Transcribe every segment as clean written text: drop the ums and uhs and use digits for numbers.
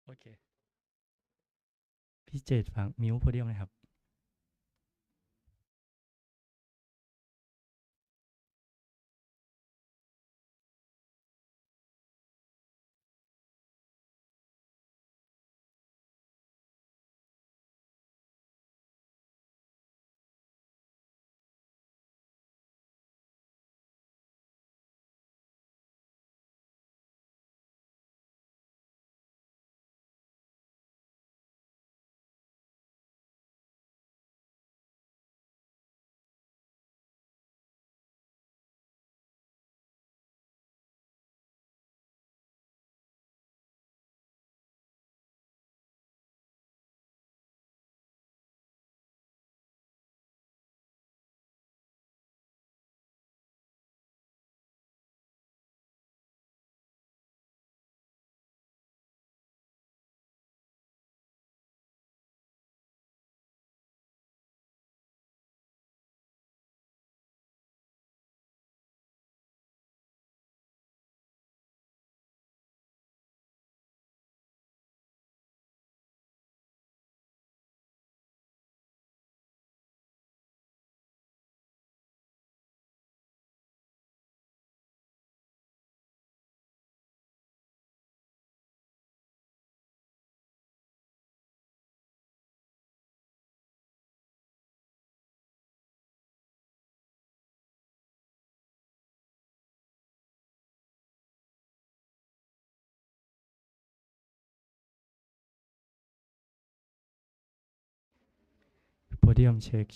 โอเคพี่เจตฝากมิวโพเดียมนะครับโพเดียมเช็ค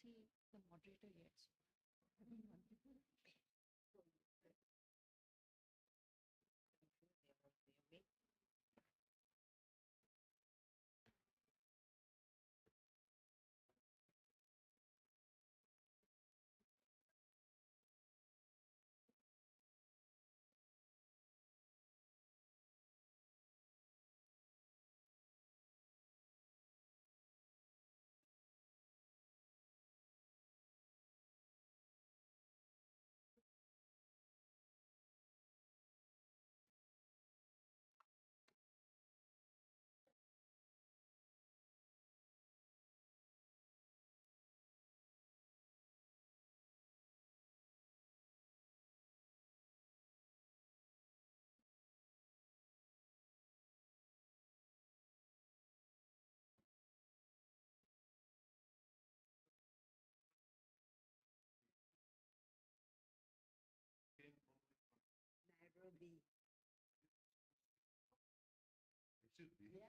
see the moderator yet. I don't want to. Nairobi. It should be. Yeah.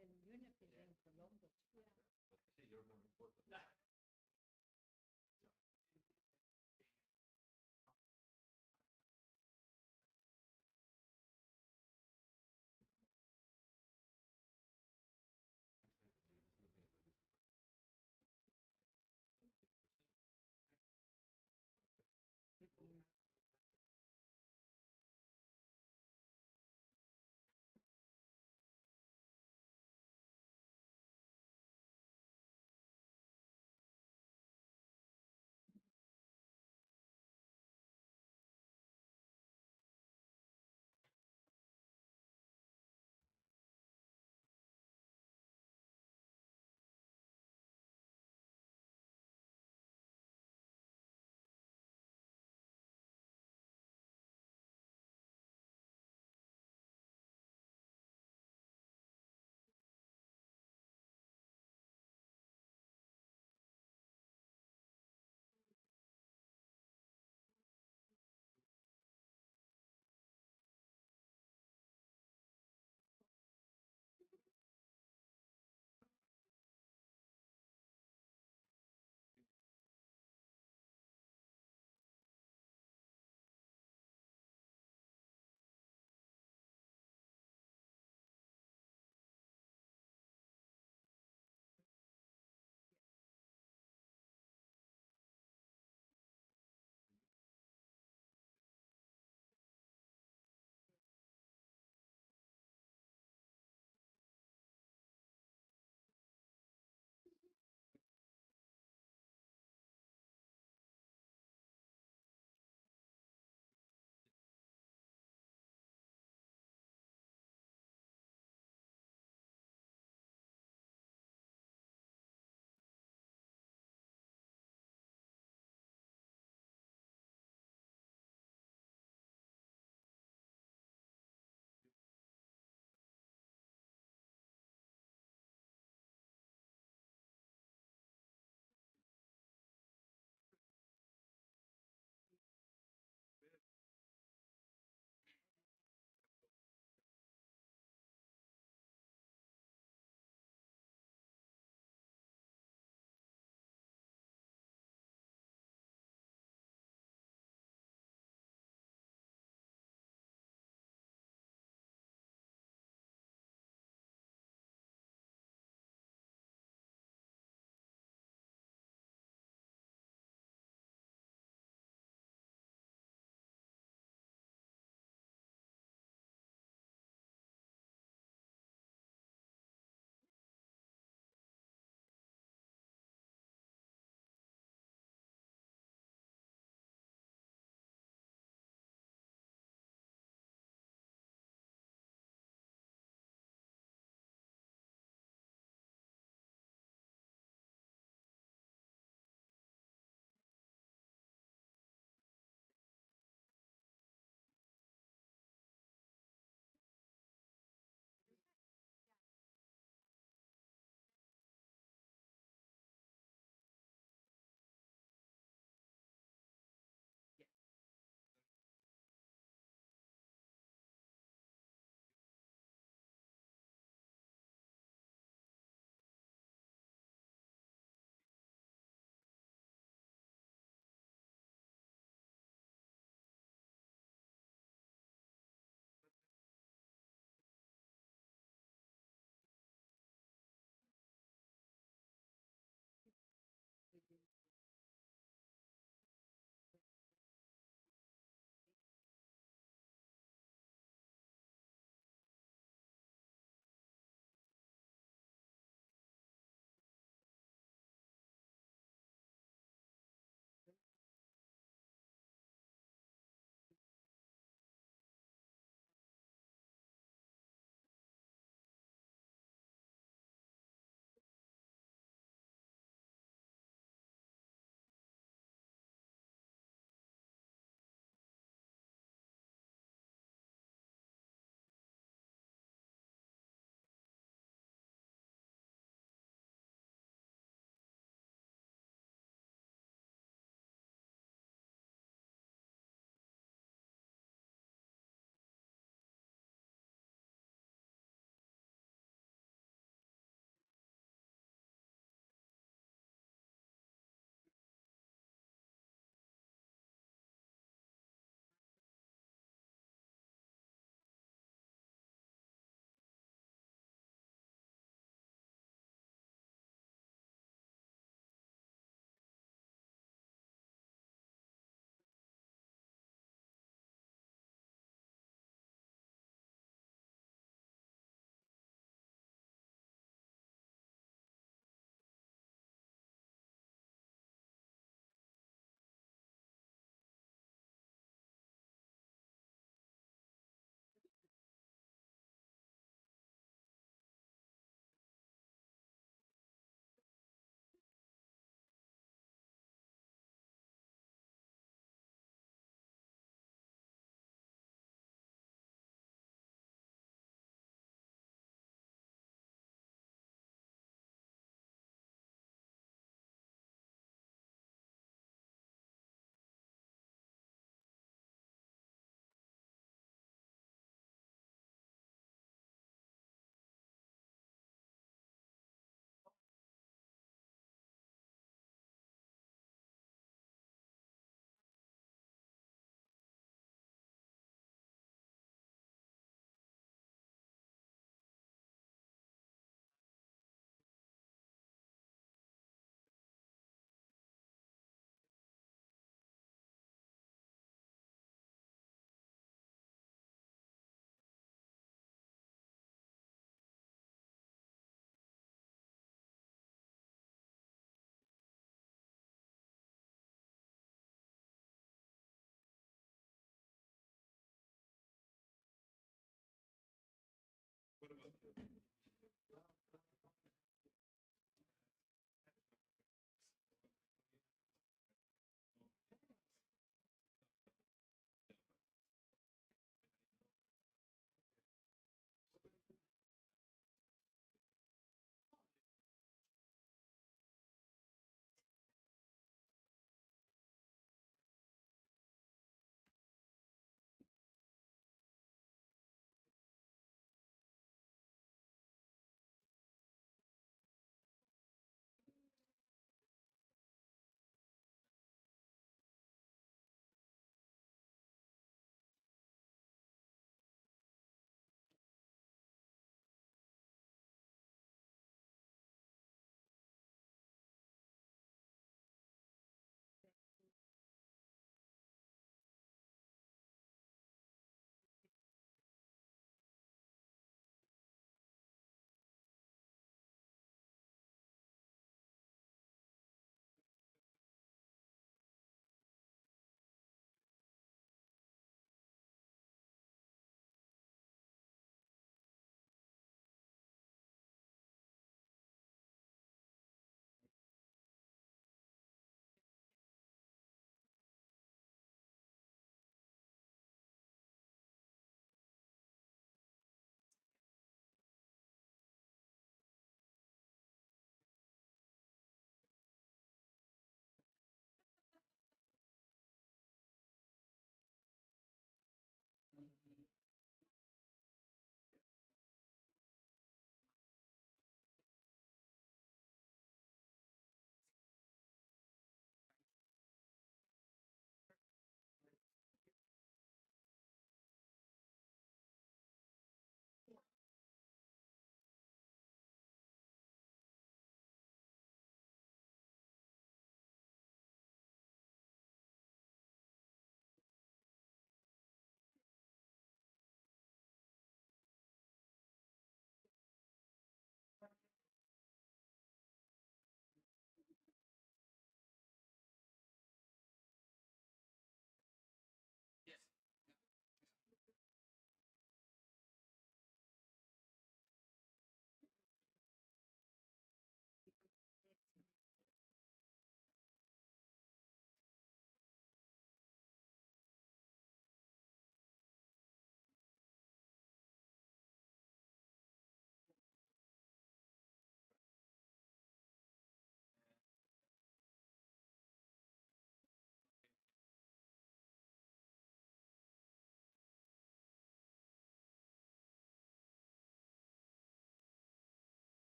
And UNEP is in Colombo. Yeah. But I say you're more important.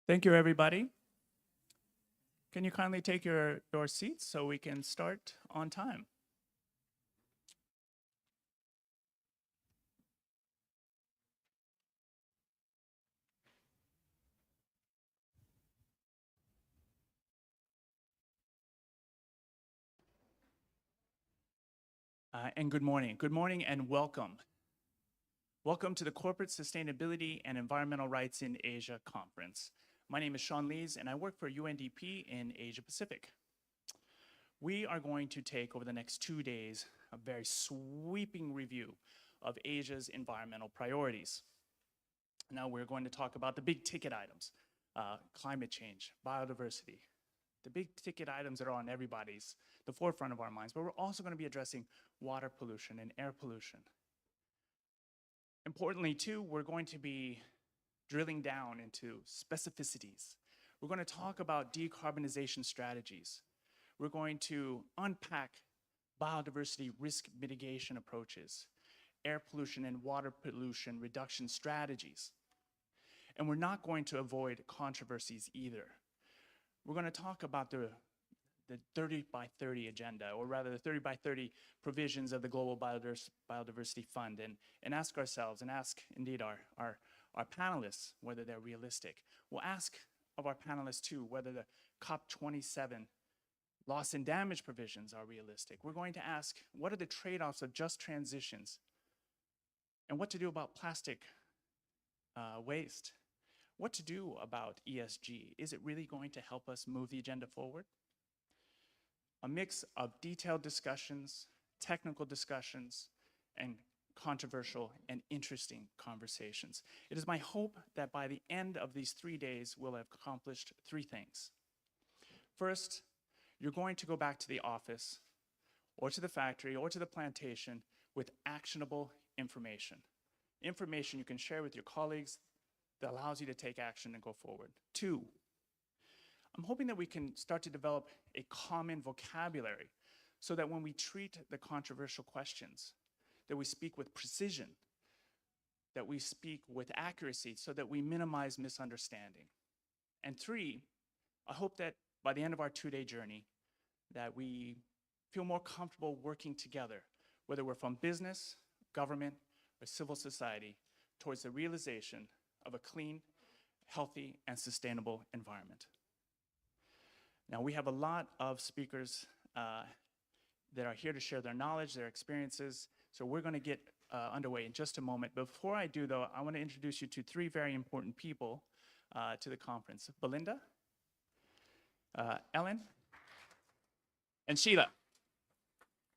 Thank you, everybody. Can you kindly take your seats so we can start on time? And good morning. Good morning and welcome. Welcome to the Corporate Sustainability and Environmental Rights in Asia Conference. My name is Sean Lees and I work for UNDP in Asia Pacific. We are going to take over the next 2 days a very sweeping review of Asia's environmental priorities. Now we're going to talk about the big ticket items, climate change, biodiversity, the big ticket items that are on everybody's, the forefront of our minds, but we're also going to be addressing water pollution and air pollution. Importantly, too, we're going to be drilling down into specificities. We're going to talk about decarbonization strategies. We're going to unpack biodiversity risk mitigation approaches, air pollution and water pollution reduction strategies. And we're not going to avoid controversies either. We're going to talk about the 30 by 30 agenda, or rather the 30 by 30 provisions of the Global Biodiversity Fund, and ask ourselves, and ask indeed our panelists whether they're realistic. We'll ask of our panelists too whether the COP27 loss and damage provisions are realistic. We're going to ask what are the trade-offs of just transitions, and what to do about plastic waste. What to do about ESG? Is it really going to help us move the agenda forward? A mix of detailed discussions, technical discussions, and controversial and interesting conversations. It is my hope that by the end of these 3 days, we'll have accomplished 3 things. First, you're going to go back to the office, or to the factory, or to the plantation with actionable information. Information you can share with your colleagues that allows you to take action and go forward. 2, I'm hoping that we can start to develop a common vocabulary so that when we treat the controversial questions, that we speak with precision, that we speak with accuracy so that we minimize misunderstanding. And 3, I hope that by the end of our 2-day journey, that we feel more comfortable working together, whether we're from business, government, or civil society, towards the realization of a clean, healthy, and sustainable environment. Now, we have a lot of speakers that are here to share their knowledge, their experiences, so we're going to get underway in just a moment. Before I do, though, I want to introduce you to 3 very important people to the conference. Belinda, Ellen, and Sheila.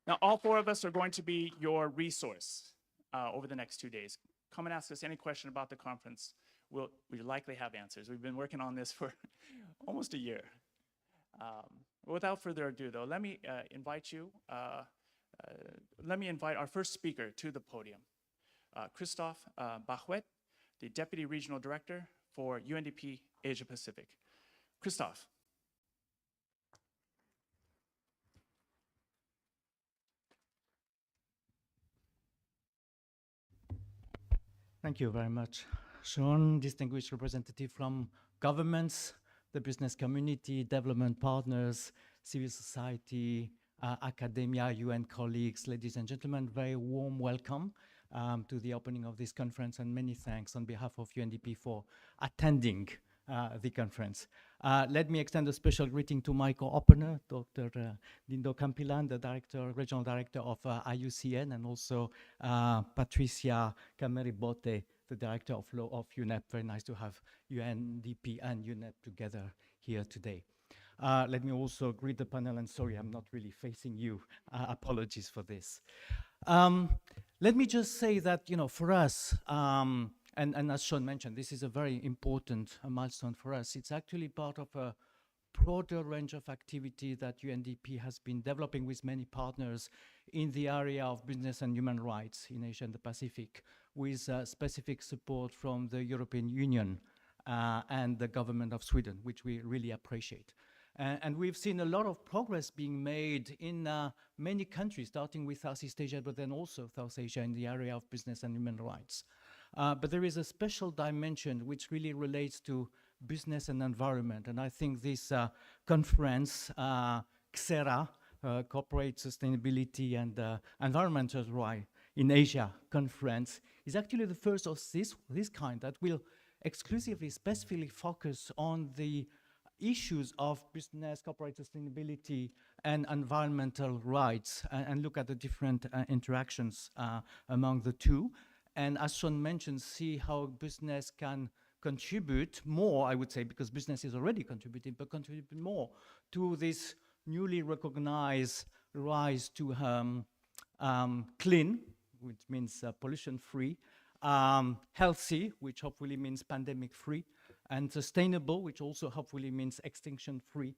Now, all 4 of us are going to be your resource over the next 2 days. Come and ask us any question about the conference. We likely have answers. We've been working on this for almost a year. Without further ado, though, let me invite our first speaker to the podium, Christophe Bachwet, the Deputy Regional Director for UNDP Asia Pacific. Christophe. Thank you very much, Sean, distinguished representative from governments, the business community, development partners, civil society, academia, UN colleagues, ladies and gentlemen, very warm welcome to the opening of this conference, and many thanks on behalf of UNDP for attending the conference. Let me extend a special greeting to my co-opener, Dr. Dindo Campilan, the Regional Director of IUCN, and also Patricia Cameri-Botte, the Director of Law of UNEP. Very nice to have UNDP and UNEP together here today. Let me also greet the panel, and sorry, I'm not really facing you. Apologies for this. Let me just say that, for us, and as Sean mentioned, this is a very important milestone for us. It's actually part of a broader range of activity that UNDP has been developing with many partners in the area of business and human rights in Asia and the Pacific, with specific support from the European Union and the government of Sweden, which we really appreciate. And we've seen a lot of progress being made in many countries, starting with Southeast Asia, but then also South Asia in the area of business and human rights. But there is a special dimension which really relates to business and environment. And I think this conference, XERA, Corporate Sustainability and Environmental Rights in Asia conference, is actually the first of this kind that will exclusively, specifically focus on the issues of business, corporate sustainability, and environmental rights, and look at the different interactions among the two. And as Sean mentioned, see how business can contribute more, I would say, because business is already contributing, but contribute more to this newly recognized rise to clean, which means pollution-free, healthy, which hopefully means pandemic-free, and sustainable, which also hopefully means extinction-free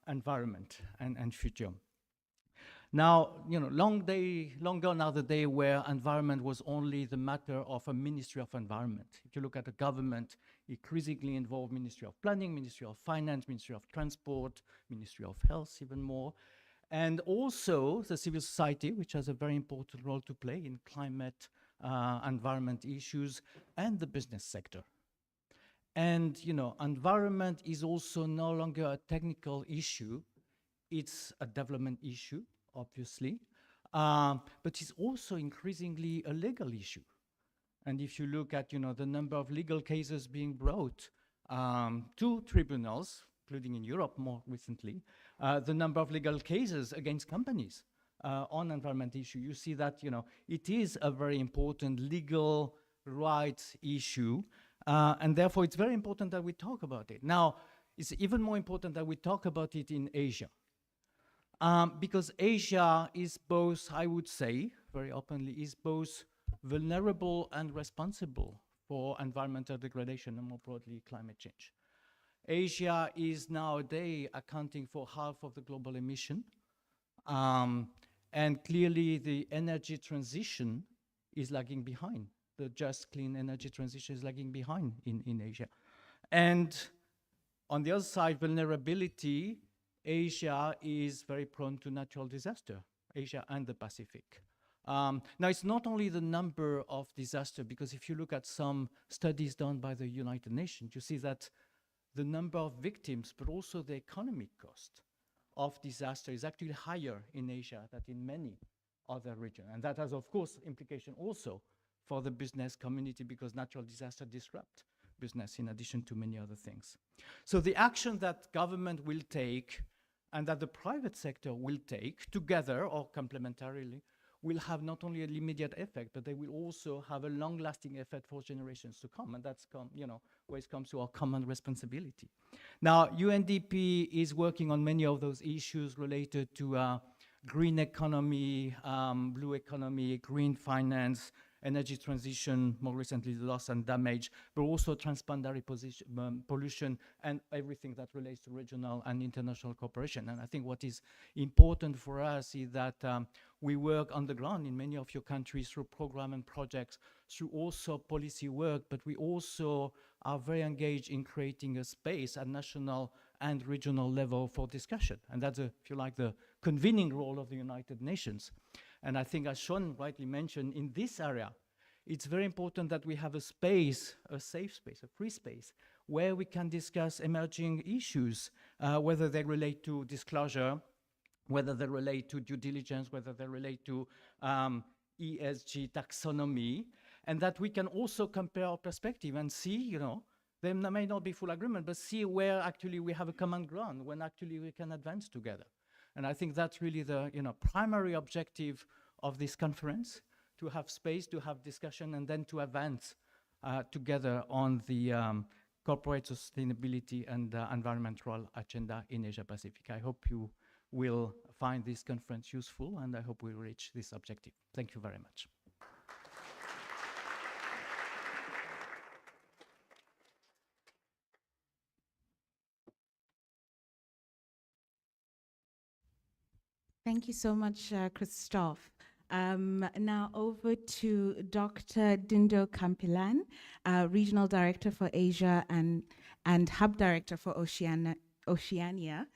environment and future. Now, long gone are the day where environment was only the matter of a Ministry of Environment. If you look at the government, increasingly involved Ministry of Planning, Ministry of Finance, Ministry of Transport, Ministry of Health, even more. And also the civil society, which has a very important role to play in climate, environment issues, and the business sector. And, environment is also no longer a technical issue. It's a development issue, obviously, but it's also increasingly a legal issue. And if you look at, the number of legal cases being brought to tribunals, including in Europe more recently, the number of legal cases against companies on environment issue, you see that, it is a very important legal rights issue, and therefore it's very important that we talk about it. Now, it's even more important that we talk about it in Asia. Because Asia is both, I would say, very openly, is both vulnerable and responsible for environmental degradation and more broadly climate change. Asia is nowadays accounting for half of the global emission. And clearly the energy transition is lagging behind. The just clean energy transition is lagging behind in Asia. And on the other side, vulnerability, Asia is very prone to natural disaster, Asia and the Pacific. Now, it's not only the number of disasters, because if you look at some studies done by the United Nations, you see that the number of victims, but also the economic cost of disaster is actually higher in Asia than in many other regions. And that has, of course, implication also for the business community, because natural disasters disrupt business in addition to many other things. So the action that government will take and that the private sector will take together or complementarily will have not only an immediate effect, but they will also have a long-lasting effect for generations to come. And that's where it comes to our common responsibility. Now, UNDP is working on many of those issues related to green economy, blue economy, green finance, energy transition, more recently the loss and damage, but also transboundary pollution and everything that relates to regional and international cooperation. And I think what is important for us is that we work on the ground in many of your countries through programs and projects, through also policy work, but we also are very engaged in creating a space at national and regional level for discussion. And that's, if you like, the convening role of the United Nations. And I think, as Sean rightly mentioned, in this area, it's very important that we have a space, a safe space, a free space, where we can discuss emerging issues, whether they relate to disclosure, whether they relate to due diligence, whether they relate to ESG taxonomy, and that we can also compare our perspective and see, there may not be full agreement, but see where actually we have a common ground, when actually we can advance together. And I think that's really the primary objective of this conference, to have space, to have discussion, and then to advance together on the corporate sustainability and environmental agenda in Asia Pacific. I hope you will find this conference useful, and I hope we reach this objective. Thank you very much. Thank you so much, Christophe. Now over to Dr. Dindo Kampilan, Regional Director for Asia and Hub Director for Oceania,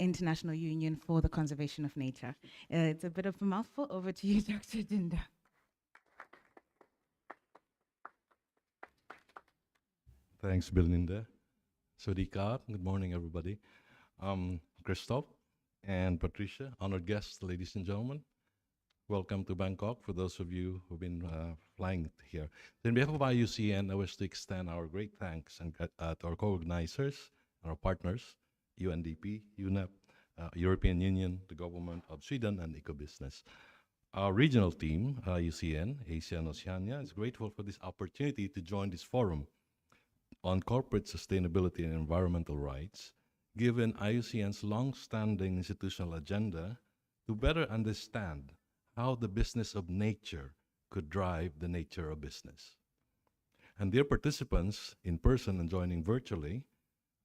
International Union for the Conservation of Nature. It's a bit of a mouthful. Over to you, Dr. Dindo. Thanks, Belinda. Swadika, good morning, everybody. Christophe and Patricia, honored guests, ladies and gentlemen. Welcome to Bangkok for those of you who've been flying here. So on behalf of IUCN, I wish to extend our great thanks to our co-organizers and our partners, UNDP, UNEP, European Union, the government of Sweden, and Ecobusiness. Our regional team, IUCN, Asia and Oceania, is grateful for this opportunity to join this forum on corporate sustainability and environmental rights, given IUCN's long-standing institutional agenda to better understand how the business of nature could drive the nature of business. And dear participants, in person and joining virtually,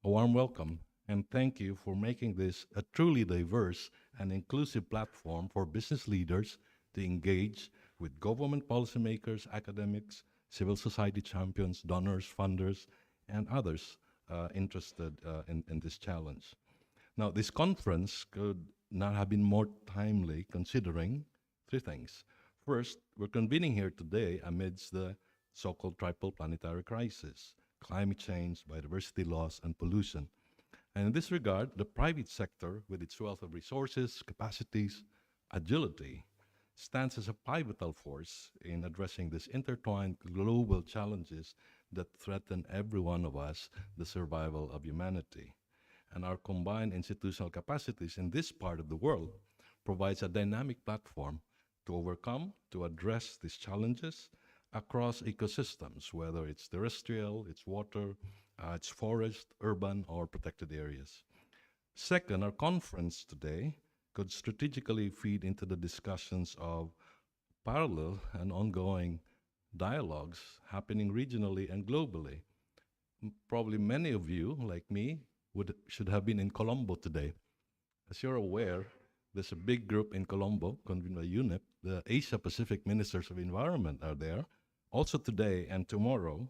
a warm welcome And thank you for making this a truly diverse and inclusive platform for business leaders to engage with government policymakers, academics, civil society champions, donors, funders, and others interested in this challenge. Now, this conference could not have been more timely considering three things. First, we're convening here today amidst the so-called triple planetary crisis: climate change, biodiversity loss, and pollution. And in this regard, the private sector, with its wealth of resources, capacities, agility, stands as a pivotal force in addressing these intertwined global challenges that threaten every one of us, the survival of humanity. And our combined institutional capacities in this part of the world provides a dynamic platform to overcome, to address these challenges across ecosystems, whether it's terrestrial, it's water, it's forest, urban, or protected areas. Second, our conference today could strategically feed into the discussions of parallel and ongoing dialogues happening regionally and globally. Probably many of you, like me, should have been in Colombo today. As you're aware, there's a big group in Colombo, convened by UNEP. The Asia-Pacific Ministers of Environment are there, also today and tomorrow,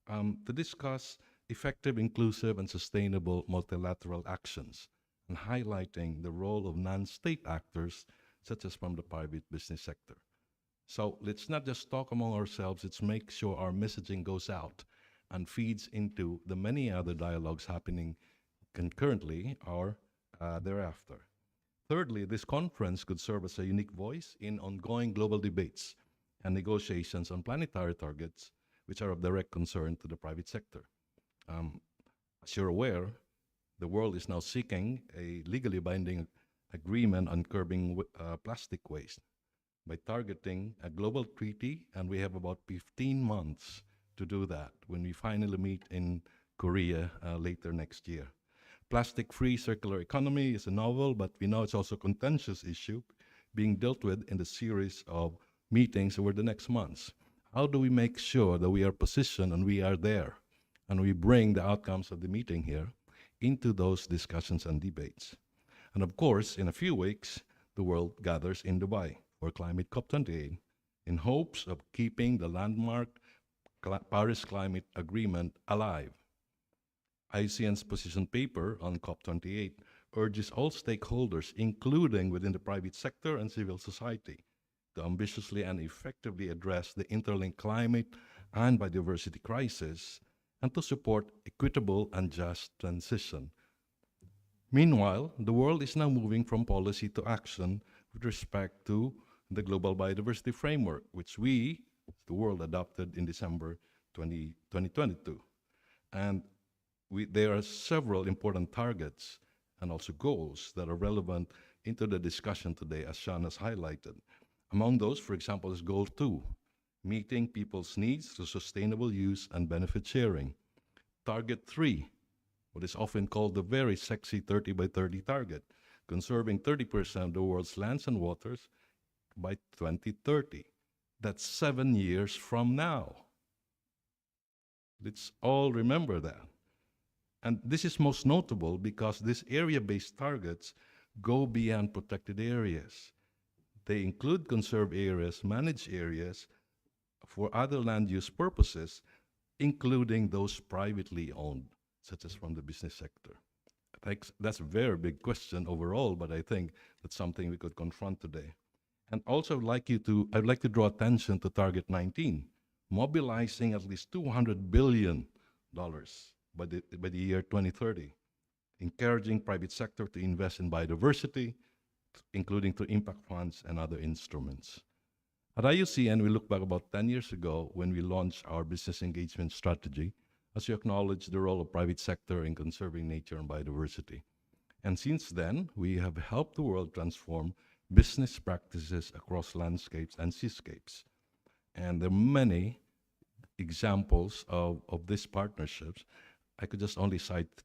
to discuss effective, inclusive, and sustainable multilateral actions, and highlighting the role of non-state actors, such as from the private business sector. So let's not just talk among ourselves, let's make sure our messaging goes out and feeds into the many other dialogues happening concurrently or thereafter. Thirdly, this conference could serve as a unique voice in ongoing global debates and negotiations on planetary targets, which are of direct concern to the private sector. As you're aware, the world is now seeking a legally binding agreement on curbing plastic waste by targeting a global treaty, and we have about 15 months to do that when we finally meet in Korea later next year. Plastic-free circular economy is a novel, but we know it's also a contentious issue being dealt with in the series of meetings over the next months. How do we make sure that we are positioned and we are there, and we bring the outcomes of the meeting here into those discussions and debates? And of course, in a few weeks, the world gathers in Dubai for Climate COP28 in hopes of keeping the landmark Paris Climate Agreement alive. IUCN's position paper on COP28 urges all stakeholders, including within the private sector and civil society, to ambitiously and effectively address the interlinked climate and biodiversity crisis and to support equitable and just transition. Meanwhile, the world is now moving from policy to action with respect to the Global Biodiversity Framework, which we, the world, adopted in December 2022. And there are several important targets and also goals that are relevant into the discussion today, as Sean has highlighted. Among those, for example, is Goal 2, meeting people's needs through sustainable use and benefit sharing. Target 3, what is often called the very sexy 30 by 30 target, conserving 30% of the world's lands and waters by 2030. That's 7 years from now. Let's all remember that. And this is most notable because these area-based targets go beyond protected areas. They include conserved areas, managed areas for other land use purposes, including those privately owned, such as from the business sector. That's a very big question overall, but I think that's something we could confront today. And also I'd like to draw attention to Target 19, mobilizing at least $200 billion by the year 2030, encouraging private sector to invest in biodiversity, including through impact funds and other instruments. At IUCN, we look back about 10 years ago when we launched our business engagement strategy, as we acknowledge the role of private sector in conserving nature and biodiversity. And since then, we have helped the world transform business practices across landscapes and seascapes. And there are many examples of these partnerships. I could just only cite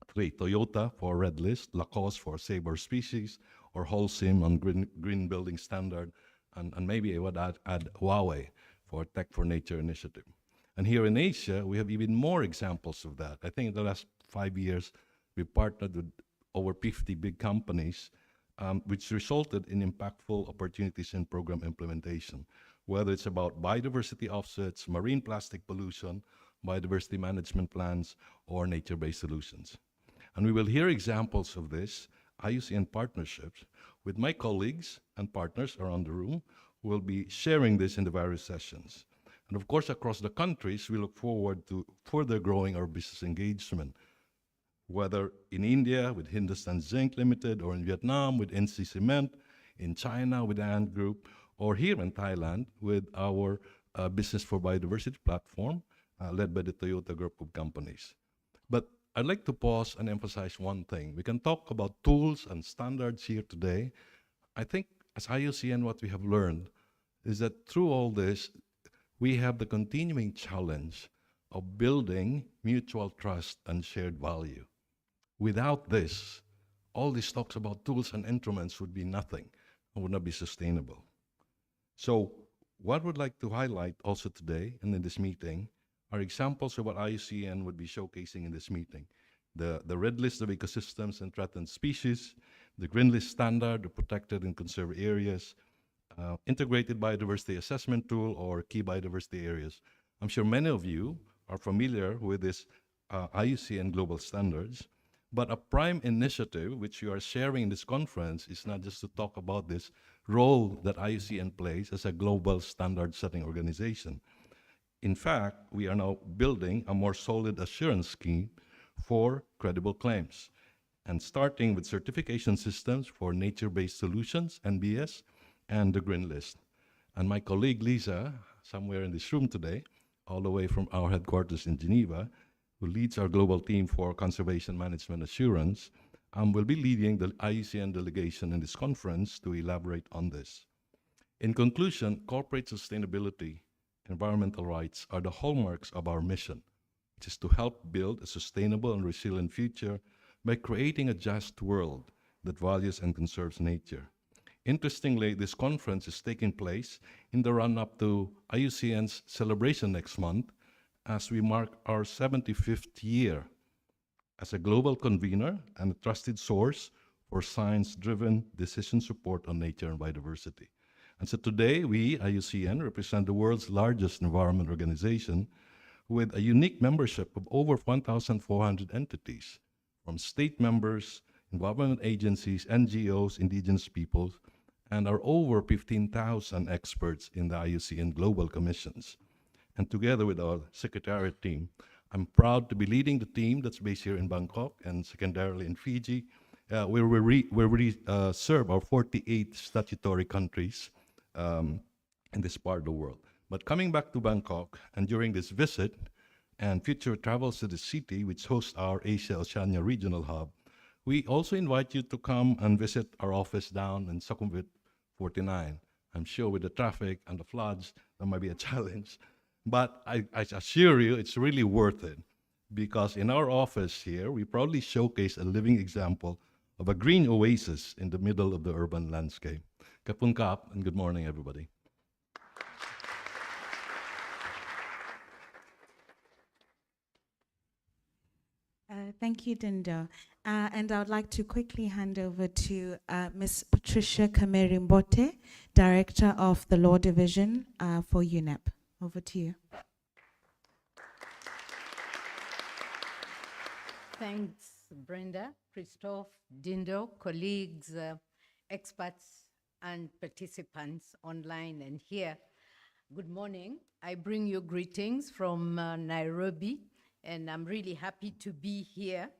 3: Toyota for Red List, Lacoste for Save Our Species, or Holcim on Green Building Standard, and maybe I would add Huawei for Tech for Nature initiative. And here in Asia, we have even more examples of that. I think in the last 5 years, We partnered with over 50 big companies, which resulted in impactful opportunities in program implementation, whether it's about biodiversity offsets, marine plastic pollution, biodiversity management plans, or nature-based solutions. And we will hear examples of this IUCN partnerships with my colleagues and partners around the room who will be sharing this in the various sessions. And of course, across the countries, we look forward to further growing our business engagement, whether in India with Hindustan Zinc Limited, or in Vietnam with NC Cement, in China with Ant Group, or here in Thailand with our Business for Biodiversity platform, led by the Toyota Group of companies. But I'd like to pause and emphasize one thing. We can talk about tools and standards here today. I think as IUCN, what we have learned is that through all this, we have the continuing challenge of building mutual trust and shared value. Without this, all these talks about tools and instruments would be nothing and would not be sustainable. So what we'd like to highlight also today and in this meeting are examples of what IUCN would be showcasing in this meeting. The red list of ecosystems and threatened species, the green list standard of protected and conserved areas, integrated biodiversity assessment tool, or key biodiversity areas. I'm sure many of you are familiar with this IUCN global standards, but a prime initiative which you are sharing in this conference is not just to talk about this role that IUCN plays as a global standard setting organization. In fact, we are now building a more solid assurance scheme for credible claims, and starting with certification systems for nature-based solutions, NBS, and the Green List. And my colleague Lisa, somewhere in this room today, all the way from our headquarters in Geneva, who leads our global team for conservation management assurance, will be leading the IUCN delegation in this conference to elaborate on this. In conclusion, corporate sustainability, environmental rights are the hallmarks of our mission, which is to help build a sustainable and resilient future by creating a just world that values and conserves nature. Interestingly, this conference is taking place in the run-up to IUCN's celebration next month, as we mark our 75th year as a global convener and a trusted source for science-driven decision support on nature and biodiversity. And so today, we, IUCN, represent the world's largest environment organization with a unique membership of over 1,400 entities, from state members, government agencies, NGOs, indigenous peoples, and our over 15,000 experts in the IUCN Global Commissions. And together with our secretariat team, I'm proud to be leading the team that's based here in Bangkok and secondarily in Fiji, where we serve our 48 statutory countries in this part of the world. But coming back to Bangkok, and during this visit and future travels to the city, which hosts our Asia-Oceania Regional Hub, we also invite you to come and visit our office down in Sukhumvit 49. I'm sure with the traffic and the floods, that might be a challenge. But I assure you, it's really worth it, because in our office here, we proudly showcase a living example of a green oasis in the middle of the urban landscape. Kapun Kap, and good morning, everybody. Thank you, Dindo. And I would like to quickly hand over to Ms. Patricia Kameri-Mbote, Director of the Law Division for UNEP. Over to you. Thanks, Brenda, Christophe, Dindo, colleagues, experts, and participants online and here. Good morning. I bring you greetings from Nairobi, and I'm really happy to be here.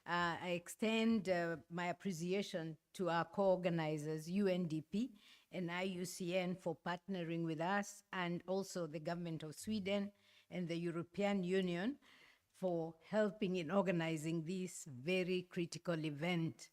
I extend my appreciation to our co-organizers, UNDP and IUCN, for partnering with us, and also the government of Sweden and the European Union for helping in organizing this very critical event.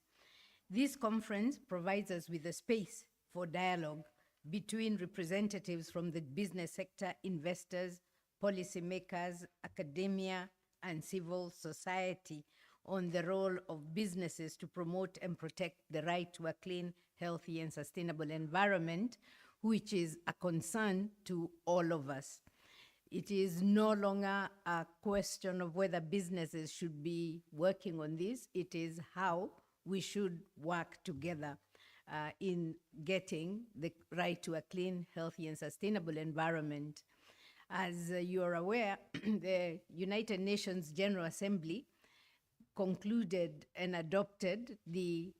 This conference provides us with a space for dialogue between representatives from the business sector, investors, policymakers, academia, and civil society on the role of businesses to promote and protect the right to a clean, healthy, and sustainable environment, which is a concern to all of us. It is no longer a question of whether businesses should be working on this. It is how we should work together in getting the right to a clean, healthy, and sustainable environment. As you are aware, the United Nations General Assembly concluded and adopted the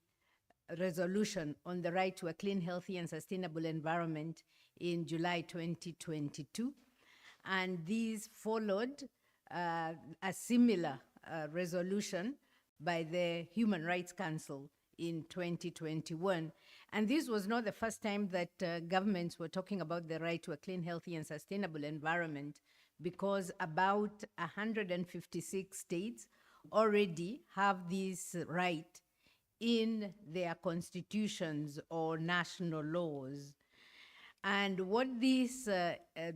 resolution on the right to a clean, healthy, and sustainable environment in July 2022. And these followed a similar resolution by the Human Rights Council in 2021. And this was not the first time that governments were talking about the right to a clean, healthy, and sustainable environment, because about 156 states already have this right in their constitutions or national laws. And what this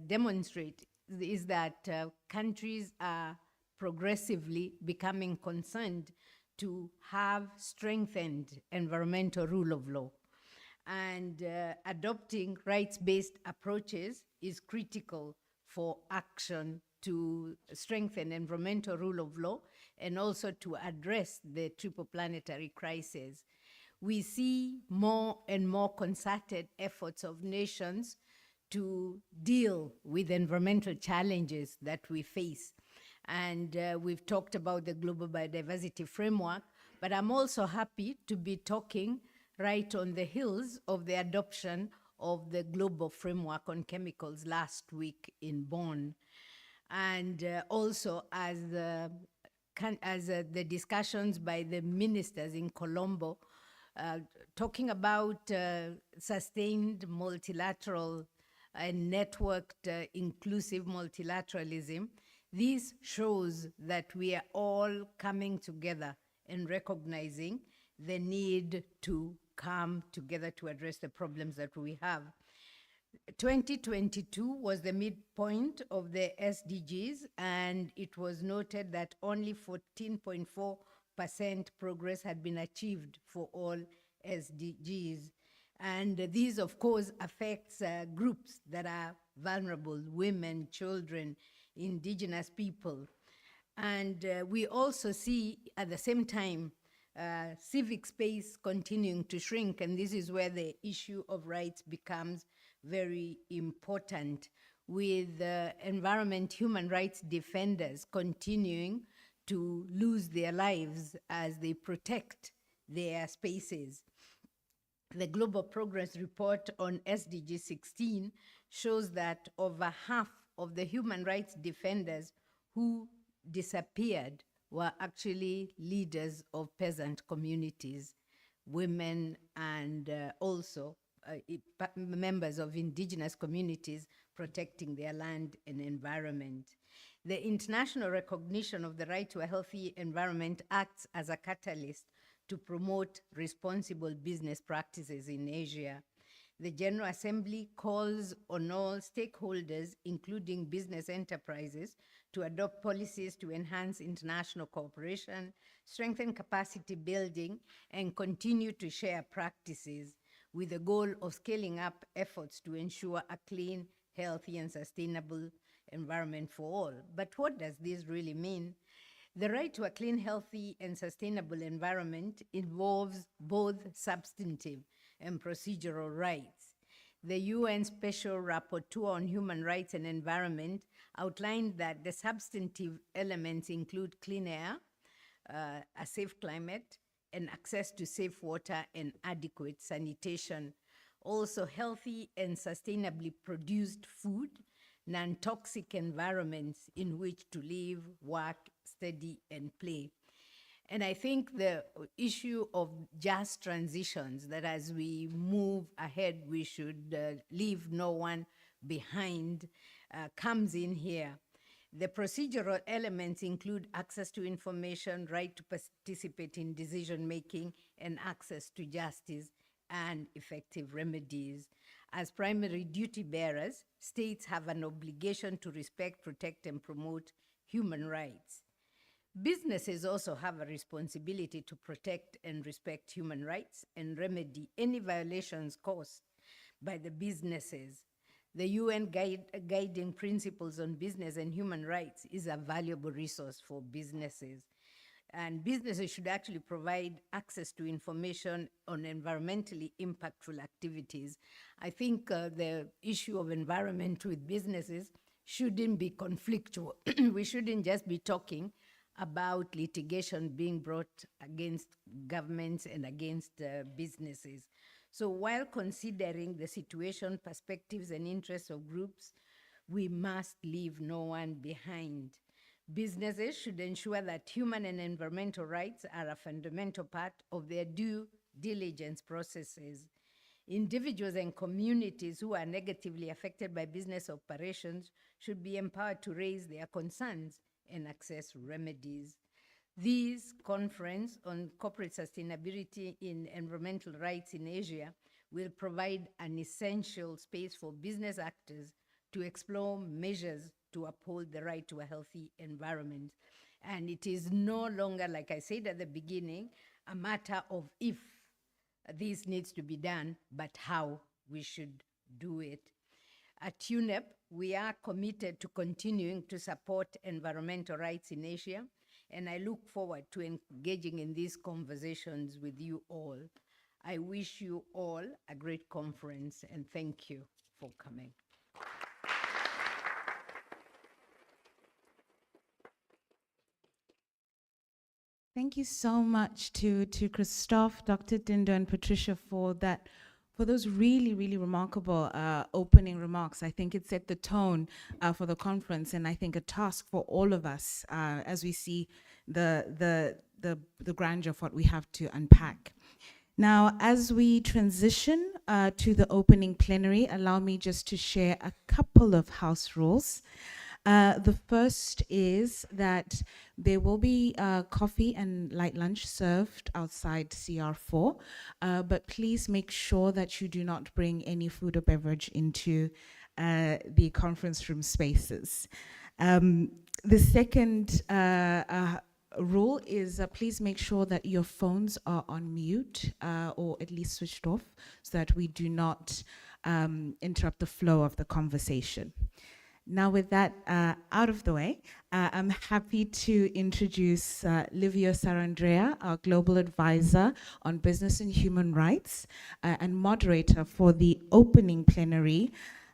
demonstrates is that countries are progressively becoming concerned to have strengthened environmental rule of law. And adopting rights-based approaches is critical for action to strengthen environmental rule of law and also to address the triple planetary crisis. We see more and more concerted efforts of nations to deal with environmental challenges that we face. And we've talked about the Global Biodiversity Framework, but I'm also happy to be talking right on the heels of the adoption of the Global Framework on Chemicals last week in Bonn. And also as the discussions by the ministers in Colombo, talking about sustained multilateral and networked inclusive multilateralism. This shows that we are all coming together and recognizing the need to come together to address the problems that we have. 2022 was the midpoint of the SDGs, and it was noted that only 14.4% progress had been achieved for all SDGs. And this, of course, affects groups that are vulnerable: women, children, indigenous people. And we also see at the same time civic space continuing to shrink, and this is where the issue of rights becomes very important, with environment human rights defenders continuing to lose their lives as they protect their spaces. The Global Progress Report on SDG 16 shows that over half of the human rights defenders who disappeared were actually leaders of peasant communities, women, and also members of indigenous communities protecting their land and environment. The international recognition of the right to a healthy environment acts as a catalyst to promote responsible business practices in Asia. The General Assembly calls on all stakeholders, including business enterprises, to adopt policies to enhance international cooperation, strengthen capacity building, and continue to share practices with the goal of scaling up efforts to ensure a clean, healthy, and sustainable environment for all. But what does this really mean? The right to a clean, healthy, and sustainable environment involves both substantive and procedural rights. The UN Special Rapporteur on Human Rights and Environment outlined that the substantive elements include clean air, a safe climate, and access to safe water and adequate sanitation. Also, healthy and sustainably produced food, non-toxic environments in which to live, work, study, and play. And I think the issue of just transitions, that as we move ahead, we should leave no one behind, comes in here. The procedural elements include access to information, right to participate in decision-making, and access to justice and effective remedies. As primary duty bearers, states have an obligation to respect, protect, and promote human rights. Businesses also have a responsibility to protect and respect human rights and remedy any violations caused by the businesses. The UN guiding principles on business and human rights is a valuable resource for businesses. And businesses should actually provide access to information on environmentally impactful activities. I think the issue of environment with businesses shouldn't be conflictual. We shouldn't just be talking about litigation being brought against governments and against businesses. So while considering the situation, perspectives, and interests of groups, we must leave no one behind. Businesses should ensure that human and environmental rights are a fundamental part of their due diligence processes. Individuals and communities who are negatively affected by business operations should be empowered to raise their concerns and access remedies. This conference on corporate sustainability in environmental rights in Asia will provide an essential space for business actors to explore measures to uphold the right to a healthy environment. And it is no longer, like I said at the beginning, a matter of if this needs to be done, but how we should do it. At UNEP, we are committed to continuing to support environmental rights in Asia, and I look forward to engaging in these conversations with you all. I wish you all a great conference, and thank you for coming. Thank you so much to Christophe, Dr. Dindo, and Patricia for those really, really remarkable opening remarks. I think it set the tone for the conference, and I think a task for all of us as we see the grandeur of what we have to unpack. Now, as we transition to the opening plenary, allow me just to share a couple of house rules. The first is that there will be coffee and light lunch served outside CR4, but please make sure that you do not bring any food or beverage into the conference room spaces. The second rule is please make sure that your phones are on mute or at least switched off so that we do not interrupt the flow of the conversation. Now, with that out of the way, I'm happy to introduce Livio Sarandrea, our Global Advisor on Business and Human Rights and moderator for the opening plenary,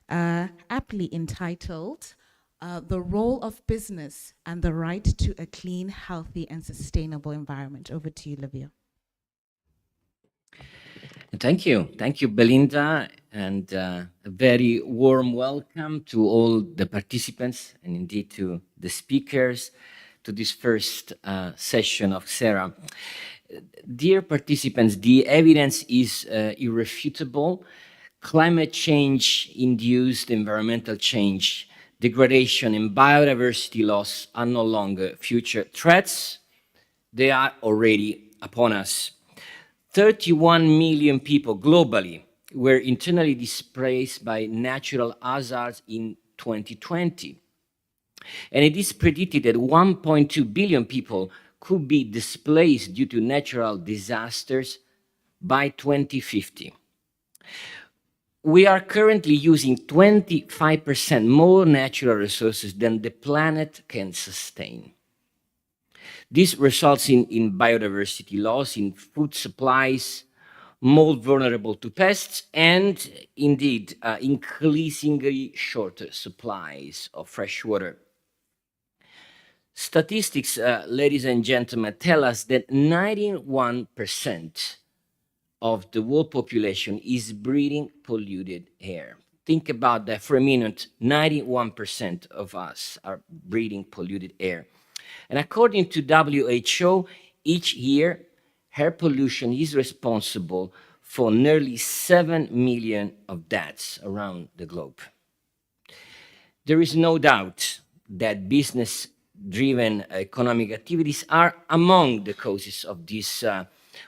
aptly entitled, The Role of Business and the Right to a Clean, Healthy, and Sustainable Environment. Over to you, Livio. Thank you, Belinda, and a very warm welcome to all the participants and indeed to the speakers to this first session of SERA. Dear participants, the evidence is irrefutable. Climate change-induced environmental change, degradation, and biodiversity loss are no longer future threats. They are already upon us. 31 million people globally were internally displaced by natural hazards in 2020. And it is predicted that 1.2 billion people could be displaced due to natural disasters by 2050. We are currently using 25% more natural resources than the planet can sustain. This results in biodiversity loss, in food supplies, more vulnerable to pests, and indeed increasingly shorter supplies of fresh water. Statistics, ladies and gentlemen, tell us that 91% of the world population is breathing polluted air. Think about that for a minute. 91% of us are breathing polluted air. And according to WHO, each year, air pollution is responsible for nearly 7 million of deaths around the globe. There is no doubt that business-driven economic activities are among the causes of this,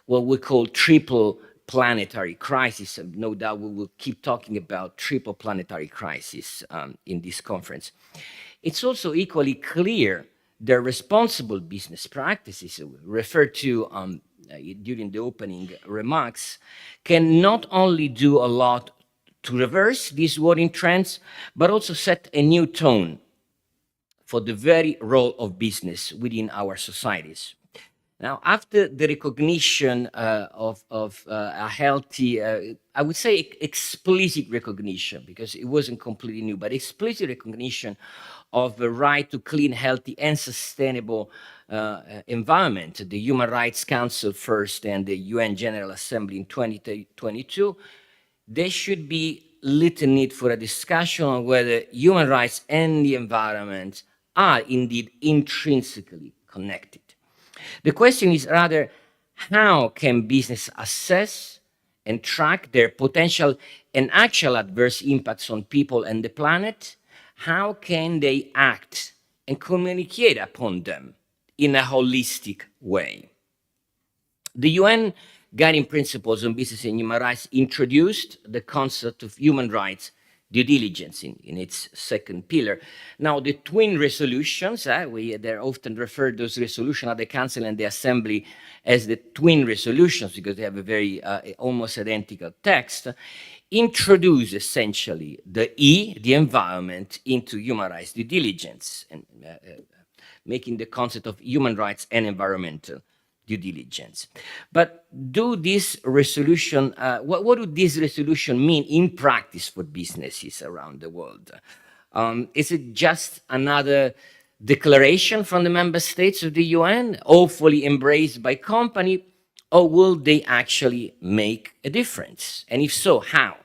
what we call triple planetary crisis. No doubt we will keep talking about triple planetary crisis in this conference. It's also equally clear that responsible business practices referred to during the opening remarks can not only do a lot to reverse these worrying trends, but also set a new tone for the very role of business within our societies. Now, after the recognition of a healthy, I would say explicit recognition, because it wasn't completely new, but explicit recognition of the right to clean, healthy, and sustainable environment, the Human Rights Council first and the UN General Assembly in 2022, there should be little need for a discussion on whether human rights and the environment are indeed intrinsically connected. The question is rather, how can business assess and track their potential and actual adverse impacts on people and the planet? How can they act and communicate upon them in a holistic way? The UN Guiding Principles on Business and Human Rights introduced the concept of human rights due diligence in its second pillar. Now, the twin resolutions, they're often referred, those resolutions at the Council and the Assembly, as the twin resolutions because they have a very almost identical text, introduce essentially the E, the environment, into human rights due diligence, and making the concept of human rights and environmental due diligence. But do this resolution, what do this resolution mean in practice for businesses around the world? Is it just another declaration from the member states of the UN, hopefully embraced by company, or will they actually make a difference? And if so, how?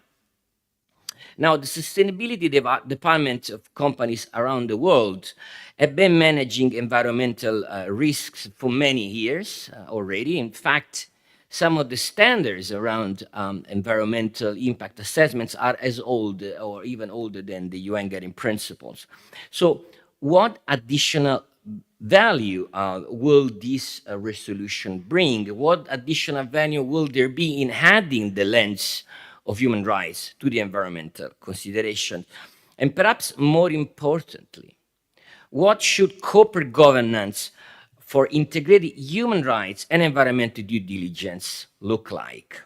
Now, the sustainability departments of companies around the world have been managing environmental risks for many years already. In fact, some of the standards around environmental impact assessments are as old or even older than the UN Guiding Principles. So what additional value will this resolution bring? What additional value will there be in adding the lens of human rights to the environmental consideration? And perhaps more importantly, what should corporate governance for integrated human rights and environmental due diligence look like?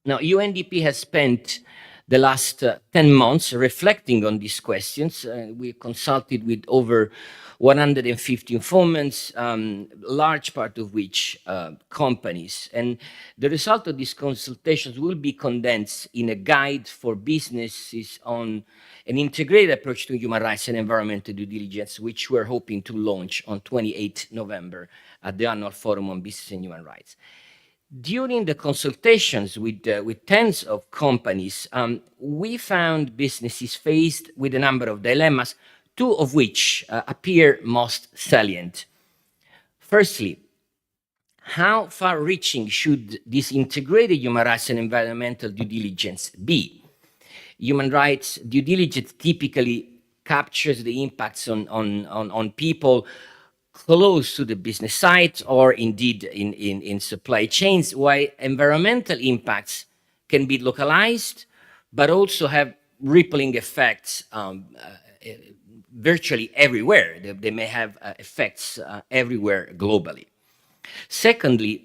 Now, UNDP has spent the last 10 months reflecting on these questions. We consulted with over 150 informants, large part of which companies. And the result of these consultations will be condensed in a guide for businesses on an integrated approach to human rights and environmental due diligence, which we're hoping to launch on 28 November at the Annual Forum on Business and Human Rights. During the consultations with tens of companies, we found businesses faced with a number of dilemmas, two of which appear most salient. Firstly, how far-reaching should this integrated human rights and environmental due diligence be? Human rights due diligence typically captures the impacts on people close to the business site or indeed in supply chains, while environmental impacts can be localized, but also have rippling effects virtually everywhere. They may have effects everywhere globally. Secondly,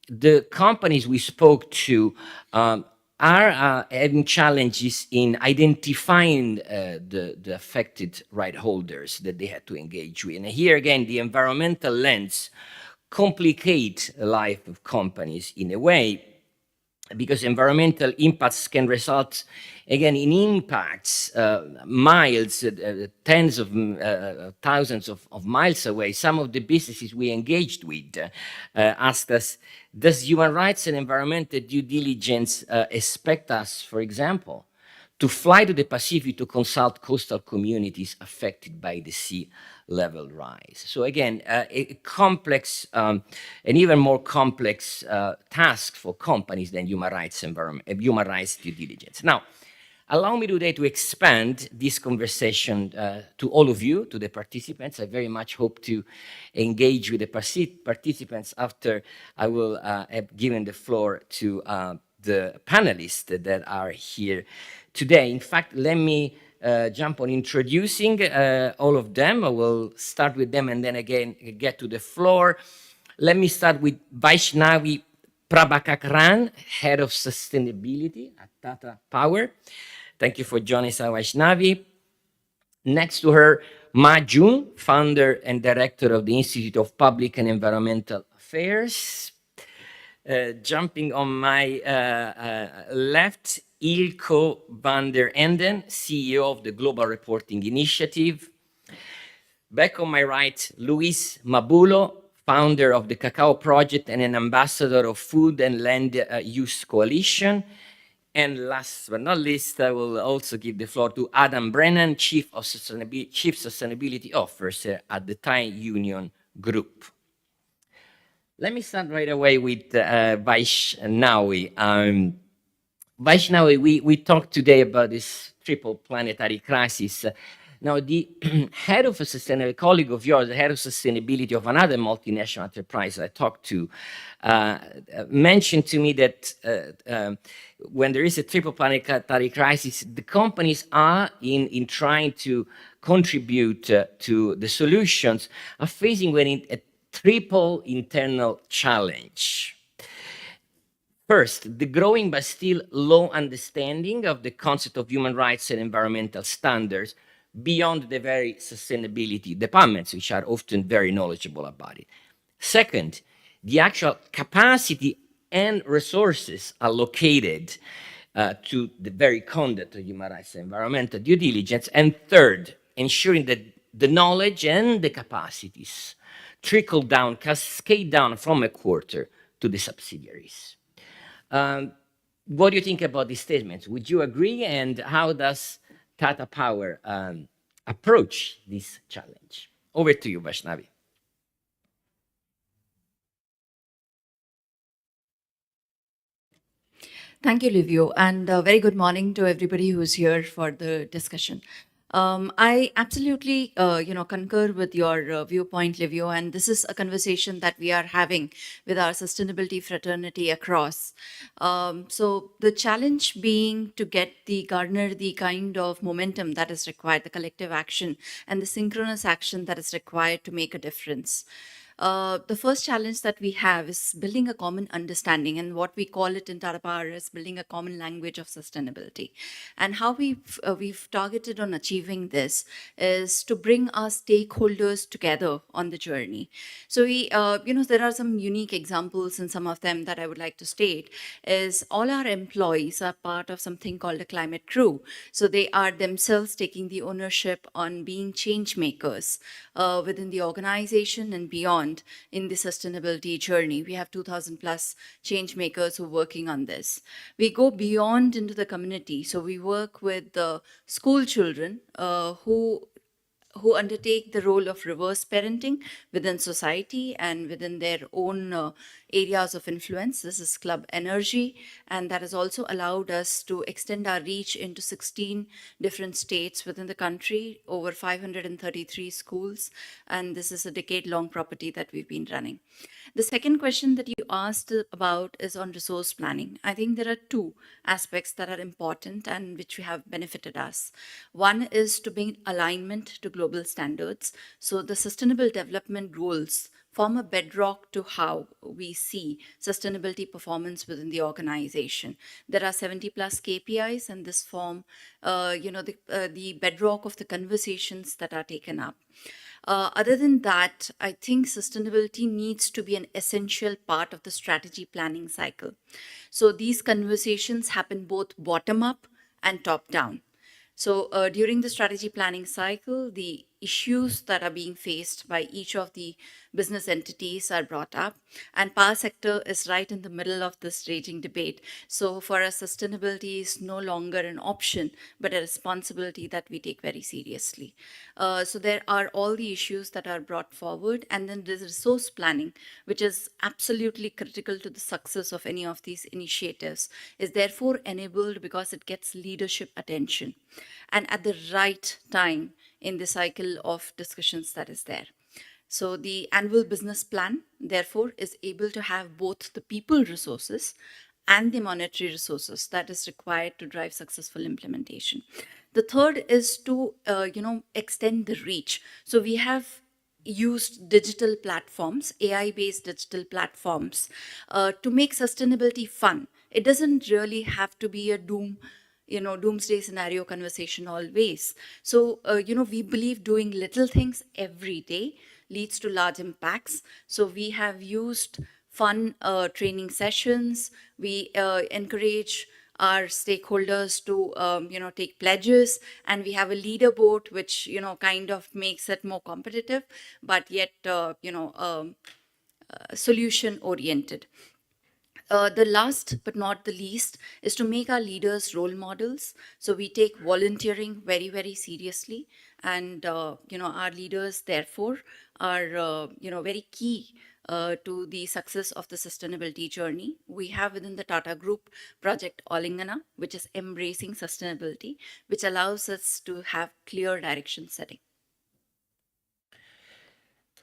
the companies we spoke to are having challenges in identifying the affected right holders that they had to engage with. And here again, the environmental lens complicates the life of companies in a way, because environmental impacts can result, again, in impacts miles, tens of thousands of miles away. Some of the businesses we engaged with asked us, does human rights and environmental due diligence expect us, for example, to fly to the Pacific to consult coastal communities affected by the sea level rise? So again, a complex, an even more complex task for companies than human rights due diligence. Now, allow me today to expand this conversation to all of you, to the participants. I very much hope to engage with the participants after I will have given the floor to the panelists that are here today. In fact, let me jump on introducing all of them. I will start with them and then again get to the floor. Let me start with Vaishnavi Prabhakaran, Head of Sustainability at Tata Power. Thank you for joining us, Vaishnavi. Next to her, Ma Jun, founder and director of the Institute of Public and Environmental Affairs. Jumping on my left, Ilko van der Enden, CEO of the Global Reporting Initiative. Back on my right, Luis Mabulo, founder of the Cacao Project and an ambassador of Food and Land Use Coalition. And last but not least, I will also give the floor to Adam Brennan, Chief Sustainability Officer at the Thai Union Group. Let me start right away with Vaishnavi. Vaishnavi, we talked today about this triple planetary crisis. Now, the head of a sustainability, colleague of yours, the head of sustainability of another multinational enterprise I talked to, mentioned to me that when there is a triple planetary crisis, the companies are in trying to contribute to the solutions, are facing a triple internal challenge. First, the growing but still low understanding of the concept of human rights and environmental standards beyond the very sustainability departments, which are often very knowledgeable about it. Second, the actual capacity and resources allocated to the very conduct of human rights and environmental due diligence. And third, ensuring that the knowledge and the capacities trickle down, cascade down from a quarter to the subsidiaries. What do you think about these statements? Would you agree? And how does Tata Power approach this challenge? Over to you, Vaishnavi. Thank you, Livio, and very good morning to everybody who's here for the discussion. I absolutely, concur with your viewpoint, Livio, and this is a conversation that we are having with our sustainability fraternity across. So the challenge being to garner the kind of momentum that is required, the collective action and the synchronous action that is required to make a difference. The first challenge that we have is building a common understanding, and what we call it in Tata Power is building a common language of sustainability. And how we've targeted on achieving this is to bring our stakeholders together on the journey. So there are some unique examples, and some of them that I would like to state is all our employees are part of something called a climate crew. So they are themselves taking the ownership on being change makers within the organization and beyond in the sustainability journey. We have 2,000 plus change makers who are working on this. We go beyond into the community. So we work with the school children who undertake the role of reverse parenting within society and within their own areas of influence. This is Club Energy, and that has also allowed us to extend our reach into 16 different states within the country, over 533 schools, and this is a decade-long property that we've been running. The second question that you asked about is on resource planning. I think there are two aspects that are important and which have benefited us. One is to bring alignment to global standards. So the Sustainable Development Goals form a bedrock to how we see sustainability performance within the organization. There are 70 plus KPIs, and this form, the bedrock of the conversations that are taken up. Other than that, I think sustainability needs to be an essential part of the strategy planning cycle. So these conversations happen both bottom up and top down. So during the strategy planning cycle, the issues that are being faced by each of the business entities are brought up, and power sector is right in the middle of this raging debate. So for us, sustainability is no longer an option, but a responsibility that we take very seriously. So there are all the issues that are brought forward, and then there's resource planning, which is absolutely critical to the success of any of these initiatives, is therefore enabled because it gets leadership attention and at the right time in the cycle of discussions that is there. So the annual business plan, therefore, is able to have both the people resources and the monetary resources that is required to drive successful implementation. The third is to, extend the reach. So we have used digital platforms, AI-based digital platforms, to make sustainability fun. It doesn't really have to be a doom doomsday scenario conversation always. So, we believe doing little things every day leads to large impacts. So we have used fun training sessions. We encourage our stakeholders to, take pledges, and we have a leaderboard, which, kind of makes it more competitive, but yet, solution oriented. The last but not the least is to make our leaders role models. So we take volunteering very, very seriously. And, our leaders, therefore, are, very key to the success of the sustainability journey. We have within the Tata Group Project Olingana, which is embracing sustainability, which allows us to have clear direction setting.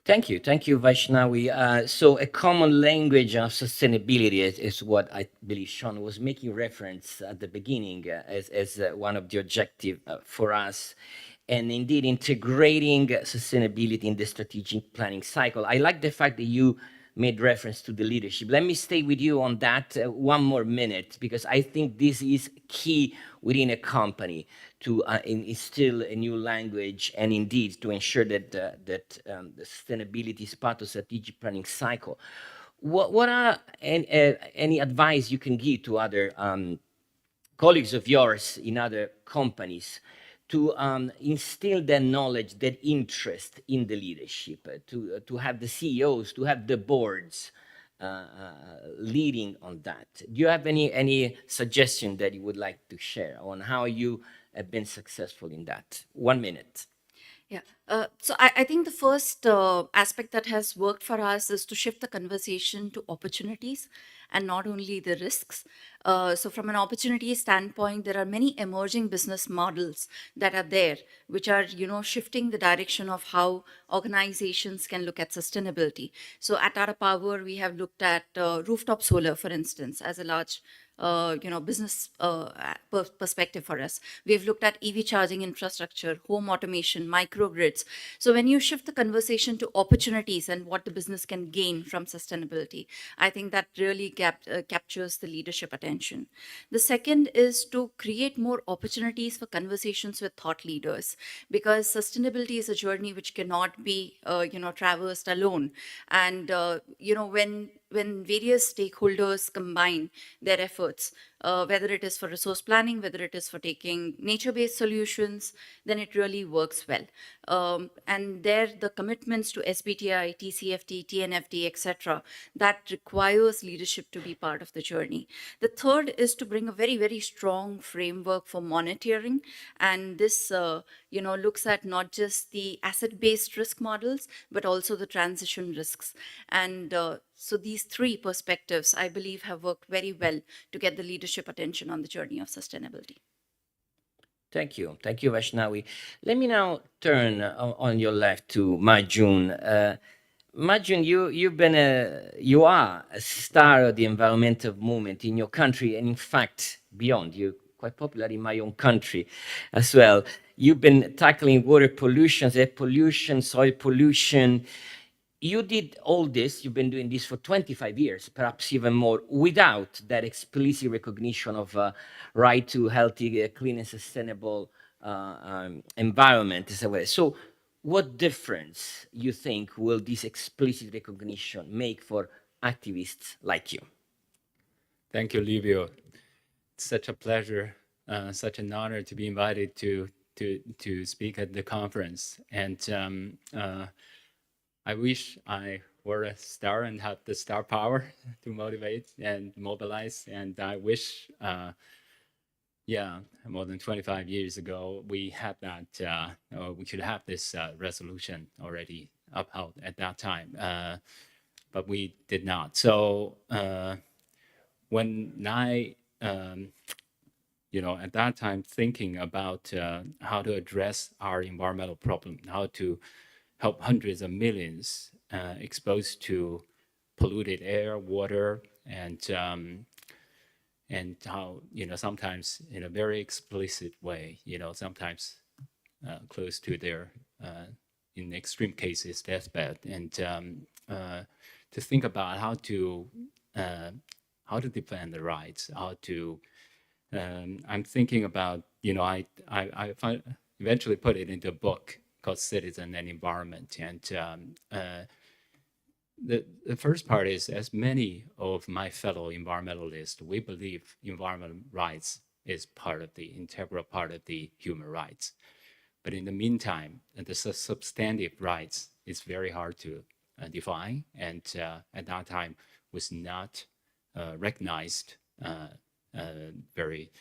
Thank you, Vaishnavi. So a common language of sustainability is what I believe Sean was making reference at the beginning as one of the objectives for us. And indeed, integrating sustainability in the strategic planning cycle. I like the fact that you made reference to the leadership. Let me stay with you on that one more minute, because I think this is key within a company to instill a new language, and indeed to ensure that the sustainability is part of strategic planning cycle. What are any advice you can give to other colleagues of yours in other companies to instill that knowledge, that interest in the leadership, to have the CEOs, to have the boards leading on that? Do you have any suggestion that you would like to share on how you have been successful in that? 1 minute. Yeah. So I think the first aspect that has worked for us is to shift the conversation to opportunities and not only the risks. So from an opportunity standpoint, there are many emerging business models that are there, which are, shifting the direction of how organizations can look at sustainability. So at Tata Power, we have looked at rooftop solar, for instance, as a large business perspective for us. We've looked at EV charging infrastructure, home automation, microgrids. So when you shift the conversation to opportunities and what the business can gain from sustainability, I think that really captures the leadership attention. The second is to create more opportunities for conversations with thought leaders, because sustainability is a journey which cannot be, traversed alone. And, when various stakeholders combine their efforts, whether it is for resource planning, whether it is for taking nature-based solutions, then it really works well. And there, the commitments to SBTi, TCFD, TNFD, etc., that requires leadership to be part of the journey. The third is to bring a very, very strong framework for monitoring, and this, looks at not just the asset-based risk models, but also the transition risks. And so these three perspectives, I believe, have worked very well to get the leadership attention on the journey of sustainability. Thank you, Vaishnavi. Let me now turn on your left to Majun. Majun, you are a star of the environmental movement in your country, and in fact, beyond. You're quite popular in my own country as well. You've been tackling water pollution, air pollution, soil pollution. You did all this, you've been doing this for 25 years, perhaps even more, without that explicit recognition of right to healthy, clean and sustainable environment. So what difference you think will this explicit recognition make for activists like you? Thank you, Livio. It's such a pleasure, such an honor to be invited to speak at the conference. And I wish I were a star and had the star power to motivate and mobilize. And I wish, more than 25 years ago, we had that, we could have this resolution already upheld at that time, but we did not. So when I, at that time, thinking about how to address our environmental problem, how to help hundreds of millions exposed to polluted air, water, and how, sometimes in a very explicit way, sometimes close to their, in extreme cases, deathbed, and to think about how to defend the rights, how to I'm thinking about, eventually put it into a book called Citizen and Environment. And the first part is, as many of my fellow environmentalists, we believe environmental rights is integral part of the human rights. But in the meantime, the substantive rights is very hard to define, and at that time was not recognized very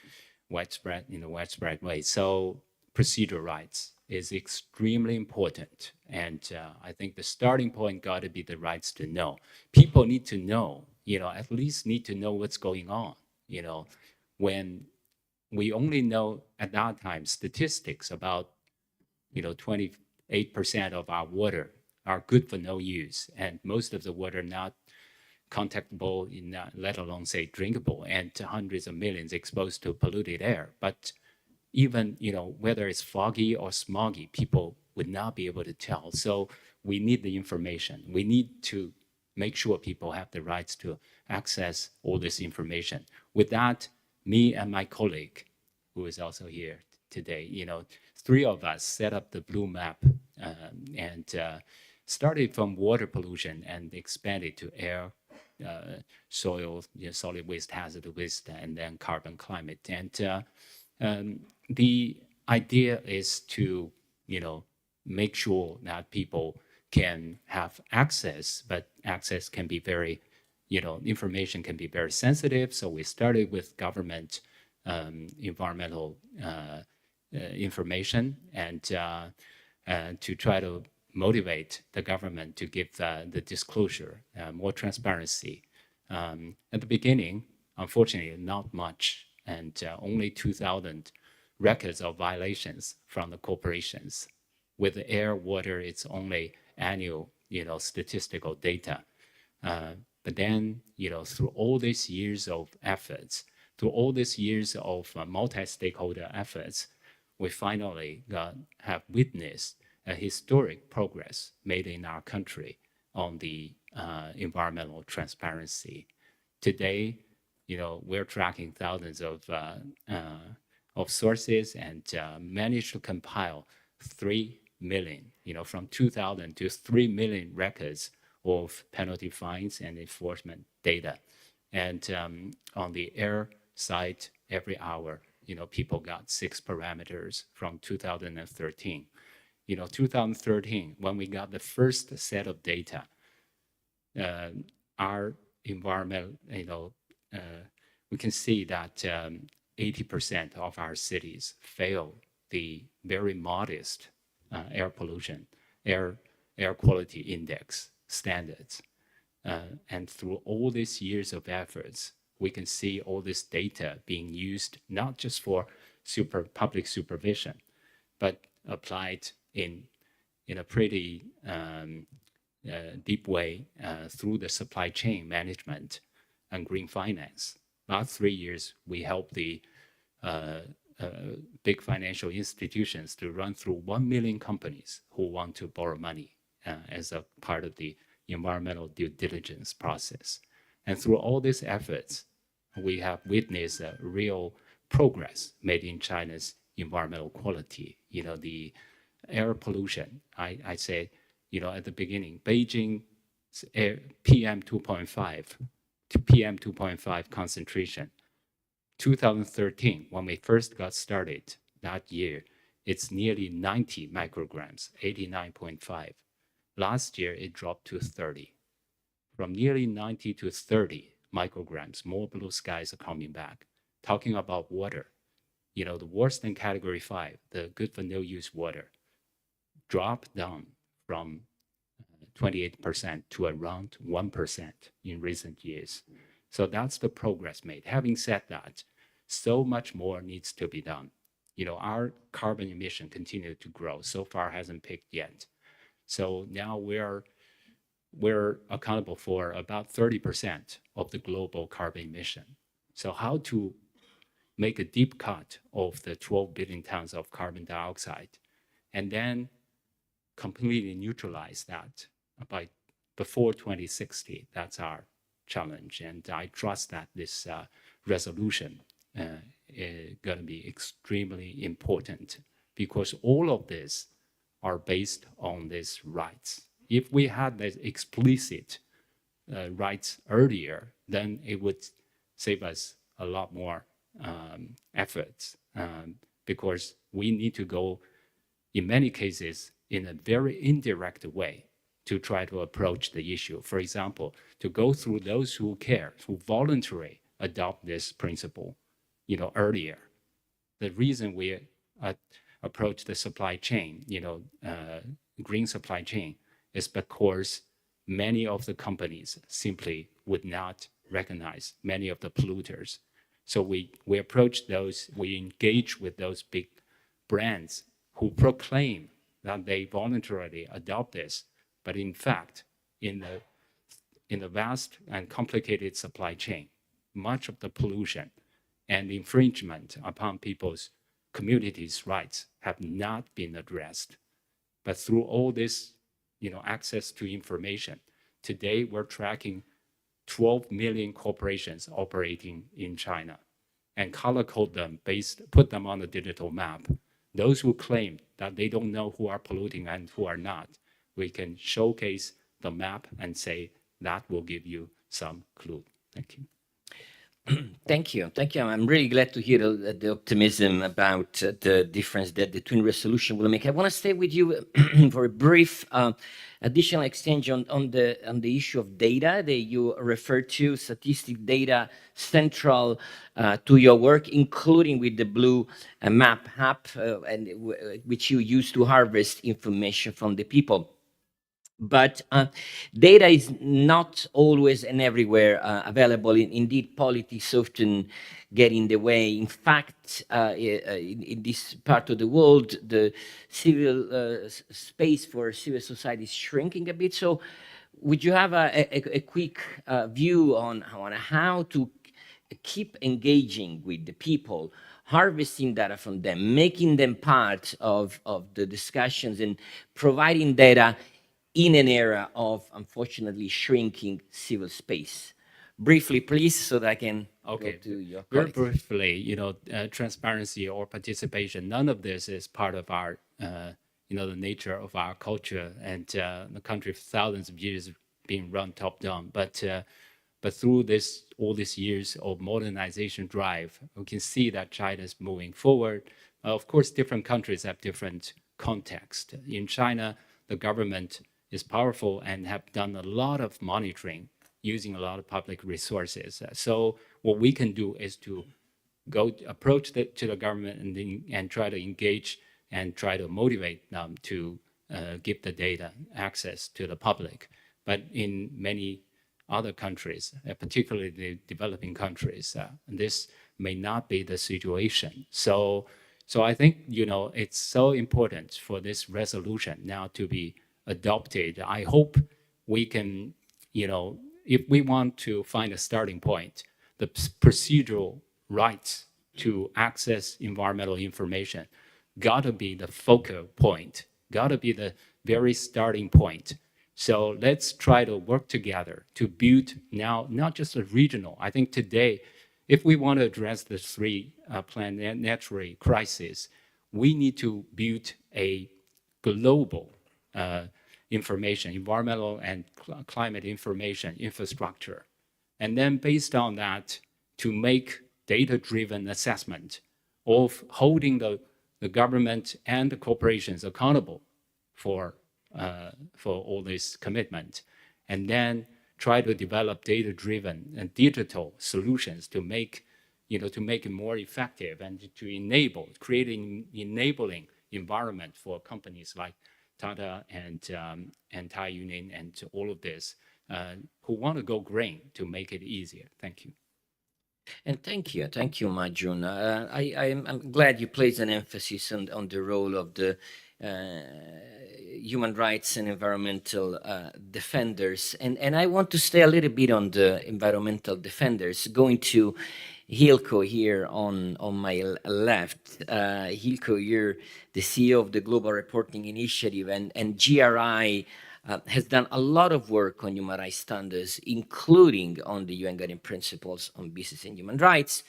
widespread in a widespread way. So procedural rights is extremely important, and I think the starting point got to be the rights to know. People need to know, at least need to know what's going on. When we only know at that time statistics about 28% of our water are good for no use, and most of the water not contactable, let alone say drinkable, and hundreds of millions exposed to polluted air. But even whether it's foggy or smoggy, people would not be able to tell. So we need the information. We need to make sure people have the rights to access all this information. With that, me and my colleague, who is also here today, three of us set up the Blue Map and started from water pollution and expanded to air, soil, solid waste, hazardous waste, and then carbon, climate. And the idea is to, make sure that people can have access, but access can be very, information can be very sensitive. So we started with government environmental information and to try to motivate the government to give the disclosure, more transparency. At the beginning, unfortunately, not much, and only 2,000 records of violations from the corporations. With the air, water, it's only annual, statistical data. But then, through all these years of efforts, through all these years of multi-stakeholder efforts, we finally have witnessed a historic progress made in our country on the environmental transparency. Today, we're tracking thousands of sources and managed to compile 3 million, from 2,000 to 3 million records of penalty fines and enforcement data. And on the air side, every hour, people got 6 parameters from 2013. 2013, when we got the first set of data, our environment, we can see that 80% of our cities fail the very modest air pollution, air quality index standards. And through all these years of efforts, we can see all this data being used not just for public supervision, but applied in a pretty deep way through the supply chain management and green finance. Last 3 years, we helped the big financial institutions to run through 1 million companies who want to borrow money as a part of the environmental due diligence process. And through all these efforts, we have witnessed a real progress made in China's environmental quality. The air pollution, I said, at the beginning, Beijing's PM 2.5 to PM 2.5 concentration. 2013, when we first got started that year, it's nearly 90 micrograms, 89.5. Last year, it dropped to 30. From nearly 90 to 30 micrograms, more blue skies are coming back. Talking about water, the worse than category 5, the good for no use water, dropped down from 28% to around 1% in recent years. So that's the progress made. Having said that, so much more needs to be done. Our carbon emission continued to grow. So far hasn't peaked yet. So now we're accountable for about 30% of the global carbon emission. So how to make a deep cut of the 12 billion tons of carbon dioxide and then completely neutralize that before 2060, that's our challenge. And I trust that this resolution is going to be extremely important, because all of this are based on these rights. If we had the explicit rights earlier, then it would save us a lot more efforts, because we need to go, in many cases, in a very indirect way to try to approach the issue. For example, to go through those who care, who voluntarily adopt this principle, earlier. The reason we approach the supply chain, green supply chain, is because many of the companies simply would not recognize many of the polluters. So we approach those, we engage with those big brands who proclaim that they voluntarily adopt this, but in fact, in the vast and complicated supply chain, much of the pollution and infringement upon people's communities' rights have not been addressed. But through all this, access to information, today we're tracking 12 million corporations operating in China and color code them, put them on a digital map. Those who claim that they don't know who are polluting and who are not, we can showcase the map and say that will give you some clue. Thank you. Thank you. I'm really glad to hear the optimism about the difference that the twin resolution will make. I want to stay with you for a brief additional exchange on the issue of data that you referred to, statistic data central to your work, including with the Blue Map app, which you use to harvest information from the people. But data is not always and everywhere available. Indeed, politics often get in the way. In fact, in this part of the world, the civil space for civil society is shrinking a bit. So would you have a quick view on how to keep engaging with the people, harvesting data from them, making them part of the discussions and providing data in an era of, unfortunately, shrinking civil space? Briefly, please, so that I can go to your very colleagues. briefly, transparency or participation, none of this is part of our, the nature of our culture, and the country for thousands of years being run top down. But through all these years of modernization drive, we can see that China is moving forward. Of course, different countries have different context. In China, the government is powerful and have done a lot of monitoring using a lot of public resources. So what we can do is to approach to the government and try to engage and try to motivate them to give the data access to the public. But in many other countries, particularly the developing countries, this may not be the situation. So I think, it's so important for this resolution now to be adopted. I hope we can, if we want to find a starting point, the procedural rights to access environmental information gotta be the focal point, gotta be the very starting point. So let's try to work together to build now, not just a regional. I think today, if we want to address the three planetary crises, we need to build a global information, environmental and climate information infrastructure. And then based on that, to make data-driven assessment of holding the government and the corporations accountable for all this commitment. And then try to develop data-driven and digital solutions to make it more effective and to create an enabling environment for companies like Tata and Thai Union and all of this who want to go green to make it easier. Thank you. And thank you, Majun. I'm glad you placed an emphasis on the role of the human rights and environmental defenders. And I want to stay a little bit on the environmental defenders, going to Hilko here on my left. Hilko, you're the CEO of the Global Reporting Initiative, and GRI has done a lot of work on human rights standards, including on the UN Guiding Principles on Business and Human Rights.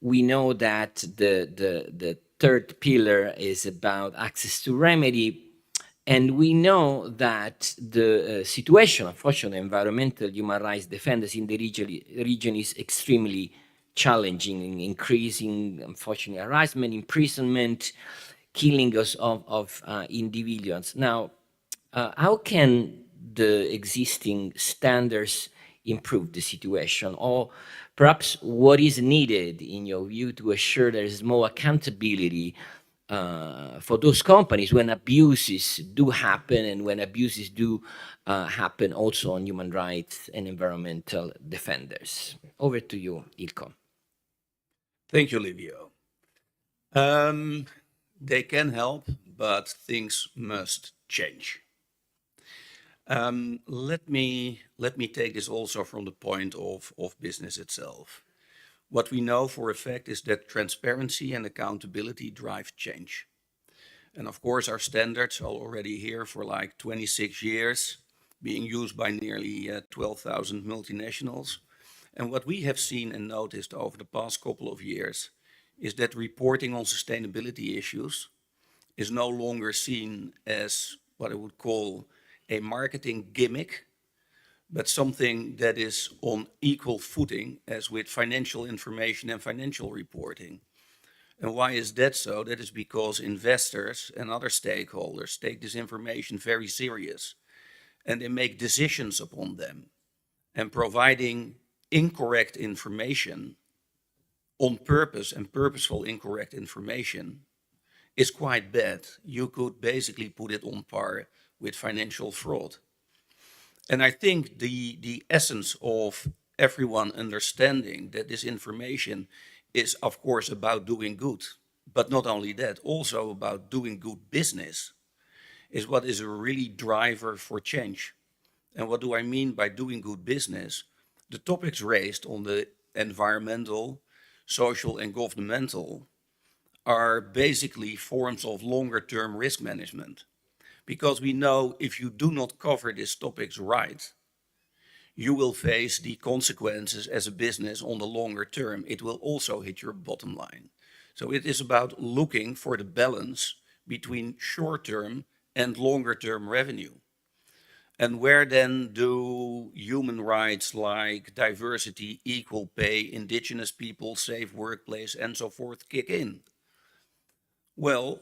We know that the third pillar is about access to remedy. And we know that the situation, unfortunately, environmental human rights defenders in the region is extremely challenging, increasing, unfortunately, harassment, imprisonment, killing of individuals. Now, how can the existing standards improve the situation? Or perhaps what is needed, in your view, to assure there is more accountability for those companies when abuses do happen, and when abuses do happen also on human rights and environmental defenders? Over to you, Ilko. Thank you, Livio. They can help, but things must change. Let me take this also from the point of business itself. What we know for a fact is that transparency and accountability drive change. And of course, our standards are already here for like 26 years, being used by nearly 12,000 multinationals. And what we have seen and noticed over the past couple of years is that reporting on sustainability issues is no longer seen as what I would call a marketing gimmick, but something that is on equal footing as with financial information and financial reporting. And why is that so? That is because investors and other stakeholders take this information very serious, and they make decisions upon them. And providing incorrect information on purpose, and purposeful incorrect information, is quite bad. You could basically put it on par with financial fraud. And I think the essence of everyone understanding that this information is, of course, about doing good, but not only that, also about doing good business, is what is a really driver for change. And what do I mean by doing good business? The topics raised on the environmental, social, and governmental are basically forms of longer-term risk management. Because we know if you do not cover these topics right, you will face the consequences as a business on the longer term. It will also hit your bottom line. So it is about looking for the balance between short-term and longer-term revenue. And where then do human rights like diversity, equal pay, indigenous people, safe workplace, and so forth kick in? Well,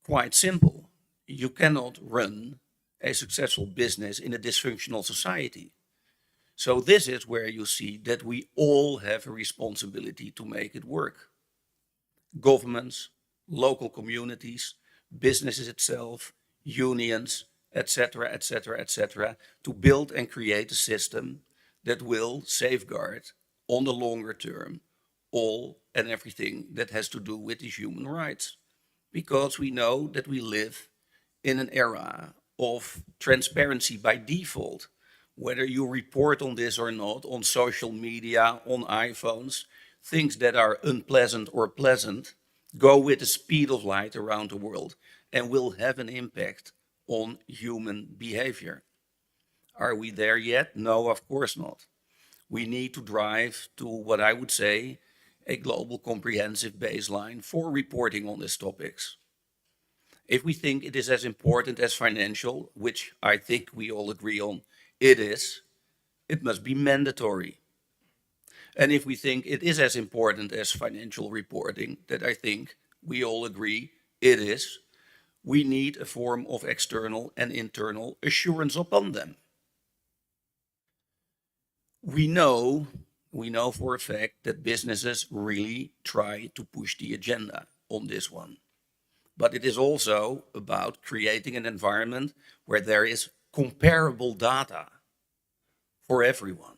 quite simple. You cannot run a successful business in a dysfunctional society. So this is where you see that we all have a responsibility to make it work. Governments, local communities, businesses itself, unions, etc., etc., etc., to build and create a system that will safeguard on the longer term all and everything that has to do with these human rights. Because we know that we live in an era of transparency by default. Whether you report on this or not, on social media, on iPhones, things that are unpleasant or pleasant go with the speed of light around the world and will have an impact on human behavior. Are we there yet? No, of course not. We need to drive to what I would say a global comprehensive baseline for reporting on these topics. If we think it is as important as financial, which I think we all agree on, it is, it must be mandatory. And if we think it is as important as financial reporting, that I think we all agree it is, we need a form of external and internal assurance upon them. We know for a fact that businesses really try to push the agenda on this one. But it is also about creating an environment where there is comparable data for everyone.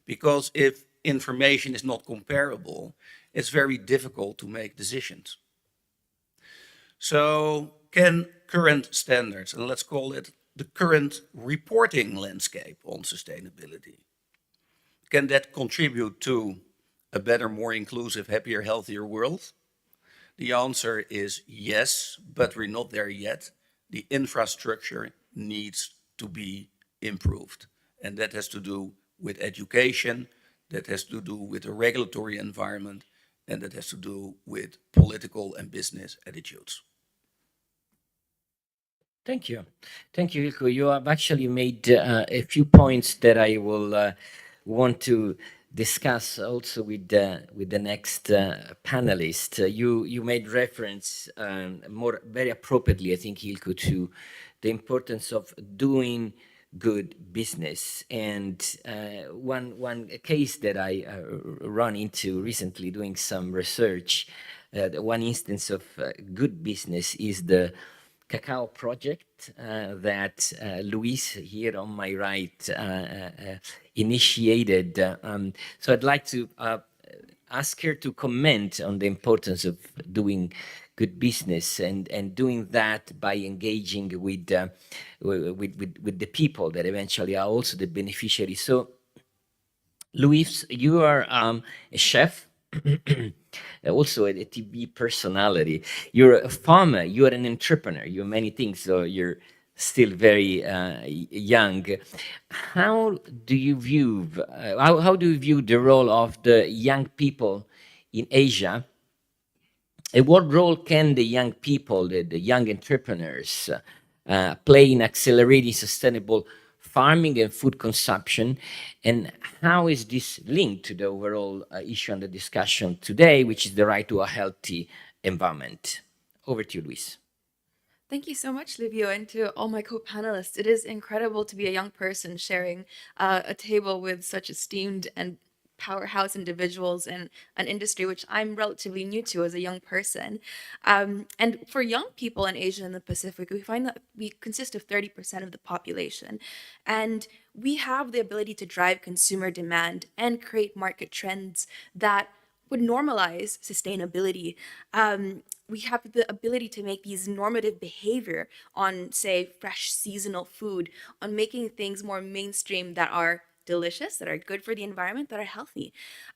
Because if information is not comparable, it's very difficult to make decisions. So can current standards, and let's call it the current reporting landscape on sustainability, can that contribute to a better, more inclusive, happier, healthier world? The answer is yes, but we're not there yet. The infrastructure needs to be improved. And that has to do with education, that has to do with the regulatory environment, and that has to do with political and business attitudes. Thank you. Thank you, Ilko. You have actually made a few points that I will want to discuss also with the next panelist. You made reference very appropriately, I think, Ilko, to the importance of doing good business. And one case that I run into recently doing some research, one instance of good business is the Cacao project that Luis here on my right initiated. So I'd like to ask her to comment on the importance of doing good business and doing that by engaging with the people that eventually are also the beneficiaries. So Luis, you are a chef, also a TV personality. You're a farmer, you're an entrepreneur, you're many things, so you're still very young. How do you view the role of the young people in Asia? And what role can the young people, the young entrepreneurs, play in accelerating sustainable farming and food consumption, and how is this linked to the overall issue under discussion today, which is the right to a healthy environment? Over to you, Luis. Thank you so much, Livio, and to all my co-panelists. It is incredible to be a young person sharing a table with such esteemed and powerhouse individuals in an industry which I'm relatively new to as a young person. And for young people in Asia and the Pacific, we find that we consist of 30% of the population. And we have the ability to drive consumer demand and create market trends that would normalize sustainability. We have the ability to make these normative behavior on, say, fresh seasonal food, on making things more mainstream that are delicious, that are good for the environment, that are healthy.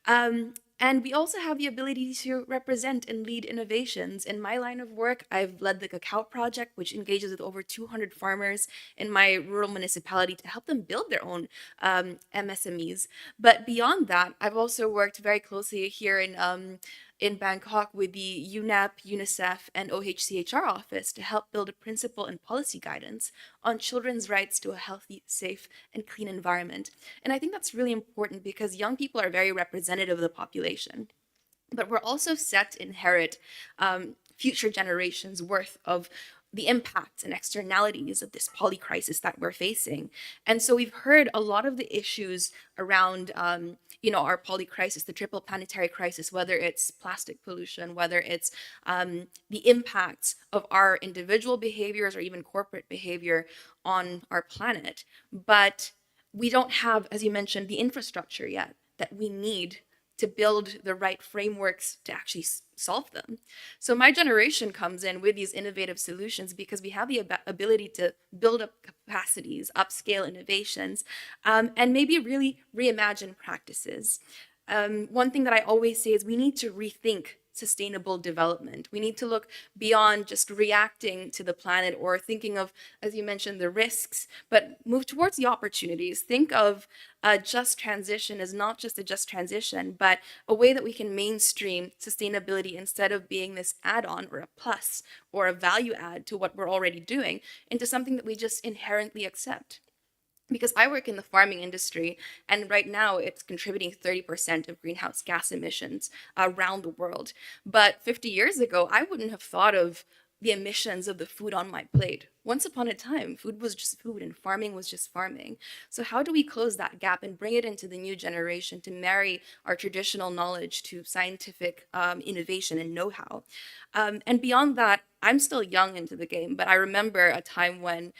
And we also have the ability to represent and lead innovations. In my line of work, I've led the Cacao Project, which engages with over 200 farmers in my rural municipality to help them build their own MSMEs. But beyond that, I've also worked very closely here in Bangkok with the UNEP, UNICEF, and OHCHR office to help build a principle and policy guidance on children's rights to a healthy, safe, and clean environment. And I think that's really important because young people are very representative of the population. But we're also set to inherit future generations worth of the impacts and externalities of this polycrisis that we're facing. And so we've heard a lot of the issues around our polycrisis, the triple planetary crisis, whether it's plastic pollution, whether it's the impacts of our individual behaviors or even corporate behavior on our planet. But we don't have, as you mentioned, the infrastructure yet that we need to build the right frameworks to actually solve them. So my generation comes in with these innovative solutions because we have the ability to build up capacities, upscale innovations, and maybe really reimagine practices. One thing that I always say is we need to rethink sustainable development. We need to look beyond just reacting to the planet or thinking of, as you mentioned, the risks, but move towards the opportunities. Think of a just transition as not just a just transition, but a way that we can mainstream sustainability instead of being this add-on or a plus or a value add to what we're already doing into something that we just inherently accept. Because I work in the farming industry, and right now it's contributing 30% of greenhouse gas emissions around the world. But 50 years ago, I wouldn't have thought of the emissions of the food on my plate. Once upon a time, food was just food and farming was just farming. So how do we close that gap and bring it into the new generation to marry our traditional knowledge to scientific innovation and know-how? And beyond that, I'm still young into the game, but I remember a time when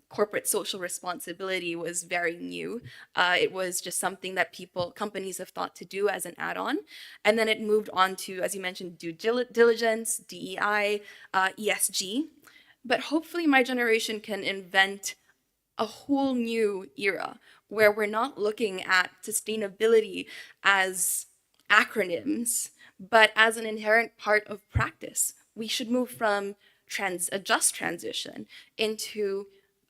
corporate social responsibility was very new. It was just something that companies have thought to do as an add-on. And then it moved on to, as you mentioned, due diligence, DEI, ESG. But hopefully my generation can invent a whole new era where we're not looking at sustainability as acronyms, but as an inherent part of practice. We should move from a just transition into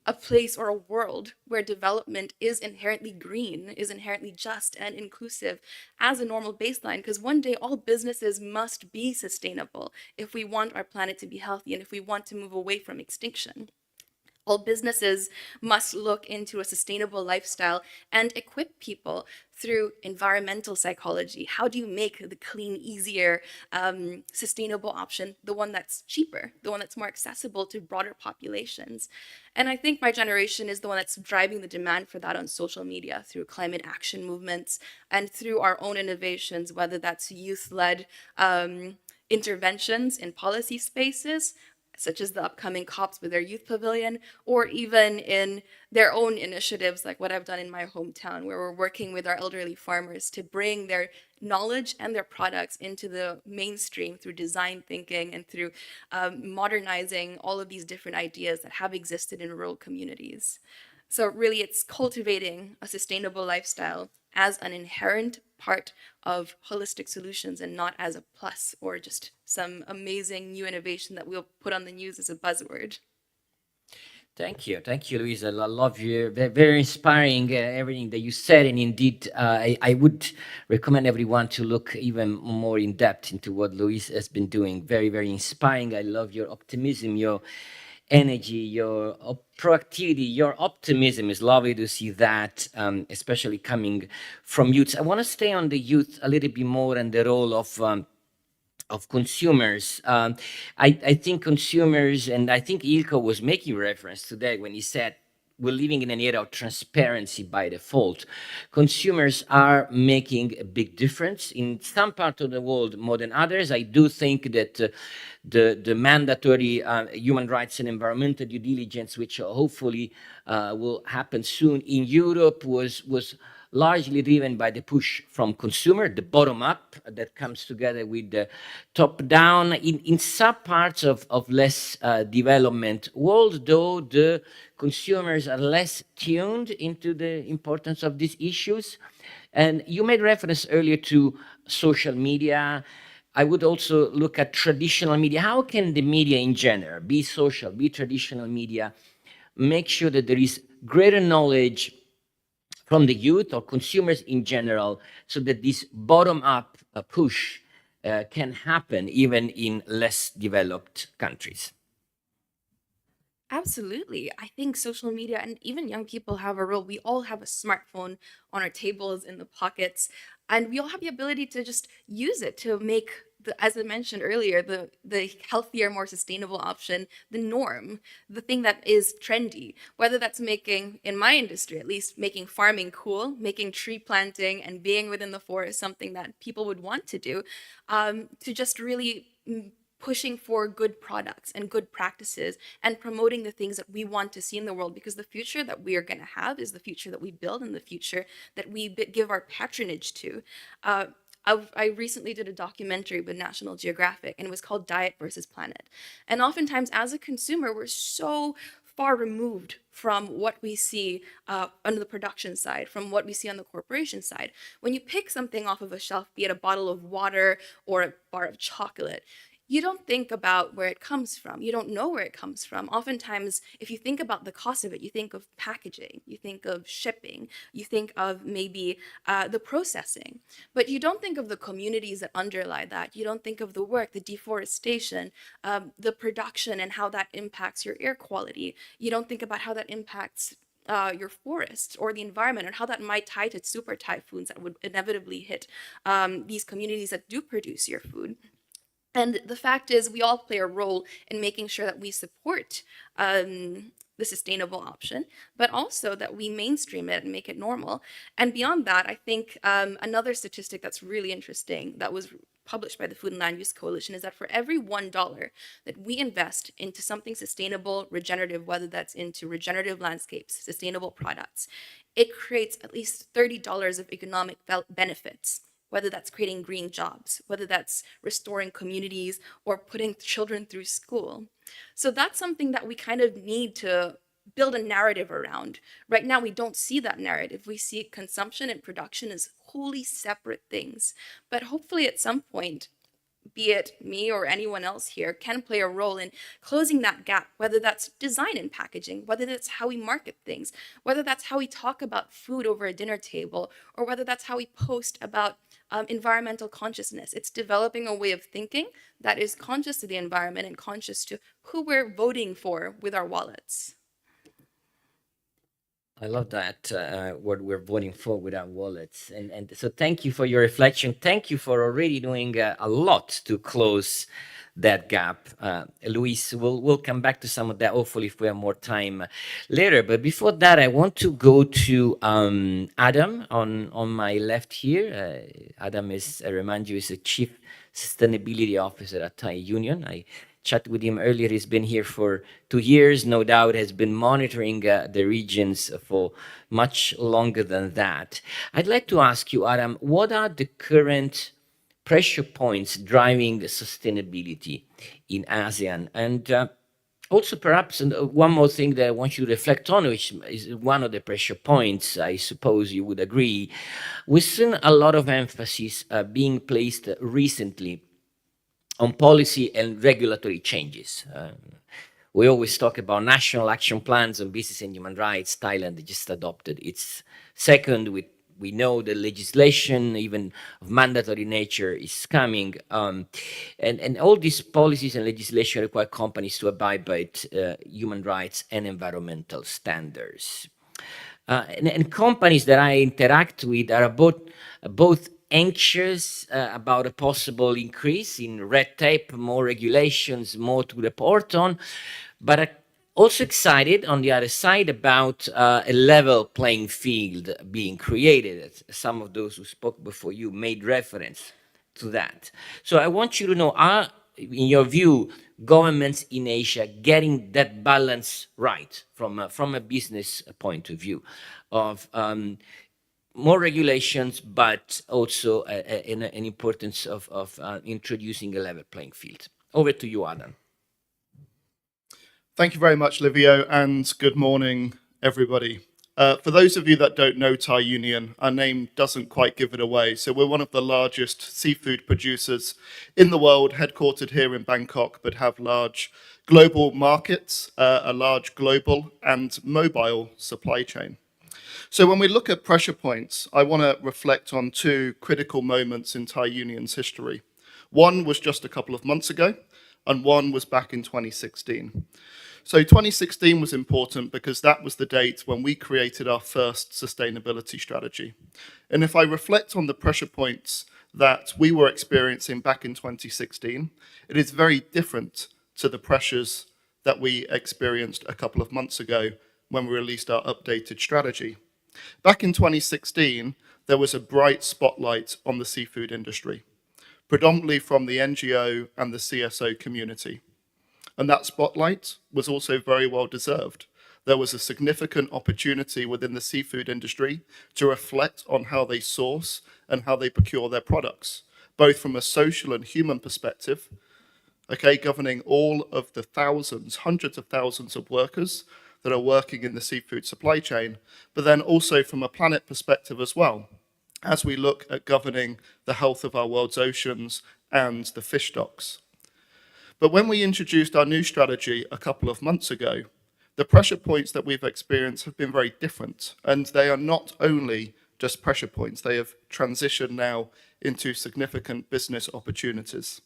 a place or a world where development is inherently green, is inherently just and inclusive as a normal baseline, because one day all businesses must be sustainable if we want our planet to be healthy and if we want to move away from extinction. All businesses must look into a sustainable lifestyle and equip people through environmental psychology. How do you make the clean, easier, sustainable option the one that's cheaper, the one that's more accessible to broader populations? And I think my generation is the one that's driving the demand for that on social media through climate action movements and through our own innovations, whether that's youth-led interventions in policy spaces, such as the upcoming COPs with their youth pavilion, or even in their own initiatives like what I've done in my hometown, where we're working with our elderly farmers to bring their knowledge and their products into the mainstream through design thinking and through modernizing all of these different ideas that have existed in rural communities. So really it's cultivating a sustainable lifestyle as an inherent part of holistic solutions and not as a plus or just some amazing new innovation that we'll put on the news as a buzzword. Thank you, Louisa. I love you. Very inspiring, everything that you said. And indeed, I would recommend everyone to look even more in depth into what Louisa has been doing. Very, very inspiring. I love your optimism, your energy, your proactivity, your optimism. Is lovely to see that, especially coming from youth. I want to stay on the youth a little bit more and the role of consumers. I think consumers, and I think Ilko was making reference today when he said we're living in an era of transparency by default. Consumers are making a big difference in some part of the world more than others. I do think that the mandatory human rights and environmental due diligence, which hopefully will happen soon in Europe, was largely driven by the push from consumer, the bottom up that comes together with the top down. In some parts of less development world, though, the consumers are less tuned into the importance of these issues. And you made reference earlier to social media. I would also look at traditional media. How can the media in general, be social, be traditional media, make sure that there is greater knowledge from the youth or consumers in general, so that this bottom-up push can happen even in less developed countries? Absolutely. I think social media and even young people have a role. We all have a smartphone on our tables, in the pockets, and we all have the ability to just use it to make, as I mentioned earlier, the healthier, more sustainable option the norm, the thing that is trendy, whether that's making, in my industry at least, making farming cool, making tree planting and being within the forest something that people would want to do, to just really pushing for good products and good practices and promoting the things that we want to see in the world, because the future that we are going to have is the future that we build and the future that we give our patronage to. I recently did a documentary with National Geographic, and it was called Diet versus Planet. And oftentimes as a consumer, we're so far removed from what we see on the production side, from what we see on the corporation side. When you pick something off of a shelf, be it a bottle of water or a bar of chocolate, you don't think about where it comes from. You don't know where it comes from. Oftentimes, if you think about the cost of it, you think of packaging, you think of shipping, you think of maybe the processing, but you don't think of the communities that underlie that. You don't think of the work, the deforestation, the production, and how that impacts your air quality. You don't think about how that impacts your forests or the environment, and how that might tie to super typhoons that would inevitably hit these communities that do produce your food. And the fact is, we all play a role in making sure that we support the sustainable option, but also that we mainstream it and make it normal. And beyond that, I think another statistic that's really interesting that was published by the Food and Land Use Coalition is that for every $1 that we invest into something sustainable, regenerative, whether that's into regenerative landscapes, sustainable products, it creates at least $30 of economic benefits, whether that's creating green jobs, whether that's restoring communities or putting children through school. So that's something that we kind of need to build a narrative around. Right now, we don't see that narrative. We see consumption and production as wholly separate things. But hopefully at some point, be it me or anyone else here, can play a role in closing that gap, whether that's design and packaging, whether that's how we market things, whether that's how we talk about food over a dinner table, or whether that's how we post about environmental consciousness. It's developing a way of thinking that is conscious to the environment and conscious to who we're voting for with our wallets. I love that what we're voting for with our wallets. And so thank you for your reflection. Thank you for already doing a lot to close that gap. Luis, we'll come back to some of that, hopefully, if we have more time later. But before that, I want to go to Adam on my left here. Adam is, I remind you, is the Chief Sustainability Officer at Thai Union. I chatted with him earlier. He's been here for 2 years, no doubt has been monitoring the regions for much longer than that. I'd like to ask you, Adam, what are the current pressure points driving sustainability in ASEAN? And also perhaps one more thing that I want you to reflect on, which is one of the pressure points, I suppose you would agree. We've seen a lot of emphasis being placed recently on policy and regulatory changes. We always talk about national action plans on business and human rights. Thailand just adopted its second. We know the legislation, even of mandatory nature, is coming. And all these policies and legislation require companies to abide by human rights and environmental standards. And companies that I interact with are both anxious about a possible increase in red tape, more regulations, more to report on, but are also excited on the other side about a level playing field being created. Some of those who spoke before you made reference to that. So I want you to know, are, in your view, governments in Asia getting that balance right from a business point of view of more regulations, but also an importance of introducing a level playing field? Over to you, Adam. Thank you very much, Livio, and good morning, everybody. For those of you that don't know Thai Union, our name doesn't quite give it away. So we're one of the largest seafood producers in the world, headquartered here in Bangkok, but have large global markets, a large global and mobile supply chain. So when we look at pressure points, I want to reflect on 2 critical moments in Thai Union's history. One was just a couple of months ago, and one was back in 2016. So 2016 was important because that was the date when we created our first sustainability strategy. And if I reflect on the pressure points that we were experiencing back in 2016, it is very different to the pressures that we experienced a couple of months ago when we released our updated strategy. Back in 2016, there was a bright spotlight on the seafood industry, predominantly from the NGO and the CSO community. And that spotlight was also very well deserved. There was a significant opportunity within the seafood industry to reflect on how they source and how they procure their products, both from a social and human perspective, governing all of the thousands, hundreds of thousands of workers that are working in the seafood supply chain, but then also from a planet perspective as well, as we look at governing the health of our world's oceans and the fish stocks. But when we introduced our new strategy a couple of months ago, the pressure points that we've experienced have been very different, and they are not only just pressure points, they have transitioned now into significant business opportunities.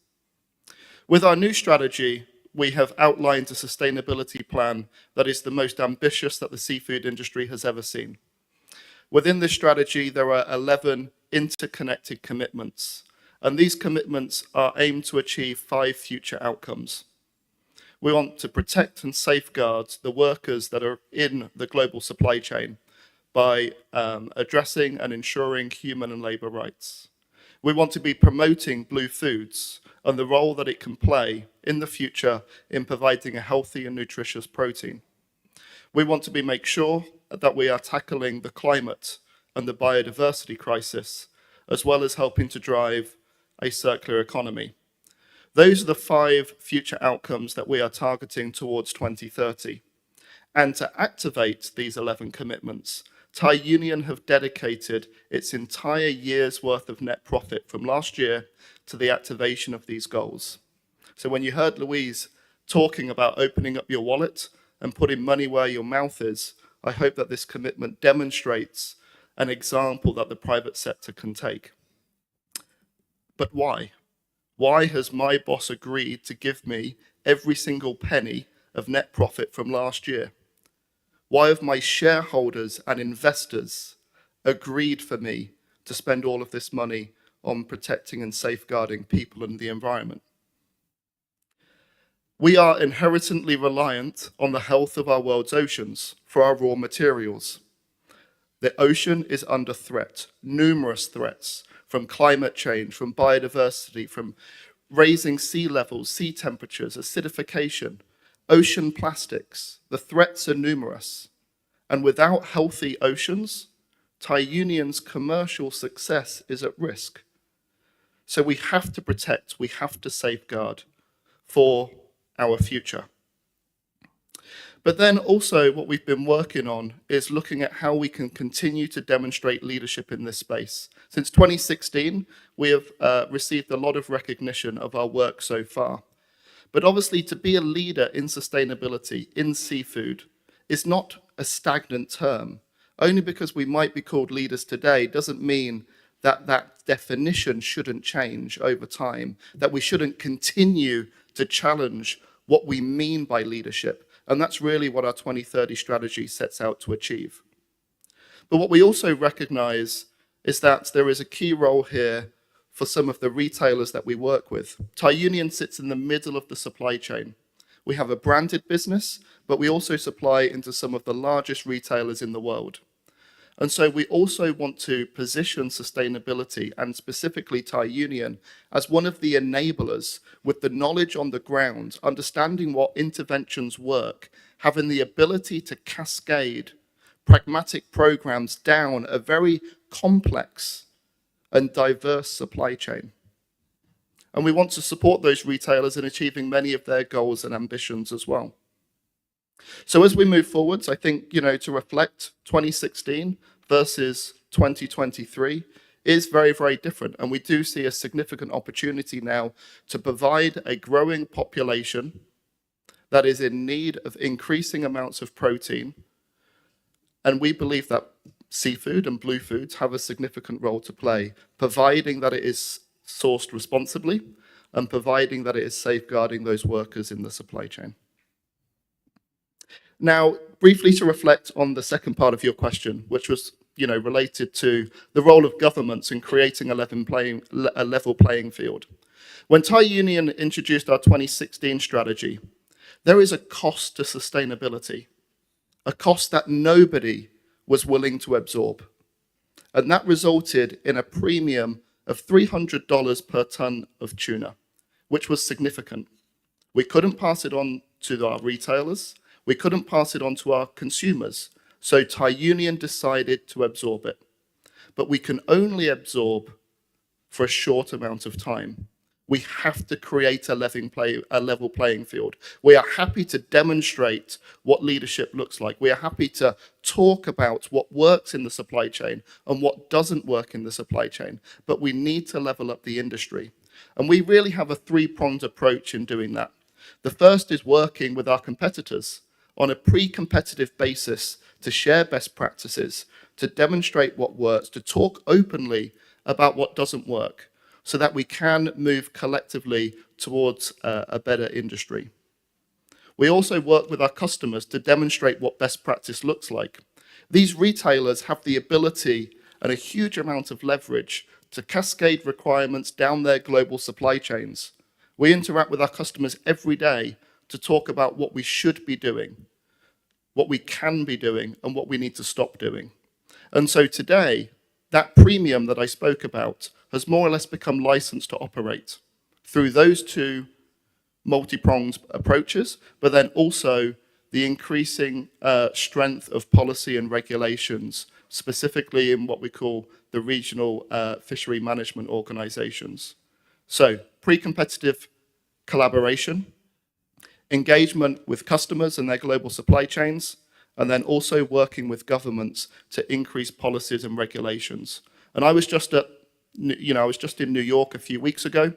With our new strategy, we have outlined a sustainability plan that is the most ambitious that the seafood industry has ever seen. Within this strategy, there are 11 interconnected commitments, and these commitments are aimed to achieve 5 future outcomes. We want to protect and safeguard the workers that are in the global supply chain by addressing and ensuring human and labor rights. We want to be promoting blue foods and the role that it can play in the future in providing a healthy and nutritious protein. We want to make sure that we are tackling the climate and the biodiversity crisis, as well as helping to drive a circular economy. Those are the 5 future outcomes that we are targeting towards 2030. And to activate these 11 commitments, Thai Union have dedicated its entire year's worth of net profit from last year to the activation of these goals. So when you heard Louise talking about opening up your wallet and putting money where your mouth is, I hope that this commitment demonstrates an example that the private sector can take. But why? Why has my boss agreed to give me every single penny of net profit from last year? Why have my shareholders and investors agreed for me to spend all of this money on protecting and safeguarding people and the environment? We are inherently reliant on the health of our world's oceans for our raw materials. The ocean is under threat, numerous threats, from climate change, from biodiversity, from raising sea levels, sea temperatures, acidification, ocean plastics. The threats are numerous. And without healthy oceans, Thai Union's commercial success is at risk. So we have to protect, we have to safeguard for our future. But then also what we've been working on is looking at how we can continue to demonstrate leadership in this space. Since 2016, we have received a lot of recognition of our work so far. But obviously to be a leader in sustainability in seafood is not a stagnant term. Only because we might be called leaders today doesn't mean that that definition shouldn't change over time, that we shouldn't continue to challenge what we mean by leadership. And that's really what our 2030 strategy sets out to achieve. But what we also recognize is that there is a key role here for some of the retailers that we work with. Thai Union sits in the middle of the supply chain. We have a branded business, but we also supply into some of the largest retailers in the world. And so we also want to position sustainability, and specifically Thai Union, as one of the enablers with the knowledge on the ground, understanding what interventions work, having the ability to cascade pragmatic programs down a very complex and diverse supply chain. And we want to support those retailers in achieving many of their goals and ambitions as well. So as we move forwards, I think, to reflect 2016 versus 2023 is very, very different. And we do see a significant opportunity now to provide a growing population that is in need of increasing amounts of protein. And we believe that seafood and blue foods have a significant role to play, providing that it is sourced responsibly and providing that it is safeguarding those workers in the supply chain. Now, briefly to reflect on the second part of your question, which was related to the role of governments in creating a level playing field. When Thai Union introduced our 2016 strategy, there is a cost to sustainability, a cost that nobody was willing to absorb. And that resulted in a premium of $300 per ton of tuna, which was significant. We couldn't pass it on to our retailers. We couldn't pass it on to our consumers. So Thai Union decided to absorb it. But we can only absorb for a short amount of time. We have to create a level playing field. We are happy to demonstrate what leadership looks like. We are happy to talk about what works in the supply chain and what doesn't work in the supply chain. But we need to level up the industry. And we really have a three-pronged approach in doing that. The first is working with our competitors on a pre-competitive basis to share best practices, to demonstrate what works, to talk openly about what doesn't work, so that we can move collectively towards a better industry. We also work with our customers to demonstrate what best practice looks like. These retailers have the ability and a huge amount of leverage to cascade requirements down their global supply chains. We interact with our customers every day to talk about what we should be doing, what we can be doing, and what we need to stop doing. And so today, that premium that I spoke about has more or less become licensed to operate through those two multi-pronged approaches, but then also the increasing strength of policy and regulations, specifically in what we call the regional fishery management organizations. So pre-competitive collaboration, engagement with customers and their global supply chains, and then also working with governments to increase policies and regulations. And I was just at I was just in New York a few weeks ago,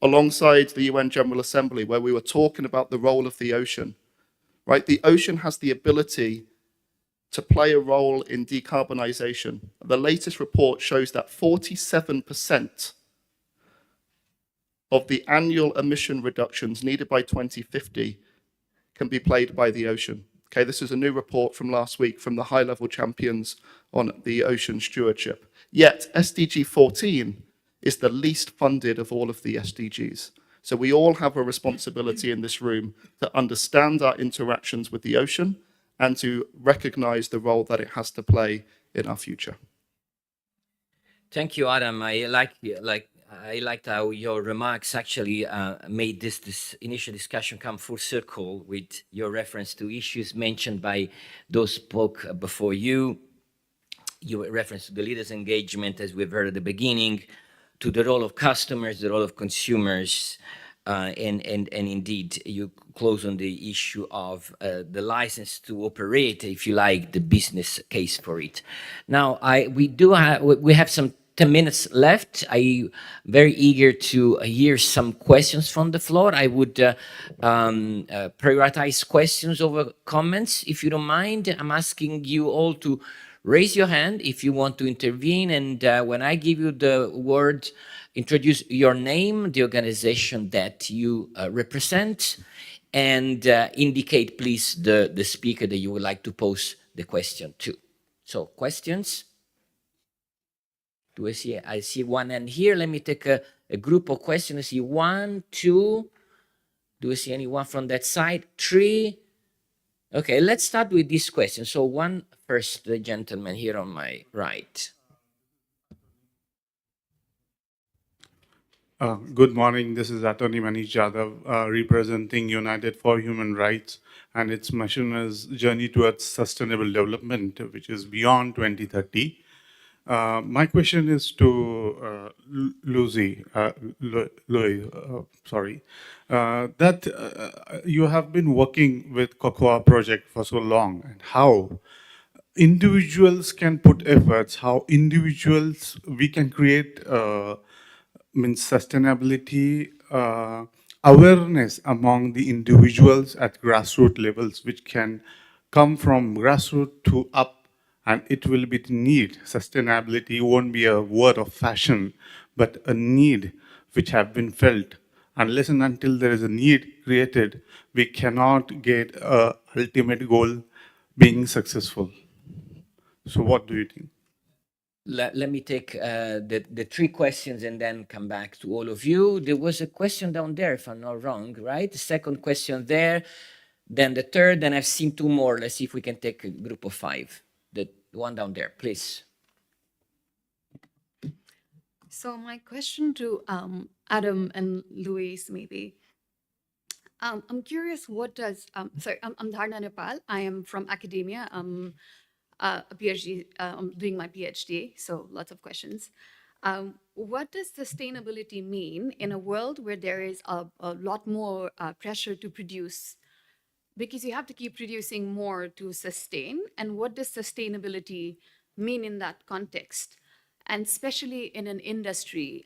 alongside the UN General Assembly, where we were talking about the role of the ocean, right? The ocean has the ability to play a role in decarbonization. The latest report shows that 47% of the annual emission reductions needed by 2050 can be played by the ocean. Okay, this is a new report from last week from the high-level champions on the ocean stewardship. Yet, SDG 14 is the least funded of all of the SDGs. So we all have a responsibility in this room to understand our interactions with the ocean and to recognize the role that it has to play in our future. Thank you, Adam. I liked how your remarks actually made this initial discussion come full circle with your reference to issues mentioned by those spoke before you. Your reference to the leaders' engagement, as we've heard at the beginning, to the role of customers, the role of consumers, and indeed, you close on the issue of the license to operate, if you like, the business case for it. Now, we have some 10 minutes left. I'm very eager to hear some questions from the floor. I would prioritize questions over comments, if you don't mind. I'm asking you all to raise your hand if you want to intervene, and when I give you the word, introduce your name, the organization that you represent, and indicate, please, the speaker that you would like to pose the question to. So, questions? Do I see? I see one hand here. Let me take a group of questions. I see 1, 2. Do I see anyone from that side? 3. Okay, let's start with this question. So one first, the gentleman here on my right. Good morning. This is Attorney Manish Jadhav, representing United for Human Rights and its mission's journey towards sustainable development, which is beyond 2030. My question is to Louis, that you have been working with Cocoa Project for so long, and how individuals can put efforts, how individuals we can create sustainability awareness among the individuals at grassroots levels, which can come from grassroots to up. And it will be the need. Sustainability won't be a word of fashion, but a need which have been felt. Unless and until there is a need created, we cannot get a ultimate goal being successful. So what do you think? Let me take the 3 questions and then come back to all of you. There was a question down there, if I'm not wrong, right? The second question there, then the third, then I've seen 2 more. Let's see if we can take a group of 5. The one down there, please. So my question to Adam and Louise, maybe. I'm curious, what does, I'm Dharna Nepal. I am from academia. I'm a PhD, I'm doing my PhD, so lots of questions. What does sustainability mean in a world where there is a lot more pressure to produce, because you have to keep producing more to sustain? And what does sustainability mean in that context? And especially in an industry,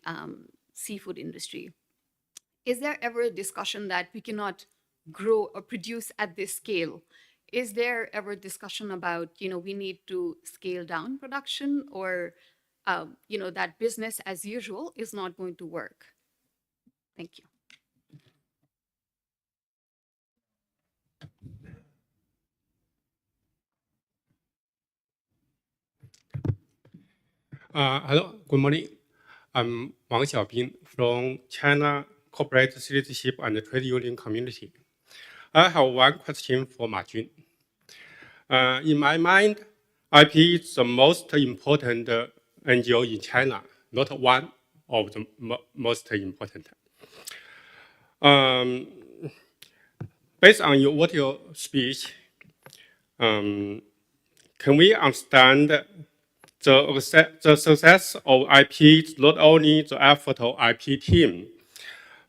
seafood industry. Is there ever a discussion that we cannot grow or produce at this scale? Is there ever a discussion about, we need to scale down production, or, that business as usual is not going to work? Thank you. Hello, good morning. I'm Wang Xiaobin from China Corporate Citizenship and Trade Union Community. I have one question for Ma Jun. In my mind, IP is the most important NGO in China, not one of the most important. Based on your speech, can we understand the success of IP is not only the effort of IP team,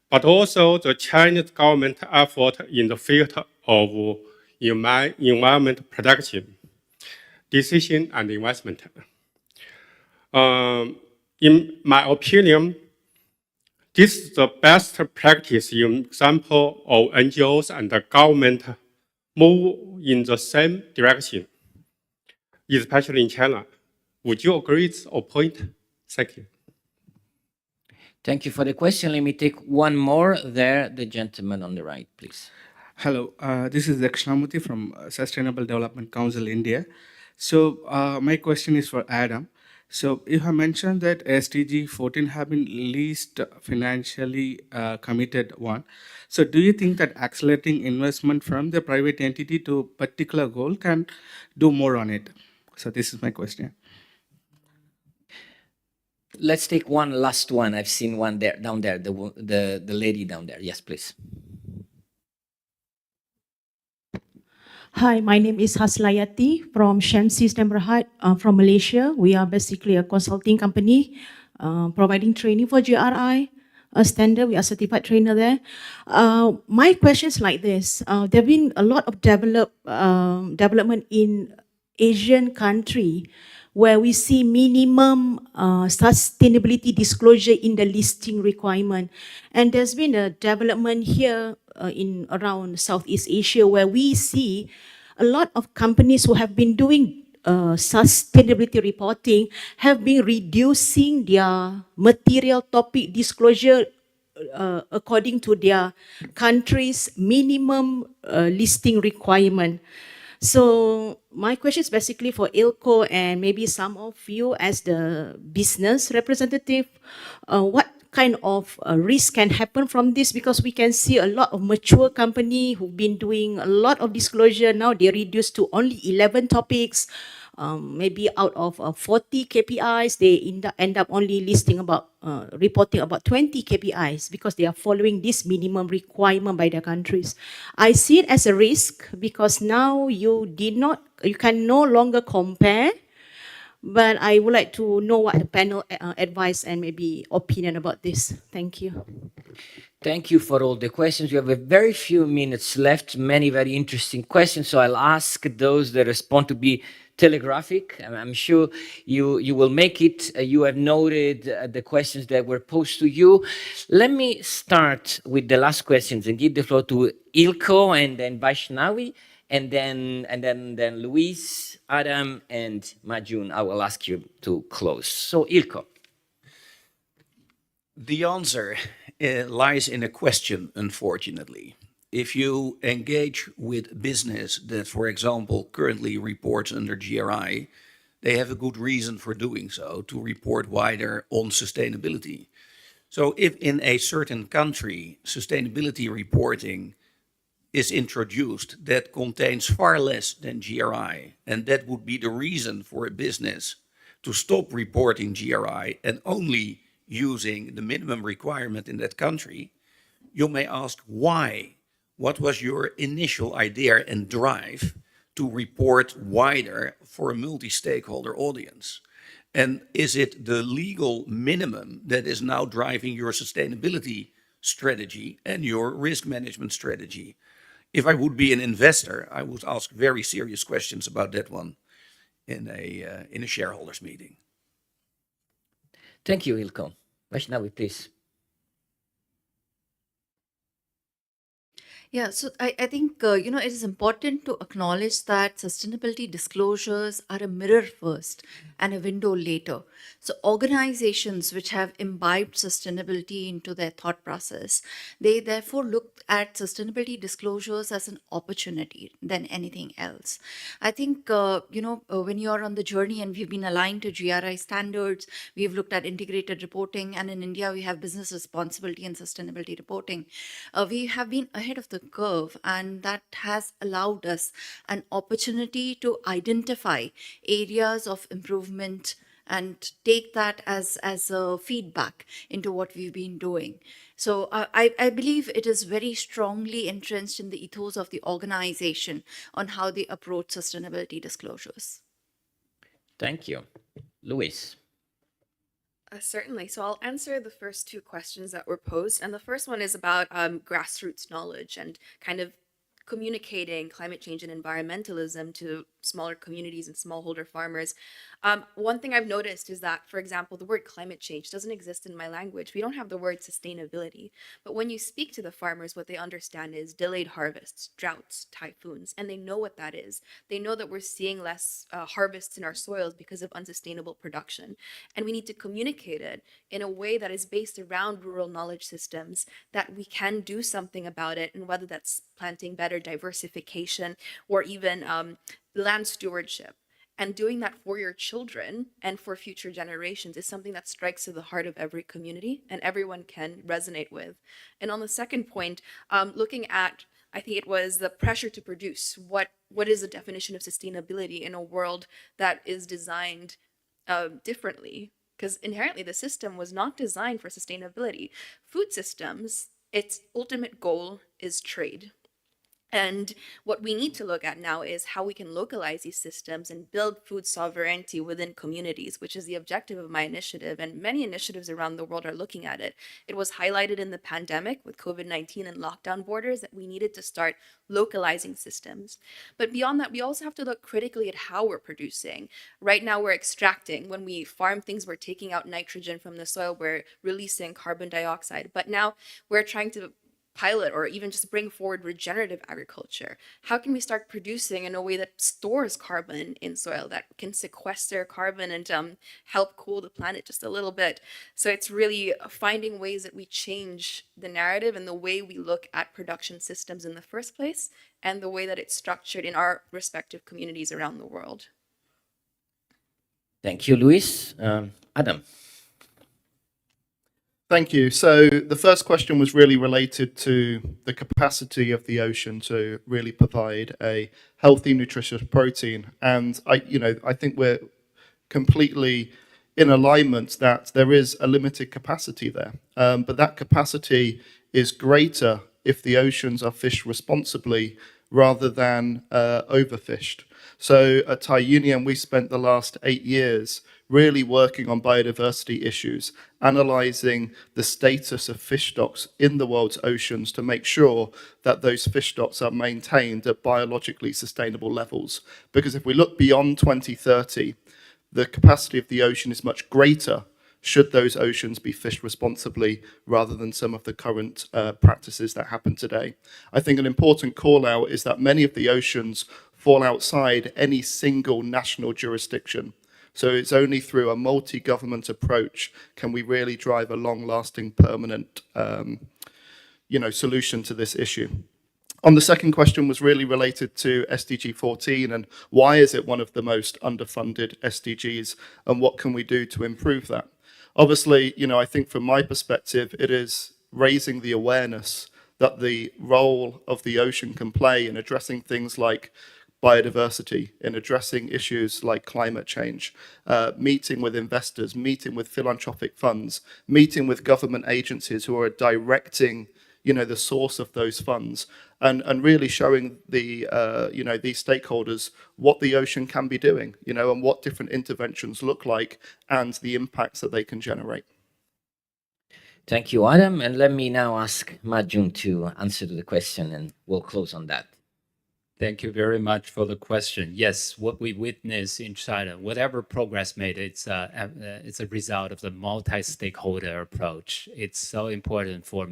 but also the Chinese government effort in the field of environment protection, decision and investment. In my opinion, this is the best practice in example of NGOs and the government move in the same direction, especially in China. Would you agree or point? Thank you. Thank you for the question. Let me take one more there, the gentleman on the right, please. Hello, this is Dakshinamurthy from Sustainable Development Council, India. So my question is for Adam. So you have mentioned that SDG 14 have been least financially committed one. So do you think that accelerating investment from the private entity to a particular goal can do more on it? So this is my question. Let's take one last one. I've seen one there, down there, the lady down there. Yes, please. Hi, my name is Haslayati from Shamsis Neighborhood from Malaysia. We are basically a consulting company providing training for GRI. A standard, we are certified trainer there. My question is like this. There have been a lot of development in Asian country where we see minimum sustainability disclosure in the listing requirement. And there's been a development here in around Southeast Asia where we see a lot of companies who have been doing sustainability reporting have been reducing their material topic disclosure according to their country's minimum listing requirement. So my question is basically for ILCO and maybe some of you as the business representative, what kind of risk can happen from this? Because we can see a lot of mature company who've been doing a lot of disclosure. Now they reduced to only 11 topics. Maybe out of 40 KPIs, they end up only listing about, reporting about 20 KPIs because they are following this minimum requirement by their countries. I see it as a risk because now you can no longer compare, but I would like to know what the panel advice and maybe opinion about this. Thank you. Thank you for all the questions. We have a very few minutes left, many very interesting questions, so I'll ask those that respond to be telegraphic. I'm sure you will make it. You have noted the questions that were posed to you. Let me start with the last questions and give the floor to Ilko and then Vaishnavi and then Luis, Adam, and Majun. I will ask you to close. So Ilko. The answer lies in a question, unfortunately. If you engage with business that, for example, currently reports under GRI, they have a good reason for doing so, to report wider on sustainability. So if in a certain country sustainability reporting is introduced that contains far less than GRI, and that would be the reason for a business to stop reporting GRI and only using the minimum requirement in that country, you may ask why. What was your initial idea and drive to report wider for a multi-stakeholder audience? And is it the legal minimum that is now driving your sustainability strategy and your risk management strategy? If I would be an investor, I would ask very serious questions about that one in a shareholders meeting. Thank you, Ilko. Vaishnavi, please. Yeah, so I think, it is important to acknowledge that sustainability disclosures are a mirror first and a window later. So organizations which have imbibed sustainability into their thought process, they therefore look at sustainability disclosures as an opportunity than anything else. I think, when you're on the journey and we've been aligned to GRI standards, we've looked at integrated reporting, and in India, we have business responsibility and sustainability reporting. We have been ahead of the curve, and that has allowed us an opportunity to identify areas of improvement and take that as a feedback into what we've been doing. So I believe it is very strongly entrenched in the ethos of the organization on how they approach sustainability disclosures. Thank you. Luis. Certainly. So I'll answer the first two questions that were posed. And the first one is about grassroots knowledge and kind of communicating climate change and environmentalism to smaller communities and smallholder farmers. One thing I've noticed is that, for example, the word climate change doesn't exist in my language. We don't have the word sustainability. But when you speak to the farmers, what they understand is delayed harvests, droughts, typhoons, and they know what that is. They know that we're seeing less harvests in our soils because of unsustainable production. And we need to communicate it in a way that is based around rural knowledge systems, that we can do something about it, and whether that's planting better, diversification, or even land stewardship. And doing that for your children and for future generations is something that strikes to the heart of every community and everyone can resonate with. And on the second point, looking at, I think it was the pressure to produce. What is the definition of sustainability in a world that is designed differently? Because inherently the system was not designed for sustainability. Food systems, its ultimate goal is trade. And what we need to look at now is how we can localize these systems and build food sovereignty within communities, which is the objective of my initiative. And many initiatives around the world are looking at it. It was highlighted in the pandemic with COVID-19 and lockdown borders that we needed to start localizing systems. But beyond that, we also have to look critically at how we're producing. Right now, we're extracting. When we farm things, we're taking out nitrogen from the soil, we're releasing carbon dioxide. But now we're trying to pilot or even just bring forward regenerative agriculture. How can we start producing in a way that stores carbon in soil, that can sequester carbon and help cool the planet just a little bit? So it's really finding ways that we change the narrative and the way we look at production systems in the first place and the way that it's structured in our respective communities around the world. Thank you, Luis. Adam. Thank you. So the first question was really related to the capacity of the ocean to really provide a healthy, nutritious protein. And I think we're completely in alignment that there is a limited capacity there. But that capacity is greater if the oceans are fished responsibly rather than overfished. So at Thai Union, we spent the last 8 years really working on biodiversity issues, analyzing the status of fish stocks in the world's oceans to make sure that those fish stocks are maintained at biologically sustainable levels. Because if we look beyond 2030, the capacity of the ocean is much greater should those oceans be fished responsibly rather than some of the current practices that happen today. I think an important call out is that many of the oceans fall outside any single national jurisdiction. So it's only through a multi-government approach can we really drive a long-lasting, permanent, solution to this issue. On the second question was really related to SDG 14 and why is it one of the most underfunded SDGs and what can we do to improve that? Obviously, I think from my perspective, it is raising the awareness that the role of the ocean can play in addressing things like biodiversity, in addressing issues like climate change, meeting with investors, meeting with philanthropic funds, meeting with government agencies who are directing, the source of those funds, and really showing the, these stakeholders what the ocean can be doing, and what different interventions look like and the impacts that they can generate. Thank you, Adam. And let me now ask Majun to answer to the question and we'll close on that. Thank you very much for the question. Yes, what we witness in China, whatever progress made, it's a result of the multi-stakeholder approach. It's so important for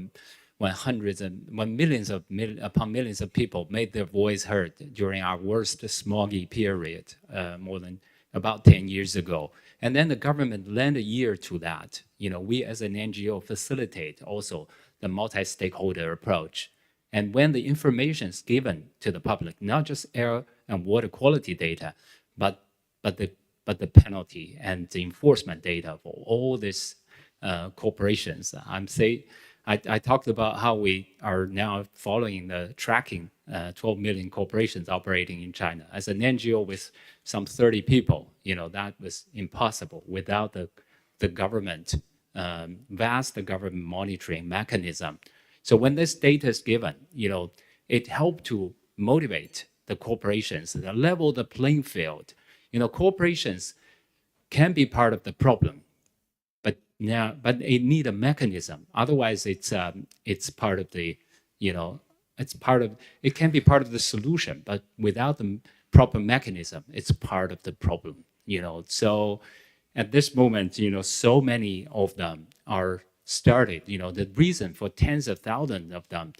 when millions upon millions of people made their voice heard during our worst smoggy period, more than about 10 years ago. And then the government lent an ear to that. We as an NGO facilitate also the multi-stakeholder approach. And when the information is given to the public, not just air and water quality data, but the penalty and the enforcement data for all these corporations. I talked about how we are now following the tracking 12 million corporations operating in China. As an NGO with some 30 people, that was impossible without the government, vast government monitoring mechanism. So when this data is given, it helped to motivate the corporations, to level the playing field. Corporations can be part of the problem, but it need a mechanism. Otherwise, it's part of the, it can be part of the solution, but without the proper mechanism, it's part of the problem, So at this moment, so many of them are started, the reason for tens of thousands of them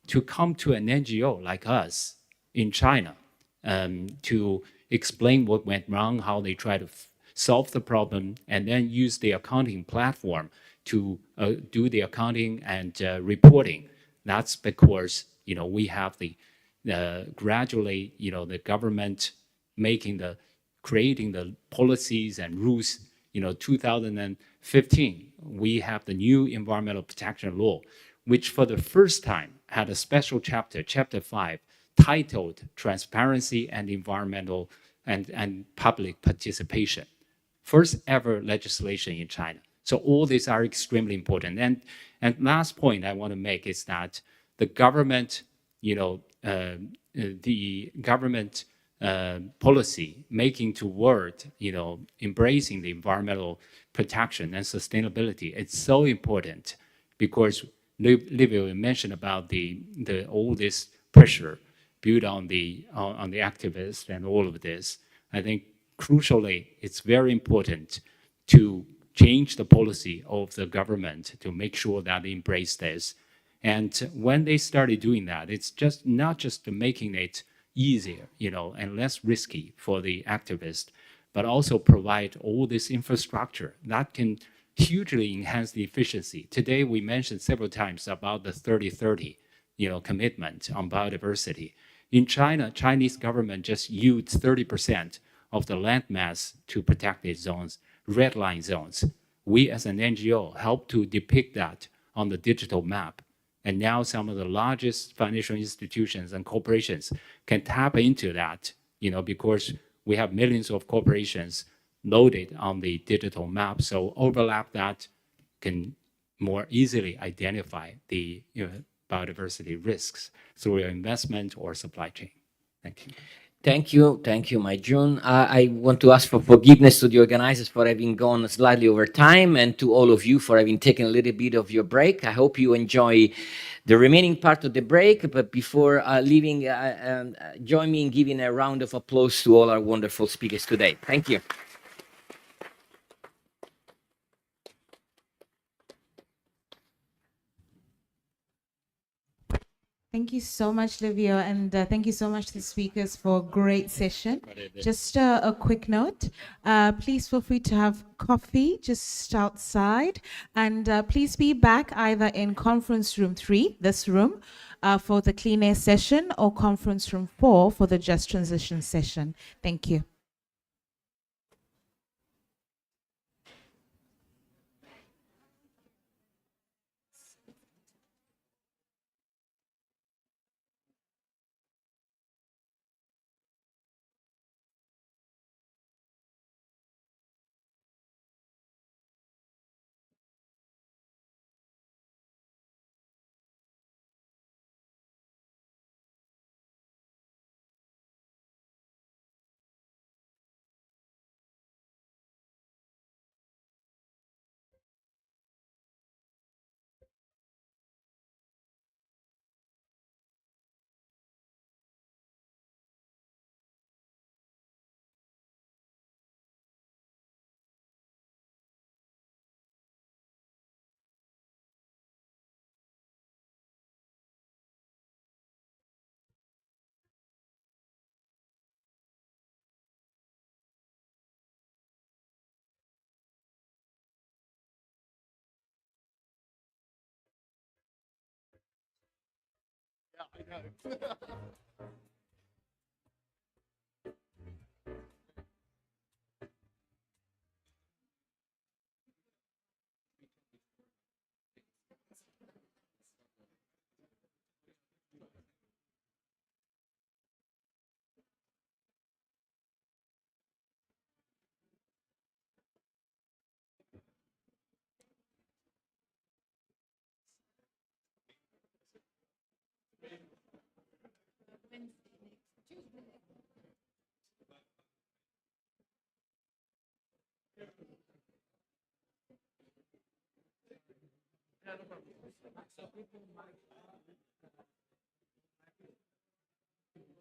to come to an NGO like us in China to explain what went wrong, how they try to solve the problem, and then use the accounting platform to do the accounting and reporting. That's because we have the gradually the government creating the policies and rules. 2015 we have the new environmental protection law, which for the first time had a special chapter, chapter 5, titled Transparency and Environmental and Public Participation. First ever legislation in China. So all these are extremely important. And last point I want to make is that the government, policy making toward, embracing the environmental protection and sustainability, it's so important because Livio mentioned about all this pressure built on the activists and all of this. I think crucially, it's very important to change the policy of the government to make sure that they embrace this. And when they started doing that, it's just not just making it easier, and less risky for the activists, but also provide all this infrastructure that can hugely enhance the efficiency. Today, we mentioned several times about the 30-30, commitment on biodiversity. In China, Chinese government just used 30% of the land mass to protect its zones, red line zones. We as an NGO help to depict that on the digital map. And now some of the largest financial institutions and corporations can tap into that, because we have millions of corporations loaded on the digital map. So overlap that can more easily identify the biodiversity risks through your investment or supply chain. Thank you. Thank you, my June. I want to ask for forgiveness to the organizers for having gone slightly over time, and to all of you for having taken a little bit of your break. I hope you enjoy the remaining part of the break, but before leaving, join me in giving a round of applause to all our wonderful speakers today. Thank you. Thank you so much, Livio, and thank you so much to the speakers for a great session. Just a quick note, please feel free to have coffee just outside, and please be back either in conference room 3, this room, for the clean air session, or conference room 4 for the just transition session. Thank you.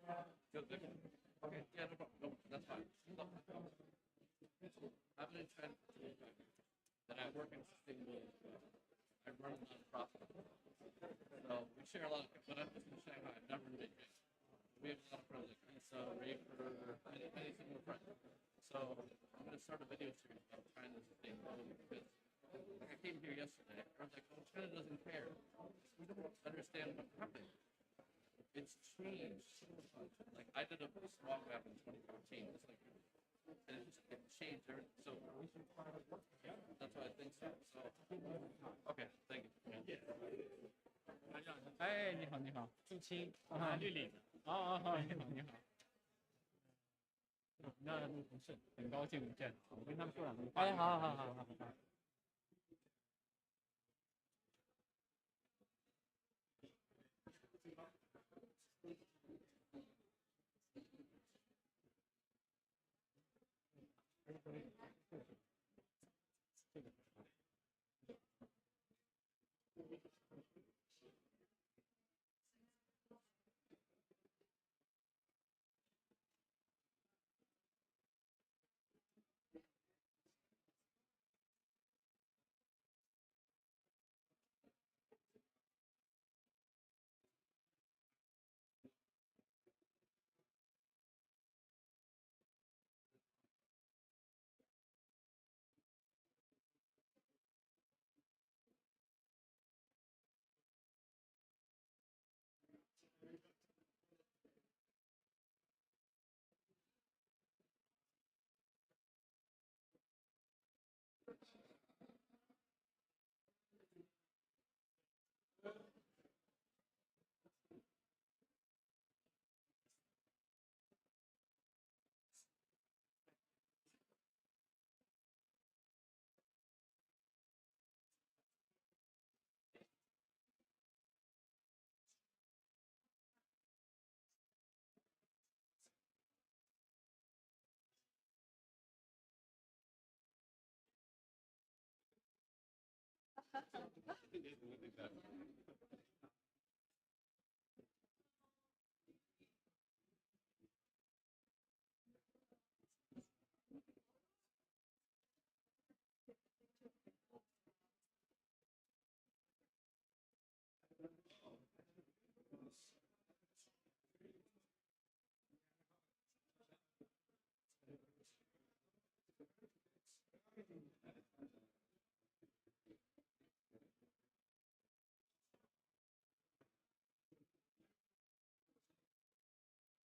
Okay, yeah, no problem. No, that's fine. Look, I've been trying to that I work in sustainability. I run a nonprofit. So we share a lot of, when I'm just in Shanghai, I've never been big. We have a lot of friends like Lisa, Rafer, many similar friends. So I'm going to start a video series about China's sustainability because like I came here yesterday, I was like, oh, China doesn't care. We don't understand what's happening. It's changed so much. Like I did a smog map in 2014. It's like, and it changed everything. So we should that's what I think so. So okay, thank you. 哎，你好，你好，近亲啊，绿领，哦，你好，你好。那不是很高兴见，我跟他们说两句话。哎，好好好好好。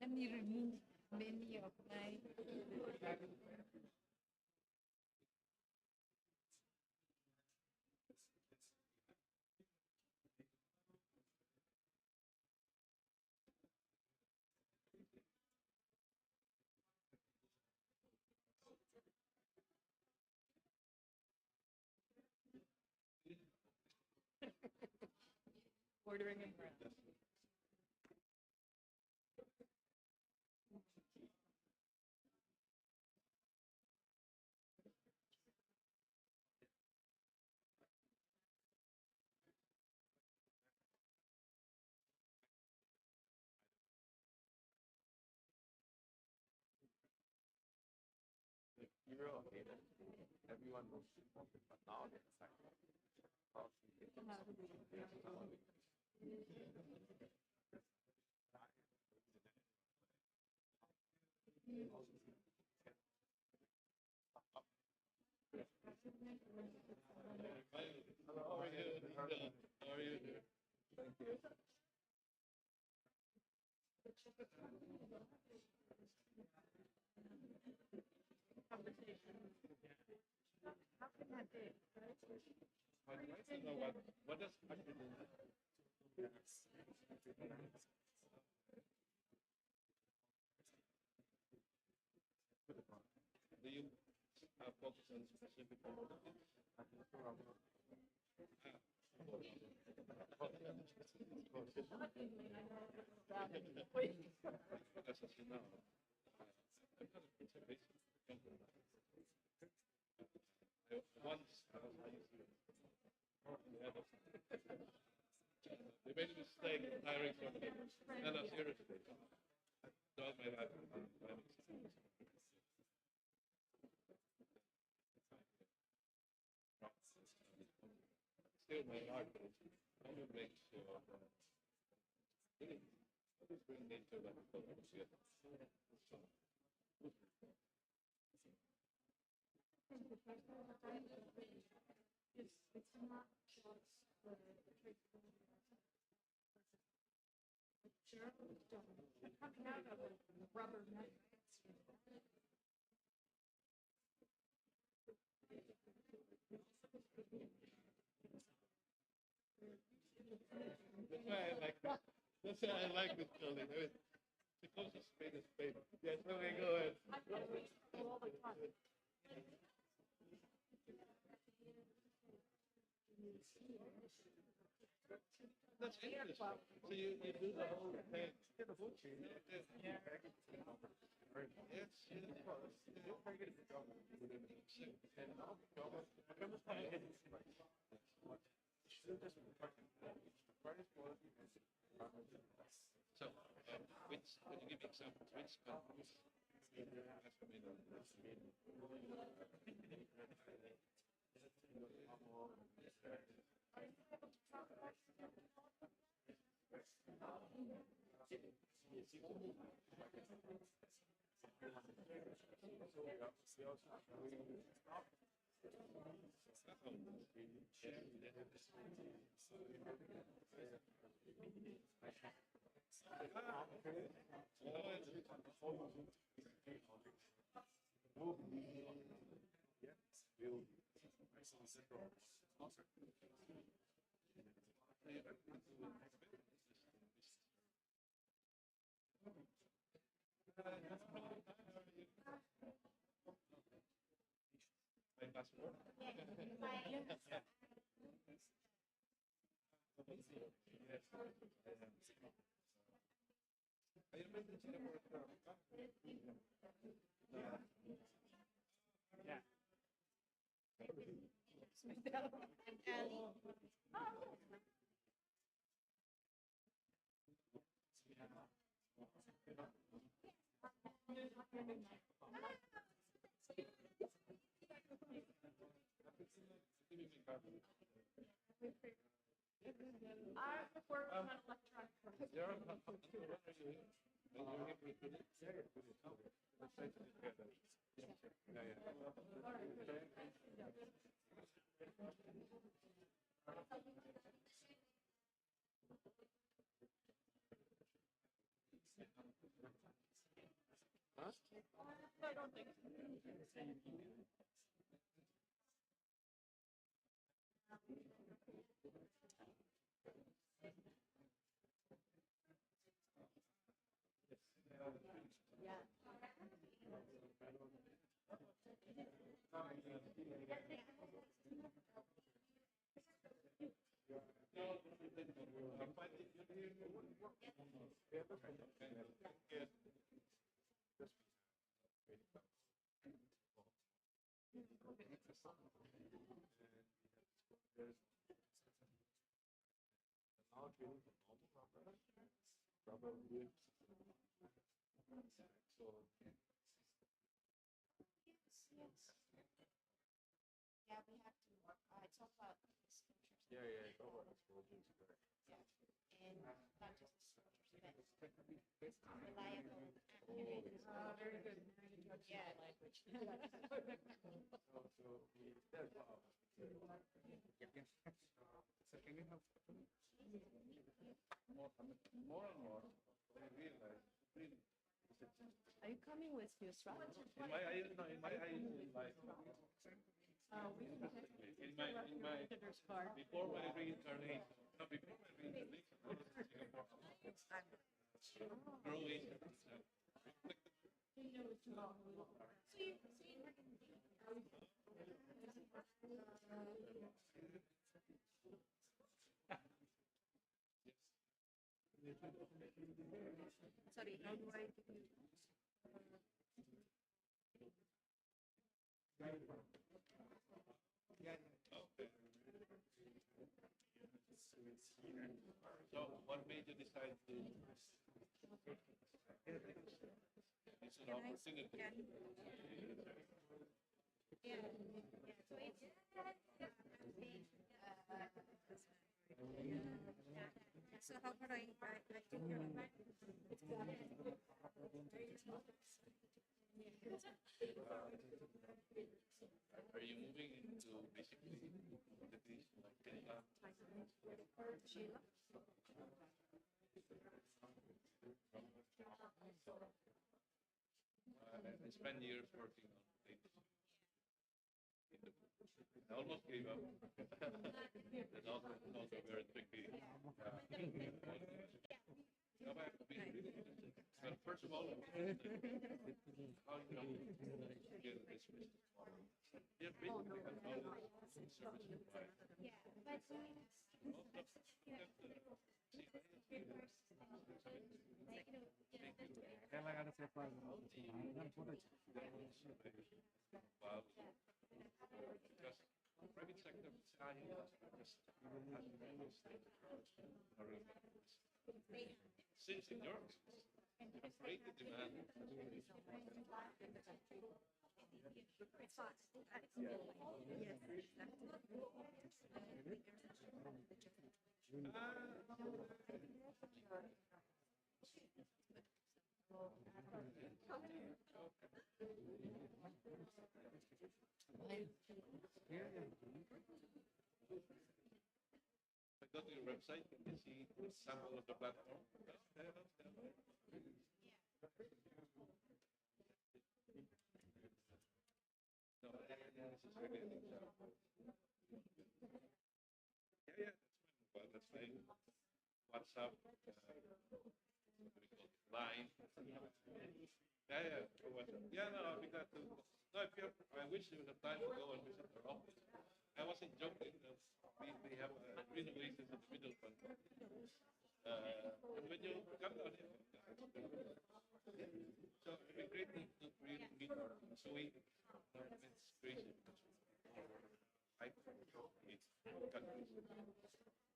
Let me remove many of my. Ordering in France. Euro hated. Everyone was supported, but now it's like Hello, how are you? How are you? Thank you. I'd like to know what does country mean? Do you focus on specific They made a mistake in hiring somebody. No, seriously. Still my heart, I will make sure that this bring nature back to the It's not just the coming out of a rubber net. That's why I like this. That's why I like this building. The closest spade is spade. Yes, okay, go ahead. That's interesting. So you do the whole thing. Yes, so, which, could you give examples? Which countries? I work on electronic. I don't think Yeah, we have to talk about disclosures. Yeah, cover disclosures. Yeah, and not just disclosures, but reliable, accurate. very good. Yeah. Language. So can we have more and more? I realize really. Are you coming with new strategy? In my eyes, no, in my eyes, like. We can get in my before my reincarnation, no, before my reincarnation, I was in Singapore. Growing. Sorry, how do I give you? So what made you decide to? It's an opportunity. So how about I take your Are you moving into basically commodities like Finland? I spent years working on things I almost gave up. It's also very tricky. No, but well, first of all, how you get this business model. Yeah, basically that's all service provider. Yeah, but because private sector just since in Europe, afraid the demand. it's fast. I go to your website and you see a sample of the platform. No, this is really an example. Yeah, that's fine. WhatsApp, what do we call it? Line. Yeah, WhatsApp. Yeah, no, we got to. No, if you have, I wish there was a time to go and visit our office. I wasn't joking. We have green oasis in the middle one. And when you come down here, so it'd be great to really meet our sweet. It's crazy because I from countries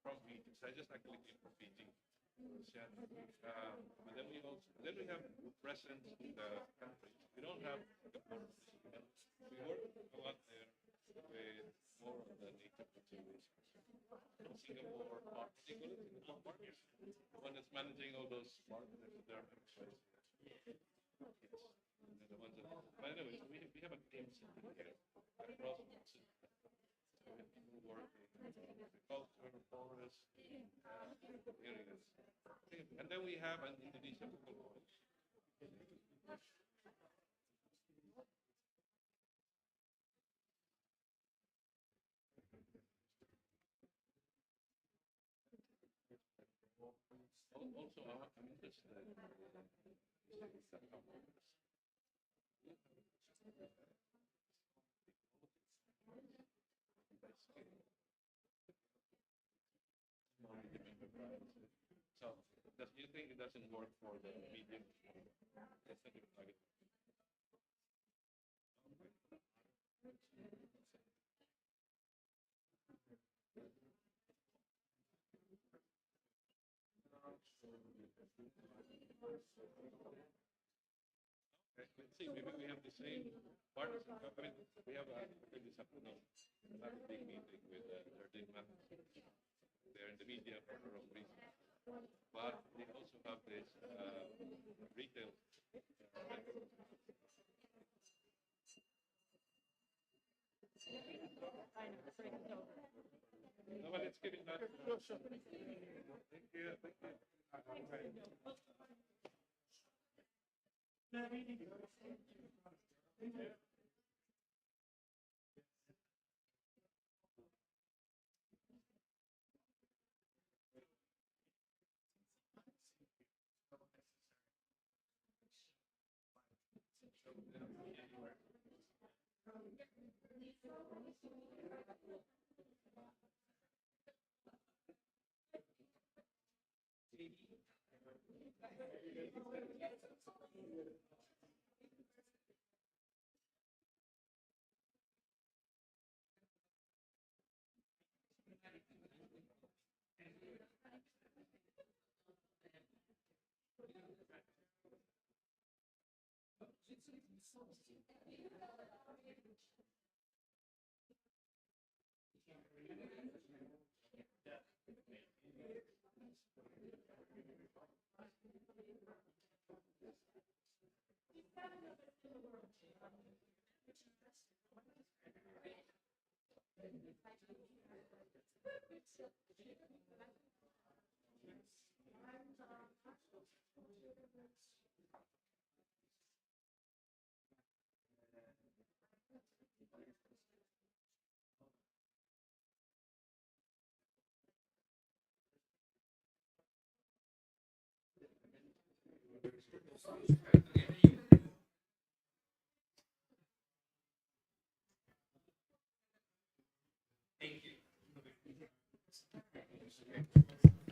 from Fiji. So I just actually came from Fiji. But then we have presence in the countries. We don't have the borders. We work a lot there with more of the nature conservation. Singapore Park, Singapore Park, the one that's managing all those parks. They're emphasizing. Yes. They're the ones that. But anyway, so we have a team sitting here across the system. So we have people working agriculture, forest, areas. And then we have an Indonesian people. Also, I'm interested in so, do you think it doesn't work for the medium? Okay, let's see, maybe we have the same partners. I mean, we have this afternoon, a big meeting with their demand. They're in the media for their own reasons. But they also have this retail. No, but let's give it that. Sure. Thank you. Thank you.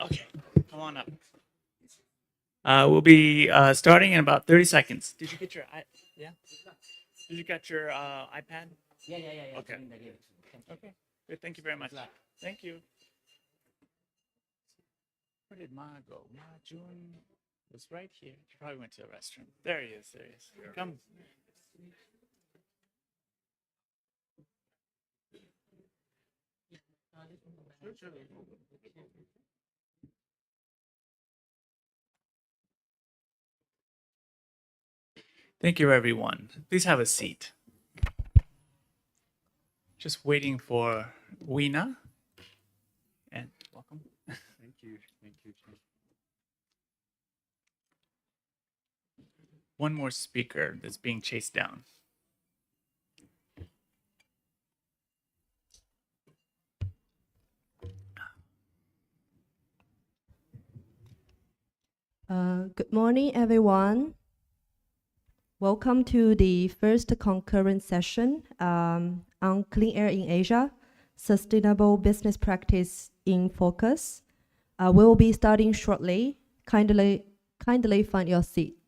Okay, come on up. We'll be starting in about 30 seconds. Did you get your yeah? Did you get your iPad? Yeah. Okay. Okay. Good. Thank you very much. Thank you. Where did Ma go? Ma Jun was right here. She probably went to the restroom. There he is. There he is. Come. Thank you, everyone. Please have a seat. Just waiting for Weena. And welcome. Thank you. Thank you. One more speaker that's being chased down. Good morning, everyone. Welcome to the first concurrent session on clean air in Asia, sustainable business practice in focus. We will be starting shortly. Kindly find your seat.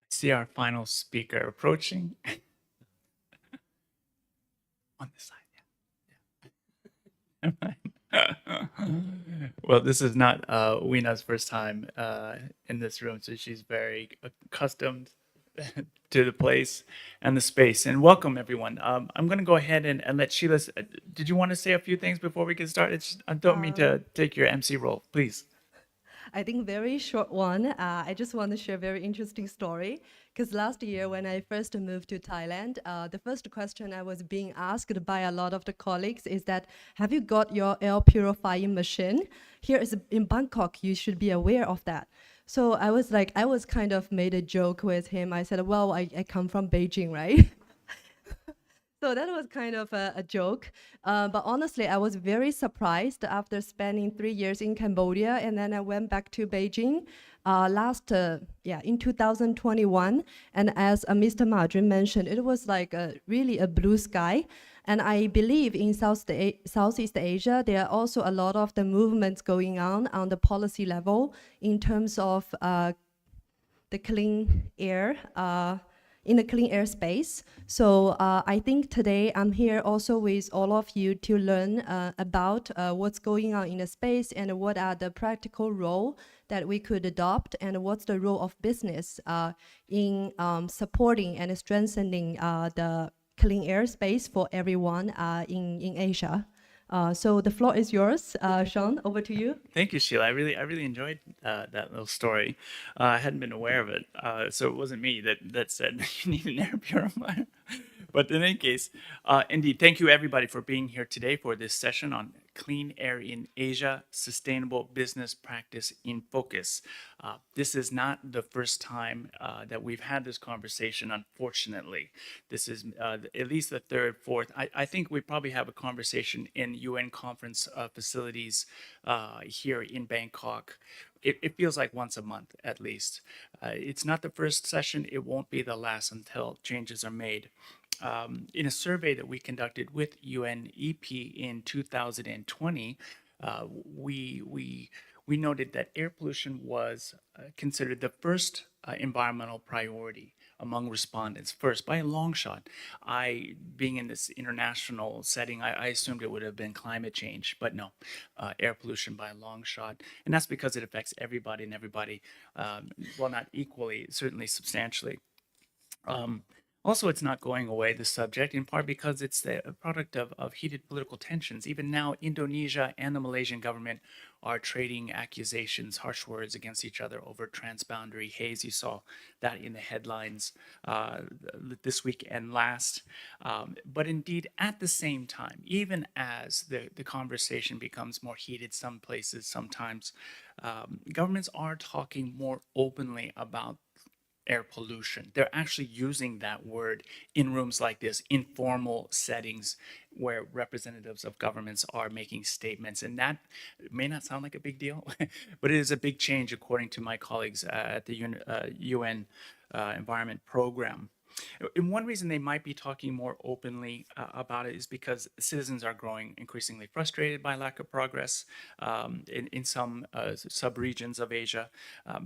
See our final speaker approaching. On this side, yeah. Well, this is not Weena's first time in this room, so she's very accustomed to the place and the space. And welcome, everyone. I'm going to go ahead and let Sheila. Did you want to say a few things before we get started? I don't mean to take your MC role, please. I think very short one. I just want to share a very interesting story. Because last year when I first moved to Thailand, the first question I was being asked by a lot of the colleagues is that, have you got your air purifying machine? Here is in Bangkok, you should be aware of that. So I was kind of made a joke with him. I said, well, I come from Beijing, right? So that was kind of a joke. But honestly, I was very surprised after spending 3 years in Cambodia, and then I went back to Beijing in 2021. And as Mr. Marjun mentioned, it was like really a blue sky. And I believe in Southeast Asia, there are also a lot of the movements going on the policy level in terms of the clean air. in the clean air space. So I think today I'm here also with all of you to learn about what's going on in the space and what are the practical role that we could adopt and what's the role of business in supporting and strengthening the clean air space for everyone in Asia. So the floor is yours. Sean, over to you. Thank you, Sheila. I really enjoyed that little story. I hadn't been aware of it, so it wasn't me that said you need an air purifier. But in any case, indeed, thank you everybody for being here today for this session on Clean Air in Asia, Sustainable Business Practice in Focus. This is not the first time that we've had this conversation, unfortunately. This is at least the third, fourth. I think we probably have a conversation in UN conference facilities here in Bangkok. It feels like once a month, at least. It's not the first session. It won't be the last until changes are made. In a survey that we conducted with UNEP in 2020, we noted that air pollution was considered the first environmental priority among respondents, first by a long shot. Being in this international setting, I assumed it would have been climate change, but no, air pollution by a long shot. And that's because it affects everybody and everybody, well, not equally, certainly substantially. Also, it's not going away, the subject, in part because it's a product of heated political tensions. Even now, Indonesia and the Malaysian government are trading accusations, harsh words against each other over transboundary haze. You saw that in the headlines this week and last. But indeed, at the same time, even as the conversation becomes more heated some places, sometimes, governments are talking more openly about air pollution. They're actually using that word in rooms like this, informal settings where representatives of governments are making statements. And that may not sound like a big deal, but it is a big change according to my colleagues at the UN Environment Program. And one reason they might be talking more openly about it is because citizens are growing increasingly frustrated by lack of progress in some sub-regions of Asia,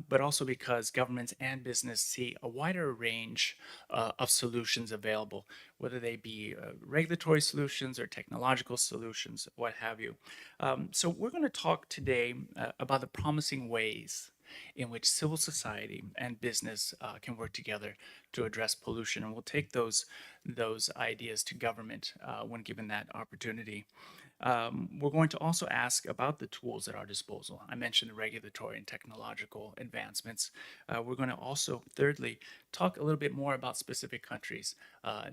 but also because governments and business see a wider range of solutions available, whether they be regulatory solutions or technological solutions, what have you. So we're going to talk today about the promising ways in which civil society and business can work together to address pollution. And we'll take those ideas to government when given that opportunity. We're going to also ask about the tools at our disposal. I mentioned the regulatory and technological advancements. We're going to also, thirdly, talk a little bit more about specific countries,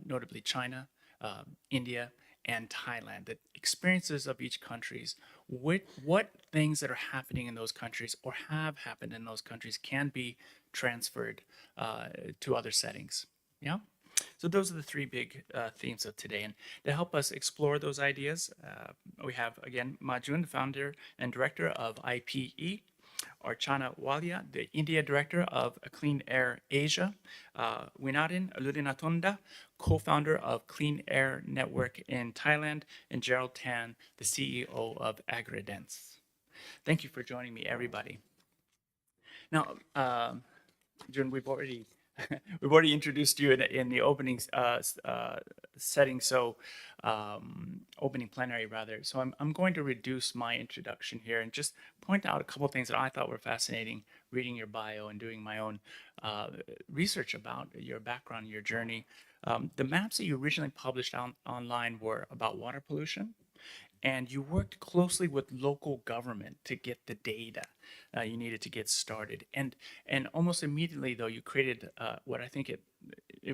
notably China, India, and Thailand, the experiences of each countries, what things that are happening in those countries or have happened in those countries can be transferred to other settings. Yeah? So those are the three big themes of today. And to help us explore those ideas, we have, again, Majun, the founder and director of IPE, Archana Walia, the India Director of Clean Air Asia, Winarin Ludinatonda, co-founder of Clean Air Network in Thailand, and Gerald Tan, the CEO of Agridence. Thank you for joining me, everybody. Now, Jun, we've already introduced you in the opening setting, so opening plenary rather. So I'm going to reduce my introduction here and just point out a couple of things that I thought were fascinating reading your bio and doing my own research about your background, your journey. The maps that you originally published online were about water pollution, and you worked closely with local government to get the data you needed to get started. And almost immediately, though, you created what I think it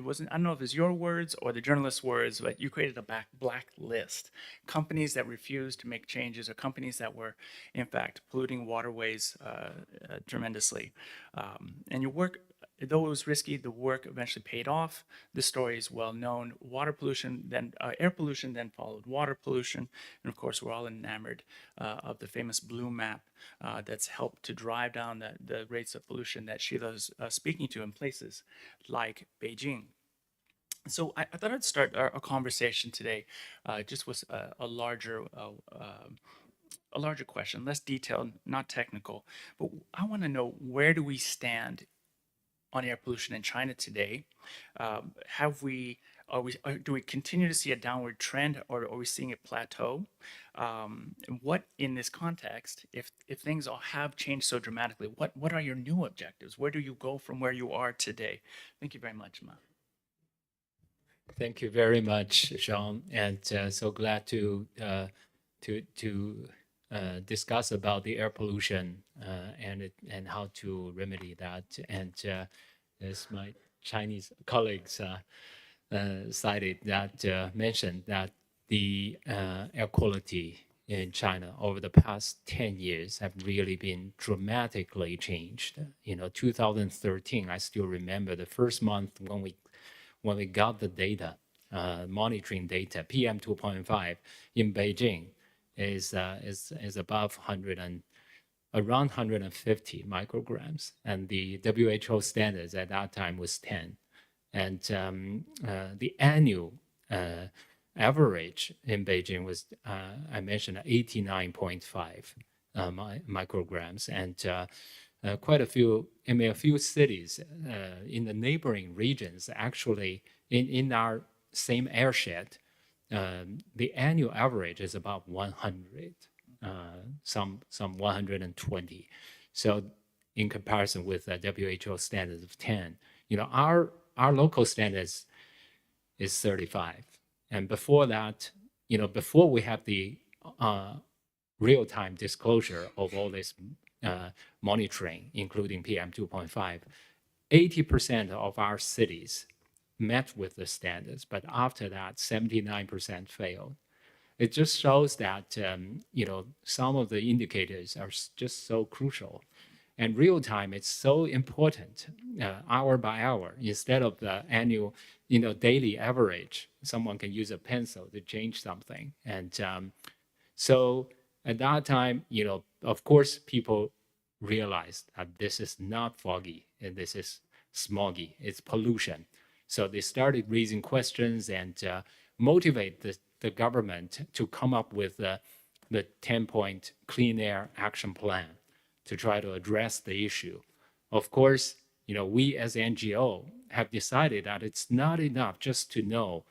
wasn't, I don't know if it's your words or the journalist's words, but you created a blacklist. Companies that refused to make changes or companies that were, in fact, polluting waterways tremendously. And your work, though it was risky, the work eventually paid off. The story is well known. Water pollution, then air pollution, then followed water pollution. And of course, we're all enamored of the famous blue map that's helped to drive down the rates of pollution that Sheila's speaking to in places like Beijing. So I thought I'd start a conversation today just with a larger question, less detailed, not technical. But I want to know, where do we stand on air pollution in China today. Do we continue to see a downward trend, or are we seeing it plateau? And what, in this context, if things all have changed so dramatically, what are your new objectives? Where do you go from where you are today? Thank you very much, Ma. Thank you very much, Sean, and so glad to discuss about the air pollution and how to remedy that. And as my Chinese colleagues cited that mentioned that the air quality in China over the past 10 years have really been dramatically changed. 2013, I still remember the first month when we got the data, monitoring data, PM 2.5 in Beijing is above 100 and around 150 micrograms, and the WHO standards at that time was 10. And the annual average in Beijing was, I mentioned, 89.5 micrograms, and quite a few, a few cities in the neighboring regions, actually in our same airshed, the annual average is about 100, some 120. So in comparison with the WHO standards of 10, our local standards is 35. And before that, before we have the real-time disclosure of all this monitoring, including PM 2.5, 80% of our cities met with the standards, but after that, 79% failed. It just shows that, some of the indicators are just so crucial. And real time, it's so important, hour by hour, instead of the annual, daily average. Someone can use a pencil to change something. And so at that time, of course, people realized that this is not foggy and this is smoggy, it's pollution. So they started raising questions and motivate the government to come up with the 10-point clean air action plan to try to address the issue. Of course, we as NGO have decided that it's not enough just to know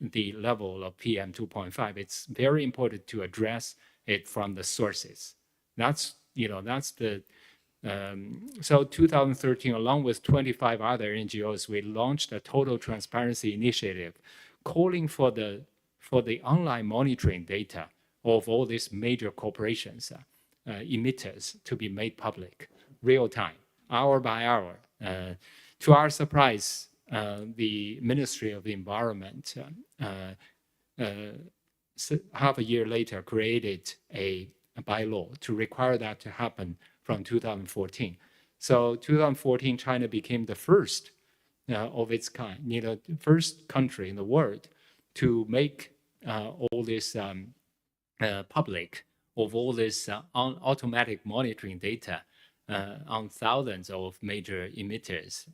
the level of PM 2.5. It's very important to address it from the sources. That's the so 2013, along with 25 other NGOs, we launched a total transparency initiative calling for the online monitoring data of all these major corporations, emitters, to be made public, real time, hour by hour. To our surprise, the Ministry of the Environment, half a year later, created a bylaw to require that to happen from 2014. So 2014, China became the first of its kind, the first country in the world to make all this public of all this automatic monitoring data on thousands of major emitters.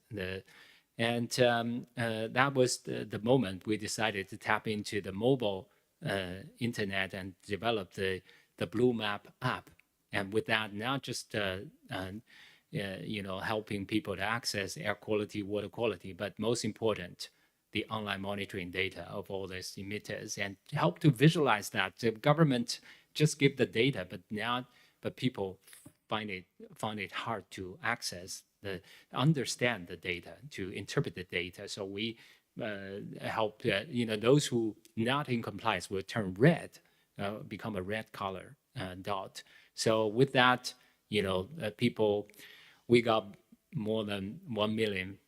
That was the moment we decided to tap into the mobile internet and develop the Blue Map app. And with that, not just helping people to access air quality, water quality, but most important, the online monitoring data of all these emitters, and help to visualize that. The government just give the data, but people find it hard to access, understand the data, to interpret the data. So we help those who not in compliance will turn red, become a red color dot. So with that, we got more than 1 million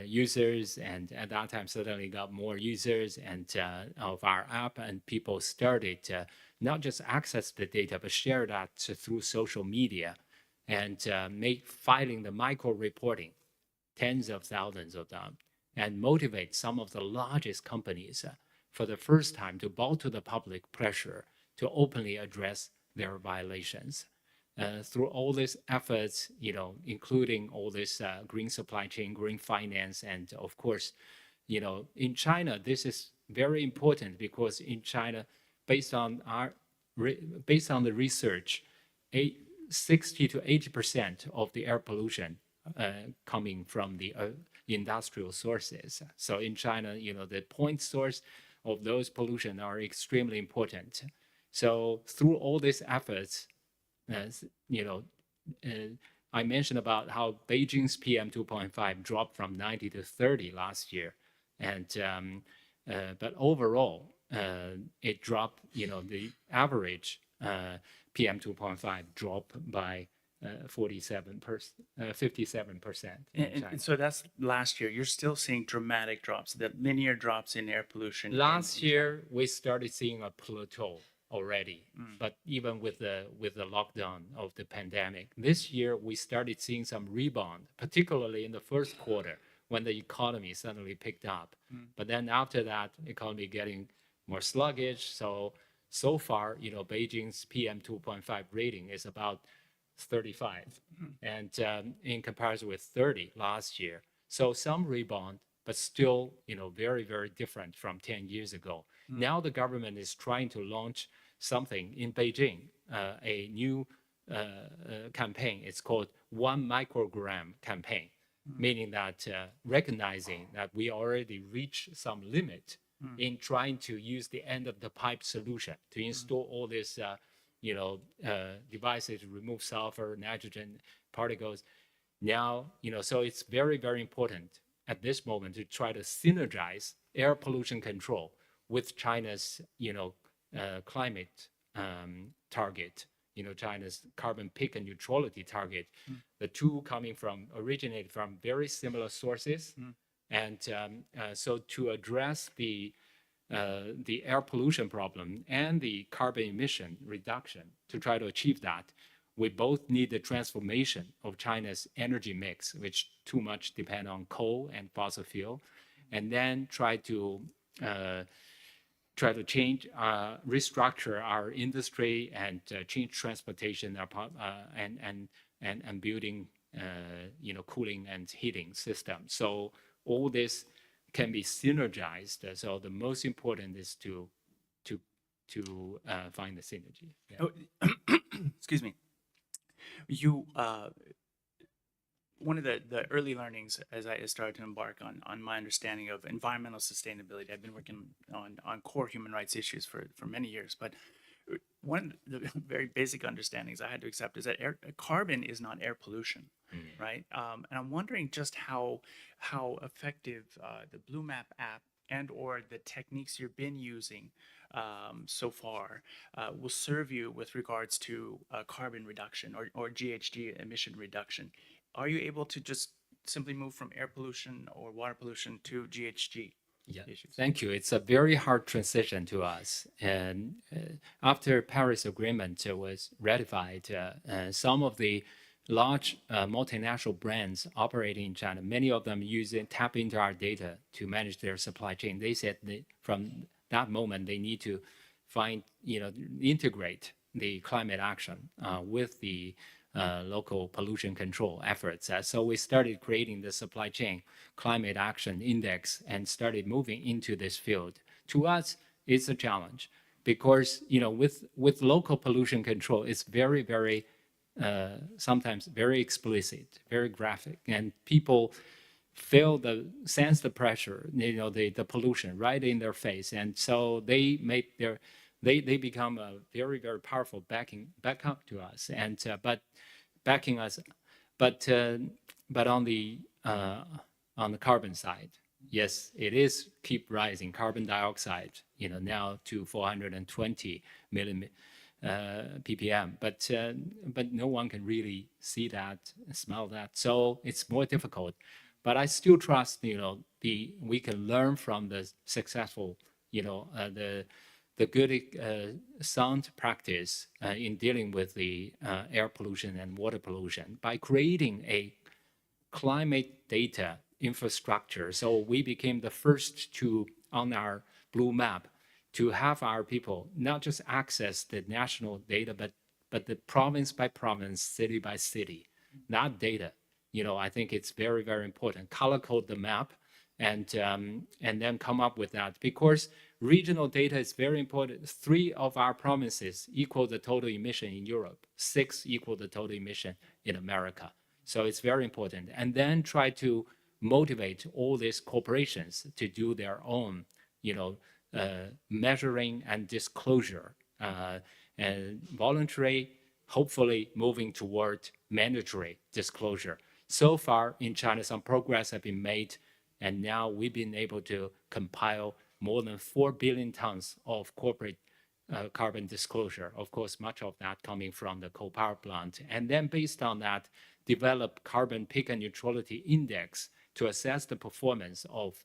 users, and at that time certainly got more users of our app, and people started to not just access the data, but share that through social media and filing the micro-reporting, tens of thousands of them, and motivate some of the largest companies for the first time to bow to the public pressure to openly address their violations. Through all these efforts, including all this green supply chain, green finance, and of course, in China, this is very important because in China, based on the research, 60 to 80% of the air pollution coming from the industrial sources. So in China, the point source of those pollution are extremely important. So through all these efforts, I mentioned about how Beijing's PM 2.5 dropped from 90 to 30 last year, and but overall it dropped. The average PM 2.5 dropped by 57%. And so that's last year. You're still seeing dramatic drops, the linear drops in air pollution. Last year, we started seeing a plateau already, but even with the lockdown of the pandemic, this year we started seeing some rebound, particularly in the first quarter when the economy suddenly picked up. But then after that, economy getting more sluggish. So far, Beijing's PM 2.5 rating is about 35, and in comparison with 30 last year. So some rebound, but still, very, very different from 10 years ago. Now the government is trying to launch something in Beijing, a new campaign. It's called 1 microgram campaign, meaning that recognizing that we already reached some limit in trying to use the end of the pipe solution to install all this devices to remove sulfur, nitrogen particles. Now, so it's very, very important at this moment to try to synergize air pollution control with China's, climate target, China's carbon peak and neutrality target. The two originated from very similar sources. And so to address the air pollution problem and the carbon emission reduction, to try to achieve that, we both need the transformation of China's energy mix, which too much depend on coal and fossil fuel, and then try to change, restructure our industry and change transportation and building, cooling and heating systems. So all this can be synergized. So the most important is to find the synergy. Yeah. Oh, excuse me. One of the early learnings as I started to embark on my understanding of environmental sustainability, I've been working on core human rights issues for many years, but one of the very basic understandings I had to accept is that carbon is not air pollution, right? And I'm wondering just how effective the Blue Map app and or the techniques you've been using so far will serve you with regards to carbon reduction or GHG emission reduction. Are you able to just simply move from air pollution or water pollution to GHG? Yeah, thank you. It's a very hard transition to us. And after Paris Agreement was ratified, some of the large multinational brands operating in China, many of them tap into our data to manage their supply chain. They said from that moment, they need to integrate the climate action with the local pollution control efforts. So we started creating the supply chain climate action index and started moving into this field. To us, it's a challenge because with local pollution control, it's very, very sometimes very explicit, very graphic, and people sense the pressure, the pollution right in their face, and so they become a very, very powerful backup to us, and but on the carbon side, yes, it is keep rising. Carbon dioxide, now to 420 million ppm, but no one can really see that, smell that, so it's more difficult. But I still trust, we can learn from the successful, the good sound practice in dealing with the air pollution and water pollution by creating a climate data infrastructure. So we became the first on our Blue Map, to have our people not just access the national data, but the province by province, city by city, that data. I think it's very, very important. Color code the map and then come up with that, because regional data is very important. 3 of our provinces equal the total emission in Europe, 6 equal the total emission in America. So it's very important. And then try to motivate all these corporations to do their own, measuring and disclosure, and voluntary, hopefully moving toward mandatory disclosure. So far in China, some progress have been made, and now we've been able to compile more than 4 billion tons of corporate carbon disclosure. Of course, much of that coming from the coal power plant. And then based on that, develop carbon peak and neutrality index to assess the performance of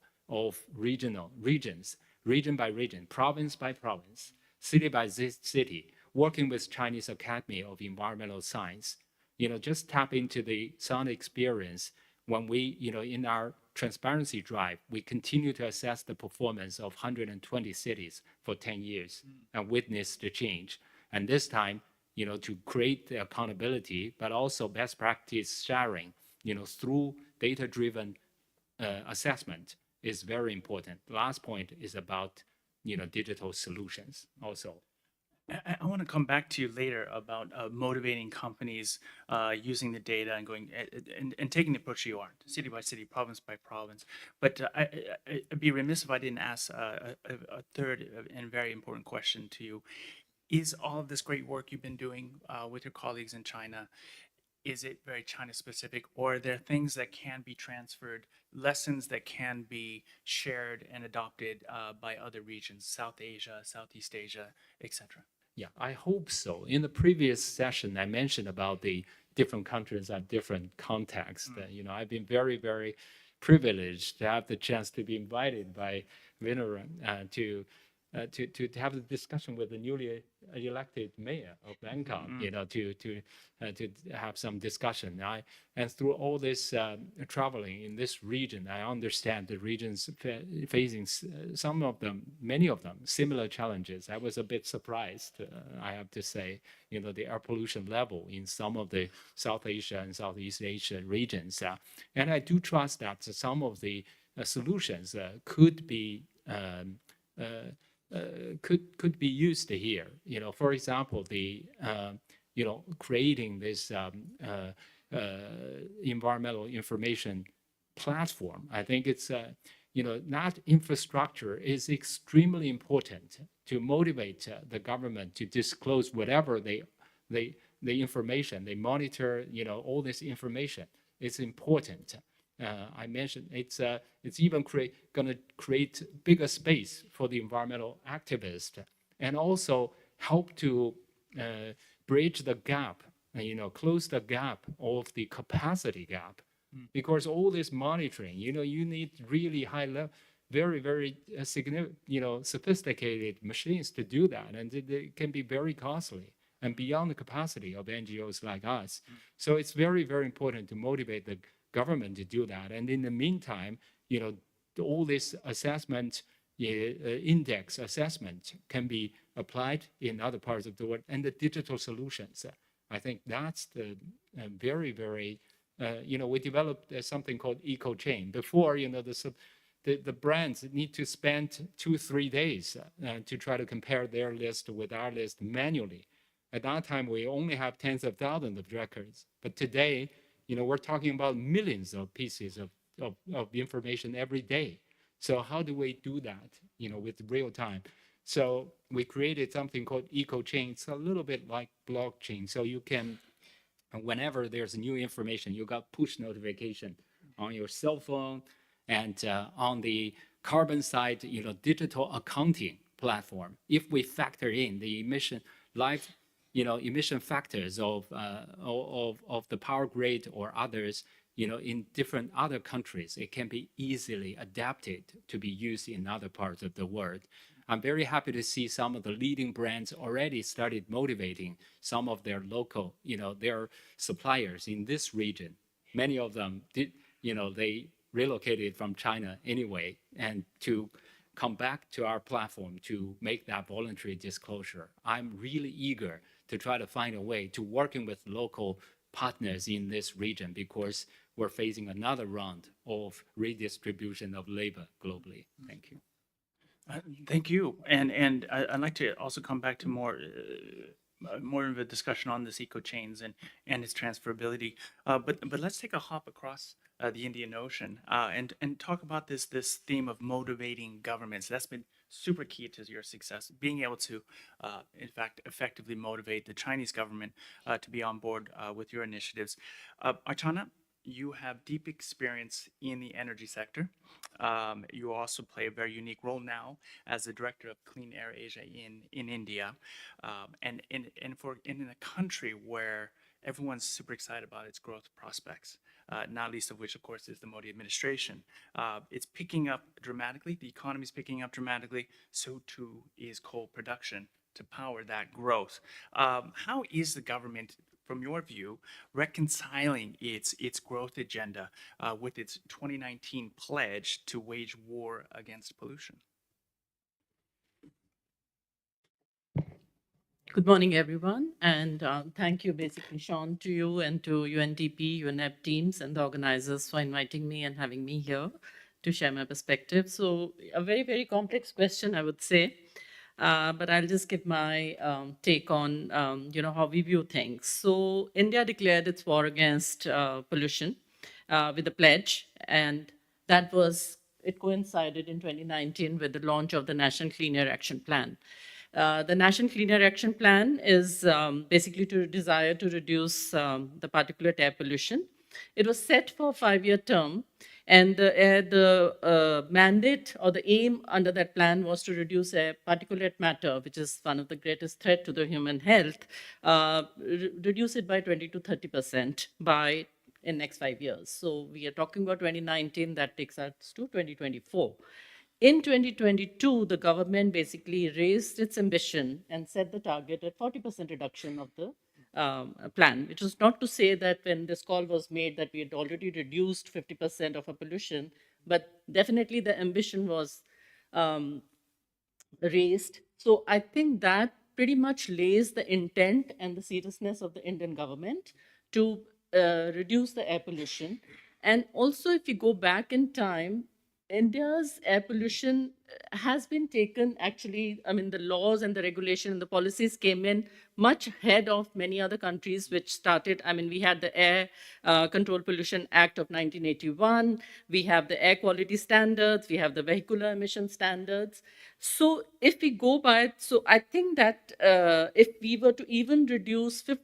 regions, region by region, province by province, city by city, working with Chinese Academy of Environmental Science. Just tap into the sound experience when we, in our transparency drive, we continue to assess the performance of 120 cities for 10 years and witness the change. And this time, to create the accountability, but also best practice sharing, through data-driven assessment is very important. The last point is about, digital solutions also. I want to come back to you later about motivating companies using the data and going and taking the approach you are, city by city, province by province. But I'd be remiss if I didn't ask a third and very important question to you. Is all of this great work you've been doing with your colleagues in China, is it very China specific, or are there things that can be transferred, lessons that can be shared and adopted by other regions, South Asia, Southeast Asia, etc.? Yeah, I hope so. In the previous session, I mentioned about the different countries and different contexts. I've been very, very privileged to have the chance to be invited by Vinara to have a discussion with the newly elected mayor of Bangkok, to have some discussion. And through all this traveling in this region, I understand the regions facing many of them, similar challenges. I was a bit surprised, I have to say, the air pollution level in some of the South Asia and Southeast Asia regions. And I do trust that some of the solutions could be could be used here. For example, the creating this environmental information platform. I think it's that infrastructure is extremely important to motivate the government to disclose whatever the information they monitor. All this information is important. I mentioned it's even going to create bigger space for the environmental activists, and also help to bridge the gap, close the gap of the capacity gap, because all this monitoring, you need really high level, very, very significant, sophisticated machines to do that, and they can be very costly and beyond the capacity of NGOs like us. So it's very, very important to motivate the government to do that. And in the meantime, all this assessment, index assessment can be applied in other parts of the world, and the digital solutions. I think that's the very, very, we developed something called eco chain. Before, the brands need to spend 2-3 days to try to compare their list with our list manually. At that time, we only have tens of thousands of records. But today, we're talking about millions of pieces of information every day. So how do we do that, with real time? So we created something called eco chain. It's a little bit like blockchain. So you can, whenever there's new information, you got push notification on your cell phone, and on the carbon side, digital accounting platform. If we factor in the emission factors of the power grid or others, in different other countries, it can be easily adapted to be used in other parts of the world. I'm very happy to see some of the leading brands already started motivating some of their local, their suppliers in this region. Many of them did, they relocated from China anyway, and to come back to our platform to make that voluntary disclosure. I'm really eager to try to find a way to working with local partners in this region, because we're facing another round of redistribution of labor globally. Thank you. Thank you. And I'd like to also come back to more of a discussion on this eco chains and its transferability. But let's take a hop across the Indian Ocean and talk about this theme of motivating governments. That's been super key to your success, being able to, in fact, effectively motivate the Chinese government to be on board with your initiatives. Archana, you have deep experience in the energy sector. You also play a very unique role now as the director of Clean Air Asia in India, and in a country where everyone's super excited about its growth prospects, not least of which, of course, is the Modi administration. It's picking up dramatically. The economy is picking up dramatically. So too is coal production to power that growth. How is the government, from your view, reconciling its growth agenda with its 2019 pledge to wage war against pollution? Good morning, everyone, and thank you, basically, Sean, to you and to UNDP, UNEP teams and the organizers for inviting me and having me here to share my perspective. So a very, very complex question, I would say, but I'll just give my take on, how we view things. So India declared its war against pollution with a pledge, and it coincided in 2019 with the launch of the National Clean Air Action Plan. The National Clean Air Action Plan is basically to desire to reduce the particulate air pollution. It was set for a 5-year term, and the mandate or the aim under that plan was to reduce air particulate matter, which is one of the greatest threat to the human health, reduce it by 20 to 30% in next 5 years. So we are talking about 2019, that takes us to 2024. In 2022, the government basically raised its ambition and set the target at 40% reduction of the plan, which was not to say that when this call was made that we had already reduced 50% of our pollution, but definitely the ambition was raised. So I think that pretty much lays the intent and the seriousness of the Indian government to reduce the air pollution. And also, if you go back in time, India's air pollution has been taken actually, the laws and the regulation and the policies came in much ahead of many other countries, which started, we had the Air Control Pollution Act of 1981, we have the air quality standards, we have the vehicular emission standards. So if we go by it, so I think that if we were to even reduce 50%,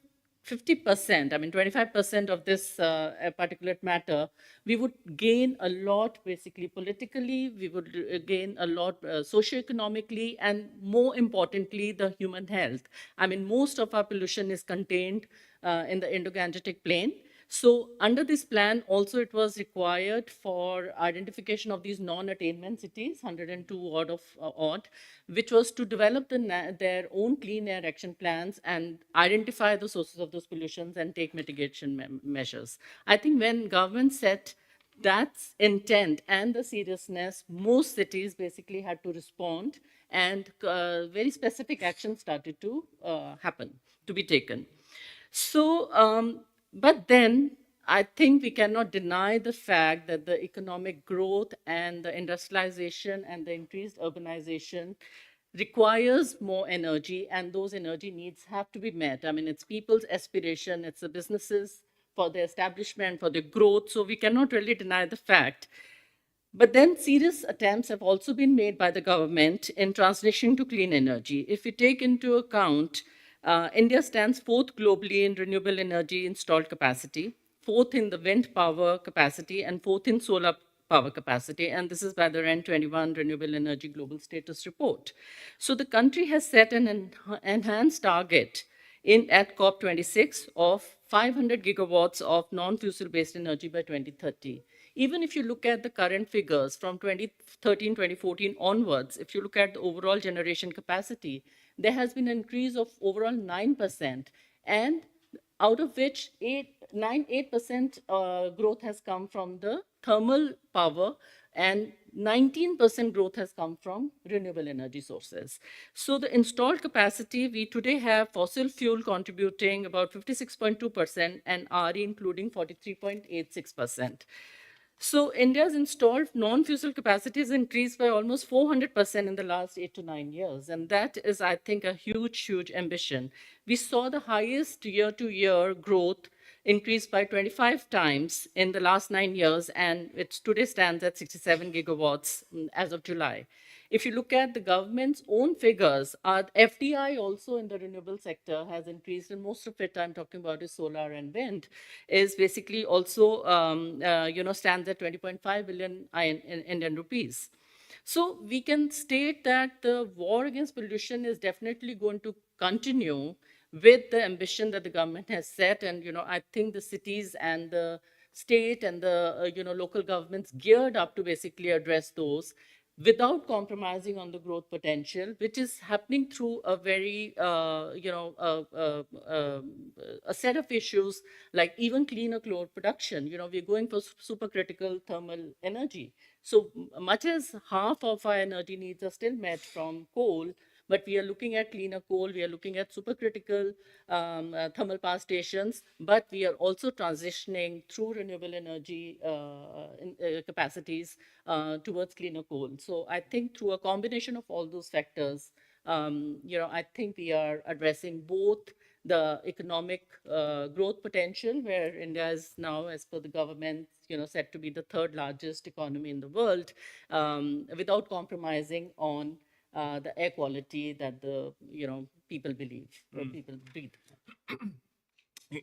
25% of this particulate matter, we would gain a lot, basically politically, we would gain a lot socioeconomically, and more importantly, the human health. Most of our pollution is contained in the Indo-Gangetic Plain. So under this plan, also it was required for identification of these non-attainment cities, 102 odd, which was to develop their own clean air action plans and identify the sources of those pollutions and take mitigation measures. I think when government set that intent and the seriousness, most cities basically had to respond, and very specific action started to be taken. So, but then I think we cannot deny the fact that the economic growth and the industrialization and the increased urbanization requires more energy, and those energy needs have to be met. It's people's aspiration, it's the businesses for their establishment, for their growth, so we cannot really deny the fact. But then serious attempts have also been made by the government in transitioning to clean energy. If we take into account India stands 4th globally in renewable energy installed capacity, 4th in the wind power capacity, and 4th in solar power capacity. And this is by the REN21 Renewable Energy Global Status Report. So the country has set an enhanced target at COP26 of 500 gigawatts of non-fossil-based energy by 2030. Even if you look at the current figures from 2013, 2014 onwards, if you look at the overall generation capacity, there has been an increase of overall 9%, and out of which 8% growth has come from the thermal power, and 19% growth has come from renewable energy sources. So the installed capacity, we today have fossil fuel contributing about 56.2% and RE including 43.86%. So India's installed non-fossil capacity has increased by almost 400% in the last 8 to 9 years. And that is, I think, a huge, huge ambition. We saw the highest year-to-year growth increased by 25 times in the last 9 years, and it today stands at 67 gigawatts as of July. If you look at the government's own figures, FDI also in the renewable sector has increased, and most of it I'm talking about is solar and wind, is basically also, stands at 20.5 billion Indian rupees. So we can state that the war against pollution is definitely going to continue with the ambition that the government has set. And, I think the cities and the state and the, local governments geared up to basically address those without compromising on the growth potential, which is happening through a very, a set of issues like even cleaner coal production. We're going for supercritical thermal energy. So much as half of our energy needs are still met from coal, but we are looking at cleaner coal, we are looking at supercritical thermal power stations, but we are also transitioning through renewable energy capacities towards cleaner coal. So I think through a combination of all those factors, I think we are addressing both the economic growth potential, where India is now, as per the government, set to be the third largest economy in the world, without compromising on the air quality that the people believe or people breathe.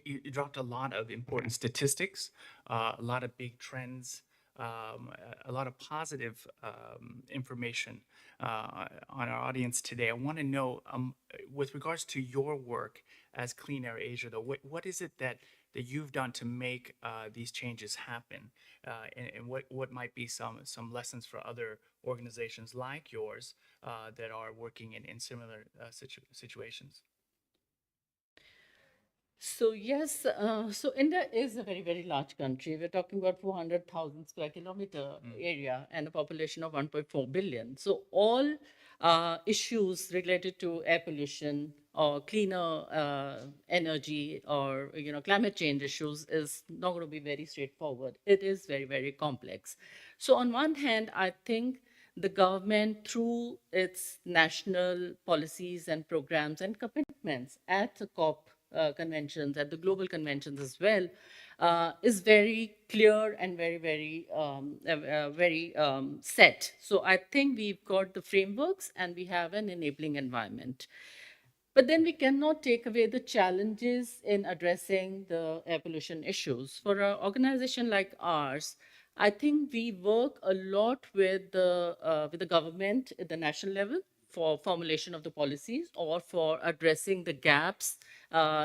You dropped a lot of important statistics, a lot of big trends, a lot of positive information on our audience today. I want to know, with regards to your work as Clean Air Asia, though, what is it that you've done to make these changes happen, and what might be some lessons for other organizations like yours that are working in similar situations? So yes, so India is a very, very large country. We're talking about 400,000 square kilometer area and a population of 1.4 billion. So all issues related to air pollution or cleaner energy or climate change issues is not going to be very straightforward. It is very, very complex. So on one hand, I think the government, through its national policies and programs and commitments at the COP conventions, at the global conventions as well, is very clear and very, very set. So I think we've got the frameworks and we have an enabling environment. But then we cannot take away the challenges in addressing the air pollution issues. For an organization like ours, I think we work a lot with the government at the national level for formulation of the policies or for addressing the gaps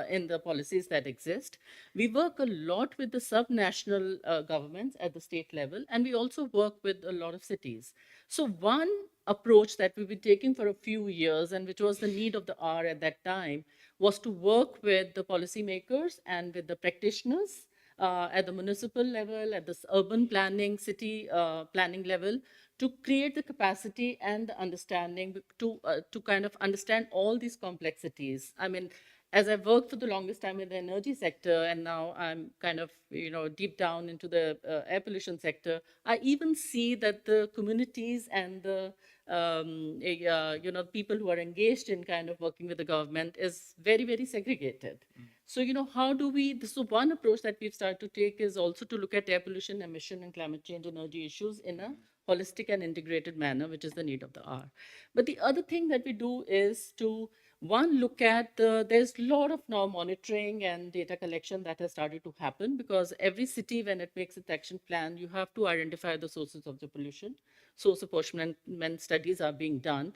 in the policies that exist. We work a lot with the subnational governments at the state level, and we also work with a lot of cities. So one approach that we've been taking for a few years, and which was the need of the hour at that time, was to work with the policymakers and with the practitioners at the municipal level, at this urban planning, city planning level, to create the capacity and the understanding to kind of understand all these complexities. I mean, as I've worked for the longest time in the energy sector, and now I'm kind of, deep down into the air pollution sector, I even see that the communities and the, people who are engaged in kind of working with the government is very, very segregated. So, how do we, so one approach that we've started to take is also to look at air pollution, emission, and climate change energy issues in a holistic and integrated manner, which is the need of the hour. But the other thing that we do is to, one, look at there's a lot of now monitoring and data collection that has started to happen, because every city, when it makes its action plan, you have to identify the sources of the pollution. Source apportionment studies are being done.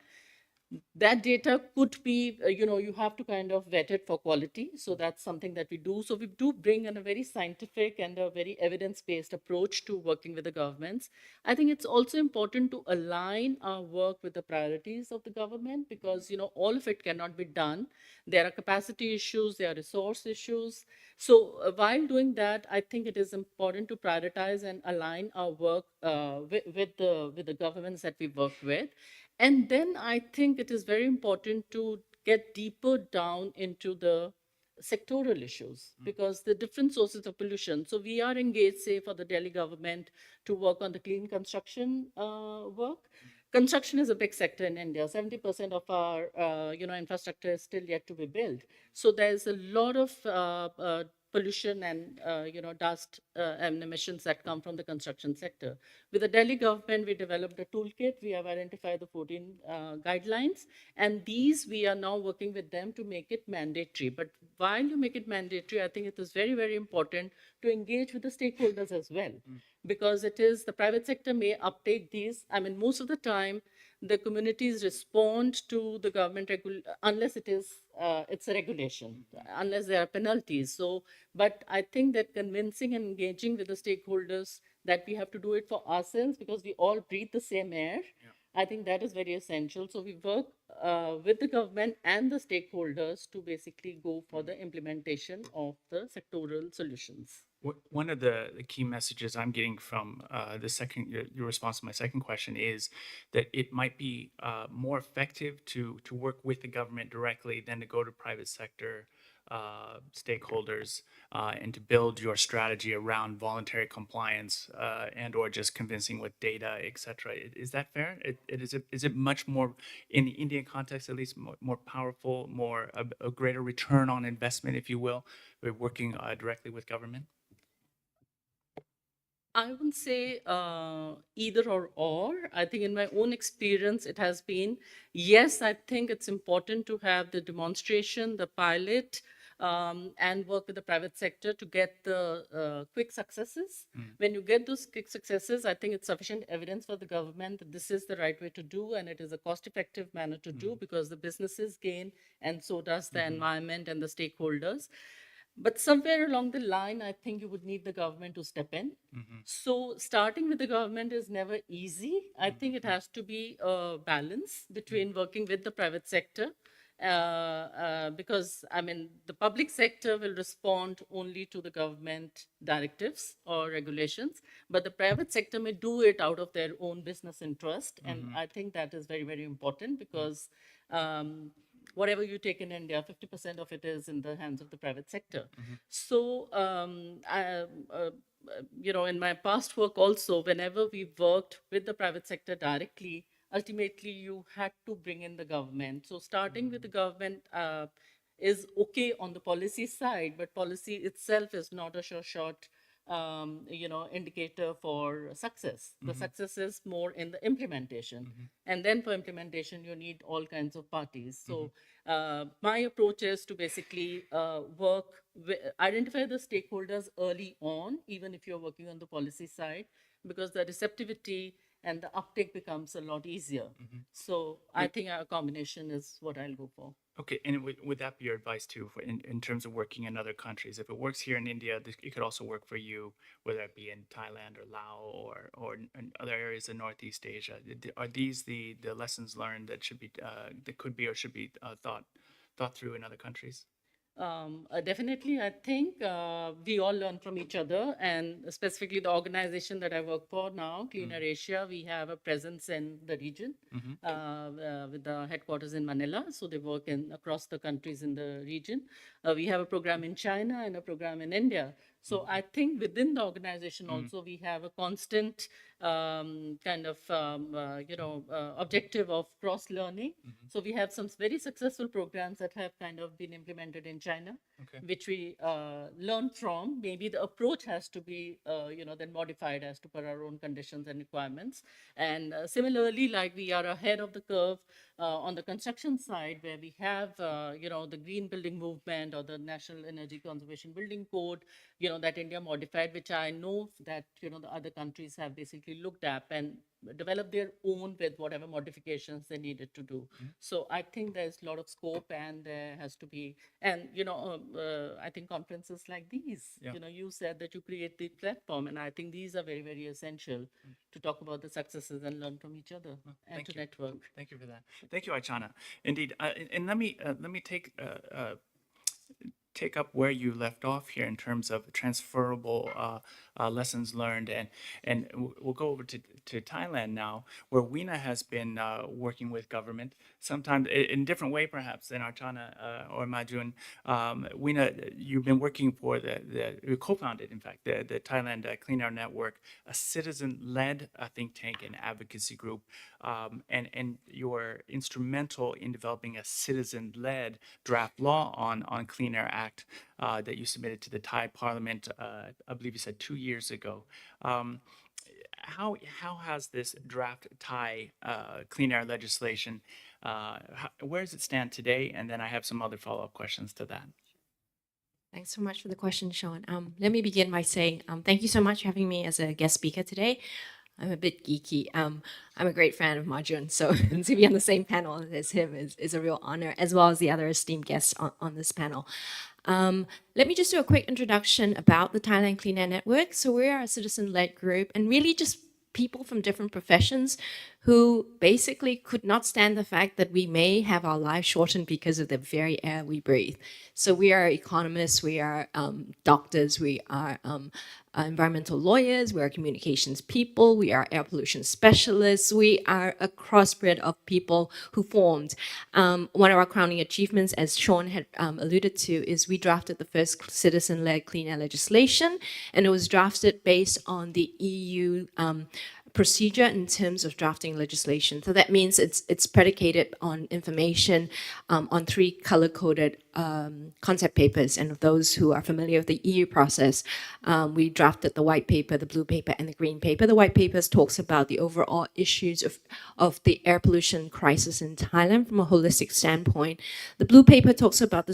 That data could be, you have to kind of vet it for quality. So that's something that we do. So we do bring in a very scientific and a very evidence-based approach to working with the governments. I think it's also important to align our work with the priorities of the government, because, all of it cannot be done. There are capacity issues, there are resource issues. So while doing that, I think it is important to prioritize and align our work with the governments that we work with. And then I think it is very important to get deeper down into the sectoral issues because the different sources of pollution. So we are engaged, say, for the Delhi government to work on the clean construction work. Construction is a big sector in India. 70% of our, infrastructure is still yet to be built. So there's a lot of pollution and dust and emissions that come from the construction sector. With the Delhi government, we developed a toolkit. We have identified the 14 guidelines, and these we are now working with them to make it mandatory. But while you make it mandatory, I think it is very, very important to engage with the stakeholders as well, because it is the private sector may uptake these. I mean, most of the time, the communities respond to the government unless it's a regulation, unless there are penalties. So, but I think that convincing and engaging with the stakeholders that we have to do it for ourselves because we all breathe the same air. I think that is very essential. So we work with the government and the stakeholders to basically go for the implementation of the sectoral solutions. One of the key messages I'm getting from your response to my second question is that it might be more effective to work with the government directly than to go to private sector stakeholders and to build your strategy around voluntary compliance and or just convincing with data, etc. Is that fair? Is it much more, in the Indian context at least, more powerful, a greater return on investment, if you will, with working directly with government? I wouldn't say either or. I think in my own experience, it has been, yes, I think it's important to have the demonstration, the pilot, and work with the private sector to get the quick successes. When you get those quick successes, I think it's sufficient evidence for the government that this is the right way to do, and it is a cost-effective manner to do because the businesses gain, and so does the environment and the stakeholders. But somewhere along the line, I think you would need the government to step in. So starting with the government is never easy. I think it has to be a balance between working with the private sector because, I mean, the public sector will respond only to the government directives or regulations, but the private sector may do it out of their own business interest. And I think that is very, very important because whatever you take in India, 50% of it is in the hands of the private sector. So, in my past work also, whenever we worked with the private sector directly, ultimately you had to bring in the government. So starting with the government is okay on the policy side, but policy itself is not a sure shot indicator for success. The success is more in the implementation. And then for implementation, you need all kinds of parties. So my approach is to basically identify the stakeholders early on, even if you're working on the policy side, because the receptivity and the uptake becomes a lot easier. So I think a combination is what I'll go for. Okay, and would that be your advice too, in terms of working in other countries? If it works here in India, it could also work for you, whether it be in Thailand or Laos or in other areas in Northeast Asia. Are these the lessons learned that should be that could be or should be thought through in other countries? Definitely, I think we all learn from each other, and specifically the organization that I work for now, Cleaner Asia, we have a presence in the region with the headquarters in Manila. So they work across the countries in the region. We have a program in China and a program in India. So I think within the organization also we have a constant objective of cross-learning. So we have some very successful programs that have kind of been implemented in China, which we learn from. Maybe the approach has to be, then modified as to per our own conditions and requirements. And similarly, like we are ahead of the curve on the construction side, where we have, the green building movement or the National Energy Conservation Building Code, that India modified, which I know that, the other countries have basically looked at and developed their own with whatever modifications they needed to do. So I think there's a lot of scope, and there has to be, and, I think conferences like these, you said that you create the platform, and I think these are very, very essential to talk about the successes and learn from each other and to network. Thank you for that. Thank you, Archana. Indeed, and let me take up where you left off here in terms of transferable lessons learned, and we'll go over to Thailand now, where WINA has been working with government, sometimes in a different way perhaps than Archana or Majun. WINA, you've been working for you co-founded, in fact, the Thailand Clean Air Network, a citizen-led think tank and advocacy group, and you're instrumental in developing a citizen-led draft law on Clean Air Act that you submitted to the Thai Parliament, I believe you said 2 years ago. How has this draft Thai clean air legislation, where does it stand today? And then I have some other follow-up questions to that. Thanks so much for the question, Sean. Let me begin by saying thank you so much for having me as a guest speaker today. I'm a bit geeky. I'm a great fan of Majun, so to be on the same panel as him is a real honor, as well as the other esteemed guests on this panel. Let me just do a quick introduction about the Thailand Clean Air Network. So we are a citizen-led group and really just people from different professions who basically could not stand the fact that we may have our lives shortened because of the very air we breathe. So we are economists, we are doctors, we are environmental lawyers, we are communications people, we are air pollution specialists, we are a crossbred of people who formed. One of our crowning achievements, as Sean had alluded to, is we drafted the first citizen-led clean air legislation, and it was drafted based on the EU procedure in terms of drafting legislation. So that means it's predicated on information on 3 color-coded concept papers. And of those who are familiar with the EU process, we drafted the white paper, the blue paper, and the green paper. The white paper talks about the overall issues of the air pollution crisis in Thailand from a holistic standpoint. The blue paper talks about the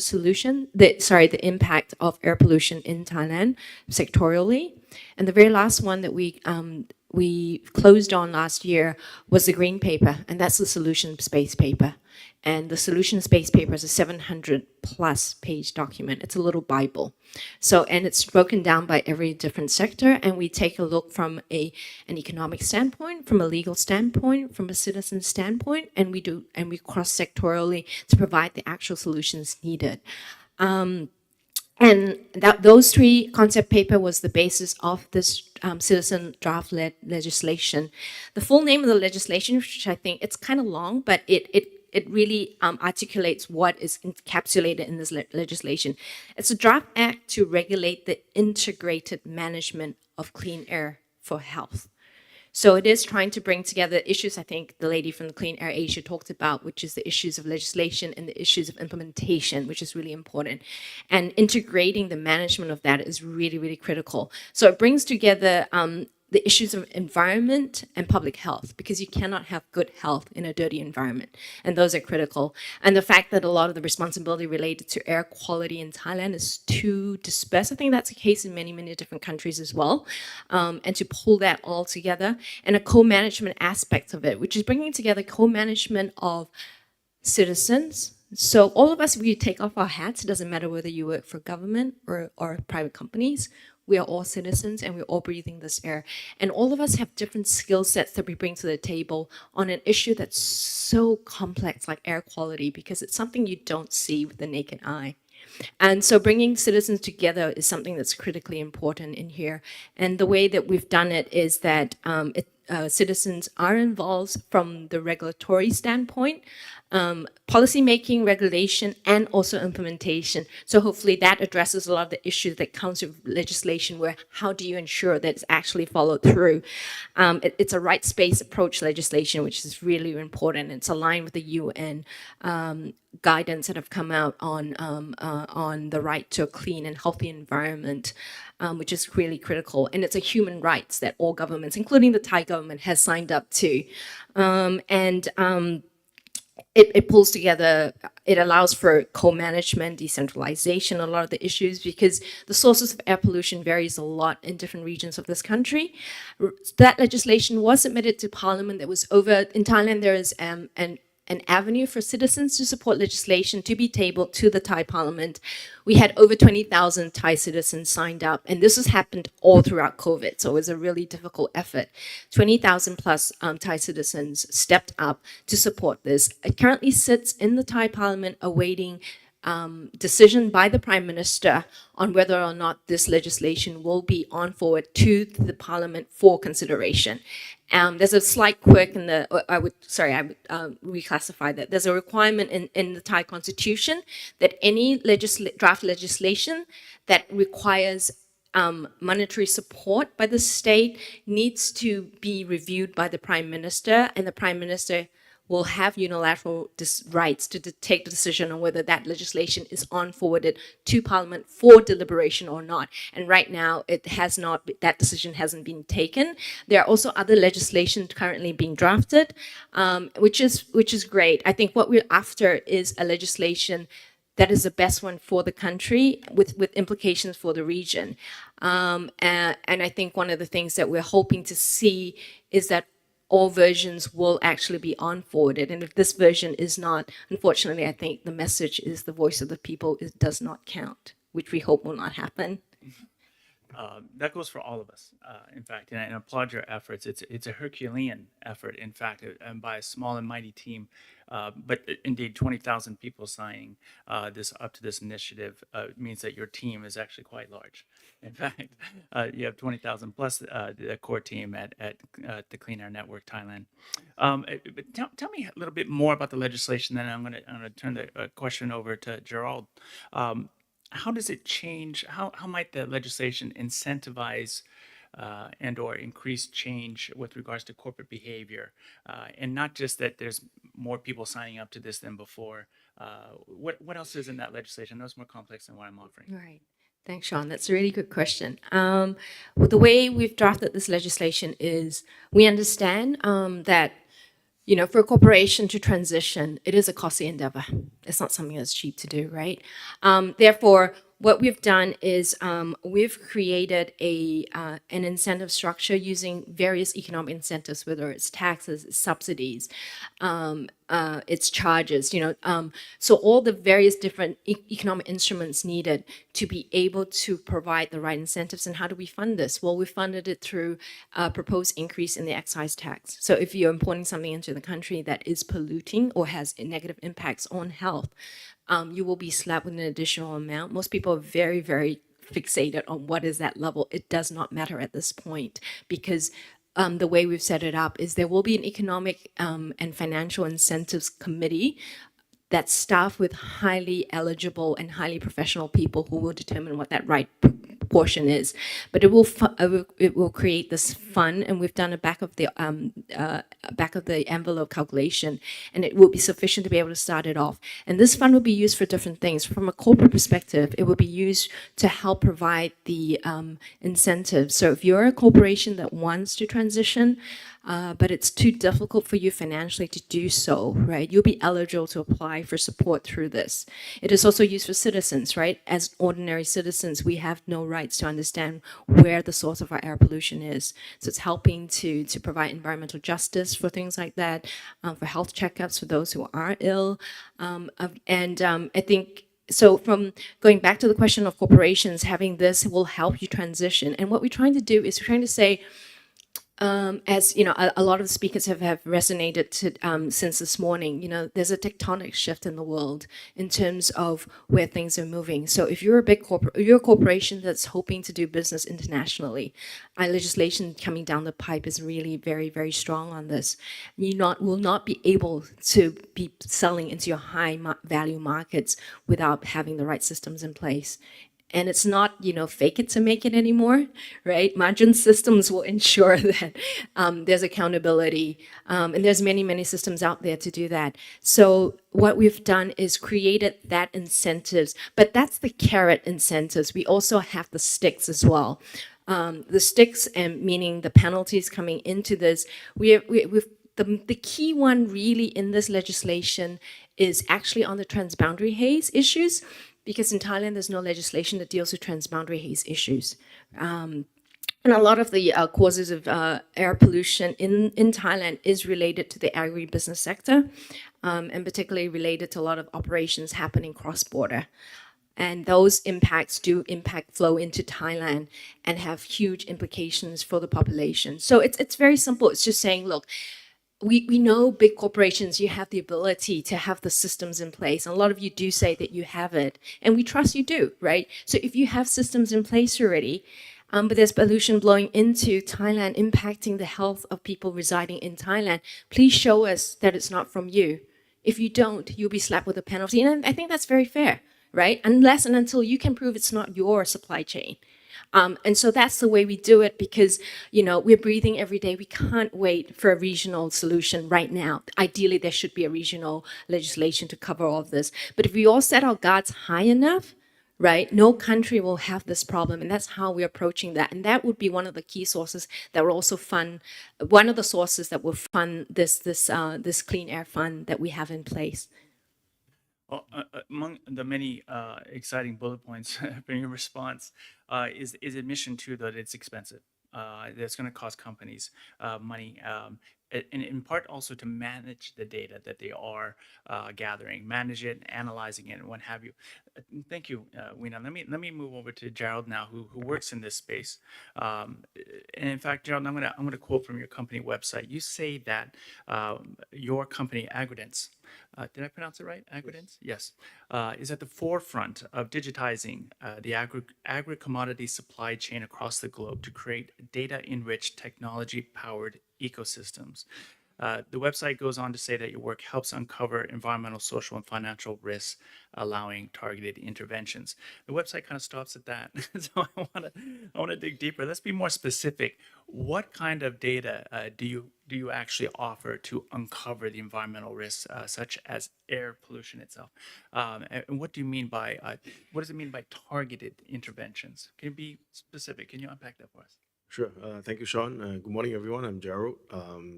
the impact of air pollution in Thailand sectorially. And the very last one that we closed on last year was the green paper, and that's the solution space paper. And the solution space paper is a 700+ page document. It's a little Bible. So, and it's broken down by every different sector, and we take a look from an economic standpoint, from a legal standpoint, from a citizen standpoint, and we cross sectorially to provide the actual solutions needed. And those 3 concept paper was the basis of this citizen draft-led legislation. The full name of the legislation, which I think it's kind of long, but it really articulates what is encapsulated in this legislation. It's a draft act to regulate the integrated management of clean air for health. So it is trying to bring together issues I think the lady from the Clean Air Asia talked about, which is the issues of legislation and the issues of implementation, which is really important. And integrating the management of that is really, really critical. So it brings together the issues of environment and public health, because you cannot have good health in a dirty environment. And those are critical. And the fact that a lot of the responsibility related to air quality in Thailand is too dispersed. I think that's the case in many, many different countries as well. And to pull that all together, and a co-management aspect of it, which is bringing together co-management of citizens. So all of us, we take off our hats. It doesn't matter whether you work for government or private companies. We are all citizens and we're all breathing this air. And all of us have different skill sets that we bring to the table on an issue that's so complex like air quality, because it's something you don't see with the naked eye. And so bringing citizens together is something that's critically important in here. And the way that we've done it is that citizens are involved from the regulatory standpoint, policy making, regulation, and also implementation. So hopefully that addresses a lot of the issues that comes with legislation, where how do you ensure that it's actually followed through? It's a rights-based approach legislation, which is really important. It's aligned with the UN guidance that have come out on the right to a clean and healthy environment, which is really critical. And it's a human rights that all governments, including the Thai government, has signed up to. It pulls together, it allows for co-management, decentralization, a lot of the issues, because the sources of air pollution varies a lot in different regions of this country. That legislation was submitted to Parliament. That was over, in Thailand there is an avenue for citizens to support legislation to be tabled to the Thai Parliament. We had over 20,000 Thai citizens signed up, and this has happened all throughout COVID, so it was a really difficult effort. 20,000 plus Thai citizens stepped up to support this. It currently sits in the Thai Parliament awaiting decision by the Prime Minister on whether or not this legislation will be on forward to the Parliament for consideration. There's a slight quirk in the, I would reclassify that. There's a requirement in the Thai Constitution that any draft legislation that requires monetary support by the state needs to be reviewed by the Prime Minister, and the Prime Minister will have unilateral rights to take the decision on whether that legislation is on forwarded to Parliament for deliberation or not. And right now, it has not. That decision hasn't been taken. There are also other legislation currently being drafted, which is great. I think what we're after is a legislation that is the best one for the country with implications for the region. And I think one of the things that we're hoping to see is that all versions will actually be on forwarded. And if this version is not, unfortunately, I think the message is the voice of the people does not count, which we hope will not happen. That goes for all of us, in fact, and I applaud your efforts. It's a Herculean effort, in fact, and by a small and mighty team. But indeed, 20,000 people signing this initiative means that your team is actually quite large. In fact, you have 20,000 plus the core team at the Clean Air Network Thailand. But tell me a little bit more about the legislation. Then I'm going to turn the question over to Gerald. How does it change? How might the legislation incentivize and or increase change with regards to corporate behavior? And not just that there's more people signing up to this than before. What else is in that legislation? I know it's more complex than what I'm offering. Right. Thanks, Sean. That's a really good question. The way we've drafted this legislation is we understand that for a corporation to transition, it is a costly endeavor. It's not something that's cheap to do, right? Therefore, what we've done is we've created an incentive structure using various economic incentives, whether it's taxes, it's subsidies, it's charges, so all the various different economic instruments needed to be able to provide the right incentives. And how do we fund this? Well, we funded it through a proposed increase in the excise tax. So if you're importing something into the country that is polluting or has negative impacts on health, you will be slapped with an additional amount. Most people are very, very fixated on what is that level. It does not matter at this point because the way we've set it up is there will be an economic and financial incentives committee that's staffed with highly eligible and highly professional people who will determine what that right portion is. But it will create this fund, and we've done a back of the envelope calculation, and it will be sufficient to be able to start it off. And this fund will be used for different things. From a corporate perspective, it will be used to help provide the incentives. So if you're a corporation that wants to transition, but it's too difficult for you financially to do so, right? You'll be eligible to apply for support through this. It is also used for citizens, right? As ordinary citizens, we have no rights to understand where the source of our air pollution is. So it's helping to provide environmental justice for things like that, for health checkups for those who are ill. I think so from going back to the question of corporations, having this will help you transition. And what we're trying to do is we're trying to say, as a lot of the speakers have resonated since this morning, there's a tectonic shift in the world in terms of where things are moving. So if you're you're a corporation that's hoping to do business internationally, our legislation coming down the pipe is really very, very strong on this. You will not be able to be selling into your high value markets without having the right systems in place. And it's not, fake it to make it anymore, right? Margin systems will ensure that there's accountability. And there's many, many systems out there to do that. So what we've done is created that incentives, but that's the carrot incentives. We also have the sticks as well. The sticks, and meaning the penalties coming into this, the key one really in this legislation is actually on the transboundary haze issues. Because in Thailand, there's no legislation that deals with transboundary haze issues. And a lot of the causes of air pollution in Thailand is related to the agribusiness sector, and particularly related to a lot of operations happening cross-border. And those impacts flow into Thailand and have huge implications for the population. So it's very simple. It's just saying, look, we know big corporations, you have the ability to have the systems in place. And a lot of you do say that you have it, and we trust you do, right? So if you have systems in place already, but there's pollution blowing into Thailand, impacting the health of people residing in Thailand, please show us that it's not from you. If you don't, you'll be slapped with a penalty. And I think that's very fair, right? Unless and until you can prove it's not your supply chain. And so that's the way we do it because, you know, we're breathing every day. We can't wait for a regional solution right now. Ideally, there should be a regional legislation to cover all of this. But if we all set our guards high enough, right, no country will have this problem. And that's how we're approaching that. And that would be one of the key sources that will also fund, one of the sources that will fund this clean air fund that we have in place. Well, among the many exciting bullet points in your response is admission to that it's expensive. That's going to cost companies money, and in part also to manage the data that they are gathering, manage it, analyzing it, and what have you. Thank you, Weena. Let me move over to Gerald now, who works in this space. And in fact, Gerald, I'm gonna quote from your company website. You say that your company, Agridence, did I pronounce it right? Agridence? Yes. Is at the forefront of digitizing the agri-commodity supply chain across the globe to create data-enriched, technology-powered ecosystems. The website goes on to say that your work helps uncover environmental, social, and financial risks, allowing targeted interventions. The website kind of stops at that. So I want to dig deeper. Let's be more specific. What kind of data do you actually offer to uncover the environmental risks, such as air pollution itself? And what do you mean by what does it mean by targeted interventions? Can you be specific? Can you unpack that for us? Sure. Thank you, Sean. Good morning, everyone. I'm Gerald.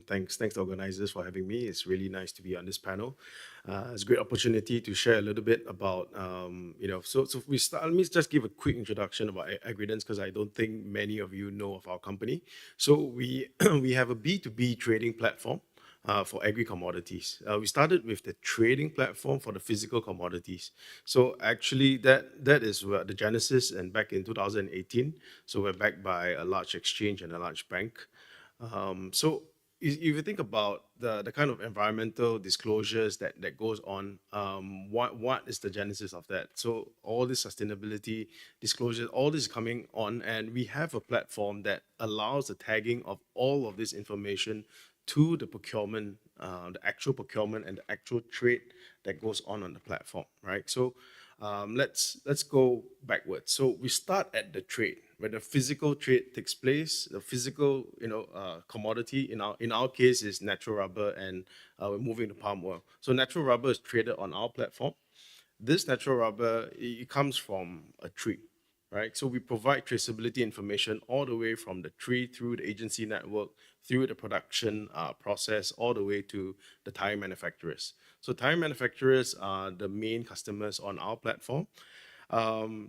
Thanks to organizers for having me. It's really nice to be on this panel. It's a great opportunity to share a little bit about, so we start. Let me just give a quick introduction about Agridence because I don't think many of you know of our company. So we we have a B2B trading platform for agri-commodities. We started with the trading platform for the physical commodities. So actually that is the genesis, and back in 2018. So we're backed by a large exchange and a large bank. So if you think about the kind of environmental disclosures that goes on, what is the genesis of that? So all this sustainability disclosures, all this is coming on, and we have a platform that allows the tagging of all of this information to the procurement, the actual procurement and the actual trade that goes on the platform, right? So let's go backwards. So we start at the trade, where the physical trade takes place. The physical, commodity in our case is natural rubber, and we're moving to palm oil. So natural rubber is traded on our platform. This natural rubber, it comes from a tree, right? So we provide traceability information all the way from the tree through the agency network, through the production process, all the way to the tire manufacturers. So tire manufacturers are the main customers on our platform.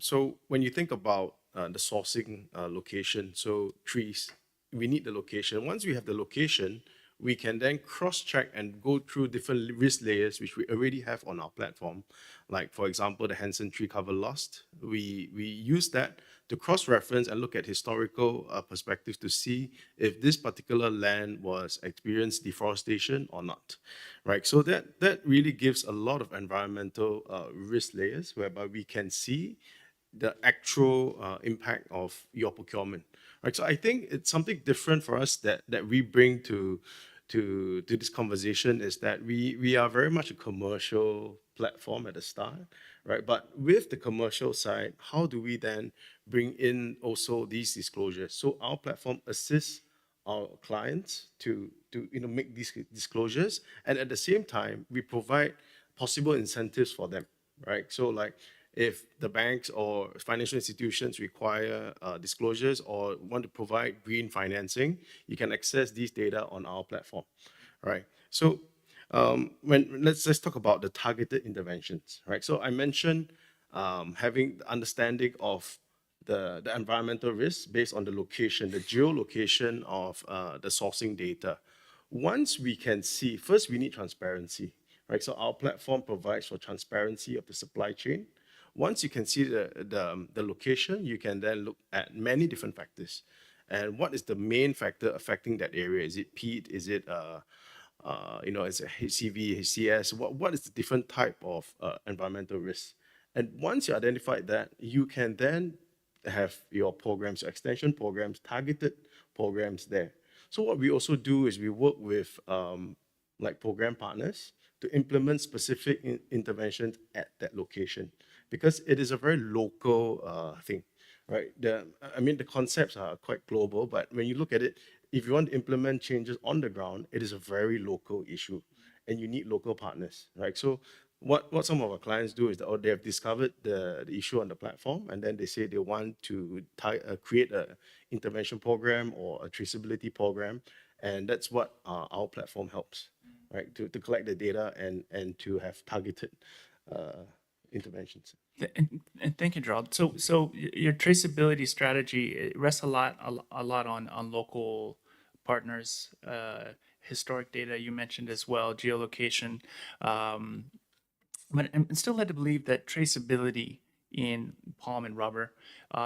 So when you think about the sourcing location, so trees, we need the location. Once we have the location, we can then cross-check and go through different risk layers, which we already have on our platform. Like, for example, the Hansen tree cover lost. We use that to cross-reference and look at historical perspectives to see if this particular land was experienced deforestation or not, right? So that really gives a lot of environmental risk layers, whereby we can see the actual impact of your procurement, right? So I think it's something different for us that we bring to this conversation, is that we are very much a commercial platform at the start, right? But with the commercial side, how do we then bring in also these disclosures? So our platform assists our clients to make these disclosures, and at the same time, we provide possible incentives for them, right? So like, if the banks or financial institutions require disclosures or want to provide green financing, you can access these data on our platform, right? So let's talk about the targeted interventions, right? So I mentioned having the understanding of the environmental risks based on the location, the geolocation of the sourcing data. Once we can see, first we need transparency, right? So our platform provides for transparency of the supply chain. Once you can see the location, you can then look at many different factors. And what is the main factor affecting that area? Is it peat? Is it as a HCV, HCS, what is the different type of environmental risks. And once you identify that, you can then have your programs, your extension programs, targeted programs there. So what we also do is we work with like program partners to implement specific interventions at that location, because it is a very local thing, right? The concepts are quite global, but when you look at it, if you want to implement changes on the ground, it is a very local issue, and you need local partners, right? So what some of our clients do is that, they have discovered the issue on the platform, and then they say they want to create a intervention program or a traceability program, and that's what our platform helps, right? To collect the data and to have targeted interventions. And thank you, Gerald. So your traceability strategy, it rests a lot on local partners, historic data you mentioned as well, geolocation. But I'm still led to believe that traceability in palm and rubber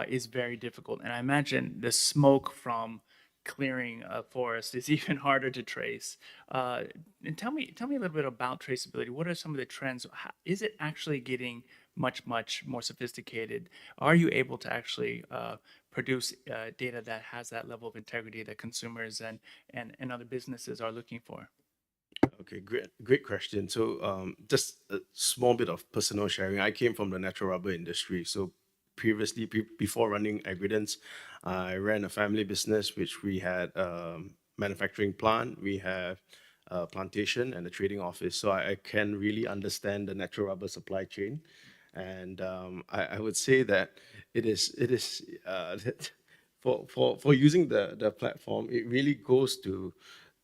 is very difficult. And I imagine the smoke from clearing a forest is even harder to trace. And tell me a little bit about traceability. What are some of the trends? Is it actually getting much more sophisticated? Are you able to actually produce data that has that level of integrity that consumers and other businesses are looking for? Okay, great question. So just a small bit of personal sharing. I came from the natural rubber industry. So previously, before running Agridence, I ran a family business, which we had manufacturing plant, we have a plantation and a trading office. So I can really understand the natural rubber supply chain. And I would say that it is for using the platform, it really goes to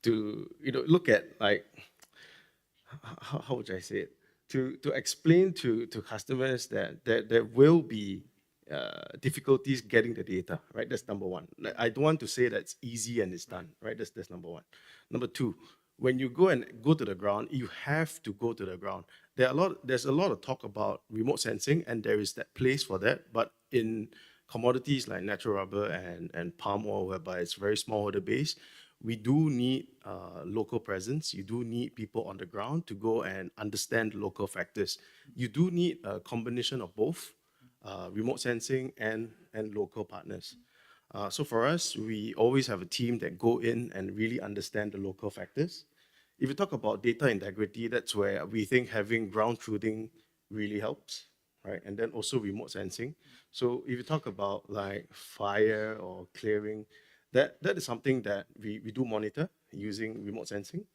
look at, like, how would I say it? To explain to customers that there will be difficulties getting the data, right? That's number one. I don't want to say that it's easy and it's done, right? That's number one. Number two, when you go to the ground, you have to go to the ground. There's a lot of talk about remote sensing, and there is that place for that. But in commodities like natural rubber and palm oil, whereby it's very smallholder based, we do need local presence. You do need people on the ground to go and understand local factors. You do need a combination of both, remote sensing and local partners. So for us, we always have a team that go in and really understand the local factors. If you talk about data integrity, that's where we think having ground truthing really helps, right? And then also remote sensing. So if you talk about like fire or clearing, that is something that we do monitor using remote sensing.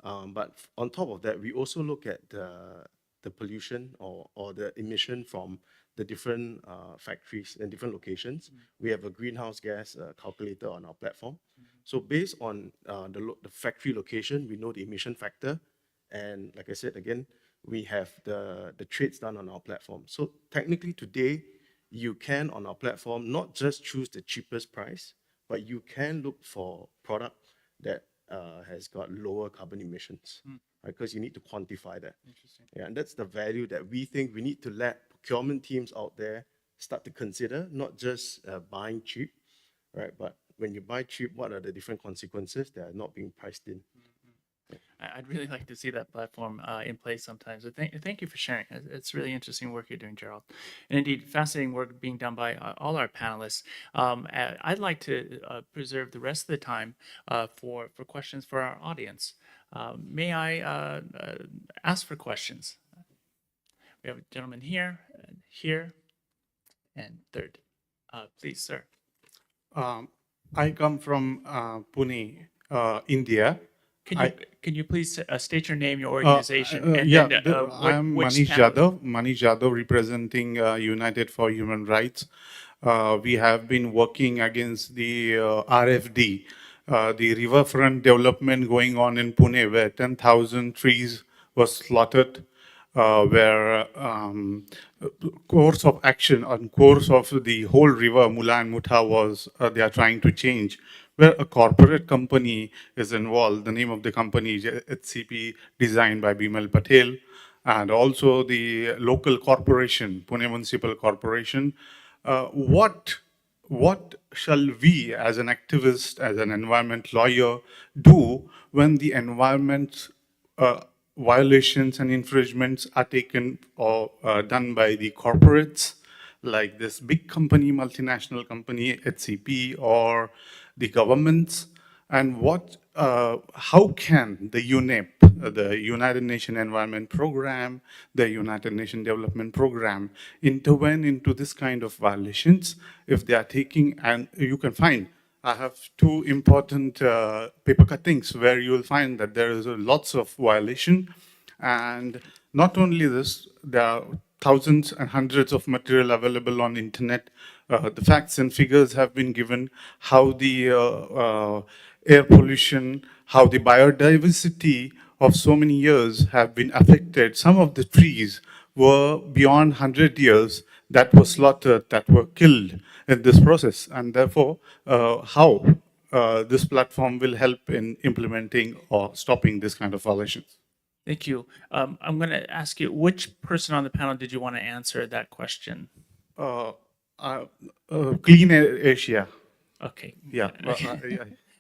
But on top of that, we also look at the pollution or the emission from the different factories and different locations. We have a greenhouse gas calculator on our platform. So based on the factory location, we know the emission factor. And like I said, again, we have the trades done on our platform. So technically today, you can, on our platform, not just choose the cheapest price, but you can look for product that has got lower carbon emissions, right? Because you need to quantify that. Interesting. Yeah, and that's the value that we think we need to let procurement teams out there start to consider, not just buying cheap, right? But when you buy cheap, what are the different consequences that are not being priced in? I'd really like to see that platform in place sometimes. So thank you for sharing. It's really interesting work you're doing, Gerald. And indeed, fascinating work being done by all our panelists. I'd like to preserve the rest of the time for questions for our audience. May I ask for questions? We have a gentleman here, and third. Please, sir. I come from Pune, India. Can you please state your name, your organization? I am Manish Jadhav, representing United for Human Rights. We have been working against the RFD, the riverfront development going on in Pune, where 10,000 trees were slaughtered, where course of action on course of the whole river, Mula and Mutha, was they are trying to change, where a corporate company is involved. The name of the company is HCP, designed by Bimal Patel, and also the local corporation, Pune Municipal Corporation. What what shall we, as an activist, as an environment lawyer, do when the environment violations and infringements are taken or done by the corporates, like this big company, multinational company, HCP, or the governments? And how can the UNEP, the United Nations Environment Program, the United Nations Development Program, intervene into this kind of violations if they are taking? And you can find, I have two important paper cuttings where you will find that there is lots of violation. And not only this, there are thousands and hundreds of material available on internet. The facts and figures have been given, how the air pollution, how the biodiversity of so many years have been affected. Some of the trees were beyond 100 years that were slaughtered, that were killed in this process. And therefore, how this platform will help in implementing or stopping this kind of violations. Thank you. I'm going to ask you, which person on the panel did you want to answer that question? Clean Asia. Okay. Yeah.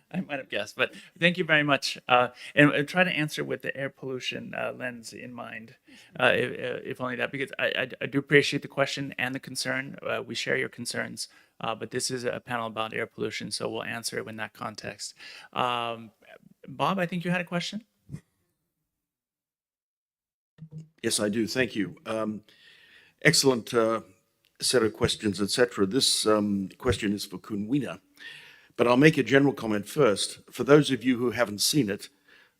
I might have guessed, but thank you very much. And try to answer with the air pollution lens in mind, if only that, because I do appreciate the question and the concern. We share your concerns, but this is a panel about air pollution, so we'll answer it in that context. Bob, I think you had a question? Yes, I do. Thank you. Excellent set of questions, etc. This question is for Kunwina, but I'll make a general comment first. For those of you who haven't seen it,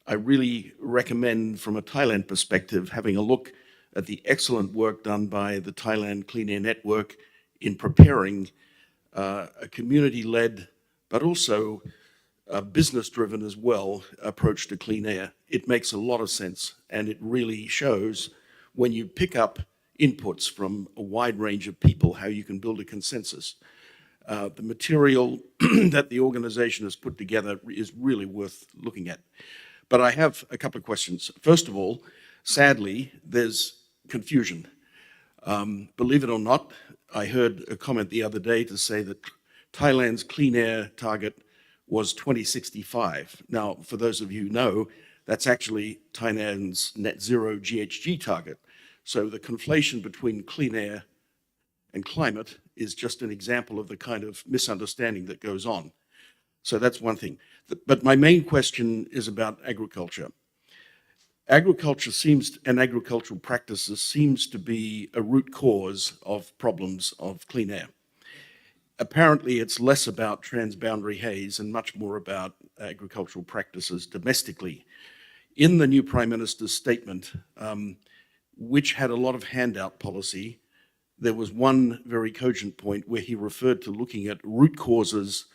I really recommend, from a Thailand perspective, having a look at the excellent work done by the Thailand Clean Air Network in preparing a community-led, but also a business-driven as well, approach to clean air. It makes a lot of sense, and it really shows when you pick up inputs from a wide range of people, how you can build a consensus. The material that the organization has put together is really worth looking at. But I have a couple of questions. First of all, sadly, there's confusion. Believe it or not, I heard a comment the other day to say that Thailand's clean air target was 2065. Now, for those of you who know, that's actually Thailand's net zero GHG target. So the conflation between clean air and climate is just an example of the kind of misunderstanding that goes on. So that's one thing. But my main question is about agriculture. Agriculture and agricultural practices seems to be a root cause of problems of clean air. Apparently, it's less about transboundary haze and much more about agricultural practices domestically. In the new Prime Minister's statement, which had a lot of handout policy, there was one very cogent point where he referred to looking at root causes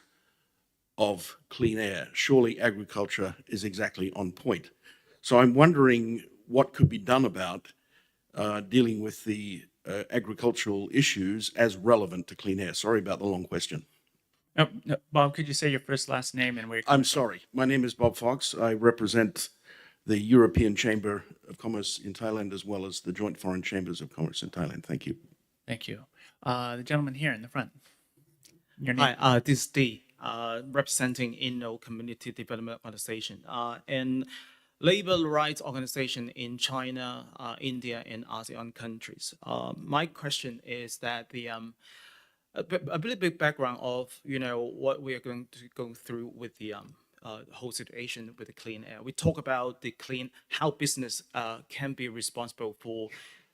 of clean air. Surely agriculture is exactly on point. So I'm wondering what could be done about dealing with the agricultural issues as relevant to clean air. Sorry about the long question. No, Bob, could you say your first, last name and where you're I'm sorry. My name is Bob Fox. I represent the European Chamber of Commerce in Thailand, as well as the Joint Foreign Chambers of Commerce in Thailand. Thank you. Thank you. The gentleman here in the front. Your name? Hi, this is D, representing Inno Community Development Organization, and labor rights organization in China, India, and ASEAN countries. My question is that a little bit background of what we are going to go through with the whole situation with the clean air. We talk about how business can be responsible for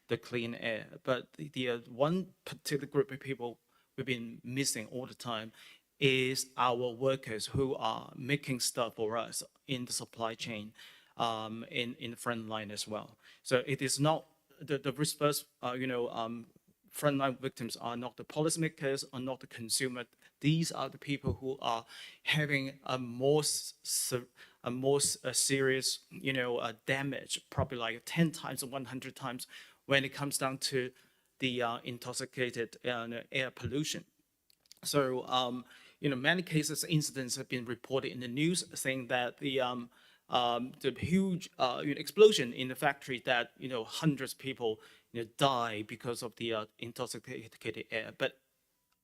the clean air, but the one particular group of people we've been missing all the time is our workers who are making stuff for us in the supply chain, in the front line as well. So it is not the first, frontline victims are not the policymakers, are not the consumer. These are the people who are having a more serious, damage, probably like 10 times or 100 times when it comes down to the intoxicated air pollution. So, many cases, incidents have been reported in the news saying that the huge explosion in the factory that hundreds of people die because of the intoxicated air. But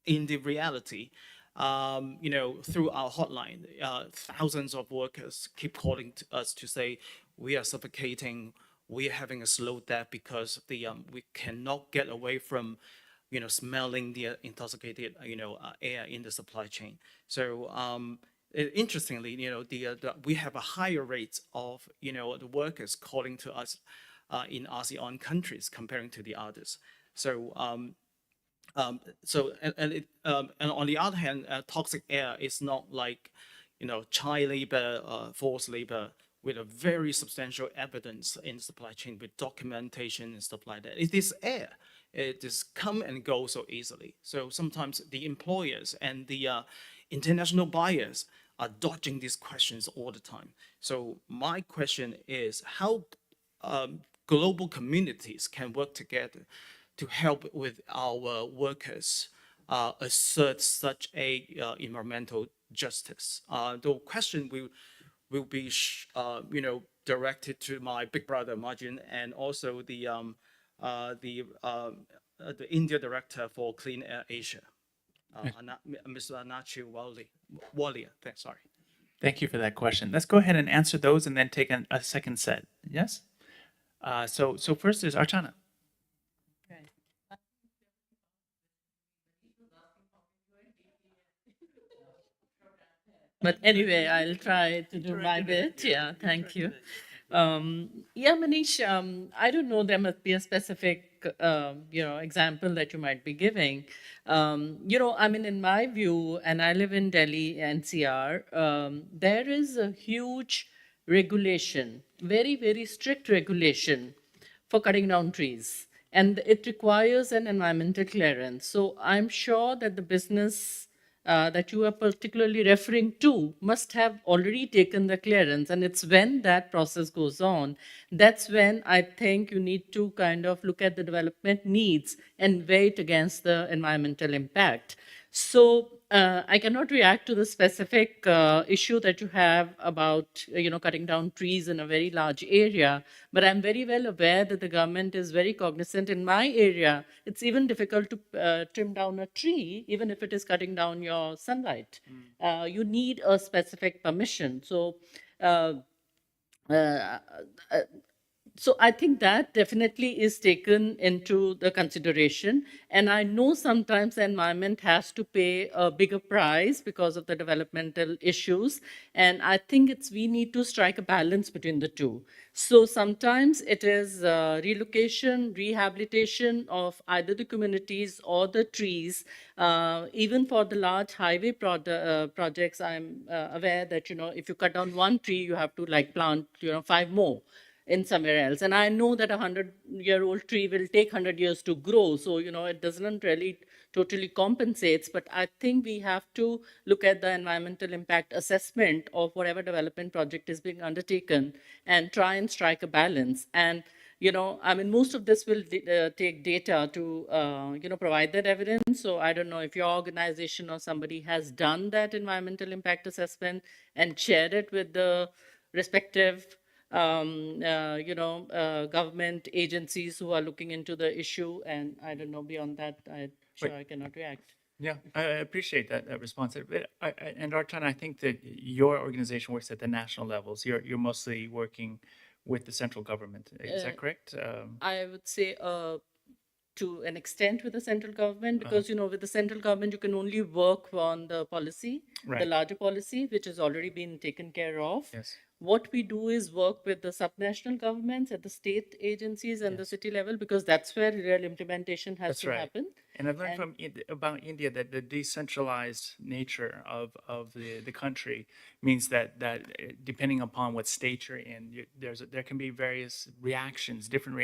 in the reality, through our hotline, thousands of workers keep calling to us to say we are suffocating, we are having a slow death because we cannot get away from, smelling the intoxicated, air in the supply chain. So interestingly, we have a higher rate of, the workers calling to us in ASEAN countries comparing to the others. So and on the other hand, toxic air is not like, child labor, forced labor, with a very substantial evidence in supply chain with documentation and stuff like that. It is air. It just come and go so easily. So sometimes the employers and the international buyers are dodging these questions all the time. So my question is how global communities can work together to help with our workers assert such a environmental justice. The question will be, directed to my big brother Margin and also the India Director for Clean Air Asia, Mr. Anachi Walia. Sorry. Thank you for that question. Let's go ahead and answer those and then take a second set. Yes? So first is Archana. But anyway, I'll try to do my bit. Yeah, thank you. Yeah, Manish, I don't know, there must be a specific, example that you might be giving. I mean, in my view, and I live in Delhi, NCR, there is a huge regulation, very, very strict regulation for cutting down trees. And it requires an environmental clearance. So I'm sure that the business that you are particularly referring to must have already taken the clearance. And it's when that process goes on, that's when I think you need to kind of look at the development needs and weigh it against the environmental impact. So I cannot react to the specific issue that you have about, cutting down trees in a very large area, but I'm very well aware that the government is very cognizant. In my area, it's even difficult to trim down a tree, even if it is cutting down your sunlight. You need a specific permission. So so I think that definitely is taken into the consideration. And I know sometimes the environment has to pay a bigger price because of the developmental issues. And I think we need to strike a balance between the two. So sometimes it is relocation, rehabilitation of either the communities or the trees. Even for the large highway projects, I'm aware that, if you cut down one tree, you have to plant, 5 more in somewhere else. And I know that a 100-year-old tree will take 100 years to grow. So, it doesn't really totally compensates, but I think we have to look at the environmental impact assessment of whatever development project is being undertaken and try and strike a balance. And, I mean, most of this will take data to, provide that evidence. So I don't know if your organization or somebody has done that environmental impact assessment and shared it with the respective government agencies who are looking into the issue. And I don't know, beyond that, I cannot react. Yeah, I appreciate that response. And Archana, I think that your organization works at the national levels. You're mostly working with the central government. Is that correct? I would say to an extent with the central government, because, with the central government, you can only work on the policy, the larger policy, which has already been taken care of. Yes. What we do is work with the subnational governments at the state agencies and the city level, because that's where real implementation has to happen. And I've learned about India that the decentralized nature of the country means that depending upon what state you're in, there can be various reactions, different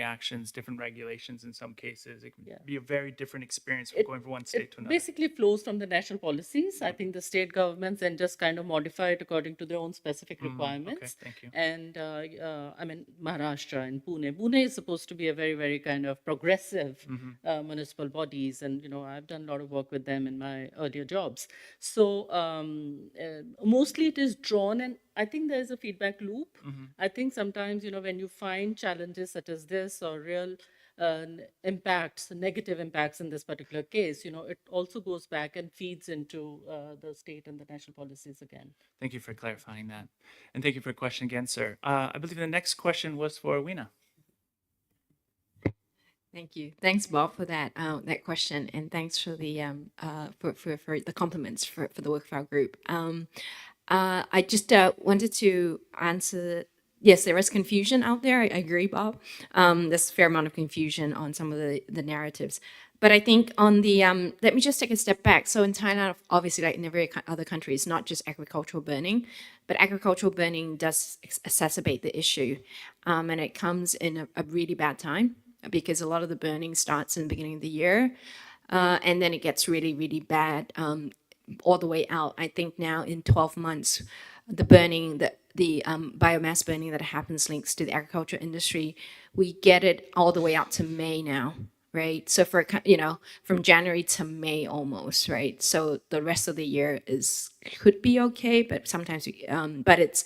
regulations in some cases. It can be a very different experience from going from one state to another. Basically flows from the national policies. I think the state governments then just kind of modify it according to their own specific requirements. Okay, thank you. And I mean, Maharashtra and Pune is supposed to be a very, very kind of progressive municipal bodies. And, I've done a lot of work with them in my earlier jobs. So mostly it is drawn, and I think there's a feedback loop. I think sometimes, when you find challenges such as this or real impacts, negative impacts in this particular case, it also goes back and feeds into the state and the national policies again. Thank you for clarifying that. And thank you for your question again, sir. I believe the next question was for Weena. Thank you. Thanks, Bob, for that question, and thanks for the for the compliments for the work of our group. I just wanted to answer. Yes, there is confusion out there. I agree, Bob. There's a fair amount of confusion on some of the narratives. But I think on the, let me just take a step back. So in Thailand, obviously, like in every other country, it's not just agricultural burning, but agricultural burning does exacerbate the issue. And it comes in a really bad time because a lot of the burning starts in the beginning of the year. And then it gets really, really bad all the way out. I think now in 12 months, the burning, the biomass burning that happens links to the agriculture industry, we get it all the way out to May now, right? So for, from January to May almost, right? So the rest of the year could be okay, but sometimes, it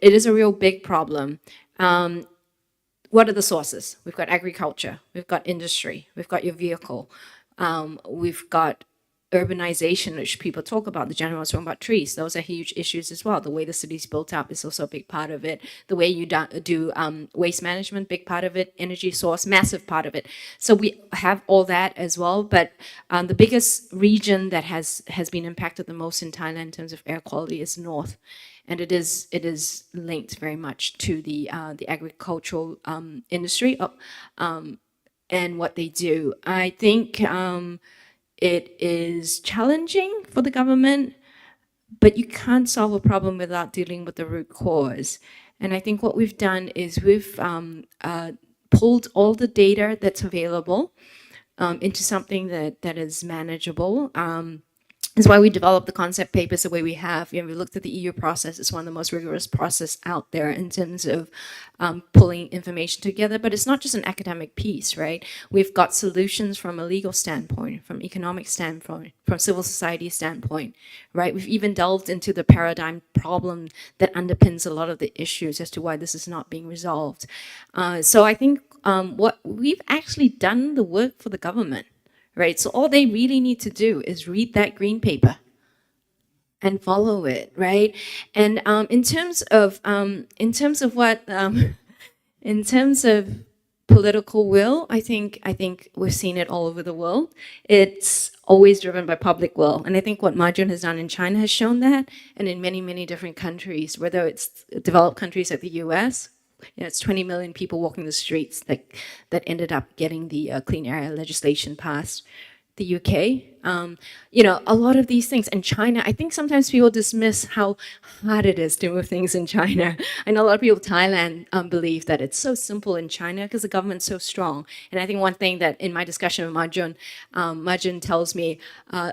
is a real big problem. What are the sources? We've got agriculture, we've got industry, we've got your vehicle, we've got urbanization, which people talk about. The general was talking about trees. Those are huge issues as well. The way the city's built up is also a big part of it. The way you do waste management, big part of it. Energy source, massive part of it. So we have all that as well. But the biggest region that has been impacted the most in Thailand in terms of air quality is north. And it is linked very much to the agricultural industry and what they do. I think it is challenging for the government, but you can't solve a problem without dealing with the root cause. And I think what we've done is we've pulled all the data that's available into something that is manageable. That's why we developed the concept papers the way we have. We looked at the EU process. It's one of the most rigorous process out there in terms of pulling information together. But it's not just an academic piece, right? We've got solutions from a legal standpoint, from economic standpoint, from civil society standpoint, right? We've even delved into the paradigm problem that underpins a lot of the issues as to why this is not being resolved. So I think what we've actually done the work for the government. Right, so all they really need to do is read that green paper and follow it, right? And in terms of political will, I think we've seen it all over the world. It's always driven by public will, and I think what Marjun has done in China has shown that, and in many different countries, whether it's developed countries like the U.S. It's 20 million people walking the streets that ended up getting the clean air legislation passed. The UK, a lot of these things. And China, I think sometimes people dismiss how hard it is to move things in China. I know a lot of people in Thailand believe that it's so simple in China because the government's so strong. And I think one thing that in my discussion with Marjun tells me, a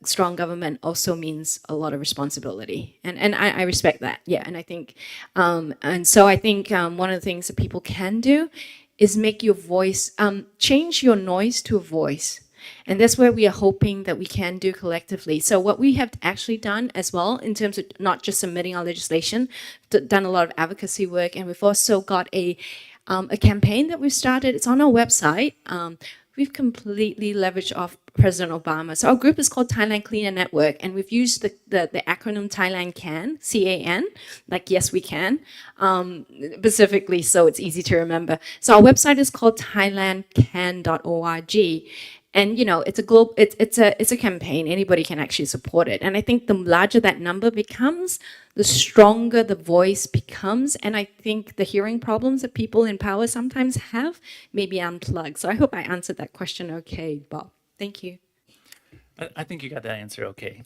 strong government also means a lot of responsibility. And I respect that, yeah. And I think, and so I think one of the things that people can do is make your voice, change your noise to a voice. And that's where we are hoping that we can do collectively. So what we have actually done as well, in terms of not just submitting our legislation, done a lot of advocacy work, and we've also got a campaign that we've started. It's on our website. We've completely leveraged off President Obama. So our group is called Thailand Clean Air Network, and we've used the acronym Thailand Can, C-A-N, like yes we can, specifically so it's easy to remember. So our website is called thailandcan.org. And it's a campaign. Anybody can actually support it. And I think the larger that number becomes, the stronger the voice becomes. And I think the hearing problems that people in power sometimes have may be unplugged. So I hope I answered that question okay, Bob. Thank you. I think you got that answer okay.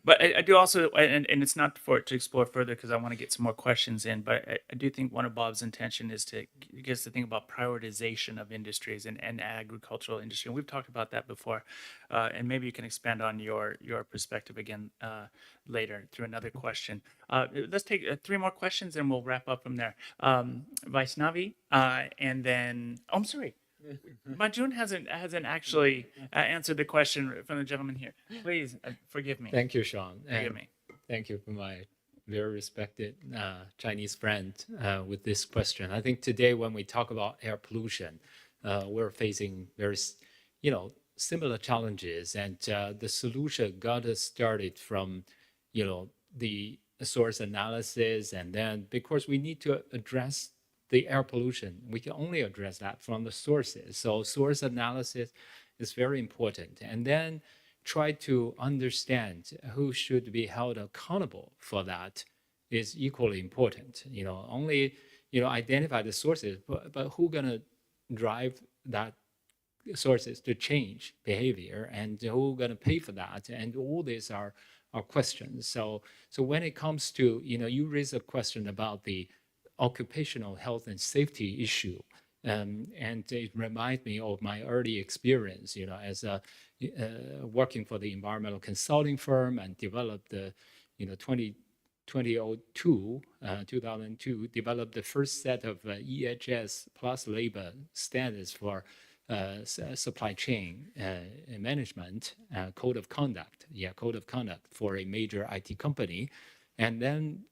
But I do also, and it's not to explore further because I want to get some more questions in, but I do think one of Bob's intention is to get us to think about prioritization of industries and agricultural industry. And we've talked about that before. And maybe you can expand on your perspective again later through another question. Let's take 3 more questions and we'll wrap up from there. Vaishnavi, and then, oh, I'm sorry. Marjun hasn't actually answered the question from the gentleman here. Please forgive me. Thank you, Sean. Forgive me. Thank you for my very respected Chinese friend with this question. I think today when we talk about air pollution, we're facing very, similar challenges, and the solution got us started from, the source analysis, and then because we need to address the air pollution, we can only address that from the sources. So source analysis is very important, and then try to understand who should be held accountable for that is equally important. Only identify the sources, but who gonna drive that sources to change behavior, and who gonna pay for that? And all these are questions. So when it comes to, you raise a question about the occupational health and safety issue. And it reminds me of my early experience, as working for the environmental consulting firm, and developed the, 2002, developed the first set of EHS plus labor standards for supply chain management, code of conduct for a major IT company, and then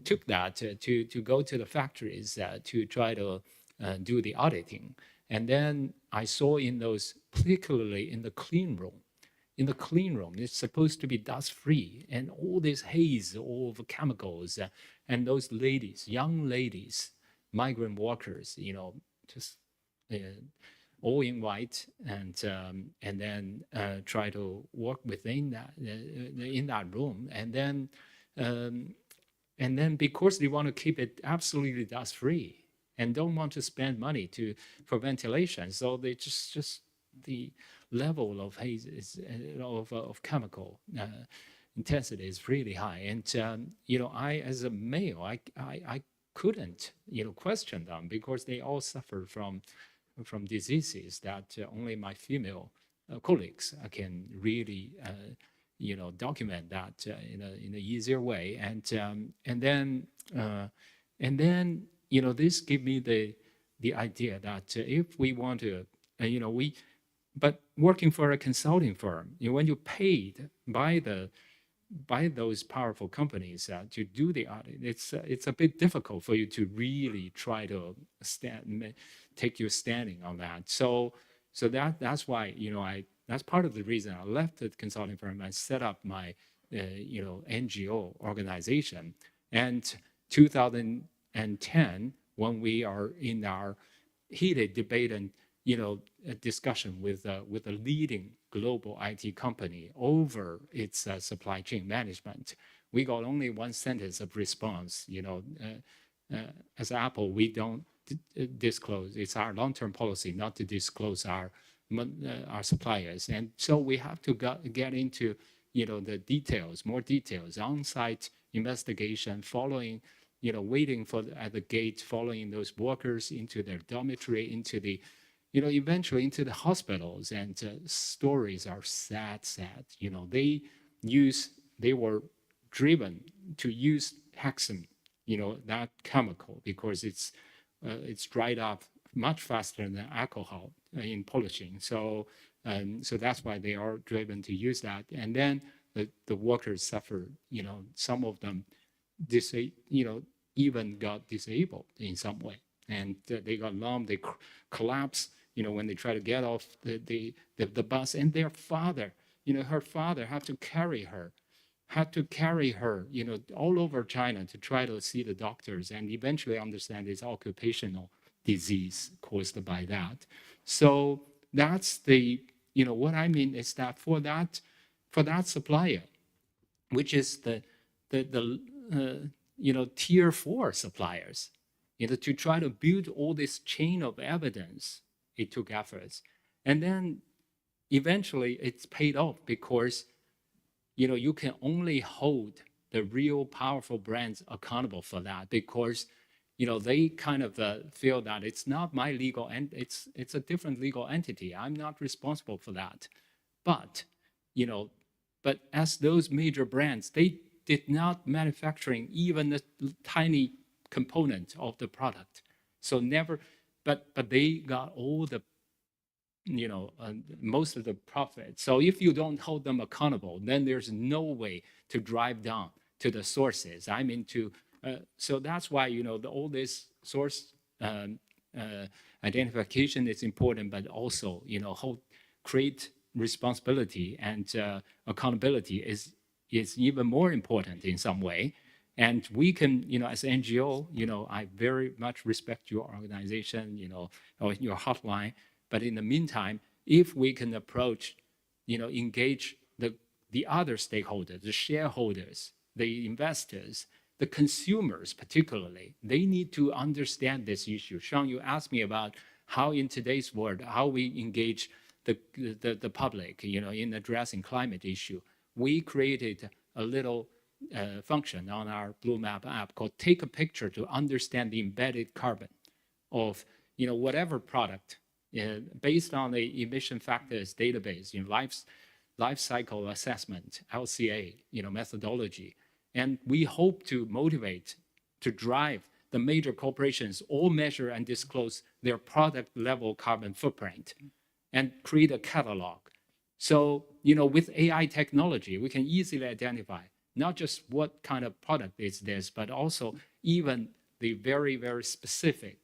took that to go to the factories to try to do the auditing. And then I saw in those, particularly in the clean room, it's supposed to be dust-free, and all this haze, all the chemicals, and those ladies, young ladies, migrant workers, just all in white, and then try to work within that in that room, and then because they want to keep it absolutely dust-free and don't want to spend money for ventilation, so they just the level of haze is, of chemical intensity is really high. And I, as a male, I couldn't question them, because they all suffer from diseases that only my female colleagues can really document that in an easier way. And then this gave me the idea that if we want to but working for a consulting firm, when you're paid by those powerful companies to do the audit, it's a bit difficult for you to really try to take your standing on that. So that's why that's part of the reason I left the consulting firm and set up my NGO organization. And 2010, when we are in our heated debate and a discussion with a leading global IT company over its supply chain management, we got only one sentence of response. As Apple, we don't disclose. It's our long-term policy not to disclose our suppliers, and so we have to get into the details, more details, on-site investigation, following, waiting at the gate, following those workers into their dormitory, into the eventually into the hospitals. And stories are sad. They were driven to use hexane, that chemical, because it's dried up much faster than alcohol in polishing. So that's why they are driven to use that. And then the workers suffer. Some of them even got disabled in some way, and they got numb. They collapse. When they try to get off the bus, and their father, her father had to carry her, all over China to try to see the doctors, and eventually understand it's occupational disease caused by that. So that's what I mean is that for that supplier, which is the tier 4 suppliers, to try to build all this chain of evidence, it took efforts. And then eventually it's paid off, because you can only hold the real powerful brands accountable for that, because they kind of feel that it's not my legal, and it's a different legal entity. I'm not responsible for that. But as those major brands, they did not manufacturing even a tiny component of the product. So never, but they got all the, most of the profit. So if you don't hold them accountable, then there's no way to drive down to the sources. I mean, so that's why, all this source identification is important, but also, create responsibility and accountability is even more important in some way. And we can, as NGO, I very much respect your organization, or your hotline. But in the meantime, if we can approach, engage the other stakeholders, the shareholders, the investors, the consumers particularly, they need to understand this issue. Sean, you asked me about how in today's world, how we engage the public, in addressing climate issue. We created a little function on our Blue Map app called Take a Picture to understand the embedded carbon of whatever product based on the emission factors database, life cycle assessment, LCA, methodology. And we hope to motivate, to drive the major corporations all measure and disclose their product level carbon footprint and create a catalog. So, with AI technology, we can easily identify not just what kind of product is this, but also even the very, very specific,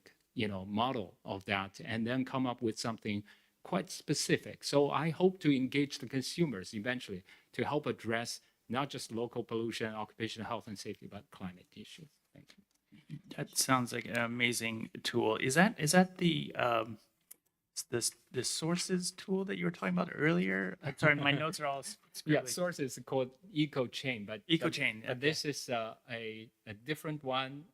model of that, and then come up with something quite specific. So I hope to engage the consumers eventually to help address not just local pollution, occupational health and safety, but climate issues. Thank you. That sounds like an amazing tool. Is that the sources tool that you were talking about earlier? I'm sorry, my notes are all Yeah, source is called EcoChain, but EcoChain. But this is a different one,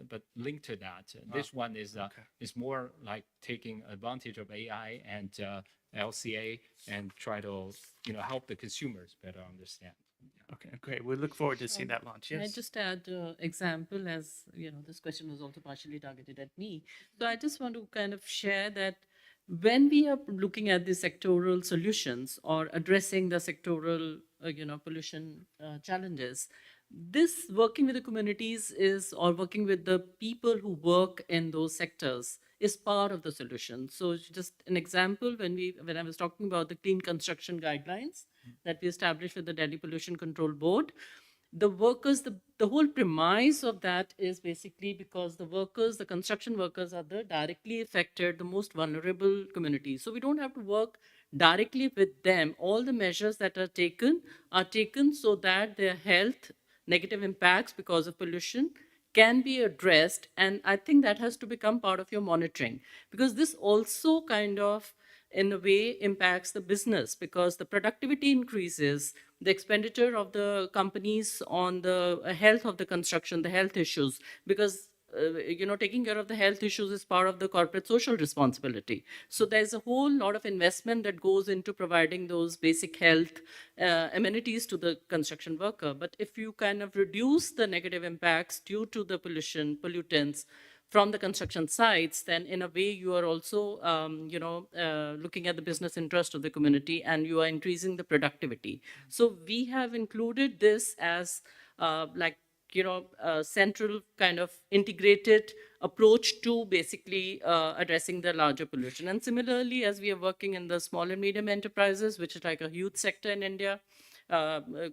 but linked to that. This one is more like taking advantage of AI and LCA and try to help the consumers better understand. Okay, great. We look forward to seeing that launch. Can I Yes. just add example, as this question was also partially targeted at me. So I just want to kind of share that when we are looking at the sectoral solutions or addressing the sectoral, pollution challenges, this working with the communities or working with the people who work in those sectors is part of the solution. So just an example, when I was talking about the clean construction guidelines that we established with the Delhi Pollution Control Board, the workers, the whole premise of that is basically because the construction workers are the directly affected, the most vulnerable communities. So we don't have to work directly with them. All the measures that are taken so that their health, negative impacts because of pollution can be addressed. And I think that has to become part of your monitoring, because this also kind of, in a way, impacts the business, because the productivity increases, the expenditure of the companies on the health of the construction, the health issues, because taking care of the health issues is part of the corporate social responsibility. So there's a whole lot of investment that goes into providing those basic health amenities to the construction worker. But if you kind of reduce the negative impacts due to the pollutants from the construction sites, then in a way you are also, looking at the business interest of the community, and you are increasing the productivity. So we have included this as a central kind of integrated approach to basically addressing the larger pollution. And similarly, as we are working in the small and medium enterprises, which is like a huge sector in India,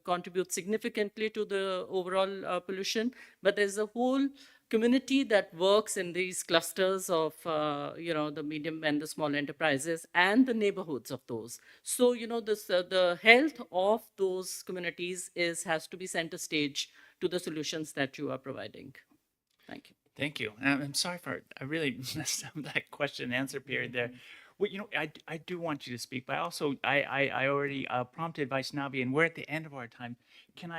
contributes significantly to the overall pollution, but there's a whole community that works in these clusters of, the medium and the small enterprises and the neighborhoods of those. So, the health of those communities has to be center stage to the solutions that you are providing. Thank you. Thank you. I'm sorry I really messed up that question and answer period there. Well, I do want you to speak, but also I already prompted Vaishnavi, and we're at the end of our time. Can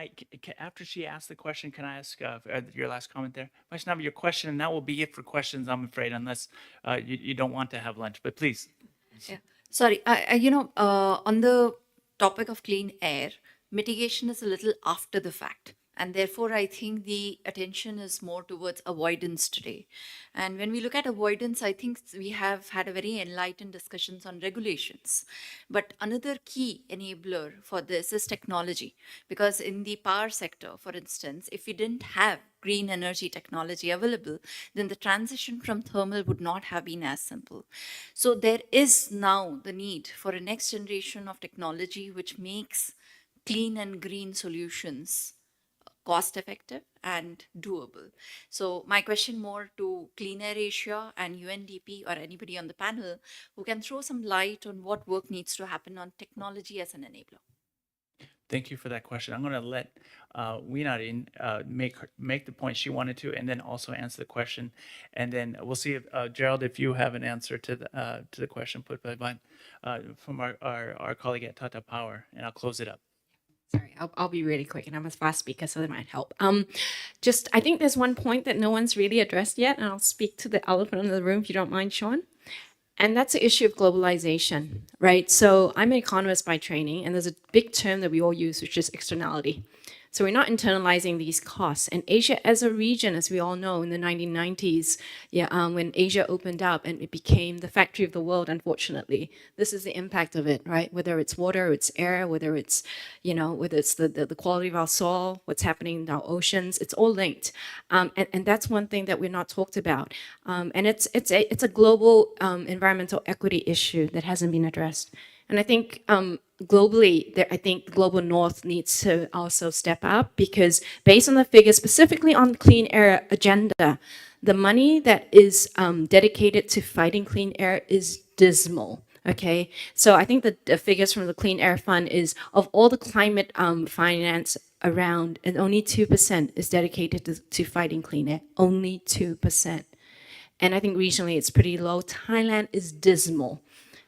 after she asks the question, can I ask your last comment there? Vaishnavi, your question, and that will be it for questions, I'm afraid, unless you don't want to have lunch, but please. Yeah. Sorry, on the topic of clean air, mitigation is a little after the fact. And therefore, I think the attention is more towards avoidance today. And when we look at avoidance, I think we have had a very enlightened discussions on regulations. But another key enabler for this is technology. Because in the power sector, for instance, if we didn't have green energy technology available, then the transition from thermal would not have been as simple. So there is now the need for a next generation of technology which makes clean and green solutions cost effective and doable. So my question more to Clean Air Asia and UNDP or anybody on the panel who can throw some light on what work needs to happen on technology as an enabler. Thank you for that question. I'm going to let Weenat make the point she wanted to, and then also answer the question, and then we'll see if Gerald, if you have an answer to the question put by Van from our colleague at Tata Power, and I'll close it up. Sorry, I'll be really quick, and I'm a fast speaker, so that might help. I think there's one point that no one's really addressed yet, and I'll speak to the elephant in the room if you don't mind, Sean. And that's the issue of globalization, right? So I'm an economist by training, and there's a big term that we all use, which is externality. So we're not internalizing these costs. And Asia as a region, as we all know, in the 1990s, when Asia opened up and it became the factory of the world, unfortunately, this is the impact of it, right? Whether it's water, it's air, whether it's, whether it's the quality of our soil, what's happening in our oceans, it's all linked. And that's one thing that we're not talked about. And it's a global environmental equity issue that hasn't been addressed. And I think globally, I think the global north needs to also step up, because based on the figures, specifically on the clean air agenda, the money that is dedicated to fighting clean air is dismal. Okay, so I think the figures from the Clean Air Fund is of all the climate finance around, and only 2% is dedicated to fighting clean air. Only 2%. And I think regionally it's pretty low. Thailand is dismal.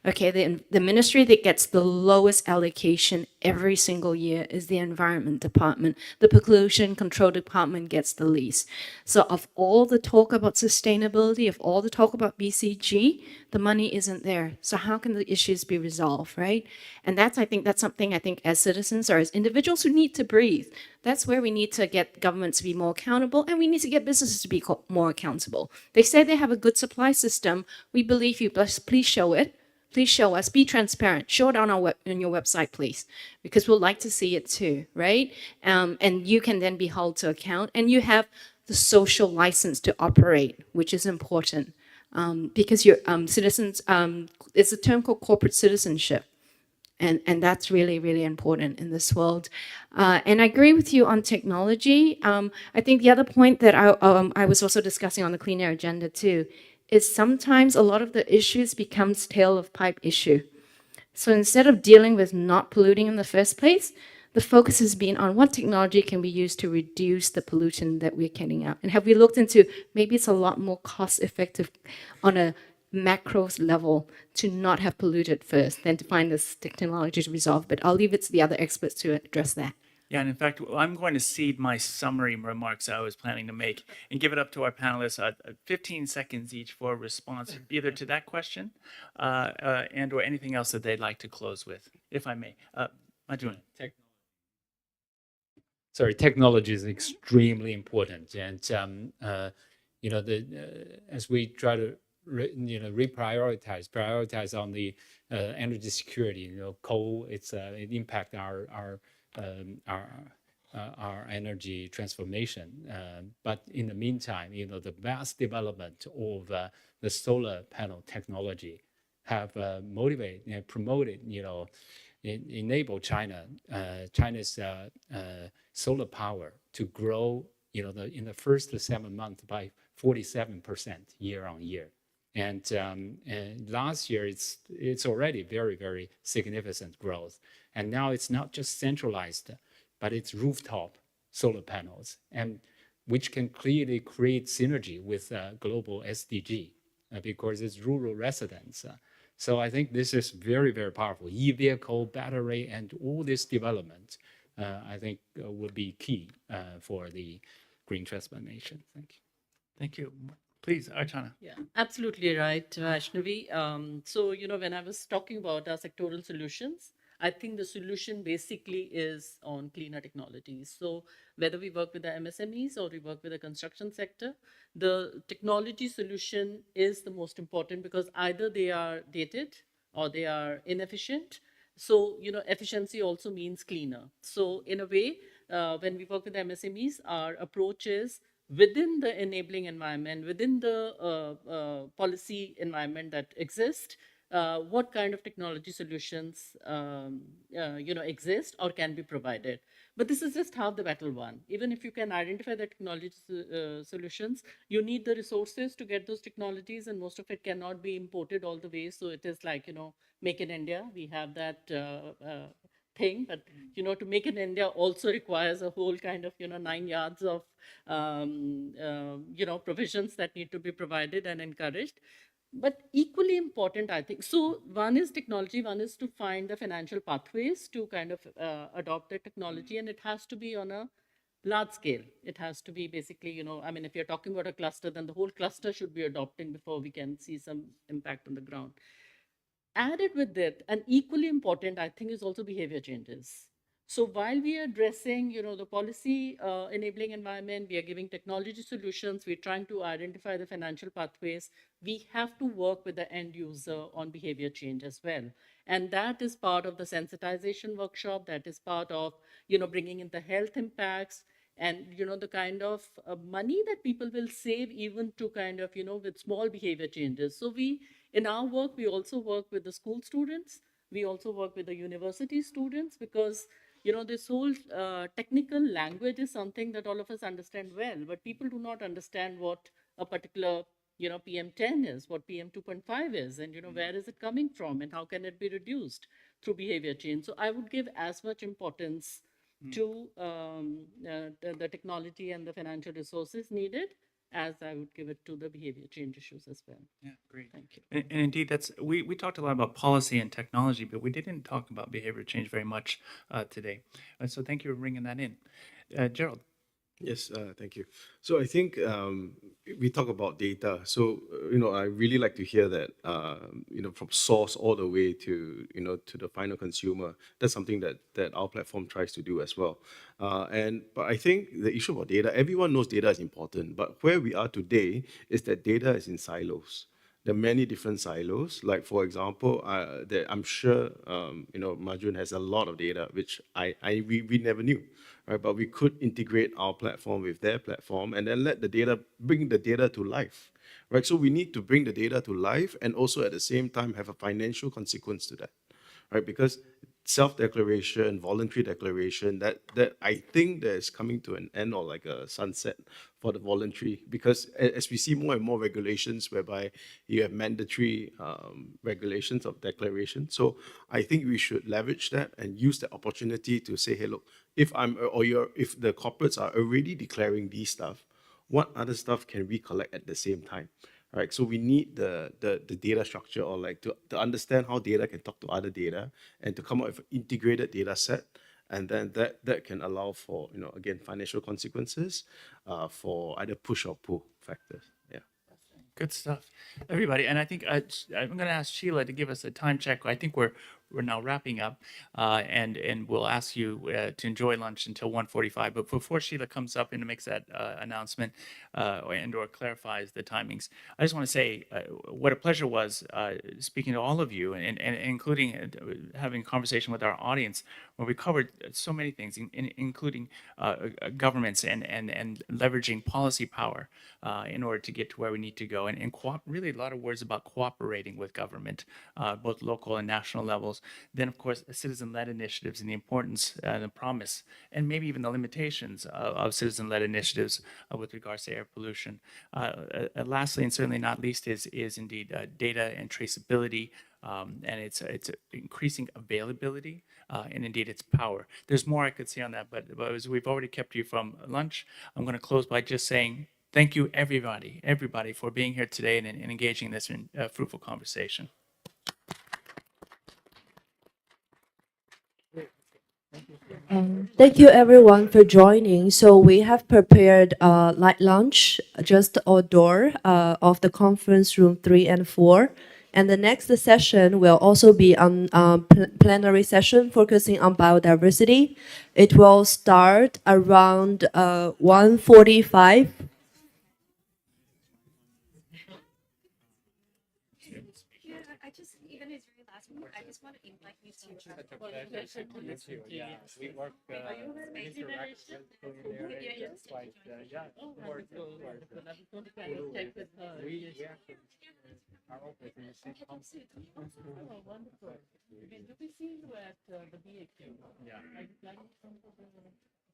Okay, the ministry that gets the lowest allocation every single year is the Environment Department. The Pollution Control Department gets the least. So of all the talk about sustainability, of all the talk about BCG, the money isn't there. So how can the issues be resolved, right? And I think that's something I think as citizens or as individuals who need to breathe, that's where we need to get governments to be more accountable, and we need to get businesses to be more accountable. They say they have a good supply system. We believe you, please show it. Please show us, be transparent, show it on your website, please, because we'd like to see it too, right? And you can then be held to account, and you have the social license to operate, which is important, because your citizens, it's a term called corporate citizenship, and that's really, really important in this world. And I agree with you on technology. I think the other point that I was also discussing on the clean air agenda too, is sometimes a lot of the issues becomes tail of pipe issue. So instead of dealing with not polluting in the first place, the focus has been on what technology can we use to reduce the pollution that we're getting out. And have we looked into maybe it's a lot more cost effective on a macro level to not have polluted first than to find this technology to resolve. But I'll leave it to the other experts to address that. Yeah, and in fact, I'm going to cede my summary remarks I was planning to make and give it up to our panelists, 15 seconds each for a response, either to that question and or anything else that they'd like to close with, if I may. Majun. Technology is extremely important, and as we try to prioritize on the energy security. Coal, it impact our energy transformation. But in the meantime, the vast development of the solar panel technology have motivated and promoted, enable China's solar power to grow, in the first 7 months by 47% year on year. And last year, it's already very, very significant growth. And now it's not just centralized, but it's rooftop solar panels, and which can clearly create synergy with global SDG because it's rural residents. So I think this is very, very powerful. E-vehicle, battery, and all this development, I think will be key for the green transformation. Thank you. Thank you. Please, Archana. Yeah, absolutely right, Vaishnavi. So, when I was talking about our sectoral solutions, I think the solution basically is on cleaner technologies. So whether we work with the MSMEs or we work with the construction sector, the technology solution is the most important because either they are dated or they are inefficient. So, efficiency also means cleaner. So in a way, when we work with MSMEs, our approach is within the enabling environment, within the policy environment that exists, what kind of technology solutions exist or can be provided. But this is just half the battle won. Even if you can identify the technology solutions, you need the resources to get those technologies, and most of it cannot be imported all the way. So it is like, make in India. We have that thing, but to make in India also requires a whole kind of 9 yards of provisions that need to be provided and encouraged. But equally important, I think, so one is technology, one is to find the financial pathways to kind of adopt the technology, and it has to be on a large scale. It has to be basically, I mean, if you're talking about a cluster, then the whole cluster should be adopting before we can see some impact on the ground. Added with it, and equally important, I think, is also behavior changes. So while we are addressing, the policy enabling environment, we are giving technology solutions, we're trying to identify the financial pathways, we have to work with the end user on behavior change as well. And that is part of the sensitization workshop, that is part of, bringing in the health impacts, and the kind of money that people will save even to kind of with small behavior changes. So we, in our work, we also work with the school students, we also work with the university students, because this whole technical language is something that all of us understand well, but people do not understand what a particular PM10 is, what PM 2.5 is, and where is it coming from, and how can it be reduced through behavior change. So I would give as much importance to the technology and the financial resources needed as I would give it to the behavior change issues as well. Yeah, great. Thank you. And indeed, that's we talked a lot about policy and technology, but we didn't talk about behavior change very much today. So thank you for bringing that in. Gerald. Yes, thank you. So I think we talk about data. So I really like to hear that from source all the way to to the final consumer. That's something that our platform tries to do as well. But I think the issue about data, everyone knows data is important, but where we are today is that data is in silos. There are many different silos. Like for example, I'm sure Majun has a lot of data which we never knew, right? But we could integrate our platform with their platform and then bring the data to life, right? So we need to bring the data to life and also at the same time have a financial consequence to that, right? Because self-declaration, voluntary declaration, that I think that is coming to an end or like a sunset for the voluntary, because as we see more and more regulations whereby you have mandatory regulations of declaration. So I think we should leverage that and use the opportunity to say, hey, look, if the corporates are already declaring these stuff, what other stuff can we collect at the same time? Right, so we need the data structure, or like to understand how data can talk to other data and to come up with an integrated data set, and then that can allow for again financial consequences for either push or pull factors. Yeah. Good stuff, everybody. And I think I'm going to ask Sheila to give us a time check. I think we're now wrapping up, and we'll ask you to enjoy lunch until 1:45. But before Sheila comes up and makes that announcement or clarifies the timings, I just want to say what a pleasure was speaking to all of you, and including having a conversation with our audience where we covered so many things, including governments and leveraging policy power in order to get to where we need to go, and really a lot of words about cooperating with government, both local and national levels. Then, of course, citizen-led initiatives and the importance and the promise, and maybe even the limitations of citizen-led initiatives with regards to air pollution. Lastly, and certainly not least, is indeed data and traceability, and its increasing availability, and indeed its power. There's more I could say on that, but as we've already kept you from lunch, I'm going to close by just saying thank you, everybody, for being here today and engaging in this fruitful conversation. Thank you everyone for joining. So we have prepared a light lunch just outdoor of the conference room 3 and 4. And the next session will also be on plenary session focusing on biodiversity. It will start around 1:45. I just, even his very last one, I just want to invite you to such a pleasure to meet you. Yeah, we work interact with Plenary. It's quite yeah. Of course, we actually are open in the same company. Oh, wonderful. Do we see you at the BAQ? Yeah. Are you planning to come to the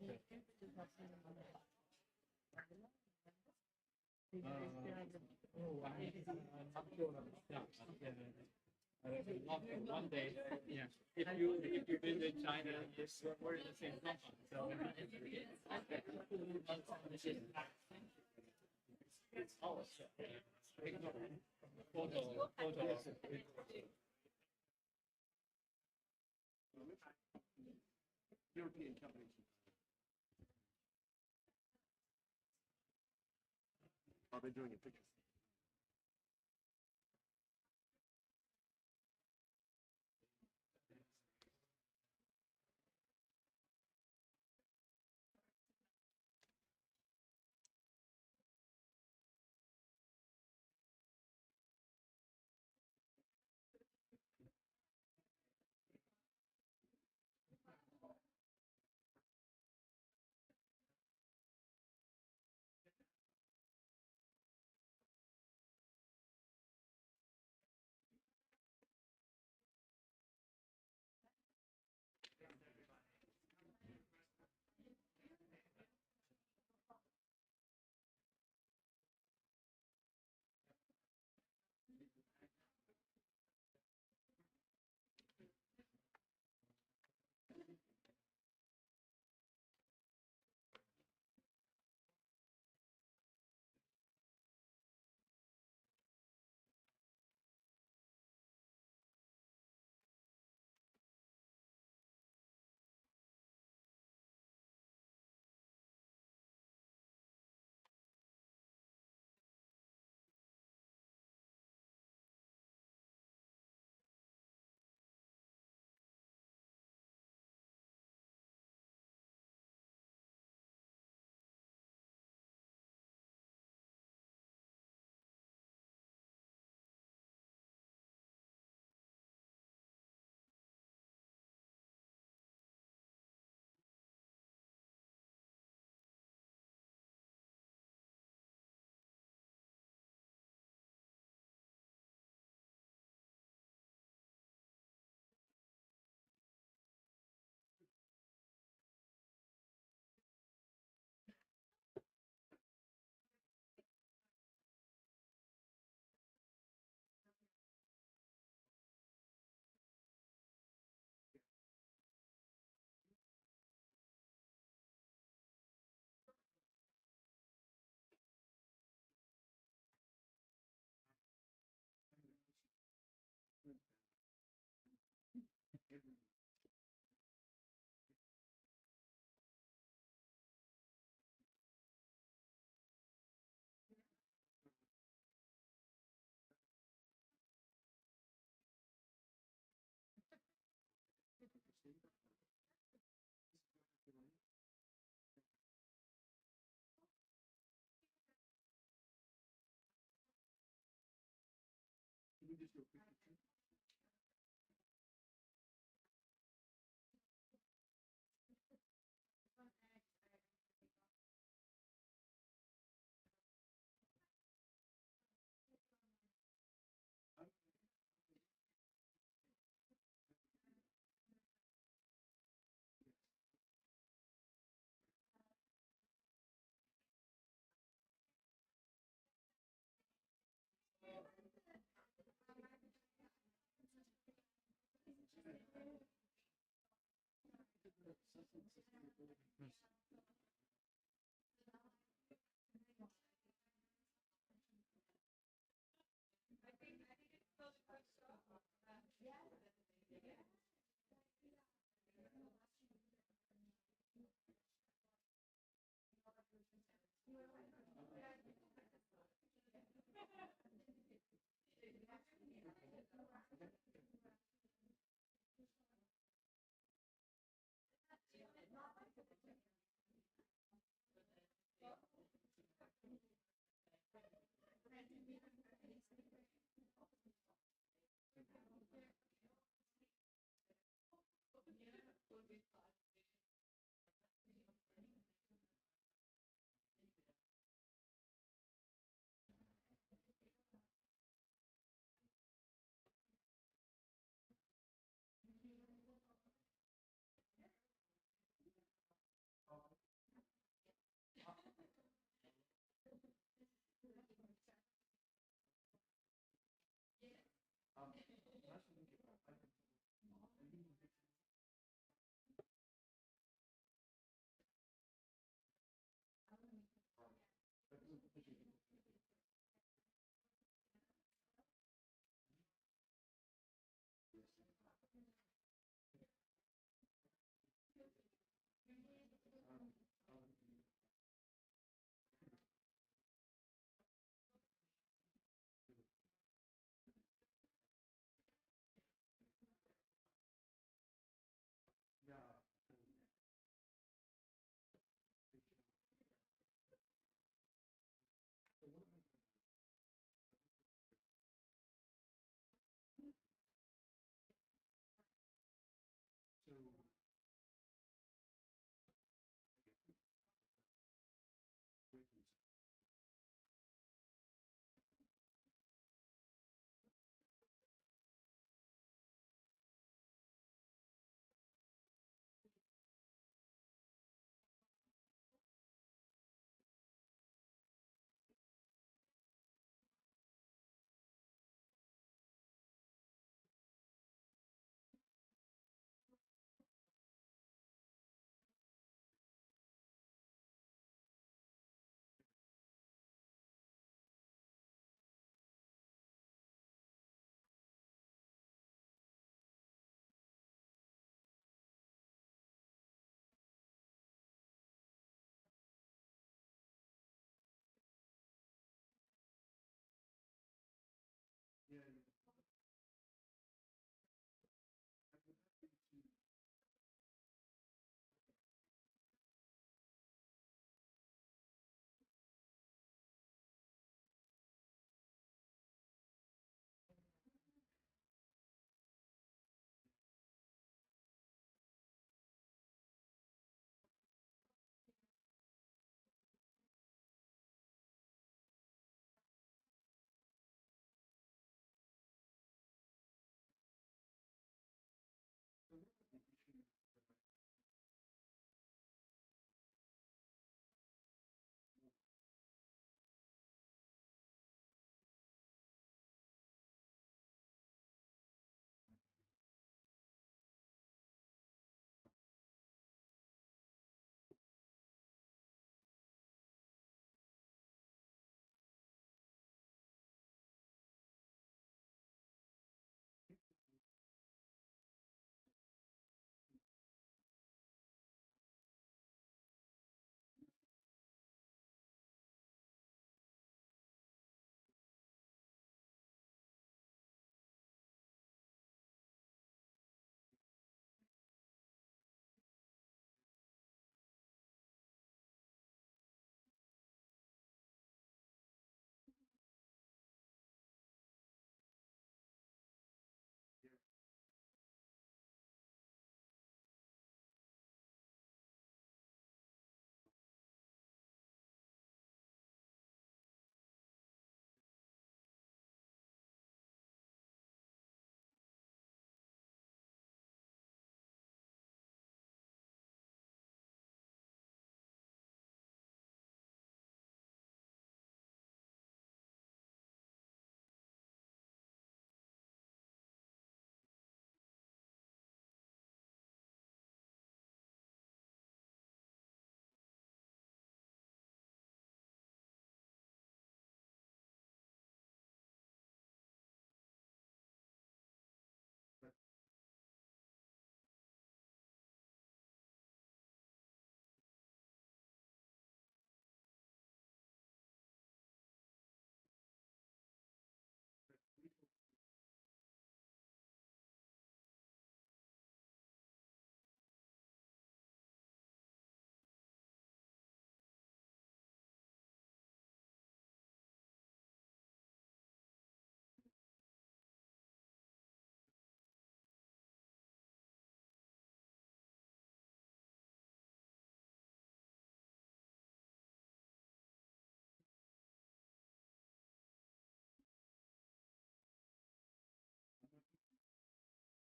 BAQ? Just have some Not sure. One day, yeah. If you visit China, yes, we're in the same company. So it's always photo. European companies. Are they doing a picture?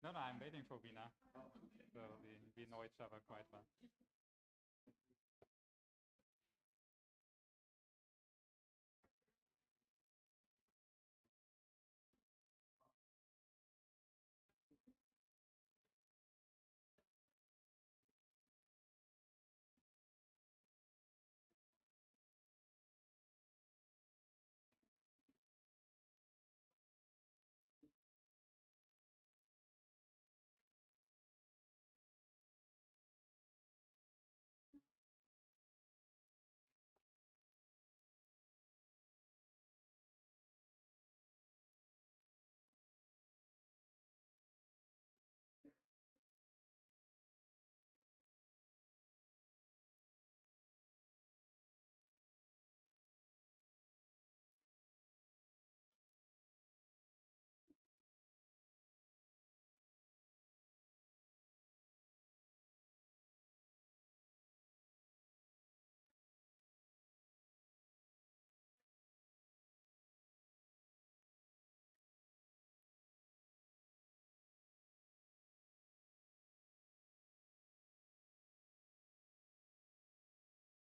No, no, I'm waiting for Vina. So we know each other quite well.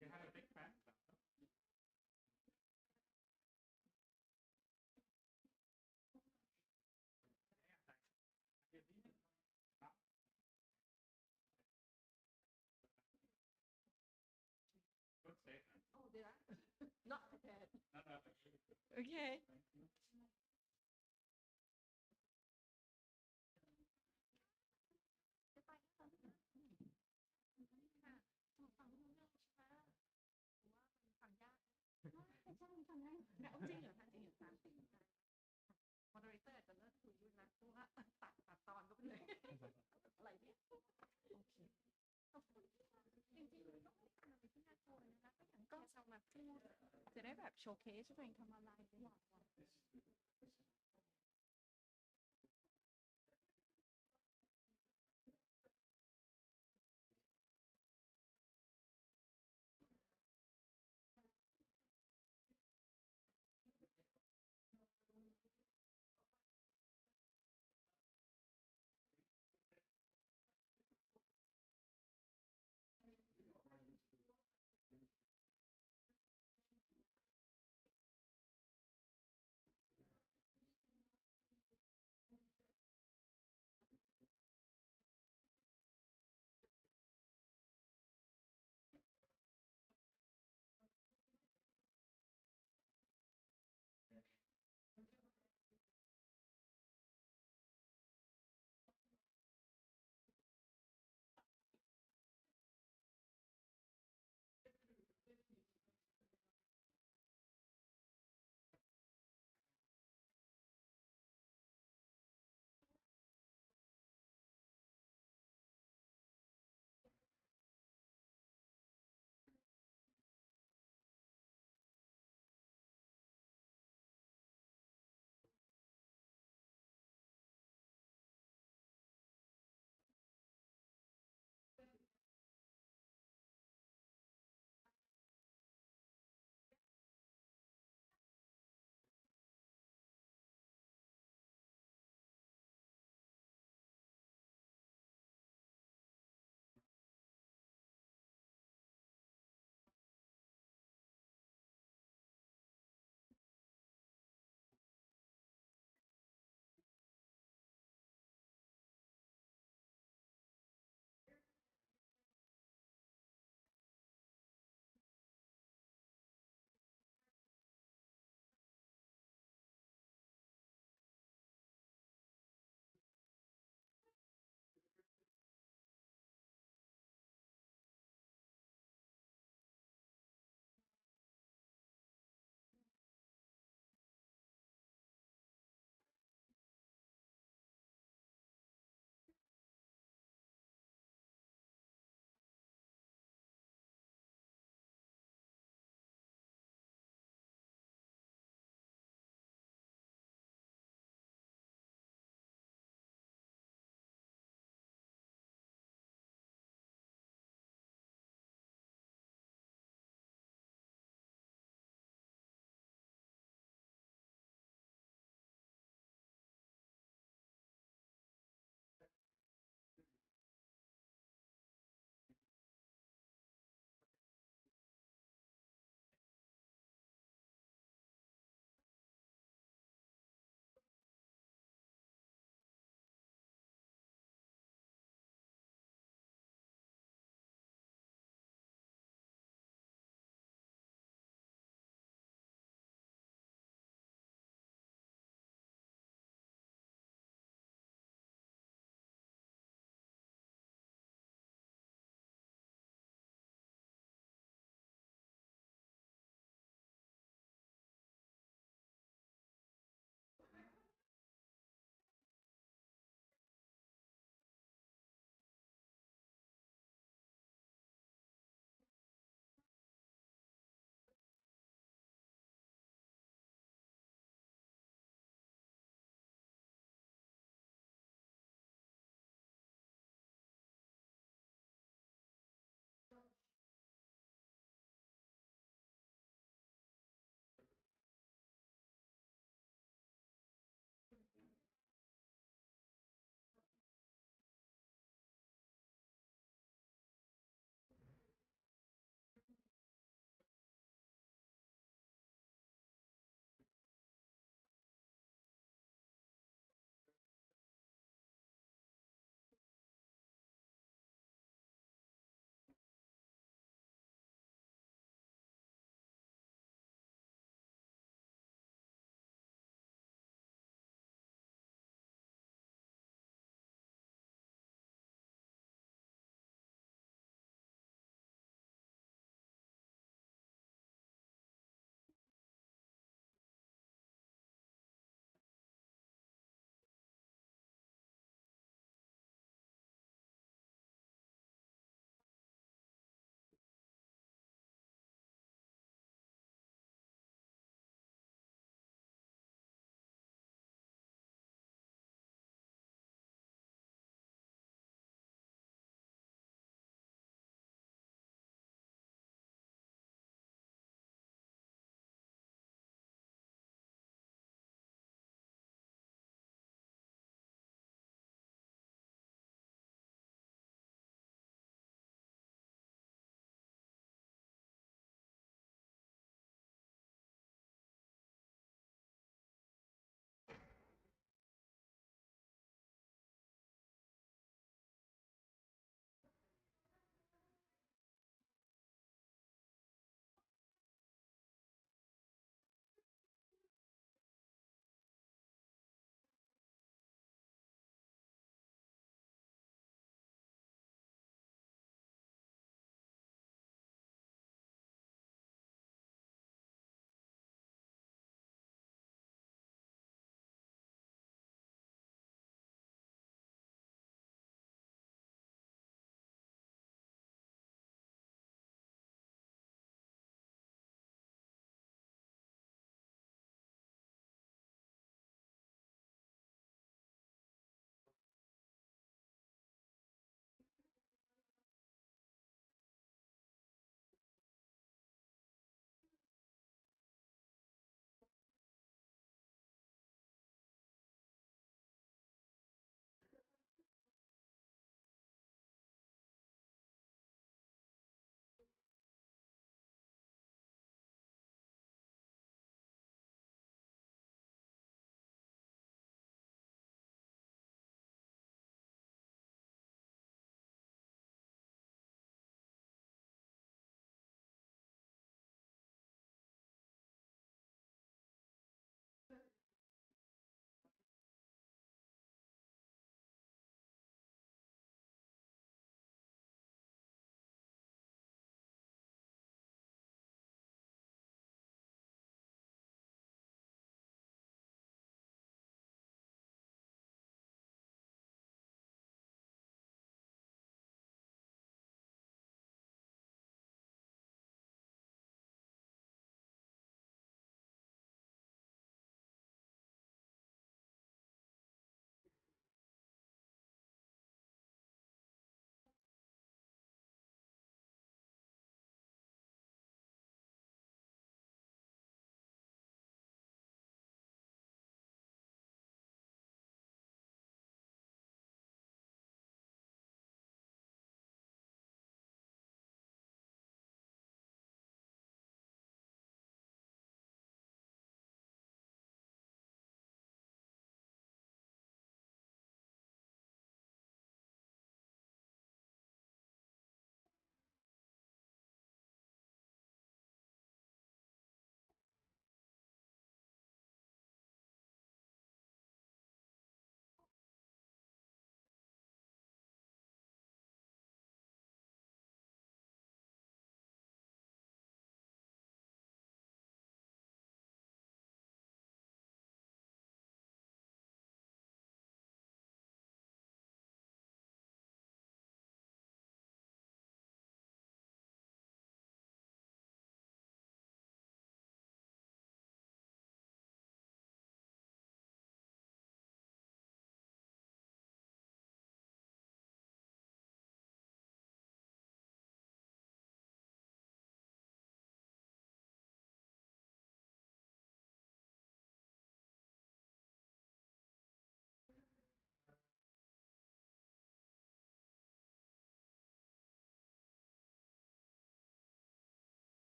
You have a big fan? Good statement. Oh, did I? Not prepared. No, no. Okay. Moderator อาจจะเลิกคุยด้วยนะเพราะว่าตัดตอนก็ไปเลยอะไรเนี่ยโอเคจริงๆก็ไม่ได้ทำอะไรที่น่ากลัวนะคะก็อย่างที่เรามาพูดจะได้แบบโชว์เคสตัวเองทำอะไรหลายวัน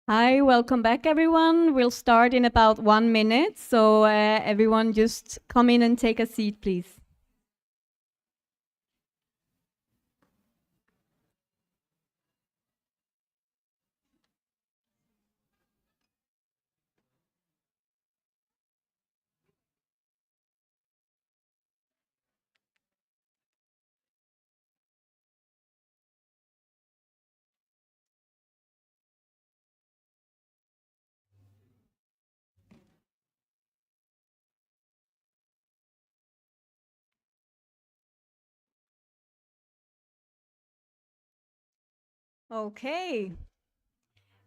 Hi, welcome back, everyone. We'll start in about 1 minute. So everyone just come in and take a seat, please. Okay.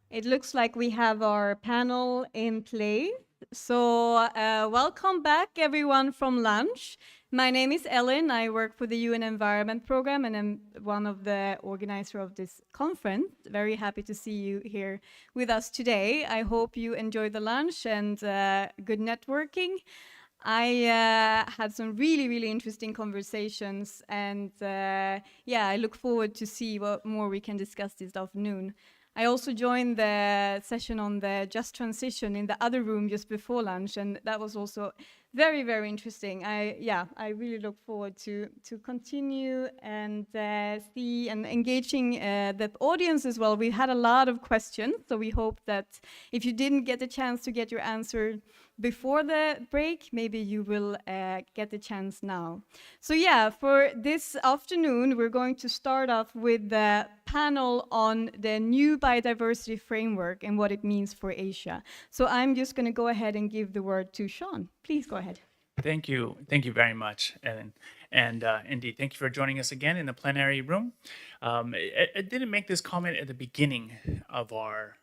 It looks like we have our panel in place. So welcome back, everyone from lunch. My name is Ellen. I work for the UN Environment Program, and I'm one of the organizers of this conference. Very happy to see you here with us today. I hope you enjoyed the lunch and good networking. I had some really, really interesting conversations, and yeah, I look forward to see what more we can discuss this afternoon. I also joined the session on the just transition in the other room just before lunch, and that was also very, very interesting. I really look forward to continue and see and engaging the audience as well. We had a lot of questions, so we hope that if you didn't get a chance to get your answer before the break, maybe you will get the chance now. So yeah, for this afternoon, we're going to start off with the panel on the new biodiversity framework and what it means for Asia. So I'm just going to go ahead and give the word to Sean. Please go ahead. Thank you. Thank you very much, Ellen. And indeed, thank you for joining us again in the plenary room. I didn't make this comment at the beginning of our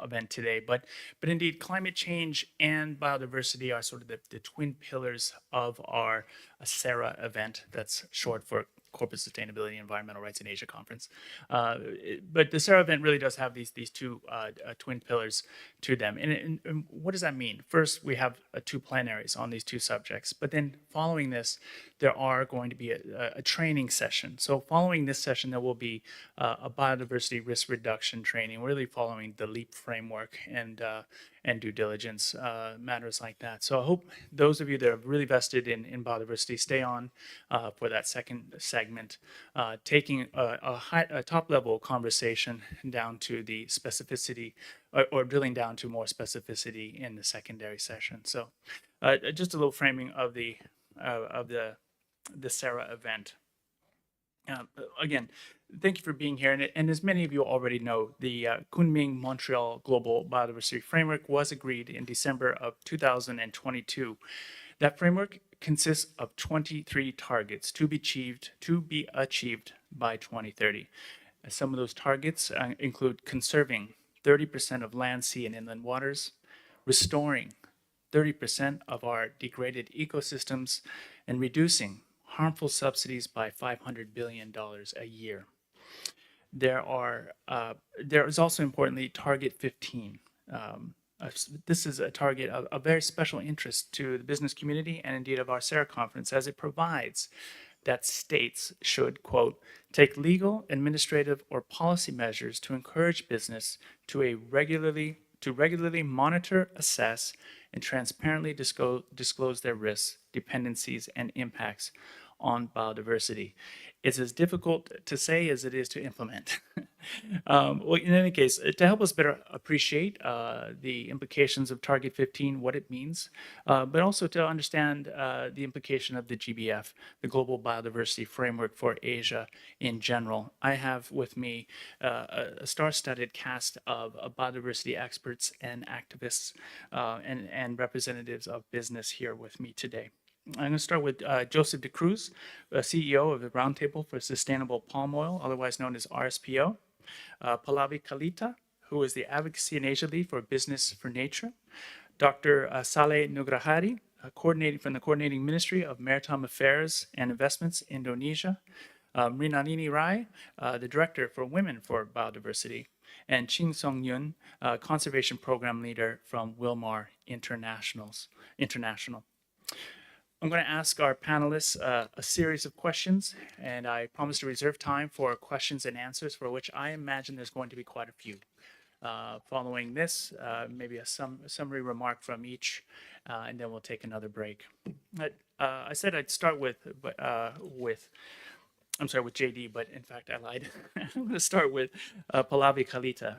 event today, but indeed, climate change and biodiversity are sort of the twin pillars of our SARA event. That's short for Corporate Sustainability and Environmental Rights in Asia Conference. But the SARA event really does have these two twin pillars to them. And what does that mean? First, we have two plenaries on these two subjects, but then following this, there are going to be a training session. So following this session, there will be a biodiversity risk reduction training, really following the LEAP framework and due diligence matters like that. So I hope those of you that are really vested in biodiversity stay on for that second segment, taking a top-level conversation down to the specificity or drilling down to more specificity in the secondary session. So just a little framing of the SARA event. Again, thank you for being here. And as many of you already know, the Kunming Montreal Global Biodiversity Framework was agreed in December of 2022. That framework consists of 23 targets to be achieved by 2030. Some of those targets include conserving 30% of land, sea, and inland waters, restoring 30% of our degraded ecosystems, and reducing harmful subsidies by $500 billion a year. There is also importantly target 15. This is a target of very special interest to the business community and indeed of our SARA conference, as it provides that states should, quote, take legal, administrative, or policy measures to encourage business to regularly monitor, assess, and transparently disclose their risks, dependencies, and impacts on biodiversity. It's as difficult to say as it is to implement. Well, in any case, to help us better appreciate the implications of Target 15, what it means, but also to understand the implication of the GBF, the Global Biodiversity Framework for Asia in general, I have with me a star-studded cast of biodiversity experts and activists and representatives of business here with me today. I'm going to start with Joseph De Cruz, CEO of the Roundtable for Sustainable Palm Oil, otherwise known as RSPO. Pallavi Kalita, who is the Advocacy in Asia Lead for Business for Nature. Dr. Saleh Nugrahari, from the Coordinating Ministry of Maritime Affairs and Investments, Indonesia. Mrinalini Rai, the Director for Women for Biodiversity. And Ching Song Yun, Conservation Program Leader from Wilmar International. I'm going to ask our panelists a series of questions, and I promise to reserve time for questions and answers, for which I imagine there's going to be quite a few. Following this, maybe a summary remark from each, and then we'll take another break. I said I'd start with JD, but in fact I lied. I'm going to start with Pallavi Kalita,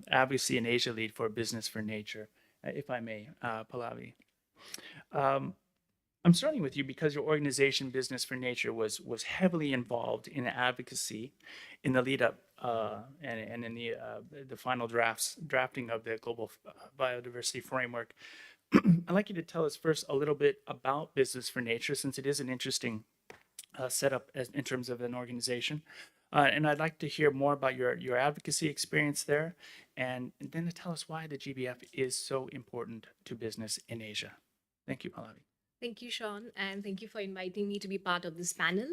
Advocacy in Asia Lead for Business for Nature, if I may, Pallavi. I'm starting with you because your organization, Business for Nature, was heavily involved in advocacy in the lead up and in the final drafting of the global biodiversity framework. I'd like you to tell us first a little bit about Business for Nature, since it is an interesting setup in terms of an organization. And I'd like to hear more about your advocacy experience there, and then to tell us why the GBF is so important to business in Asia. Thank you, Pallavi. Thank you, Sean, and thank you for inviting me to be part of this panel.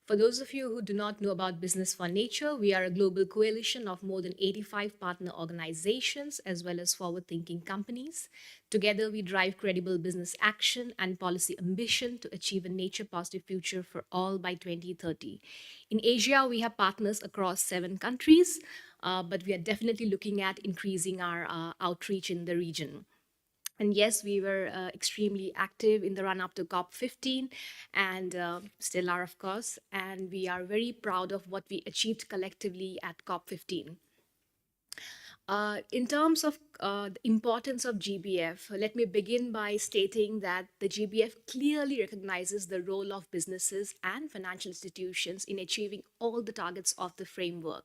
For those of you who do not know about Business for Nature, we are a global coalition of more than 85 partner organizations as well as forward-thinking companies. Together, we drive credible business action and policy ambition to achieve a nature-positive future for all by 2030. In Asia, we have partners across 7 countries, but we are definitely looking at increasing our outreach in the region. And yes, we were extremely active in the run-up to COP15 and still are, of course. And we are very proud of what we achieved collectively at COP15. In terms of the importance of GBF, let me begin by stating that the GBF clearly recognizes the role of businesses and financial institutions in achieving all the targets of the framework.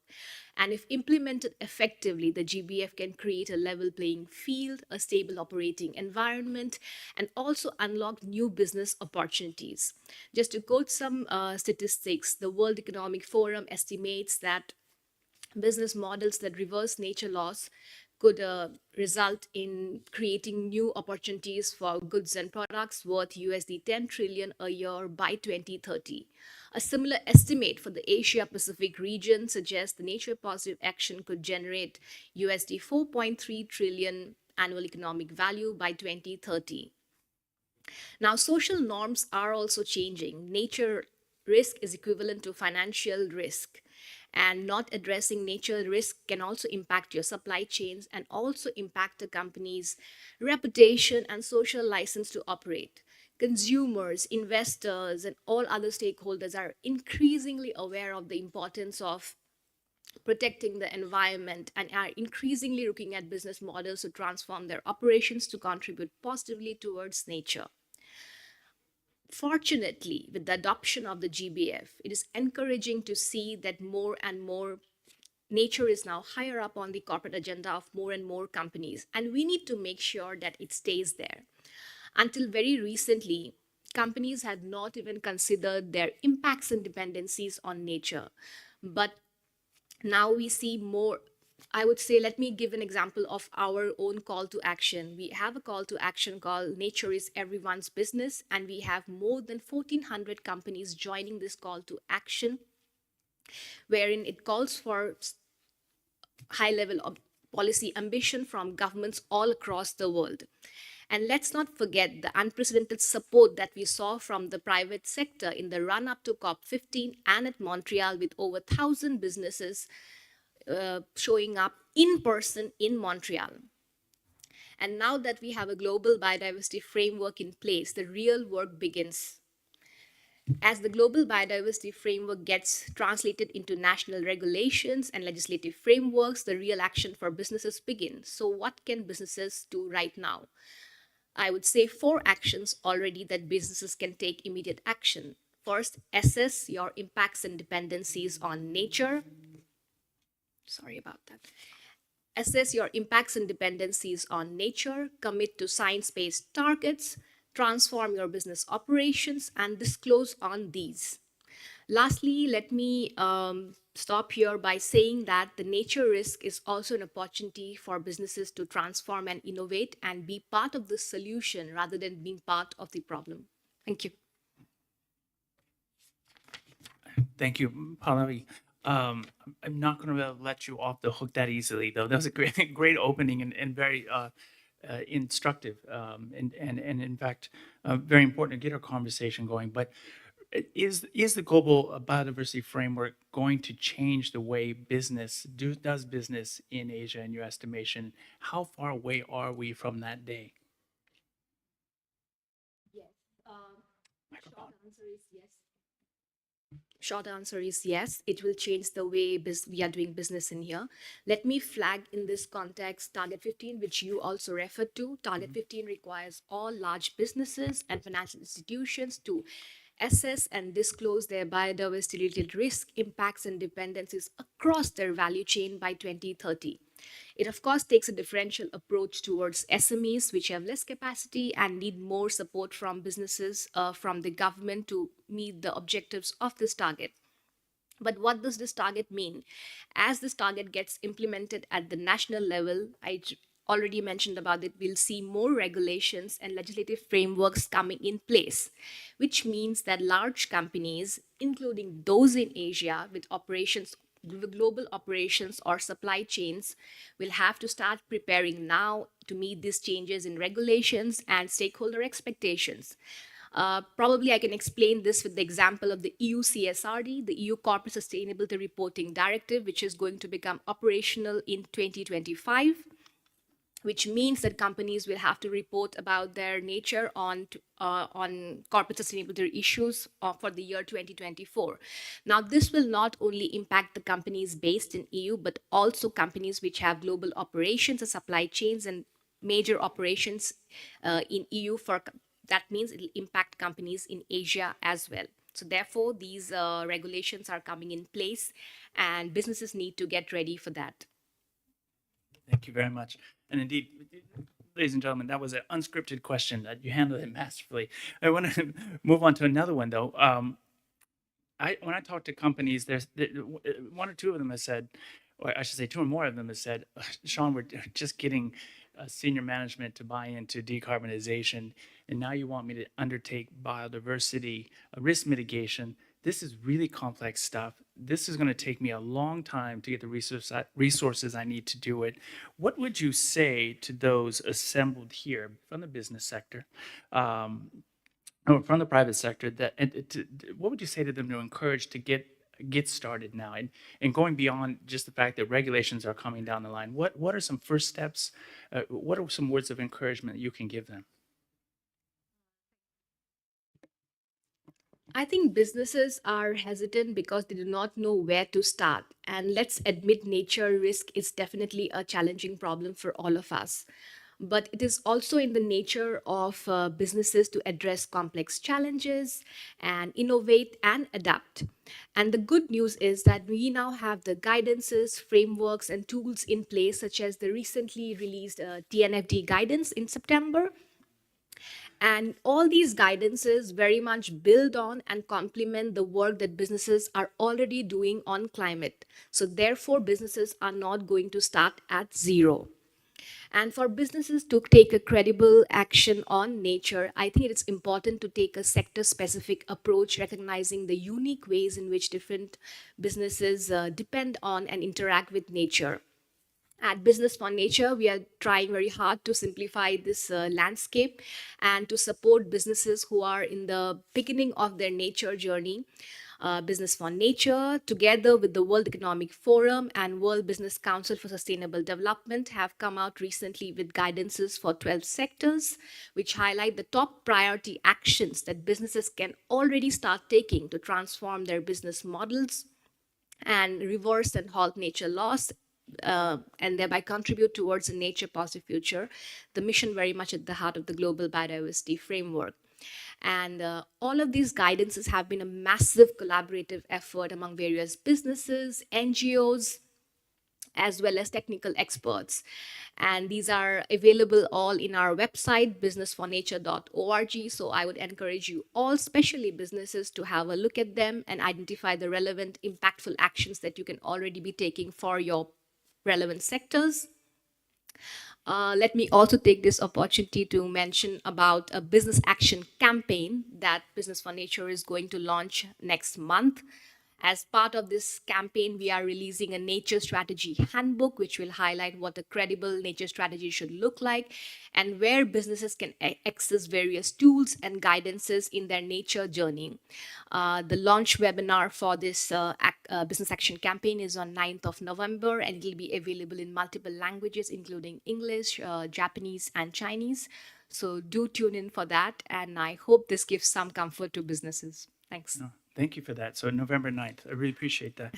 And if implemented effectively, the GBF can create a level playing field, a stable operating environment, and also unlock new business opportunities. Just to quote some statistics, the World Economic Forum estimates that business models that reverse nature laws could result in creating new opportunities for goods and products worth $10 trillion a year by 2030. A similar estimate for the Asia Pacific region suggests the nature positive action could generate $4.3 trillion annual economic value by 2030. Now, social norms are also changing. Nature risk is equivalent to financial risk. And not addressing nature risk can also impact your supply chains and also impact a company's reputation and social license to operate. Consumers, investors, and all other stakeholders are increasingly aware of the importance of protecting the environment and are increasingly looking at business models to transform their operations to contribute positively towards nature. Fortunately, with the adoption of the GBF, it is encouraging to see that more and more nature is now higher up on the corporate agenda of more and more companies, and we need to make sure that it stays there. Until very recently, companies had not even considered their impacts and dependencies on nature. But now we see more. I would say, let me give an example of our own call to action. We have a call to action called Nature is Everyone's Business, and we have more than 1,400 companies joining this call to action, wherein it calls for high level of policy ambition from governments all across the world. And let's not forget the unprecedented support that we saw from the private sector in the run-up to COP15 and at Montreal, with over 1,000 businesses showing up in person in Montreal. And now that we have a global biodiversity framework in place, the real work begins. As the global biodiversity framework gets translated into national regulations and legislative frameworks, the real action for businesses begins. So what can businesses do right now? I would say 4 actions already that businesses can take immediate action. First, assess your impacts and dependencies on nature. Sorry about that. Assess your impacts and dependencies on nature, commit to science-based targets, transform your business operations, and disclose on these. Lastly, let me stop here by saying that the nature risk is also an opportunity for businesses to transform and innovate and be part of the solution rather than being part of the problem. Thank you. Thank you, Pallavi. I'm not going to let you off the hook that easily, though. That was a great opening and very instructive, and in fact, very important to get our conversation going. But Is the global biodiversity framework going to change the way does business in Asia, in your estimation? How far away are we from that day? Yes. Short answer is yes. Short answer is yes, it will change the way we are doing business in here. Let me flag in this context Target 15, which you also referred to. Target 15 requires all large businesses and financial institutions to assess and disclose their biodiversity-related risk, impacts, and dependencies across their value chain by 2030. It, of course, takes a differential approach towards SMEs, which have less capacity and need more support from businesses, from the government to meet the objectives of this target. But what does this target mean? As this target gets implemented at the national level, already mentioned about it, we'll see more regulations and legislative frameworks coming in place, which means that large companies, including those in Asia with global operations or supply chains, will have to start preparing now to meet these changes in regulations and stakeholder expectations. Probably I can explain this with the example of the EU CSRD, the EU Corporate Sustainability Reporting Directive, which is going to become operational in 2025, which means that companies will have to report about their nature on corporate sustainability issues for the year 2024. Now, this will not only impact the companies based in EU, but also companies which have global operations and supply chains and major operations in EU. That means it will impact companies in Asia as well. So therefore, these regulations are coming in place and businesses need to get ready for that. Thank you very much. And indeed, ladies and gentlemen, that was an unscripted question that you handled it masterfully. I want to move on to another one, though. When I talk to companies, one or two of them have said, or I should say two or more of them have said, Sean, we're just getting senior management to buy into decarbonization, and now you want me to undertake biodiversity risk mitigation. This is really complex stuff. This is going to take me a long time to get the resources I need to do it. What would you say to those assembled here from the business sector, or from the private sector, what would you say to them to encourage to get started now? And going beyond just the fact that regulations are coming down the line, what are some first steps? What are some words of encouragement that you can give them? I think businesses are hesitant because they do not know where to start. And let's admit, nature risk is definitely a challenging problem for all of us. But it is also in the nature of businesses to address complex challenges and innovate and adapt. And the good news is that we now have the guidances, frameworks, and tools in place, such as the recently released TNFD guidance in September. And all these guidances very much build on and complement the work that businesses are already doing on climate. So therefore, businesses are not going to start at zero. And for businesses to take a credible action on nature, I think it is important to take a sector-specific approach, recognizing the unique ways in which different businesses depend on and interact with nature. At Business for Nature, we are trying very hard to simplify this landscape and to support businesses who are in the beginning of their nature journey. Business for Nature, together with the World Economic Forum and World Business Council for Sustainable Development, have come out recently with guidances for 12 sectors, which highlight the top priority actions that businesses can already start taking to transform their business models and reverse and halt nature loss, and thereby contribute towards a nature-positive future, the mission very much at the heart of the global biodiversity framework. And all of these guidances have been a massive collaborative effort among various businesses, NGOs, as well as technical experts. And these are available all in our website, businessfornature.org. So I would encourage you all, especially businesses, to have a look at them and identify the relevant, impactful actions that you can already be taking for your relevant sectors. Let me also take this opportunity to mention about a business action campaign that Business for Nature is going to launch next month. As part of this campaign, we are releasing a nature strategy handbook, which will highlight what a credible nature strategy should look like and where businesses can access various tools and guidances in their nature journey. The launch webinar for this business action campaign is on 9th of November, and it will be available in multiple languages, including English, Japanese, and Chinese. So do tune in for that, and I hope this gives some comfort to businesses. Thanks. No, thank you for that. So November 9th, I really appreciate that.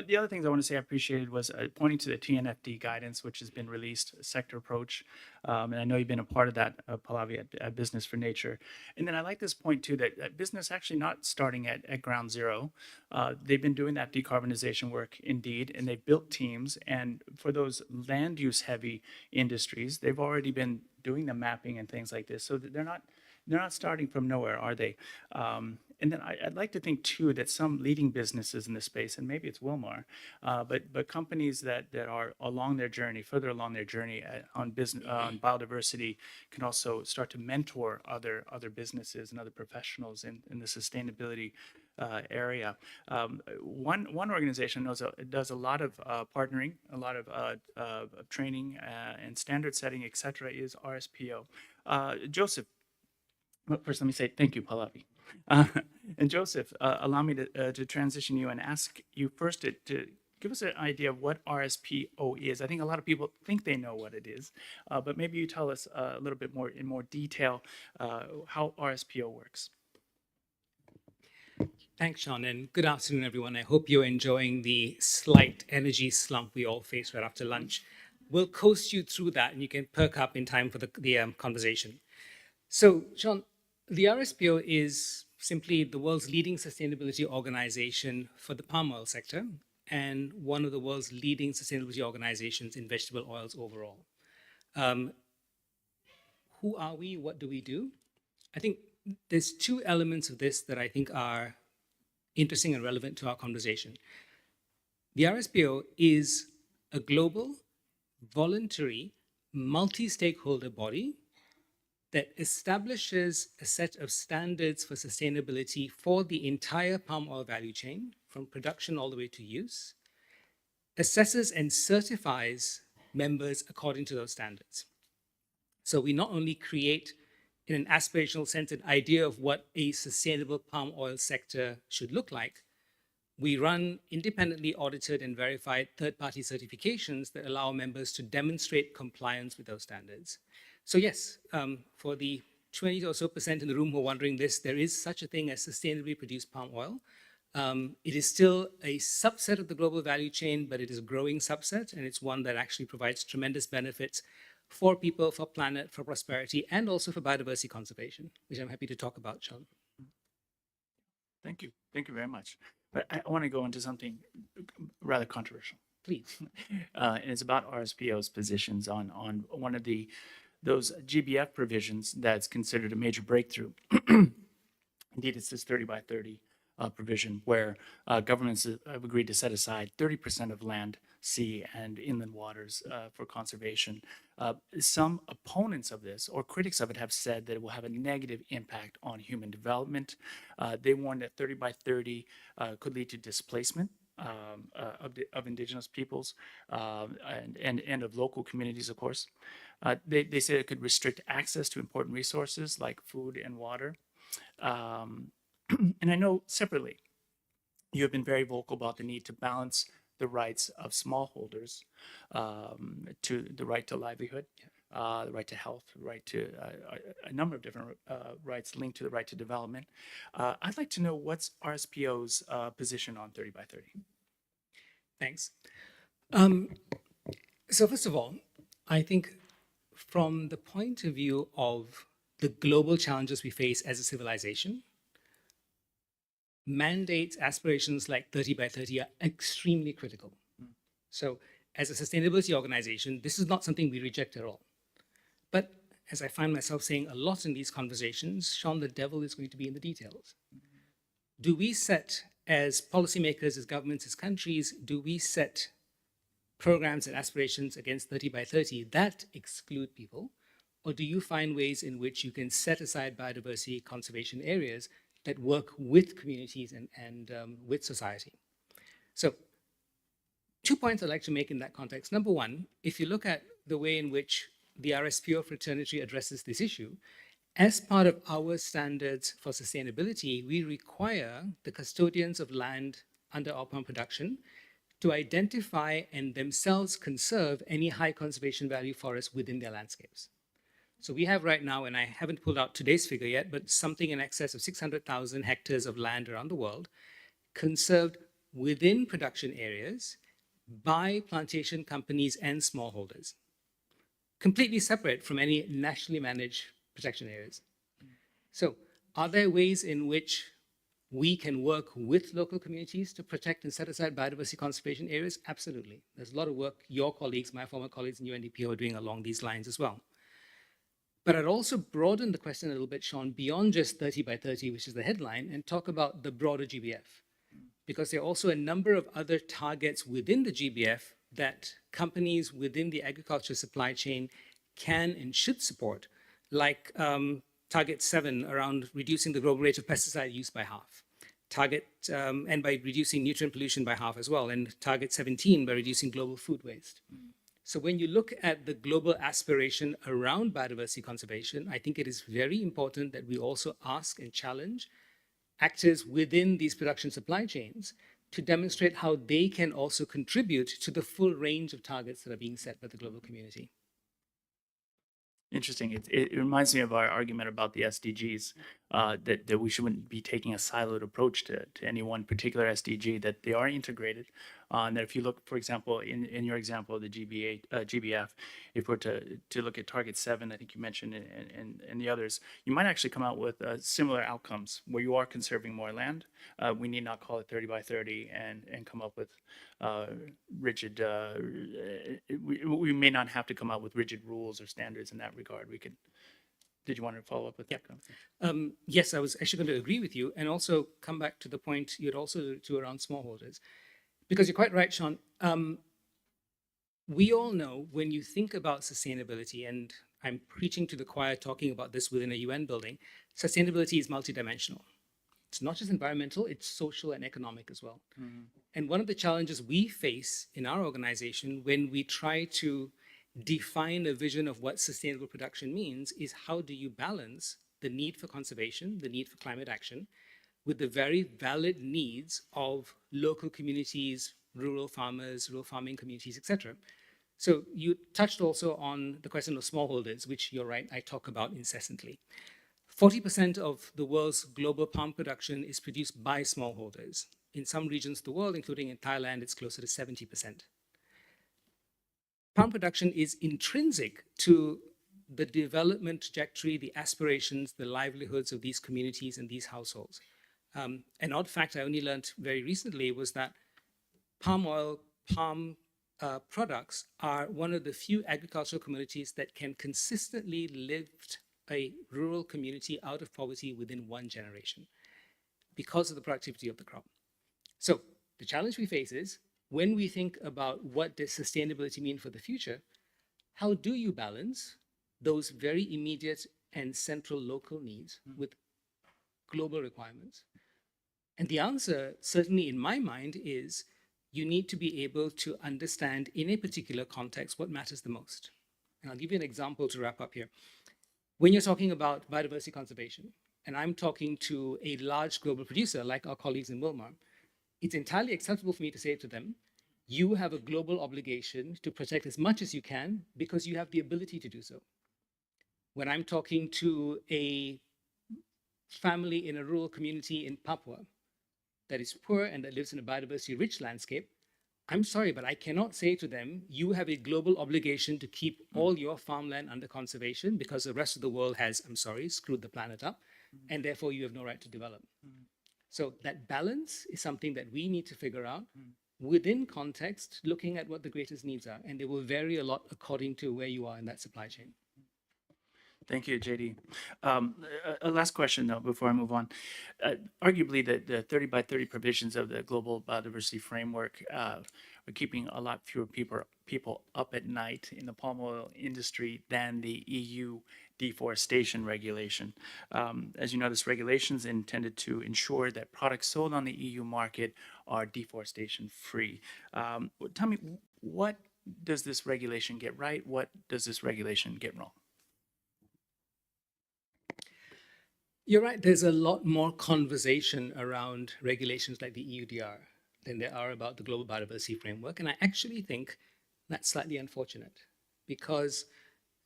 The other things I want to say I appreciated was pointing to the TNFD guidance, which has been released, a sector approach. And I know you've been a part of that, Pallavi, at Business for Nature. And then I like this point too, that business actually not starting at ground zero. They've been doing that decarbonization work indeed, and they've built teams. And for those land use heavy industries, they've already been doing the mapping and things like this. So that they're not starting from nowhere, are they? And then I'd like to think too that some leading businesses in this space, and maybe it's Wilmar, but companies that are along their journey, further along their journey on business on biodiversity, can also start to mentor other businesses and other professionals in the sustainability area. One organization does a lot of partnering, a lot of training and standard setting, et cetera, is RSPO. Joseph, first let me say thank you, Pallavi. And Joseph, allow me to transition you and ask you first to give us an idea of what RSPO is. I think a lot of people think they know what it is, but maybe you tell us a little bit more in more detail how RSPO works. Thanks, Sean, and good afternoon, everyone. I hope you're enjoying the slight energy slump we all face right after lunch. We'll coast you through that, and you can perk up in time for the conversation. So, Sean, the RSPO is simply the world's leading sustainability organization for the palm oil sector and one of the world's leading sustainability organizations in vegetable oils overall. Who are we? What do we do? I think there's two elements of this that I think are interesting and relevant to our conversation. The RSPO is a global, voluntary, multi-stakeholder body that establishes a set of standards for sustainability for the entire palm oil value chain, from production all the way to use, assesses and certifies members according to those standards. So we not only create, in an aspirational sense, an idea of what a sustainable palm oil sector should look like, we run independently audited and verified third-party certifications that allow members to demonstrate compliance with those standards. So yes, for the 20 or so % in the room who are wondering this, there is such a thing as sustainably produced palm oil. It is still a subset of the global value chain, but it is a growing subset, and it's one that actually provides tremendous benefits for people, for planet, for prosperity, and also for biodiversity conservation, which I'm happy to talk about, Sean. Thank you. Thank you very much. But I want to go into something rather controversial. Please. And it's about RSPO's positions on one of those GBF provisions that's considered a major breakthrough. Indeed, it's this 30 by 30 provision where governments have agreed to set aside 30% of land, sea, and inland waters for conservation. Some opponents of this or critics of it have said that it will have a negative impact on human development. They warn that 30 by 30 could lead to displacement of indigenous peoples and of local communities, of course. They say it could restrict access to important resources like food and water. And I know separately, you have been very vocal about the need to balance the rights of smallholders to the right to livelihood, the right to health, the right to a number of different rights linked to the right to development. I'd like to know what's RSPO's position on 30 by 30. Thanks. So first of all, I think from the point of view of the global challenges we face as a civilization, mandates, aspirations like 30 by 30 are extremely critical. So as a sustainability organization, this is not something we reject at all. But as I find myself saying a lot in these conversations, Sean, the devil is going to be in the details. Do we set, as policymakers, as governments, as countries, do we set programs and aspirations against 30 by 30 that exclude people? Or do you find ways in which you can set aside biodiversity conservation areas that work with communities and with society? So 2 points I'd like to make in that context. Number one, if you look at the way in which the RSPO fraternity addresses this issue, as part of our standards for sustainability, we require the custodians of land under palm production to identify and themselves conserve any high conservation value forests within their landscapes. So we have right now, and I haven't pulled out today's figure yet, but something in excess of 600,000 hectares of land around the world conserved within production areas by plantation companies and smallholders, completely separate from any nationally managed protection areas. So are there ways in which we can work with local communities to protect and set aside biodiversity conservation areas? Absolutely. There's a lot of work your colleagues, my former colleagues in UNDP, are doing along these lines as well. But I'd also broaden the question a little bit, Sean, beyond just 30 by 30, which is the headline, and talk about the broader GBF. Because there are also a number of other targets within the GBF that companies within the agriculture supply chain can and should support, like Target 7 around reducing the global rate of pesticide use by half, and by reducing nutrient pollution by half as well, and Target 17 by reducing global food waste. So when you look at the global aspiration around biodiversity conservation, I think it is very important that we also ask and challenge actors within these production supply chains to demonstrate how they can also contribute to the full range of targets that are being set by the global community. Interesting. It reminds me of our argument about the SDGs, that we shouldn't be taking a siloed approach to any one particular SDG, that they are integrated. And that if you look, for example, in your example of the GBF, if we're to look at Target 7, I think you mentioned, and the others, you might actually come out with similar outcomes where you are conserving more land. We need not call it 30 by 30 and come up with rigid, we may not have to come out with rigid rules or standards in that regard. We could, did you want to follow up with that? Yes, I was actually going to agree with you and also come back to the point you'd also alluded to around smallholders. Because you're quite right, Sean. We all know when you think about sustainability, and I'm preaching to the choir talking about this within a UN building, sustainability is multidimensional. It's not just environmental, it's social and economic as well. And one of the challenges we face in our organization when we try to define a vision of what sustainable production means is how do you balance the need for conservation, the need for climate action, with the very valid needs of local communities, rural farmers, rural farming communities, etc. So you touched also on the question of smallholders, which you're right, I talk about incessantly. 40% of the world's global palm production is produced by smallholders. In some regions of the world, including in Thailand, it's closer to 70%. Palm production is intrinsic to the development trajectory, the aspirations, the livelihoods of these communities and these households. An odd fact I only learned very recently was that palm oil, palm products are one of the few agricultural communities that can consistently lift a rural community out of poverty within 1 generation because of the productivity of the crop. So the challenge we face is when we think about what does sustainability mean for the future, how do you balance those very immediate and central local needs with global requirements? And the answer, certainly in my mind, is you need to be able to understand in a particular context what matters the most. And I'll give you an example to wrap up here. When you're talking about biodiversity conservation, and I'm talking to a large global producer like our colleagues in Wilmar, it's entirely acceptable for me to say to them, you have a global obligation to protect as much as you can because you have the ability to do so. When I'm talking to a family in a rural community in Papua that is poor and that lives in a biodiversity-rich landscape, I'm sorry, but I cannot say to them, you have a global obligation to keep all your farmland under conservation because the rest of the world has, I'm sorry, screwed the planet up, and therefore you have no right to develop. So that balance is something that we need to figure out within context, looking at what the greatest needs are, and they will vary a lot according to where you are in that supply chain. Thank you, JD. A last question, though, before I move on. Arguably, the 30 by 30 provisions of the Global Biodiversity Framework are keeping a lot fewer people up at night in the palm oil industry than the EU deforestation regulation. As you know, this regulation is intended to ensure that products sold on the EU market are deforestation free. Tell me, what does this regulation get right? What does this regulation get wrong? You're right, there's a lot more conversation around regulations like the EUDR than there are about the Global Biodiversity Framework. And I actually think that's slightly unfortunate because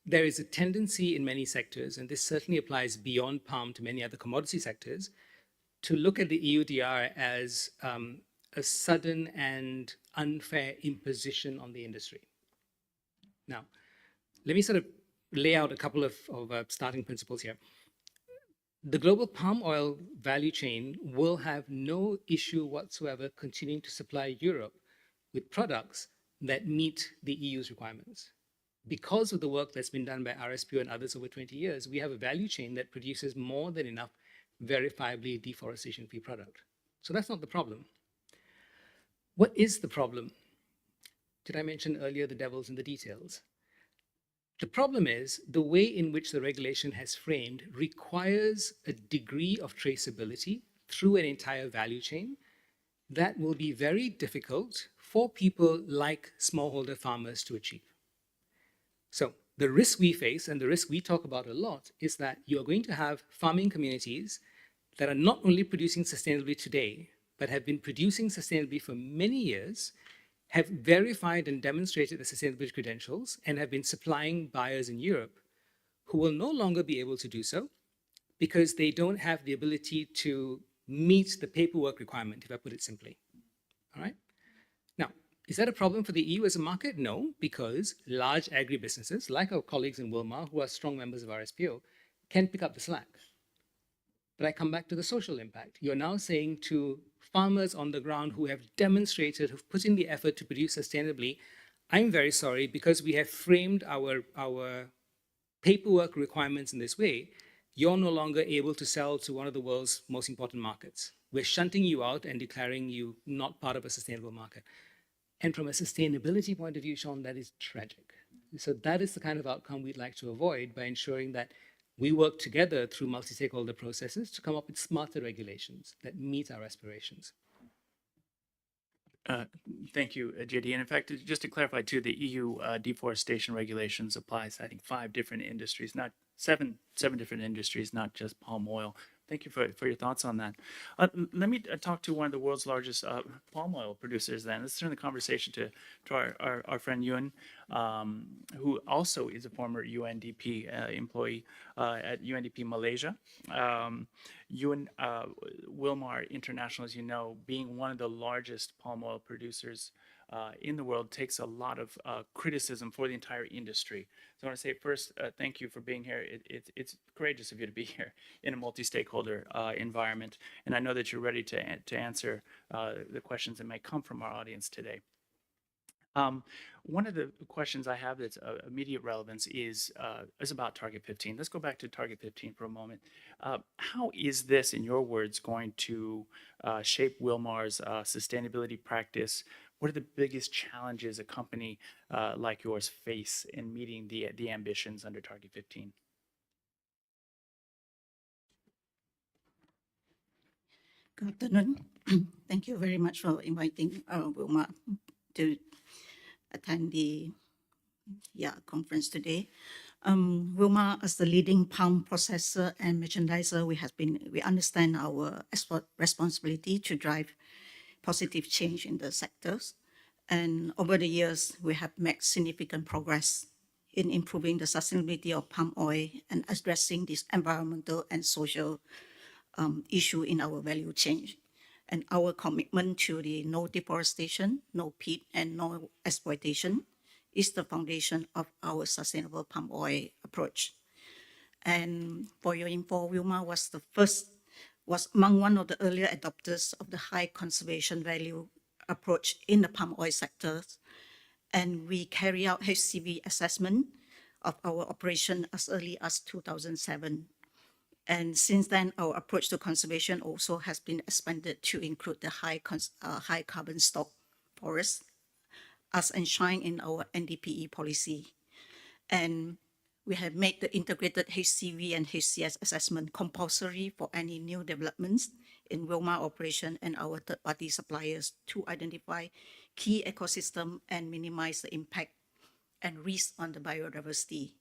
there is a tendency in many sectors, and this certainly applies beyond palm to many other commodity sectors, to look at the EUDR as a sudden and unfair imposition on the industry. Now, let me sort of lay out a couple of starting principles here. The global palm oil value chain will have no issue whatsoever continuing to supply Europe with products that meet the EU's requirements. Because of the work that's been done by RSPO and others over 20 years, we have a value chain that produces more than enough verifiably deforestation-free product. So that's not the problem. What is the problem? Did I mention earlier the devil's in the details? The problem is the way in which the regulation has framed requires a degree of traceability through an entire value chain that will be very difficult for people like smallholder farmers to achieve. So the risk we face and the risk we talk about a lot is that you're going to have farming communities that are not only producing sustainably today, but have been producing sustainably for many years, have verified and demonstrated the sustainability credentials, and have been supplying buyers in Europe who will no longer be able to do so because they don't have the ability to meet the paperwork requirement, if I put it simply. All right? Now, is that a problem for the EU as a market? No, because large agribusinesses, like our colleagues in Wilmar, who are strong members of RSPO, can pick up the slack. But I come back to the social impact. You're now saying to farmers on the ground who have demonstrated, who've put in the effort to produce sustainably, I'm very sorry, because we have framed our paperwork requirements in this way, you're no longer able to sell to one of the world's most important markets. We're shunting you out and declaring you not part of a sustainable market. And from a sustainability point of view, Sean, that is tragic. So that is the kind of outcome we'd like to avoid by ensuring that we work together through multi-stakeholder processes to come up with smarter regulations that meet our aspirations. Thank you, JD. And in fact, just to clarify too, the EU deforestation regulations applies, I think, 5 different industries, not seven different industries, not just palm oil. Thank you for your thoughts on that. Let me talk to one of the world's largest palm oil producers then. Let's turn the conversation to our friend Yun, who also is a former UNDP employee at UNDP Malaysia. Yun Wilmar International, as you know, being one of the largest palm oil producers in the world, takes a lot of criticism for the entire industry. So I want to say first, thank you for being here. It's courageous of you to be here in a multi-stakeholder environment. And I know that you're ready to answer the questions that might come from our audience today. One of the questions I have that's of immediate relevance is about Target 15. Let's go back to Target 15 for a moment. How is this, in your words, going to shape Wilmar's sustainability practice? What are the biggest challenges a company like yours face in meeting the ambitions under Target 15? Good afternoon. Thank you very much for inviting Wilmar to attend the conference today. Wilmar, as the leading palm processor and merchandiser, we understand our responsibility to drive positive change in the sectors. And over the years, we have made significant progress in improving the sustainability of palm oil and addressing this environmental and social issue in our value chain. And our commitment to the no deforestation, no peat, and no exploitation is the foundation of our sustainable palm oil approach. And for your info, Wilmar was among one of the earlier adopters of the high conservation value approach in the palm oil sector. And we carry out HCV assessment of our operation as early as 2007. And since then, our approach to conservation also has been expanded to include the high carbon stock forests as enshrined in our NDPE policy. And we have made the integrated HCV and HCS assessment compulsory for any new developments in Wilmar operation and our third-party suppliers to identify key ecosystem and minimize the impact and risk on the biodiversity.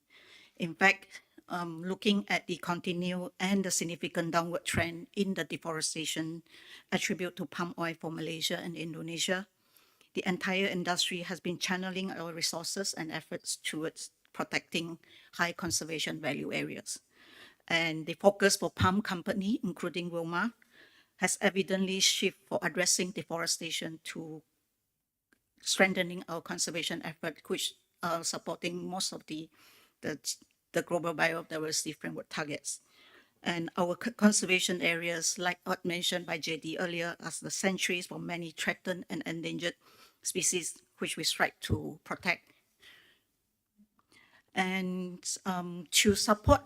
In fact, looking at the continued and the significant downward trend in the deforestation attributed to palm oil for Malaysia and Indonesia, the entire industry has been channeling our resources and efforts towards protecting high conservation value areas. And the focus for palm company, including Wilmar, has evidently shifted for addressing deforestation to strengthening our conservation effort, which are supporting most of the global biodiversity framework targets. And our conservation areas, like what mentioned by JD earlier, as the sanctuaries for many threatened and endangered species, which we strive to protect. And to support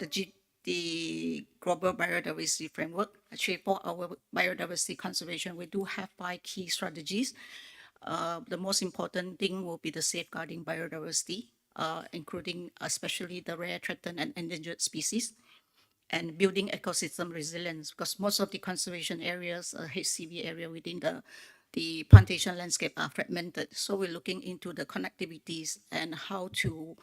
the global biodiversity framework, actually for our biodiversity conservation, we do have 5 key strategies. The most important thing will be the safeguarding biodiversity, including especially the rare, threatened, and endangered species, and building ecosystem resilience, because most of the conservation areas, HCV area within the plantation landscape are fragmented. So we're looking into the connectivities and how to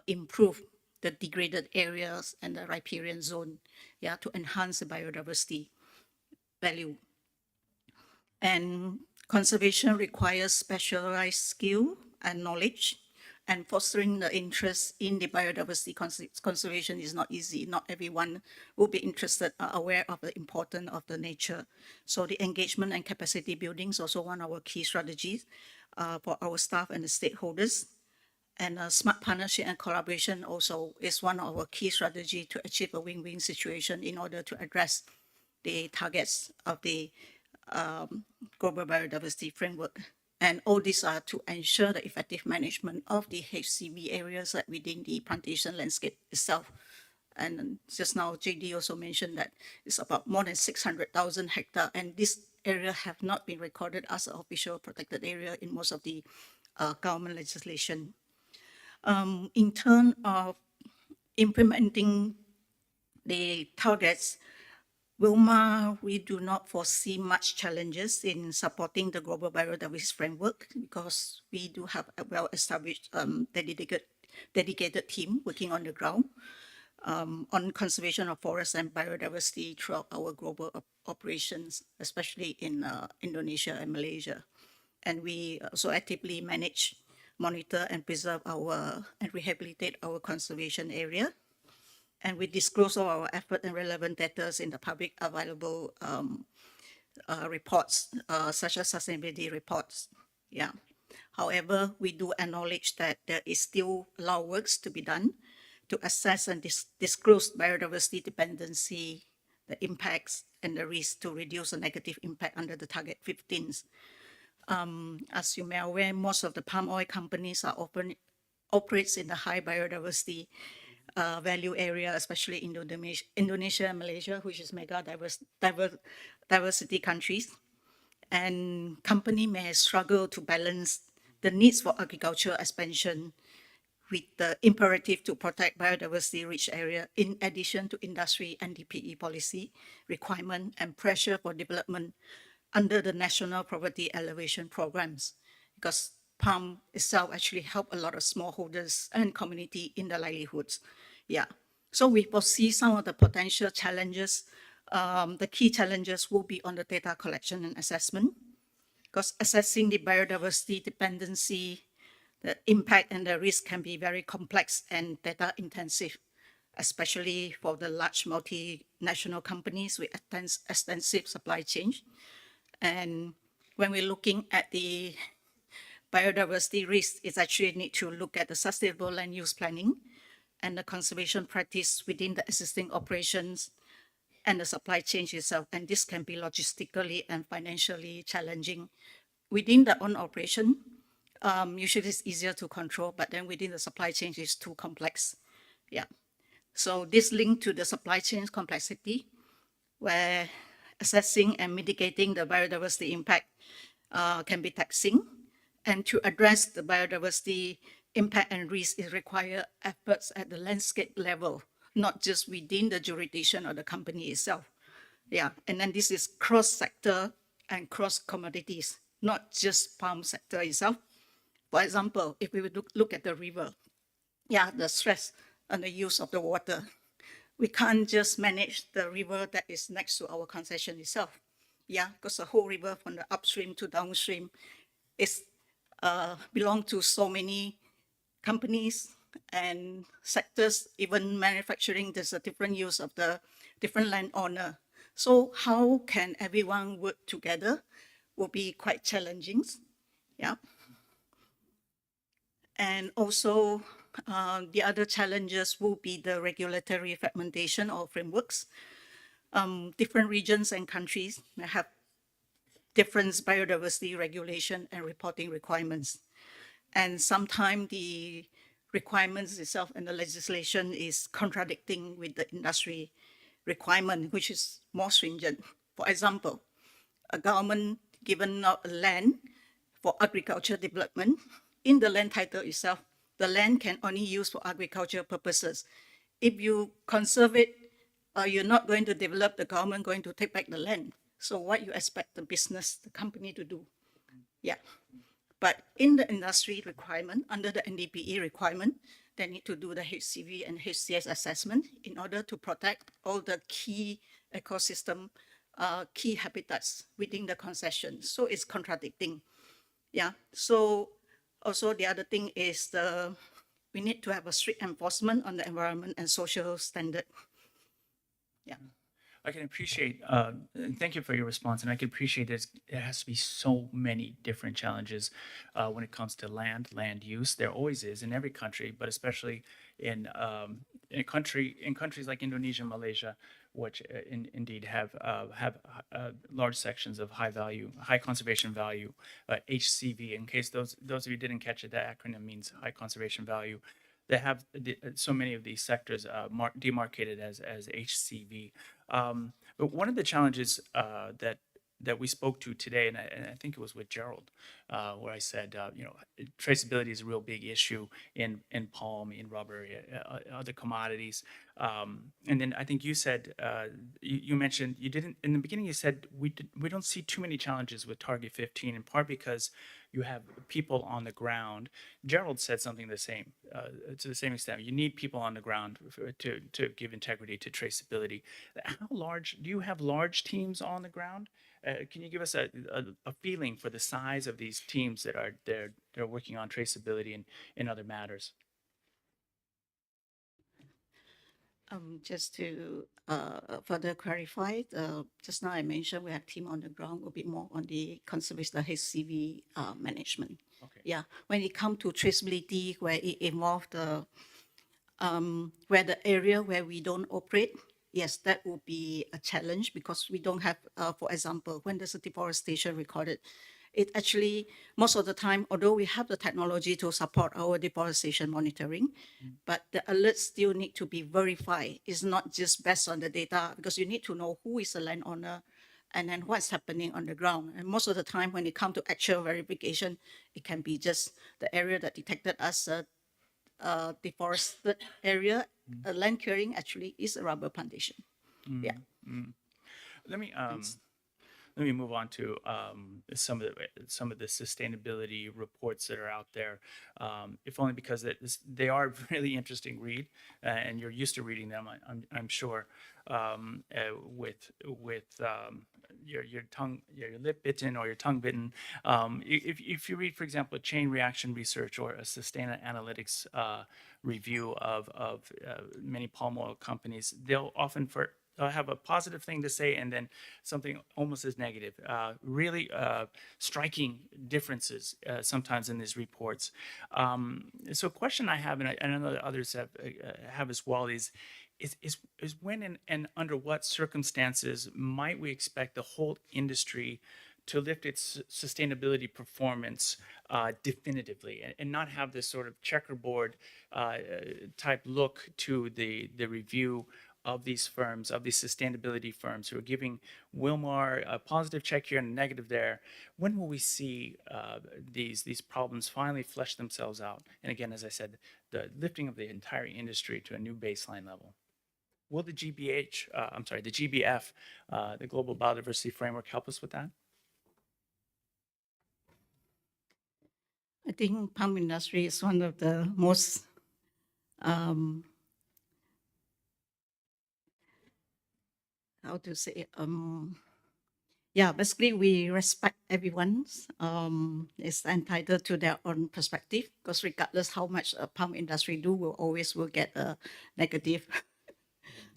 improve the degraded areas and the riparian zone, to enhance the biodiversity value. And conservation requires specialized skill and knowledge, and fostering the interest in the biodiversity conservation is not easy. Not everyone will be interested or aware of the importance of the nature. So the engagement and capacity building is also one of our key strategies for our staff and the stakeholders. And smart partnership and collaboration also is one of our key strategies to achieve a win-win situation in order to address the targets of the global biodiversity framework. And all these are to ensure the effective management of the HCV areas within the plantation landscape itself. And just now, JD also mentioned that it's about more than 600,000 hectares, and this area have not been recorded as an official protected area in most of the government legislation. In terms of implementing the targets, Wilmar, we do not foresee much challenges in supporting the global biodiversity framework because we do have a well-established dedicated team working on the ground on conservation of forests and biodiversity throughout our global operations, especially in Indonesia and Malaysia. And we also actively manage, monitor, and preserve and rehabilitate our conservation area. And we disclose all our effort and relevant data in the public available reports, such as sustainability reports. However, we do acknowledge that there is still a lot of work to be done to assess and disclose biodiversity dependency, the impacts, and the risk to reduce the negative impact under the target 15s. As you may be aware, most of the palm oil companies operates in the high biodiversity value area, especially Indonesia and Malaysia, which is mega diversity countries. And company may struggle to balance the needs for agricultural expansion with the imperative to protect biodiversity-rich area, in addition to industry and DPE policy requirement and pressure for development under the national poverty elevation programs, because palm itself actually help a lot of smallholders and community in their livelihoods. So we foresee some of the potential challenges. The key challenges will be on the data collection and assessment, because assessing the biodiversity dependency, the impact and the risk can be very complex and data intensive, especially for the large multinational companies with extensive supply chain. And when we're looking at the biodiversity risk, it's actually need to look at the sustainable land use planning and the conservation practice within the existing operations and the supply chain itself. And this can be logistically and financially challenging. Within the own operation, usually it's easier to control, but then within the supply chain is too complex. So this link to the supply chain complexity, where assessing and mitigating the biodiversity impact can be taxing. And to address the biodiversity impact and risk, it requires efforts at the landscape level, not just within the jurisdiction of the company itself. Yeah, and then this is cross-sector and cross-commodities, not just palm sector itself. For example, if we would look at the river, yeah, the stress on the use of the water, we can't just manage the river that is next to our concession itself. Yeah, because the whole river from the upstream to downstream is belong to so many companies and sectors, even manufacturing. There's a different use of the different landowner. So how can everyone work together will be quite challenging. Yeah. And also the other challenges will be the regulatory fragmentation of frameworks. Different regions and countries may have different biodiversity regulation and reporting requirements. And sometimes the requirements itself and the legislation is contradicting with the industry requirement, which is more stringent. For example, a government given out land for agriculture development, in the land title itself, the land can only use for agricultural purposes. If you conserve it, you're not going to develop, the government going to take back the land. So what you expect the business, the company to do? Yeah. But in the industry requirement, under the NDPE requirement, they need to do the HCV and HCS assessment in order to protect all the key ecosystem, key habitats within the concession. So it's contradicting. Yeah. So also the other thing is we need to have a strict enforcement on the environment and social standard. Yeah. I can appreciate, thank you for your response, and I can appreciate there has to be so many different challenges when it comes to land use. There always is in every country, but especially in countries like Indonesia and Malaysia, which indeed have large sections of high conservation value, HCV. In case those of you didn't catch it, that acronym means high conservation value. They have so many of these sectors demarcated as HCV. But one of the challenges that we spoke to today, and I think it was with Gerald, where I said, traceability is a real big issue in palm, in rubber, other commodities. And then I think you said, you mentioned, you didn't, in the beginning you said, we don't see too many challenges with Target 15, in part because you have people on the ground. Gerald said something the same, to the same extent. You need people on the ground to give integrity to traceability. How large, do you have large teams on the ground? Can you give us a feeling for the size of these teams that are they're working on traceability and other matters? Just to further clarify, just now I mentioned we have team on the ground will be more on the conservation, the HCV management. Okay. Yeah, when it comes to traceability, where it involves the where the area where we don't operate, yes, that will be a challenge because we don't have, for example, when there's a deforestation recorded, it actually, most of the time, although we have the technology to support our deforestation monitoring, but the alerts still need to be verified. It's not just based on the data because you need to know who is the landowner and then what's happening on the ground. And most of the time when it comes to actual verification, it can be just the area that detected as a deforested area. A land clearing actually is a rubber plantation. Yeah. Let me move on to some of the sustainability reports that are out there, if only because they are a really interesting read, and you're used to reading them, I'm sure, with your tongue, your lip bitten or your tongue bitten. If you read, for example, a chain reaction research or a Sustainalytics review of many palm oil companies, they'll often have a positive thing to say and then something almost as negative. Really striking differences sometimes in these reports. So a question I have, and I know that others have as well, is when and under what circumstances might we expect the whole industry to lift its sustainability performance definitively and not have this sort of checkerboard type look to the review of these firms, of these sustainability firms who are giving Wilmar a positive check here and a negative there, when will we see these problems finally flesh themselves out? And again, as I said, the lifting of the entire industry to a new baseline level. Will the the GBF, the Global Biodiversity Framework, help us with that? I think palm industry is one of the most how to say yeah, basically we respect everyone's is entitled to their own perspective, because regardless how much a palm industry do, will get a negative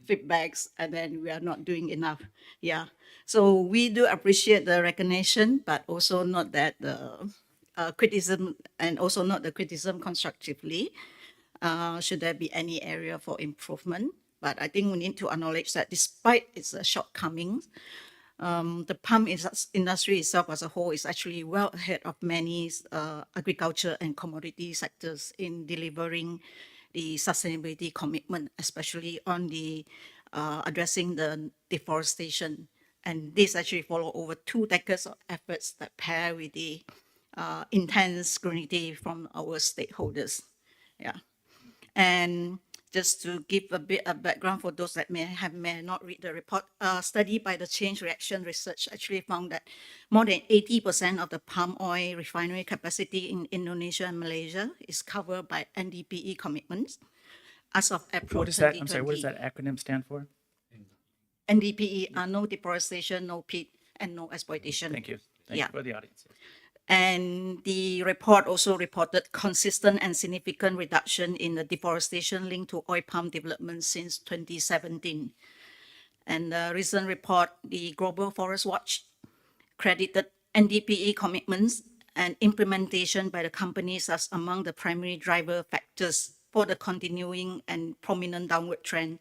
feedbacks, and then we are not doing enough. Yeah, so we do appreciate the recognition, but also not that the criticism, and also not the criticism constructively. Should there be any area for improvement? But I think we need to acknowledge that despite its shortcomings, the palm industry itself as a whole is actually well ahead of many agriculture and commodity sectors in delivering the sustainability commitment, especially on the addressing the deforestation. And this actually follow over 2 decades of efforts that pair with the intense scrutiny from our stakeholders. Yeah. And just to give a bit of background for those that may not read the report, a study by the Change Reaction Research actually found that more than 80% of the palm oil refinery capacity in Indonesia and Malaysia is covered by NDPE commitments as of April 2020. I'm sorry, what does that acronym stand for? NDPE are no deforestation, no peat, and no exploitation. Thank you. Thank you for the audience. And the report also reported consistent and significant reduction in the deforestation linked to oil palm development since 2017. And the recent report, the Global Forest Watch, credited NDPE commitments and implementation by the companies as among the primary driver factors for the continuing and prominent downward trend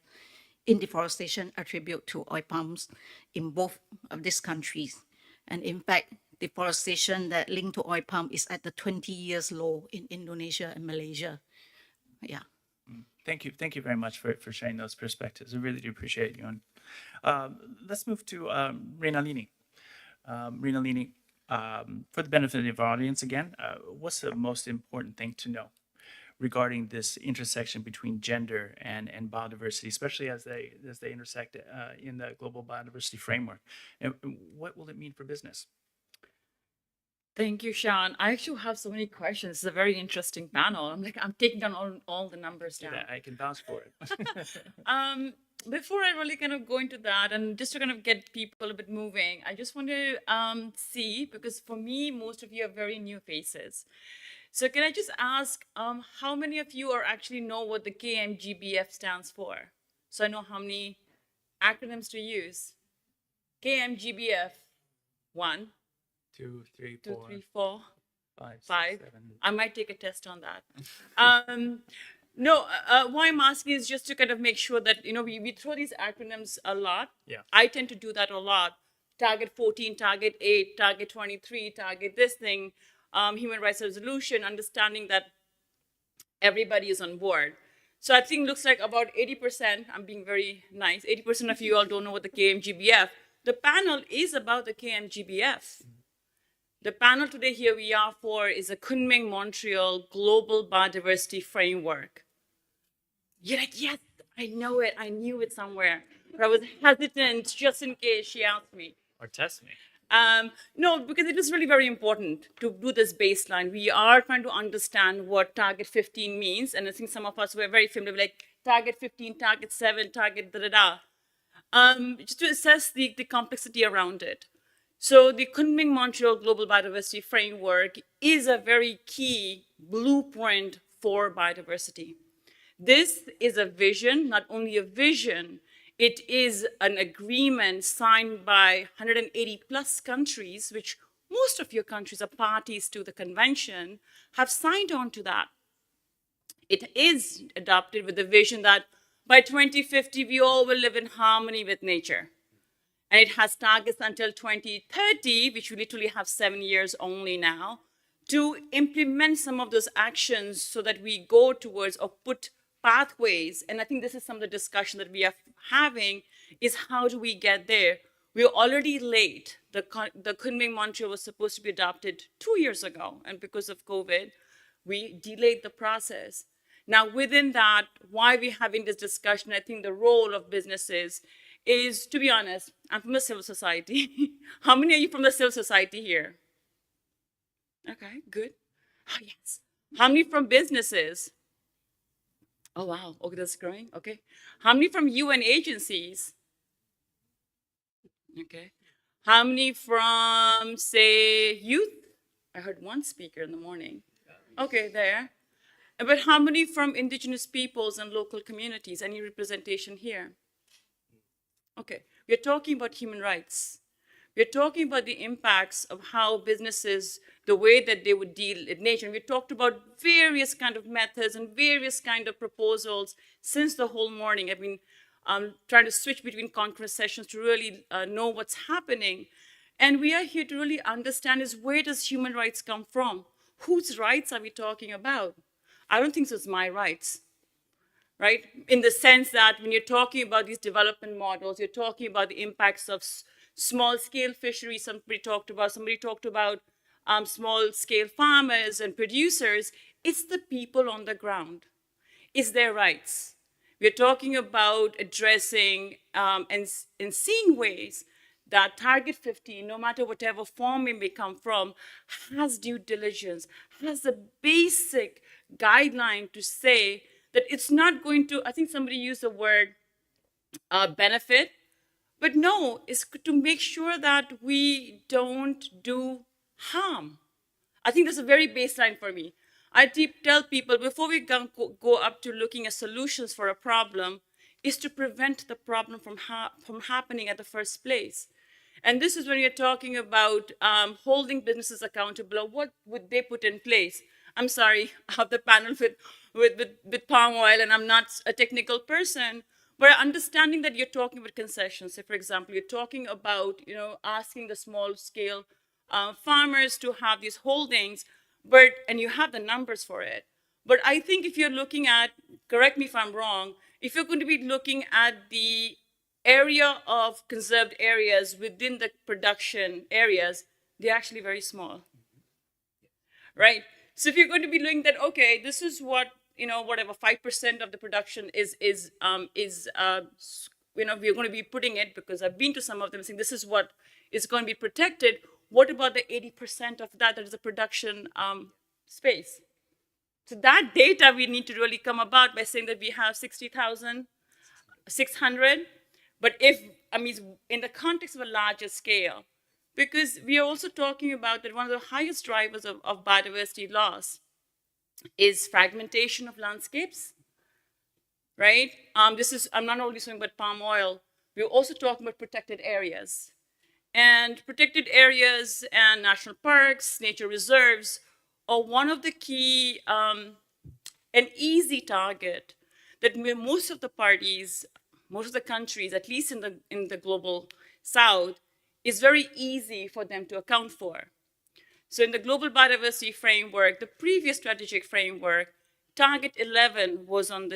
in deforestation attributed to oil palms in both of these countries. And in fact, deforestation that linked to oil palm is at the 20 years low in Indonesia and Malaysia. Yeah. Thank you. Thank you very much for sharing those perspectives. I really do appreciate you. Let's move to Renalini. Renalini, for the benefit of our audience again, what's the most important thing to know regarding this intersection between gender and biodiversity, especially as they intersect in the Global Biodiversity Framework? And what will it mean for business? Thank you, Sean. I actually have so many questions. It's a very interesting panel. I'm taking down all the numbers down. Yeah, I can vouch for it. Before I really kind of go into that, and just to kind of get people a bit moving, I just want to see, because for me, most of you are very new faces. So can I just ask, how many of you actually know what the KMGBF stands for? So I know how many acronyms to use. KMGBF, 1. 2, 3, 2, 4, 3, 4, 5, 6, 5. 7. I might take a test on that. No, why I'm asking is just to kind of make sure that, we throw these acronyms a lot. Yeah. I tend to do that a lot. Target 14, target 8, target 23, target this thing, human rights resolution, understanding that everybody is on board. So I think it looks like about 80%, I'm being very nice, 80% of you all don't know what the KMGBF. The panel is about the KMGBF. The panel today here we are for is a Kunming Montreal Global Biodiversity Framework. You're like, yes, I know it. I knew it somewhere. But I was hesitant just in case she asked me. Or test me. No, because it is really very important to do this baseline. We are trying to understand what target 15 means. And I think some of us were very familiar, like target 15, target 7, target da-da-da. Just to assess the complexity around it. So the Kunming Montreal Global Biodiversity Framework is a very key blueprint for biodiversity. This is a vision, not only a vision, it is an agreement signed by 180 plus countries, which most of your countries are parties to the convention, have signed on to that. It is adopted with the vision that by 2050, we all will live in harmony with nature. And it has targets until 2030, which we literally have 7 years only now, to implement some of those actions so that we go towards or put pathways, and I think this is some of the discussion that we are having, is how do we get there? We're already late. The Kunming mantra was supposed to be adopted 2 years ago, and because of COVID, we delayed the process. Now, within that, why we're having this discussion, I think the role of businesses is, to be honest, I'm from the civil society. How many are you from the civil society here? Okay, good. Oh, yes. How many from businesses? Oh, wow. Okay, that's growing. Okay. How many from UN agencies? Okay. How many from, say, youth? I heard one speaker in the morning. Okay, there. But how many from indigenous peoples and local communities? Any representation here? Okay, we're talking about human rights. We're talking about the impacts of how businesses, the way that they would deal with nature. We talked about various kind of methods and various kind of proposals since the whole morning. I've been trying to switch between conference sessions to really know what's happening. And we are here to really understand is where does human rights come from? Whose rights are we talking about? I don't think it's my rights, right? In the sense that when you're talking about these development models, you're talking about the impacts of small-scale fisheries. Somebody talked about small-scale farmers and producers. It's the people on the ground. It's their rights. We're talking about addressing and seeing ways that Target 15, no matter whatever form it may come from, has due diligence, has the basic guideline to say that it's not going to, I think somebody used the word benefit, but no, it's to make sure that we don't do harm. I think that's a very baseline for me. I tell people before we go up to looking at solutions for a problem, is to prevent the problem from happening at the first place. And this is when you're talking about holding businesses accountable, or what would they put in place? I'm sorry, I have the panel with palm oil, and I'm not a technical person, but understanding that you're talking about concessions. So for example, you're talking about asking the small-scale farmers to have these holdings, and you have the numbers for it. But I think if you're looking at, correct me if I'm wrong, if you're going to be looking at the area of conserved areas within the production areas, they're actually very small, right? So if you're going to be looking at, okay, this is what, whatever 5% of the production is we're going to be putting it, because I've been to some of them saying this is what is going to be protected. What about the 80% of that is a production space? So that data we need to really come about by saying that we have 60,600. But in the context of a larger scale, because we are also talking about that one of the highest drivers of biodiversity loss is fragmentation of landscapes, right? I'm not only talking about palm oil, we're also talking about protected areas. And protected areas and national parks, nature reserves are one of the key, an easy target that most of the parties, most of the countries, at least in the global south, is very easy for them to account for. So in the global biodiversity framework, the previous strategic framework, target 11 was on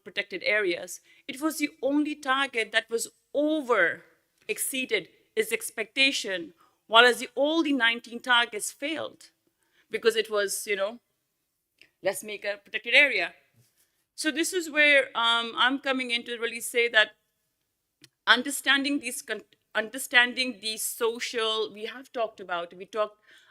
protected areas. It was the only target that was exceeded its expectation, while all the 19 targets failed because it was, let's make a protected area. So this is where I'm coming in to really say that understanding these social, we have talked about,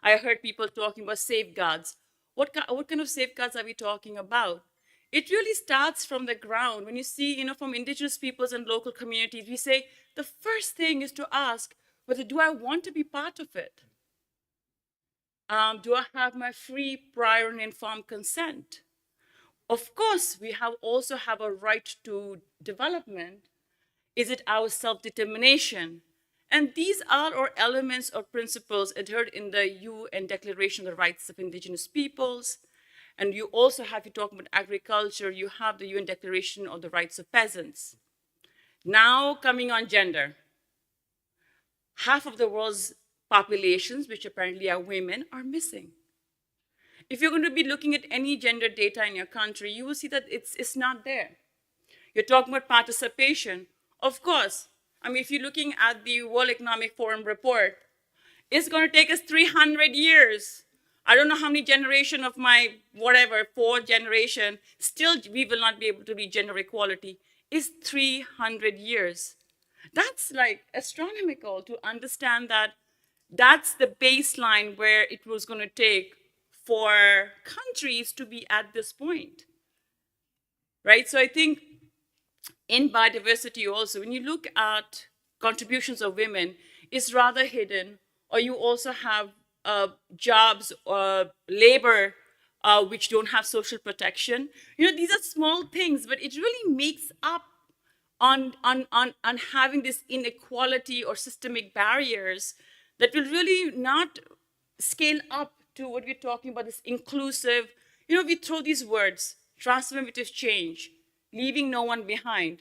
I heard people talking about safeguards. What kind of safeguards are we talking about? It really starts from the ground. When you see, from indigenous peoples and local communities, we say the first thing is to ask whether do I want to be part of it? Do I have my free, prior, and informed consent? Of course, we also have a right to development. Is it our self-determination? And these are our elements or principles adhered in the UN Declaration of the Rights of Indigenous Peoples. And you also have, you talk about agriculture, you have the UN Declaration of the Rights of Peasants. Now coming on gender. Half of the world's populations, which apparently are women, are missing. if you're going to be looking at any gender data in your country, you will see that it's not there. You're talking about participation. Of course, I mean, if you're looking at the World Economic Forum report, it's going to take us 300 years. I don't know how many generation of my, whatever, 4th generation, still we will not be able to reach gender equality. It's 300 years. That's like astronomical to understand that that's the baseline where it was going to take for countries to be at this point, right? So I think in biodiversity also, when you look at contributions of women, it's rather hidden, or you also have jobs or labor which don't have social protection. You know, these are small things, but it really makes up on having this inequality or systemic barriers that will really not scale up to what we're talking about, this inclusive, you know, we throw these words, transformative change, leaving no one behind.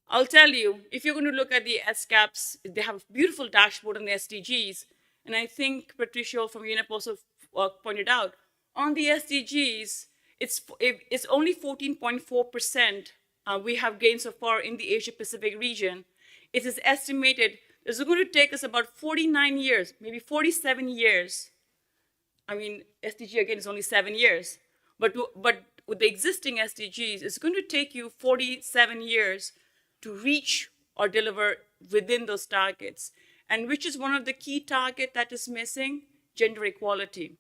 I'll tell you, if you're going to look at the SCAPs, they have a beautiful dashboard on the SDGs. And I think Patricia from UNEP also pointed out, on the SDGs, it's only 14.4% we have gained so far in the Asia-Pacific region. It is estimated it's going to take us about 49 years, maybe 47 years. I mean, SDG again is only 7 years. But with the existing SDGs, it's going to take you 47 years to reach or deliver within those targets. And which is one of the key targets that is missing? Gender equality.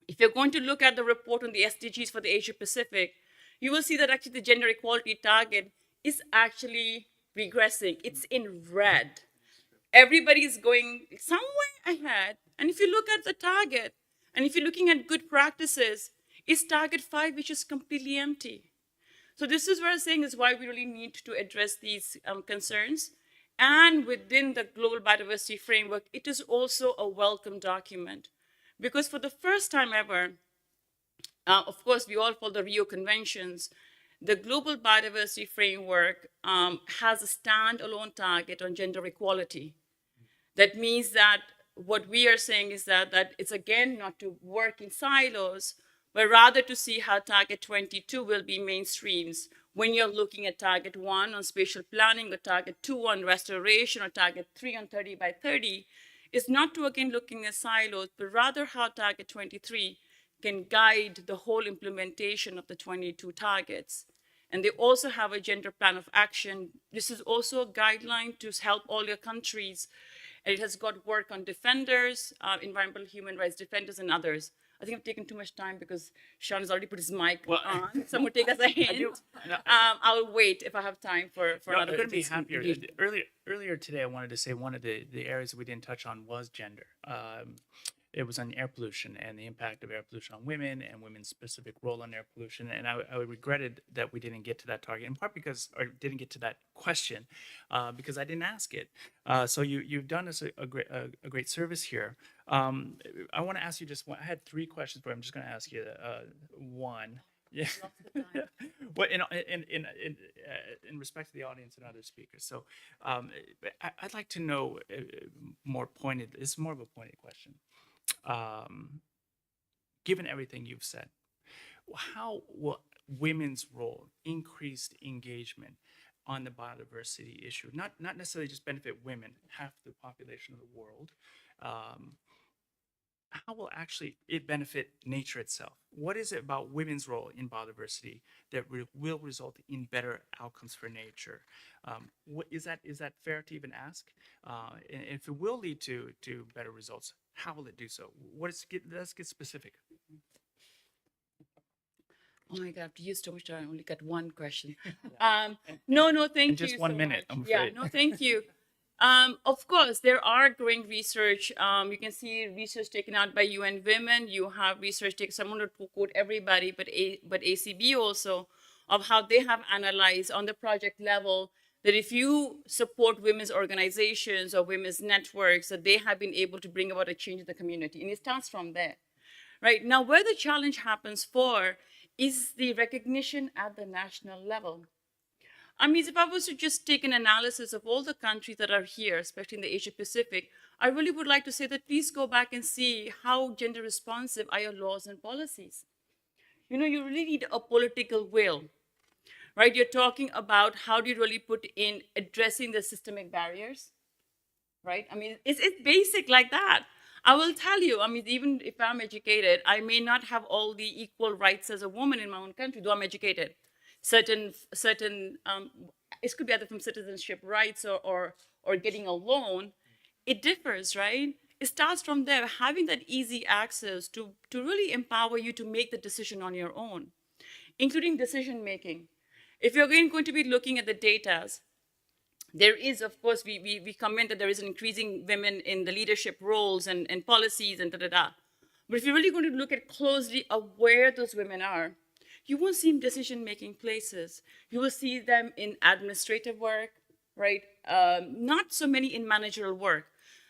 If you're going to look at the report on the SDGs for the Asia Pacific, you will see that actually the gender equality target is actually regressing. It's in red. Everybody's going somewhere ahead. And if you look at the target, and if you're looking at good practices, it's target 5, which is completely empty. So this is what I'm saying is why we really need to address these concerns. And within the Global Biodiversity Framework, it is also a welcome document. Because for the first time ever, of course, we all follow the Rio Conventions, the Global Biodiversity Framework has a standalone target on gender equality. That means that what we are saying is that it's again not to work in silos, but rather to see how target 22 will be mainstreams when you're looking at target 1 on spatial planning, or target 2 on restoration, or target 3 on 30 by 30, is not to again looking at silos, but rather how target 23 can guide the whole implementation of the 22 targets. And they also have a gender plan of action. This is also a guideline to help all your countries. And it has got work on defenders, environmental human rights defenders, and others. I think I've taken too much time because Sean has already put his mic on. Someone take us a hint. I'll wait if I have time for No, another. I couldn't be happier. Earlier today, I wanted to say one of the areas that we didn't touch on was gender. It was on air pollution and the impact of air pollution on women and women's specific role on air pollution. And I regretted that we didn't get to that target, in part because, or didn't get to that question, because I didn't ask it. So you've done us a great service here. I want to ask you just one. I had 3 questions, but I'm just going to ask you one. Yeah. Well, in respect to the audience and other speakers. So I'd like to know more pointed. It's more of a pointed question. Given everything you've said, how will women's role, increased engagement on the biodiversity issue, not necessarily just benefit women, half the population of the world, how will actually it benefit nature itself? What is it about women's role in biodiversity that will result in better outcomes for nature? Is that fair to even ask? And if it will lead to better results, how will it do so? Let's get specific. Oh my God, I have to use so much time. I only got one question. No, thank you. In just 1 minute, much. I'm afraid. Yeah, no, thank you. Of course, there are growing research. You can see research taken out by UN Women. You have research taken, someone to quote everybody, but ACB also, of how they have analyzed on the project level that if you support women's organizations or women's networks, that they have been able to bring about a change in the community. And it starts from there, right? Now, where the challenge happens for is the recognition at the national level. I mean, if I was to just take an analysis of all the countries that are here, especially in the Asia Pacific, I really would like to say that please go back and see how gender responsive are your laws and policies. You know, you really need a political will, right? You're talking about how do you really put in addressing the systemic barriers, right? I mean, it's basic like that. I will tell you, I mean, even if I'm educated, I may not have all the equal rights as a woman in my own country, though I'm educated. Certain, it could be either from citizenship rights or getting a loan. It differs, right? It starts from there, having that easy access to really empower you to make the decision on your own, including decision making. If you're going to be looking at the data, there is, of course, we comment that there is an increasing women in the leadership roles and policies and da-da-da. But if you're really going to look at closely of where those women are, you won't see decision-making places. You will see them in administrative work, right? Not so many in managerial work.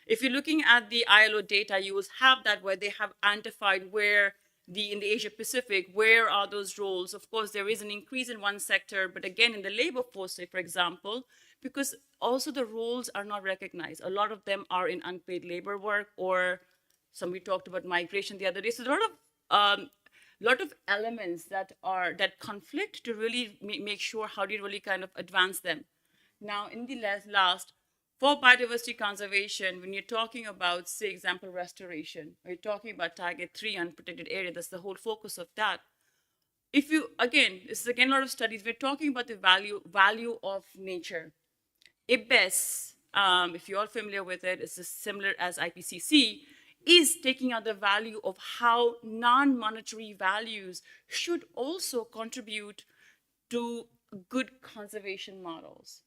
If you're looking at the ILO data, you will have that where they have identified where in the Asia Pacific, where are those roles? Of course, there is an increase in one sector, but again, in the labor force, say, for example, because also the roles are not recognized. A lot of them are in unpaid labor work, or somebody talked about migration the other day. So there are a lot of elements that conflict to really make sure how do you really kind of advance them. Now, in the last, for biodiversity conservation, when you're talking about, say, example, restoration, or you're talking about target 3 unprotected area, that's the whole focus of that. If you, again, this is again a lot of studies, we're talking about the value of nature. IBES, if you're all familiar with it, it's similar as IPCC, is taking out the value of how non-monetary values should also contribute to good conservation models.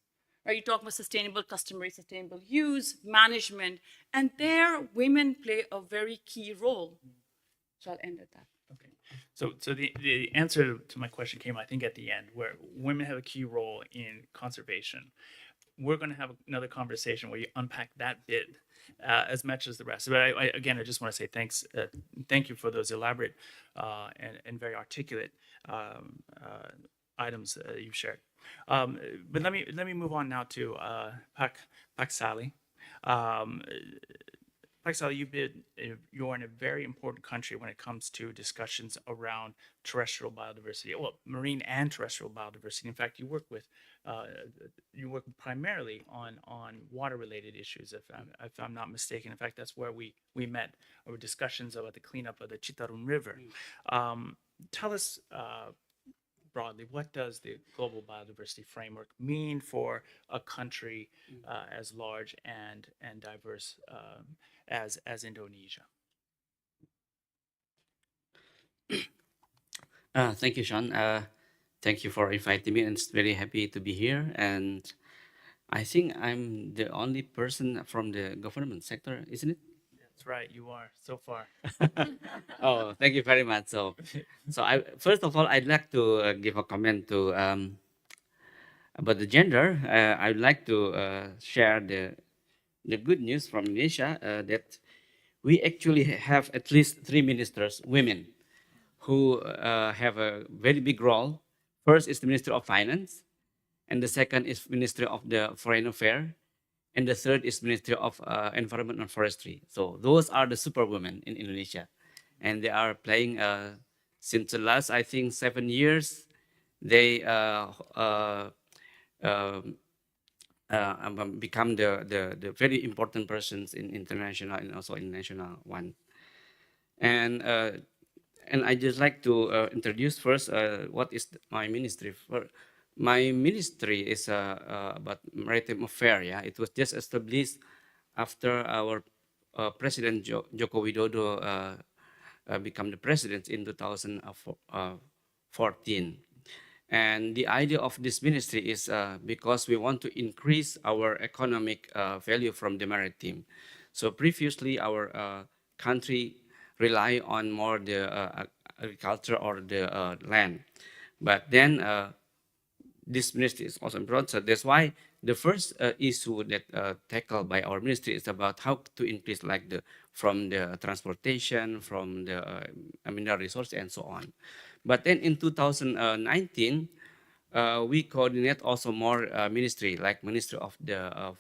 Right? You talk about sustainable customary, sustainable use, management, and there women play a very key role. So I'll end at that. Okay. So the answer to my question came, I think, at the end, where women have a key role in conservation. We're going to have another conversation where you unpack that bit as much as the rest. But again, I just want to say thanks, thank you for those elaborate and very articulate items you've shared. But let me move on now to Pak Sally. Pak Sally, you're in a very important country when it comes to discussions around terrestrial biodiversity, well, marine and terrestrial biodiversity. In fact, you work primarily on water-related issues, if I'm not mistaken. In fact, that's where we met over discussions about the cleanup of the Citarum River. Tell us broadly, what does the global biodiversity framework mean for a country as large and diverse as Indonesia? Thank you, Sean. Thank you for inviting me, and it's very happy to be here. And I think I'm the only person from the government sector, isn't it? That's right, you are so far. Oh, thank you very much. So first of all, I'd like to give a comment to about the gender. I'd like to share the good news from Indonesia that we actually have at least 3 ministers, women, who have a very big role. First is the Minister of Finance, and the second is Ministry of the Foreign Affairs, and the third is Ministry of Environment and Forestry. So those are the superwomen in Indonesia, and they are playing since the last, I think, 7 years. They become the very important persons in international and also in national one. And I just like to introduce first what is my ministry. My ministry is about maritime affairs. Yeah, it was just established after our President Joko Widodo become the president in 2014. And the idea of this ministry is because we want to increase our economic value from the maritime. So previously, our country rely on more the agriculture or the land, but then this ministry is also important. So that's why the first issue that tackled by our ministry is about how to increase like from the transportation, from the mineral resource and so on. But then in 2019, we coordinate also more ministry, like Ministry of the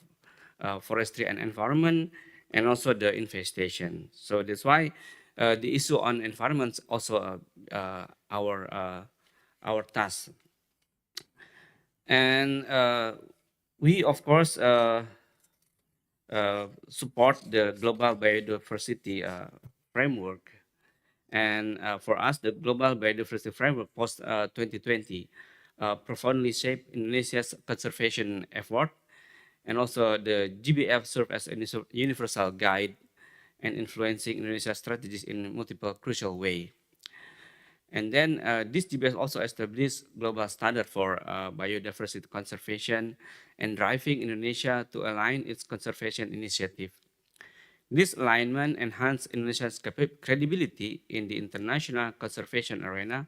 Forestry and Environment, and also the infestation. So that's why the issue on environment also our task. And we, of course, support the global biodiversity framework. And for us, the global biodiversity framework post 2020 profoundly shaped Indonesia's conservation effort. And also the GBF served as a universal guide and influencing Indonesia's strategies in multiple crucial ways. And then this GBF also established global standard for biodiversity conservation and driving Indonesia to align its conservation initiative. This alignment enhanced Indonesia's credibility in the international conservation arena,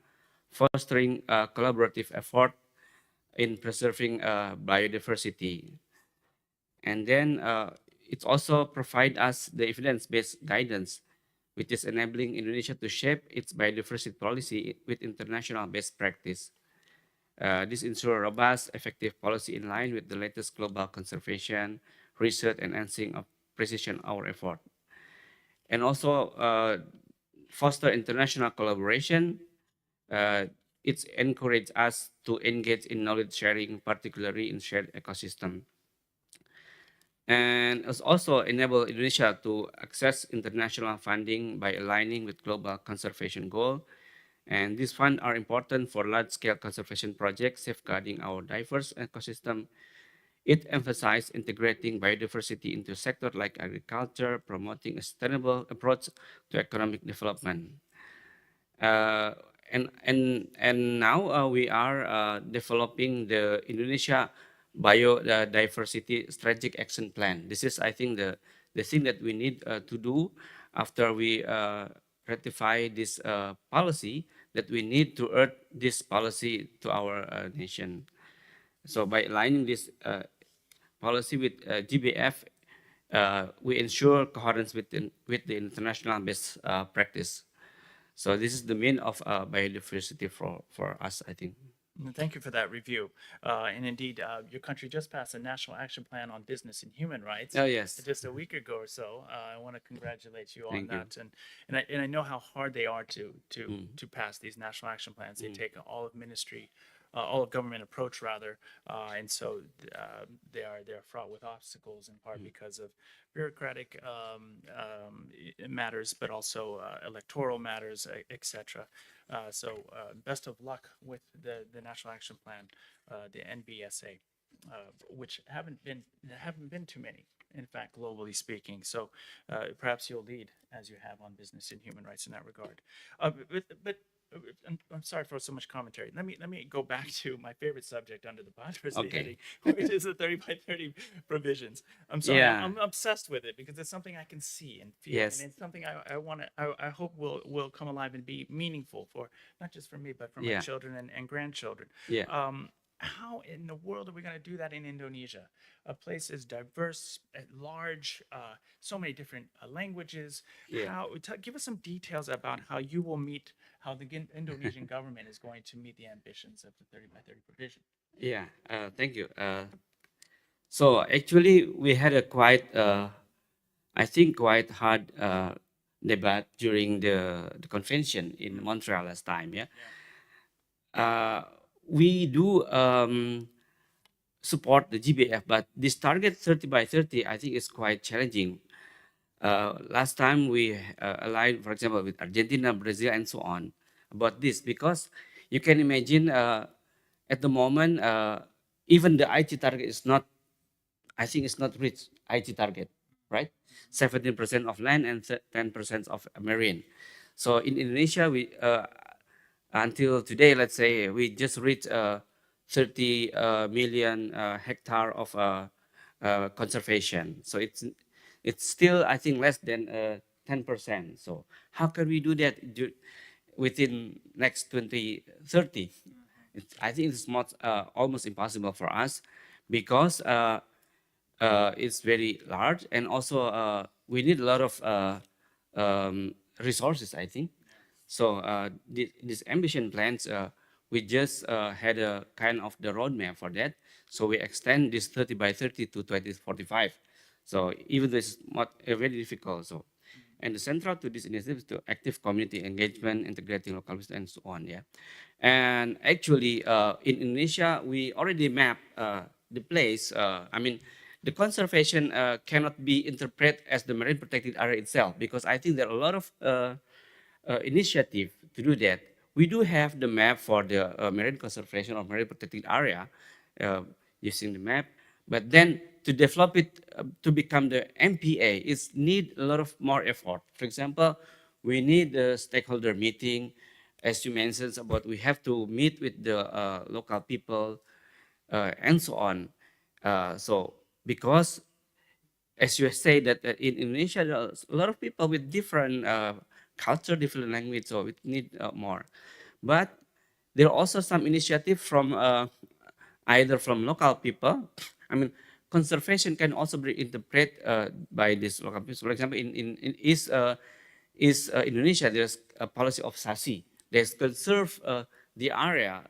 fostering a collaborative effort in preserving biodiversity. And then it also provides us the evidence-based guidance, which is enabling Indonesia to shape its biodiversity policy with international best practice. This ensures robust, effective policy in line with the latest global conservation, research, and enhancing of precision our effort. And also foster international collaboration. It's encouraged us to engage in knowledge sharing, particularly in shared ecosystem. And it's also enable Indonesia to access international funding by aligning with global conservation goals. And these funds are important for large-scale conservation projects, safeguarding our diverse ecosystem. It emphasizes integrating biodiversity into sectors like agriculture, promoting a sustainable approach to economic development. And now we are developing the Indonesia Biodiversity Strategic Action Plan. This is, I think, the thing that we need to do after we ratify this policy, that we need to urge this policy to our nation. So by aligning this policy with GBF, we ensure coherence with the international best practice. So this is the main of biodiversity for us, I think. Thank you for that review. And indeed, your country just passed a National Action Plan on Business and Human Rights. Oh, yes. Just a week ago or so. I want to congratulate you on Thank you. that. And I know how hard they are to pass these national action plans. They take all of government approach rather, and so they're fraught with obstacles in part because of bureaucratic matters, but also electoral matters, etc. So best of luck with the National Action Plan, the NBSA, which haven't been too many, in fact, globally speaking. So perhaps you'll lead as you have on business and human rights in that regard. But I'm sorry for so much commentary. Let me go back to my favorite subject under the biodiversity Okay. heading, which is the 30 by 30 provisions. I'm sorry, Yeah. I'm obsessed with it because it's something I can see and feel, Yes. and it's something I hope will come alive and be meaningful for not just for me but for my Yeah. children and grandchildren. Yeah. How in the world are we going to do that in Indonesia, a place as diverse, large, so many different languages? Yeah. Give us some details about how you will meet, how the Indonesian government is going to meet the ambitions of the 30 by 30 provision. Yeah, thank you. So actually, we had a quite, I think, quite hard debate during the convention in Montreal last time. Yeah, we do support the GBF, but this target 30 by 30, I think, is quite challenging. Last time we aligned, for example, with Argentina, Brazil, and so on about this, because you can imagine at the moment, even the IT target is not, I think it's not reached IT target, right? 17% of land and 10% of marine. So in Indonesia, we until today, let's say, we just reached 30 million hectare of conservation. So it's still, I think, less than 10%. So how can we do that within next 2030? I think it's almost impossible for us because it's very large, and also we need a lot of resources, I think. So these ambition plans we just had a kind of the roadmap for that. So we extend this 30 by 30 to 2045. So even this is not very difficult. So, and the central to this initiative is to active community engagement, integrating local business, and so on. Yeah, and actually in Indonesia we already mapped the place. I mean, the conservation cannot be interpreted as the marine protected area itself, because I think there are a lot of initiative to do that. We do have the map for the marine conservation or marine protected area uh, using the map, but then to develop it to become the MPA is need a lot of more effort. For example, we need a stakeholder meeting, as you mentioned about we have to meet with the local people and so on. So because as you say that in Indonesia there are a lot of people with different culture, different language, so we need more. But there are also some initiative from either from local people. I mean, conservation can also be interpreted by these local people. For example, in East Indonesia, there's a policy of SASI. There's conserve the area,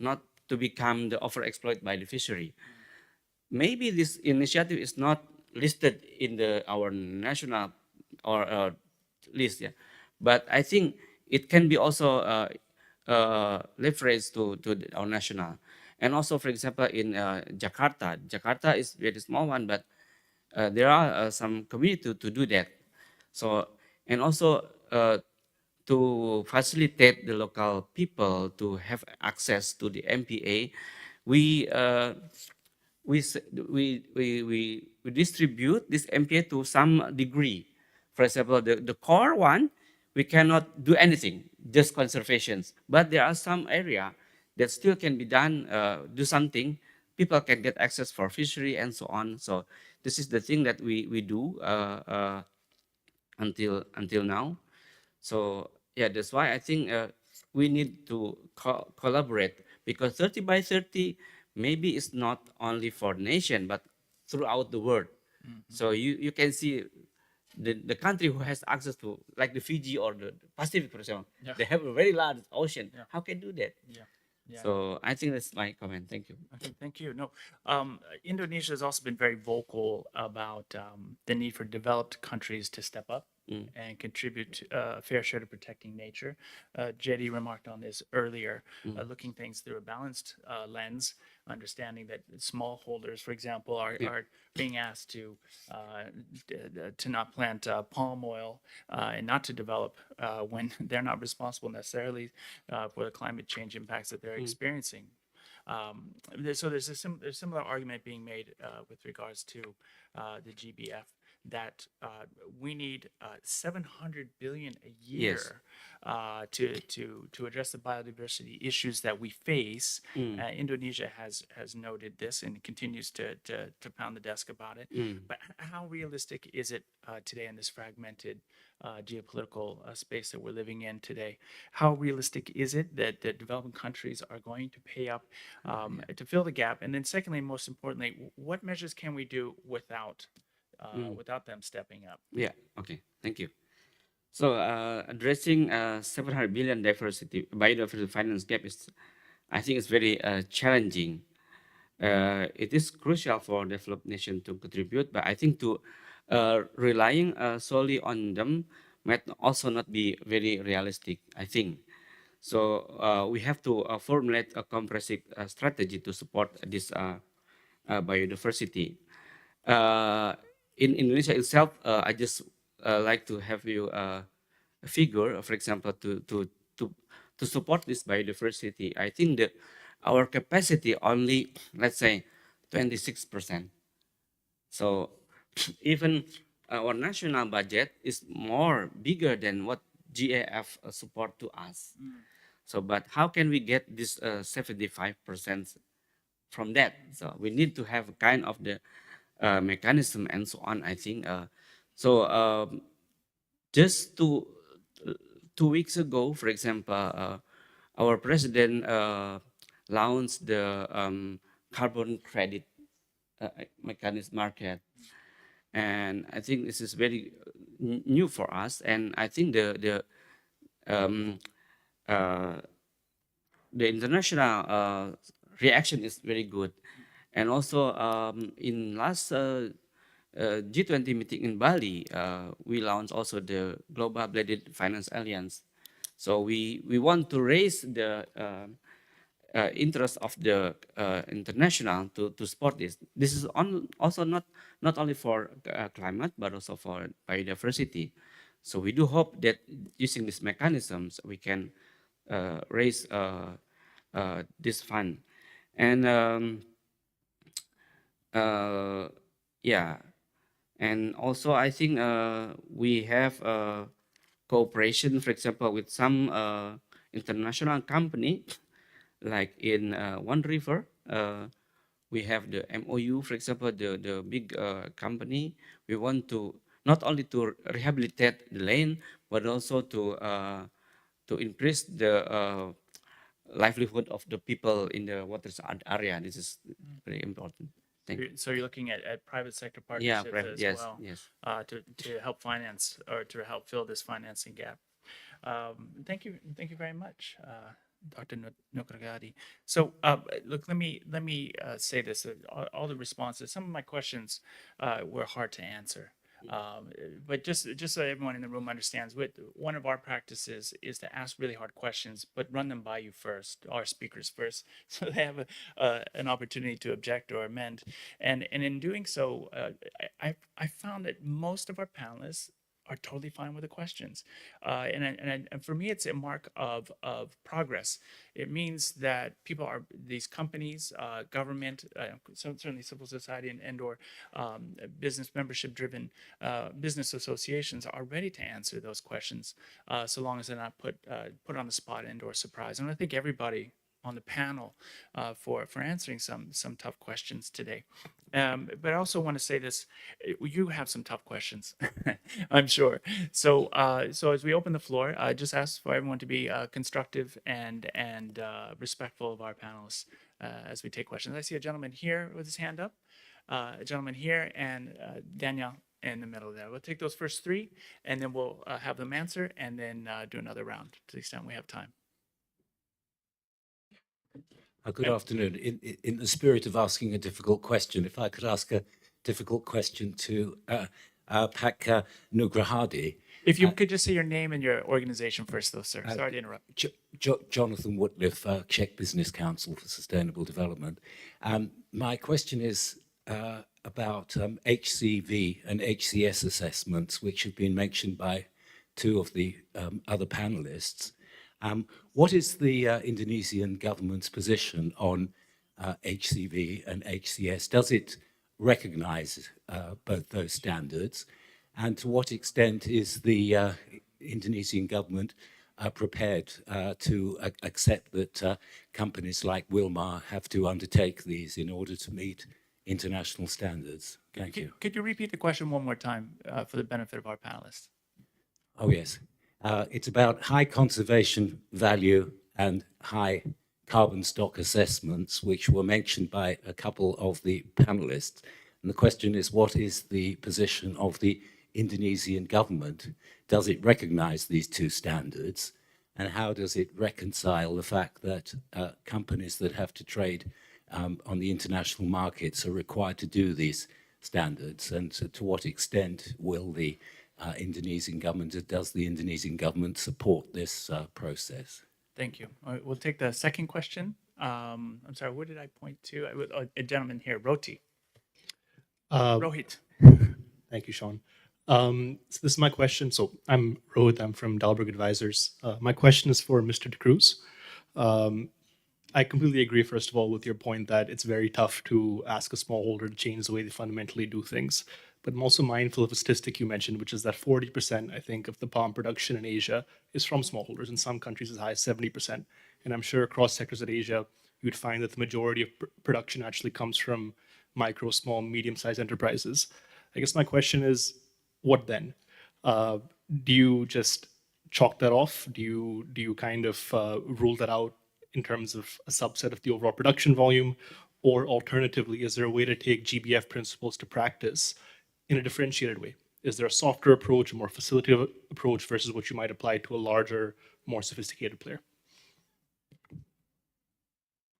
not to become the overexploited by the fishery. Maybe this initiative is not listed in our national or list, yeah. But I think it can be also leveraged to our national. And also, for example, in Jakarta, Jakarta is very small one, but there are some community to do that. So, and also to facilitate the local people to have access to the MPA, we distribute this MPA to some degree. For example, the core one, we cannot do anything, just conservations. But there are some area that still can be done, do something. People can get access for fishery and so on. So this is the thing that we do until now. So yeah, that's why I think we need to collaborate, because 30 by 30 maybe it's not only for the nation, but throughout the world. So you can see the country who has access to, like the Fiji or the Pacific, for example, they have a very large ocean. How can do that? Yeah. So I think that's my comment. Thank you. Okay, thank you. No, Indonesia has also been very vocal about the need for developed countries to step up and contribute a fair share to protecting nature. JD remarked on this earlier, looking things through a balanced lens, understanding that smallholders, for example, are being asked to not plant palm oil and not to develop when they're not responsible necessarily for the climate change impacts that they're experiencing. So there's a similar argument being made with regards to the GBF, that we need 700 billion a year to address the biodiversity issues that we face. Indonesia has noted this and continues to pound the desk about it. But how realistic is it today in this fragmented geopolitical space that we're living in today? How realistic is it that developing countries are going to pay up to fill the gap? And then secondly, most importantly, what measures can we do without them stepping up? Yeah, okay, thank you. So addressing 700 billion biodiversity finance gap is, I think it's very challenging. It is crucial for developed nation to contribute, but I think to relying solely on them might also not be very realistic, I think. So we have to formulate a comprehensive strategy to support this biodiversity. In Indonesia itself, I just like to have you a figure, for example, to support this biodiversity. I think that our capacity only, let's say, 26%. So even our national budget is more bigger than what GAF support to us. So, but how can we get this 75% from that? So we need to have kind of the mechanism and so on, I think. Just 2 weeks ago, for example, our president launched the carbon credit mechanism market. And I think this is very new for us. And I think the international reaction is very good. And also in last G20 meeting in Bali, we launched also the Global Blended Finance Alliance. So we want to raise the interest of the international to support this. This is also not only for climate, but also for biodiversity. So we do hope that using these mechanisms, we can raise this fund. And yeah, and also I think we have cooperation, for example, with some international company, like in One River. We have the MOU, for example, the big company. We want to not only to rehabilitate the land, but also to increase the livelihood of the people in the water area. This is very important. Thank you. So you're looking at private sector Yeah, partnerships as yes, well yes. To help finance or to help fill this financing gap. Thank you very much, Dr. Nukragadi. So look, let me say this: all the responses, some of my questions were hard to answer. But just so everyone in the room understands, one of our practices is to ask really hard questions, but run them by you first, our speakers first, so they have an opportunity to object or amend. And in doing so, I found that most of our panelists are totally fine with the questions. And for me, it's a mark of progress. It means that these companies, government, certainly civil society and or business membership-driven business associations are ready to answer those questions, so long as they're not put on the spot and or surprised. And I think everybody on the panel for answering some tough questions today. But I also want to say this: you have some tough questions, I'm sure. So as we open the floor, I just ask for everyone to be constructive and respectful of our panelists as we take questions. I see a gentleman here with his hand up, a gentleman here, and Danielle in the middle there. We'll take those first three, and then we'll have them answer, and then do another round to the extent we have time. Good afternoon. In the spirit of asking a difficult question, if I could ask a difficult question to Pak Nugrahadi. If you could just say your name and your organization first, though, sir. Sorry to interrupt. Jonathan Woodliff, Czech Business Council for Sustainable Development. My question is about HCV and HCS assessments, which have been mentioned by two of the other panelists. What is the Indonesian government's position on HCV and HCS? Does it recognize both those standards? And to what extent is the Indonesian government prepared to accept that companies like Wilmar have to undertake these in order to meet international standards? Thank you. Could you repeat the question one more time for the benefit of our panelists? Oh, yes. It's about high conservation value and high carbon stock assessments, which were mentioned by a couple of the panelists. And the question is, what is the position of the Indonesian government? Does it recognize these two standards? And how does it reconcile the fact that companies that have to trade on the international markets are required to do these standards? And to what extent will the Indonesian government, does the Indonesian government support this process? Thank you. All right, we'll take the second question. I'm sorry, where did I point to? A gentleman here, Rohit. Thank you, Sean. So this is my question. So I'm Rohit, I'm from Dahlberg Advisors. My question is for Mr. De Cruz. I completely agree, first of all, with your point that it's very tough to ask a smallholder to change the way they fundamentally do things. But I'm also mindful of a statistic you mentioned, which is that 40%, I think, of the palm production in Asia is from smallholders, in some countries as high as 70%. And I'm sure across sectors of Asia, you'd find that the majority of production actually comes from micro, small, medium-sized enterprises. I guess my question is, what then? Do you just chalk that off? Do you kind of rule that out in terms of a subset of the overall production volume? Or alternatively, is there a way to take GBF principles to practice in a differentiated way? Is there a softer approach, a more facilitative approach versus what you might apply to a larger, more sophisticated player?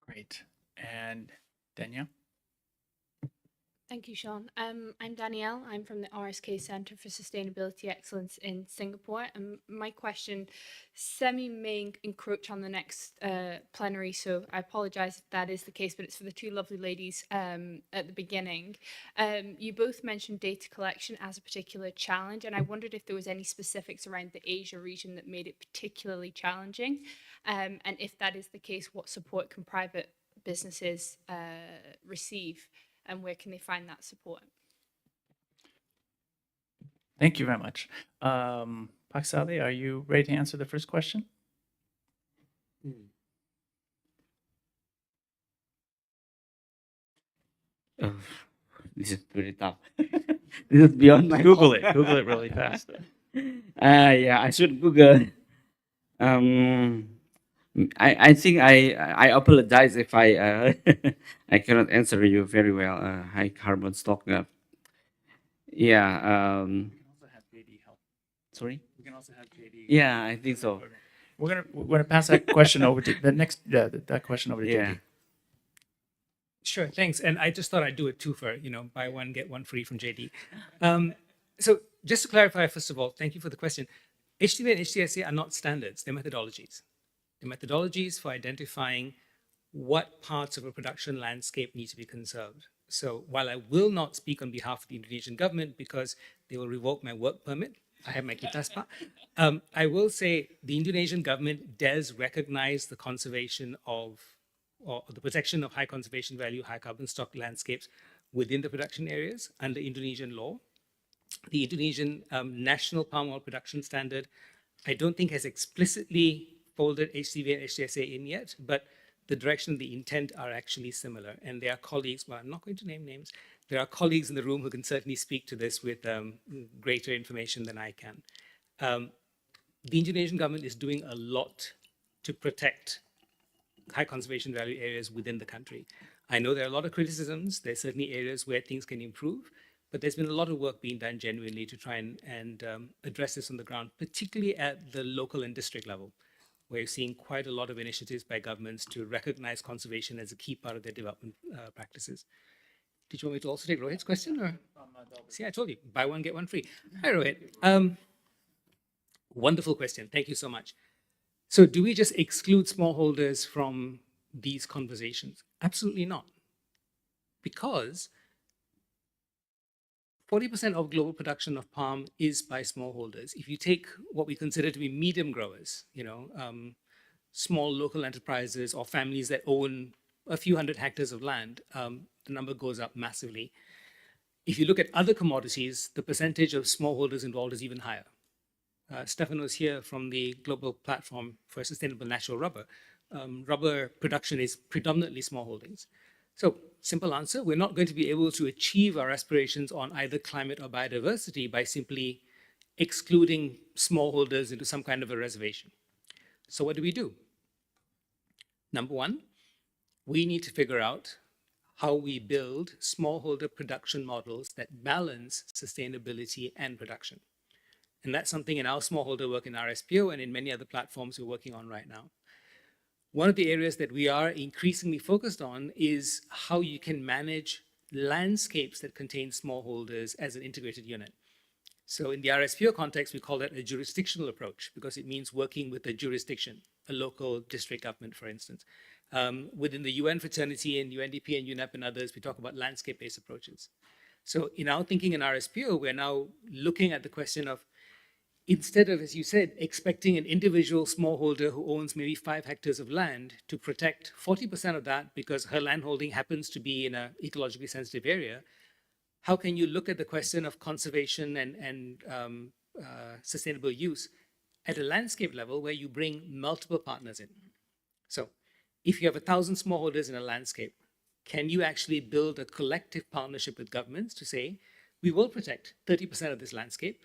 Great. And Danielle? Thank you, Sean. I'm Danielle. I'm from the RSK Centre for Sustainability Excellence in Singapore. And my question may encroach on the next plenary, so I apologise if that is the case, but it's for the two lovely ladies at the beginning. You both mentioned data collection as a particular challenge, and I wondered if there was any specifics around the Asia region that made it particularly challenging. And if that is the case, what support can private businesses receive? And where can they find that support? Thank you very much. Paksali, are you ready to answer the first question? This is very tough. This is beyond my Google it. Google it really fast. Yeah, I should Google. I think I apologize if I I cannot answer you very well. High carbon stock. Yeah. Sorry. We can also have JD. Yeah, I think so. We're gonna pass that question over to the next. Yeah, that question over to JD. Sure, thanks. And I just thought I'd do a twofer, buy one, get one free from JD. So just to clarify, first of all, thank you for the question. HTV and HTSA are not standards, they're methodologies. They're methodologies for identifying what parts of a production landscape need to be conserved. So while I will not speak on behalf of the Indonesian government because they will revoke my work permit, I have my kitaspa, I will say the Indonesian government does recognize the conservation of or the protection of high conservation value, high carbon stock landscapes within the production areas under Indonesian law. The Indonesian National Palm Oil Production Standard, I don't think has explicitly folded HCV and HTSA in yet, but the direction and the intent are actually similar. And there are colleagues, well, I'm not going to name names, there are colleagues in the room who can certainly speak to this with greater information than I can. The Indonesian government is doing a lot to protect high conservation value areas within the country. I know there are a lot of criticisms. There's certainly areas where things can improve, but there's been a lot of work being done genuinely to try and address this on the ground, particularly at the local and district level, where you're seeing quite a lot of initiatives by governments to recognize conservation as a key part of their development practices. Did you want me to also take Rohit's question? Or? See, I told you, buy one, get one free. Hi, Rohit. Wonderful question. Thank you so much. So do we just exclude smallholders from these conversations? Absolutely not. Because 40% of global production of palm is by smallholders. If you take what we consider to be medium growers, small local enterprises or families that own a few hundred hectares of land, the number goes up massively. If you look at other commodities, the percentage of smallholders involved is even higher. Stefano's here from the Global Platform for Sustainable Natural Rubber. Rubber production is predominantly smallholdings. So, simple answer, we're not going to be able to achieve our aspirations on either climate or biodiversity by simply excluding smallholders into some kind of a reservation. So what do? Number one, we need to figure out how we build smallholder production models that balance sustainability and production. And that's something in our smallholder work in RSPO and in many other platforms we're working on right now. One of the areas that we are increasingly focused on is how you can manage landscapes that contain smallholders as an integrated unit. So in the RSPO context, we call that a jurisdictional approach because it means working with a jurisdiction, a local district government, for instance. Within the UN fraternity and UNDP and UNEP and others, we talk about landscape-based approaches. So in our thinking in RSPO, we're now looking at the question of, instead of, as you said, expecting an individual smallholder who owns maybe 5 hectares of land to protect 40% of that because her landholding happens to be in an ecologically sensitive area, how can you look at the question of conservation and sustainable use at a landscape level where you bring multiple partners in? So if you have 1,000 smallholders in a landscape, can you actually build a collective partnership with governments to say, we will protect 30% of this landscape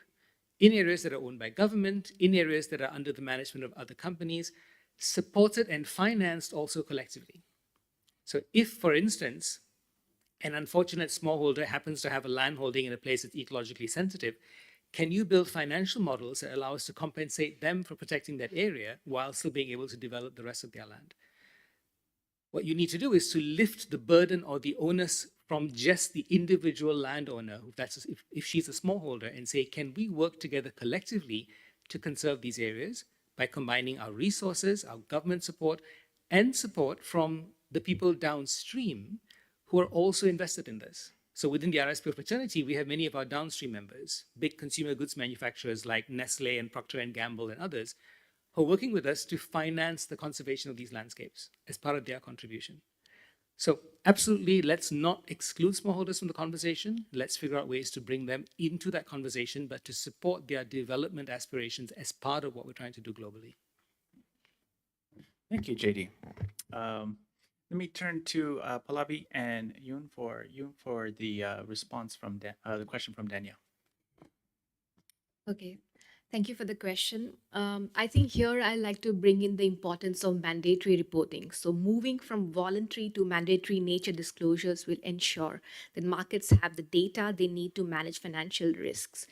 in areas that are owned by government, in areas that are under the management of other companies, supported and financed also collectively. So if, for instance, an unfortunate smallholder happens to have a landholding in a place that's ecologically sensitive, can you build financial models that allow us to compensate them for protecting that area while still being able to develop the rest of their land? What you need to do is to lift the burden or the onus from just the individual landowner, if she's a smallholder, and say, can we work together collectively to conserve these areas by combining our resources, our government support, and support from the people downstream who are also invested in this. So within the RSPO fraternity, we have many of our downstream members, big consumer goods manufacturers like Nestle and Procter & Gamble and others, who are working with us to finance the conservation of these landscapes as part of their contribution. So absolutely, let's not exclude smallholders from the conversation. Let's figure out ways to bring them into that conversation, but to support their development aspirations as part of what we're trying to do globally. Thank you, JD. Let me turn to Pallavi and Yoon for the response from the question from Danielle. Okay, thank you for the question. I think here I like to bring in the importance of mandatory reporting. So moving from voluntary to mandatory nature disclosures will ensure that markets have the data they need to manage financial risks,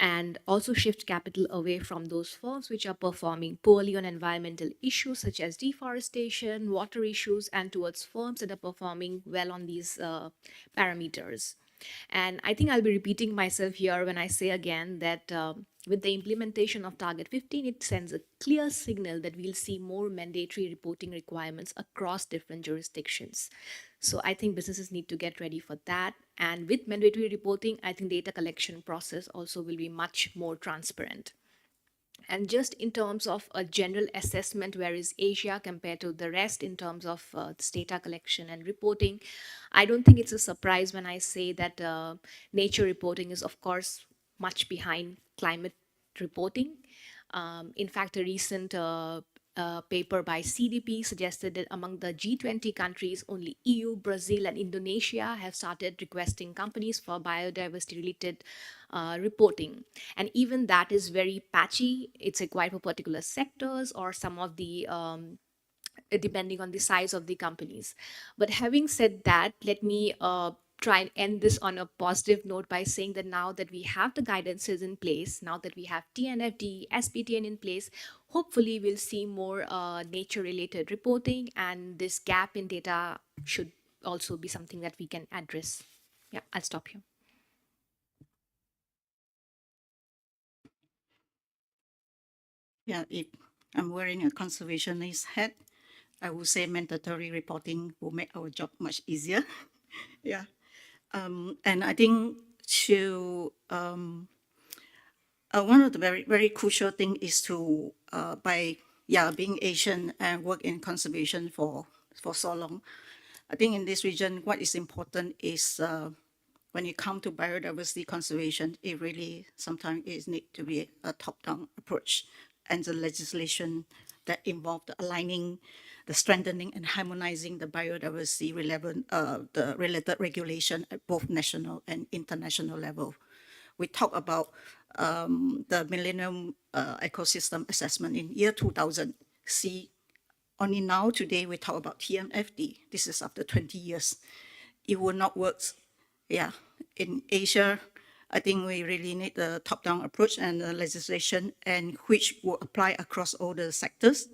and also shift capital away from those firms which are performing poorly on environmental issues such as deforestation, water issues, and towards firms that are performing well on these parameters. And I think I'll be repeating myself here when I say again that with the implementation of Target 15, it sends a clear signal that we'll see more mandatory reporting requirements across different jurisdictions. So I think businesses need to get ready for that. And with mandatory reporting, I think data collection process also will be much more transparent. And just in terms of a general assessment, where is Asia compared to the rest in terms of this data collection and reporting, I don't think it's a surprise when I say that nature reporting is, of course, much behind climate reporting. In fact, a recent paper by CDP suggested that among the G20 countries, only EU, Brazil, and Indonesia have started requesting companies for biodiversity-related reporting. And even that is very patchy. It's required for particular sectors or some of the depending on the size of the companies. But having said that, let me try and end this on a positive note by saying that now that we have the guidances in place, now that we have TNFD, SPTN in place, hopefully we'll see more nature-related reporting, and this gap in data should also be something that we can address. Yeah, I'll stop here. Yeah, if I'm wearing a conservationist hat, I would say mandatory reporting will make our job much easier. Yeah. And I think one of the very, very crucial thing is to, being Asian and work in conservation for so long, I think in this region, what is important is when you come to biodiversity conservation, it really sometimes is need to be a top-down approach, and the legislation that involve the aligning, the strengthening and harmonizing the biodiversity the related regulation at both national and international level. We talk about the Millennium Ecosystem Assessment in year 2000. See, only now today we talk about TNFD. This is after 20 years. It will not work. Yeah, in Asia, I think we really need the top-down approach and the legislation, and which will apply across all the sectors.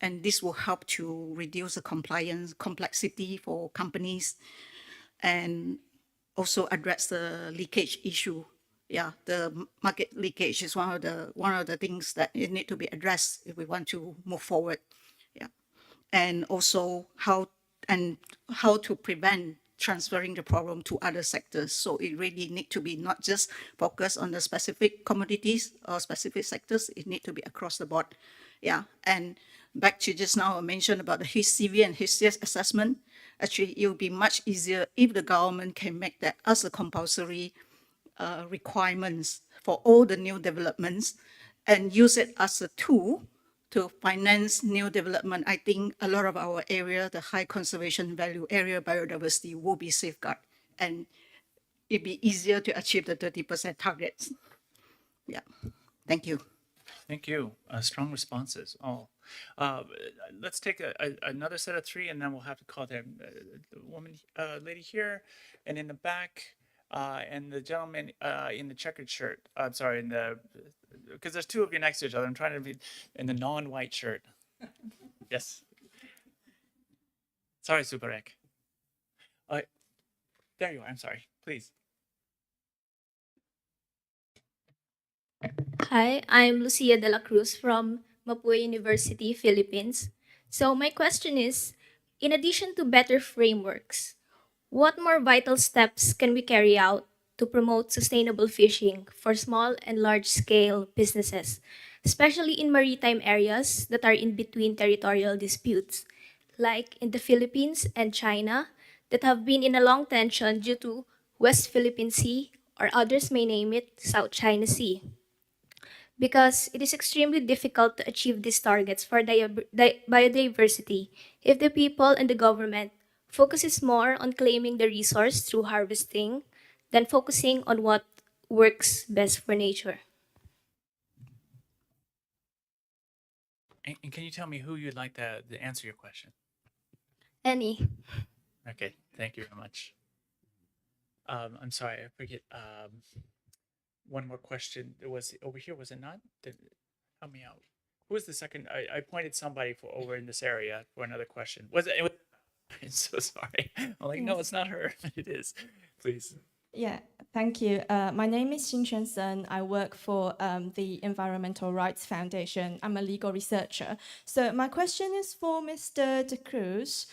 And this will help to reduce the compliance complexity for companies, and also address the leakage issue. Yeah, the market leakage is one of the things that it need to be addressed if we want to move forward. Yeah, and also how to prevent transferring the problem to other sectors. So it really need to be not just focused on the specific commodities or specific sectors. It need to be across the board. Yeah, and back to just now I mentioned about the HCV and HCS assessment. Actually, it will be much easier if the government can make that as a compulsory requirements for all the new developments and use it as a tool to finance new development. I think a lot of our area, the high conservation value area biodiversity, will be safeguarded, and it'd be easier to achieve the 30% targets. Yeah, thank you. Thank you. Strong responses. Oh, let's take another set of three, and then we'll have to call the woman, lady here, and in the back, and the gentleman in the checkered shirt. I'm sorry, because there's two of you next to each other. I'm trying to be in the non-white shirt. Yes. Sorry, Suparek. There you are. I'm sorry. Please. Hi, I'm Lucia de la Cruz from Mapua University, Philippines. So my question is, in addition to better frameworks, what more vital steps can we carry out to promote sustainable fishing for small and large-scale businesses, especially in maritime areas that are in between territorial disputes, like in the Philippines and China, that have been in a long tension due to West Philippine Sea, or others may name it South China Sea? Because it is extremely difficult to achieve these targets for biodiversity if the people and the government focuses more on claiming the resource through harvesting than focusing on what works best for nature. And can you tell me who you'd like to answer your question? Any? Okay, thank you very much. I'm sorry, I forget. One more question. It was over here, was it not? Help me out. Who was the second? I pointed somebody for over in this area for another question. Was it? I'm so sorry. I'm like, no, it's not her. It is. Please. Yeah, thank you. My name is Xinquan Sen. I work for the Environmental Rights Foundation. I'm a legal researcher. So my question is for Mr. De Cruz.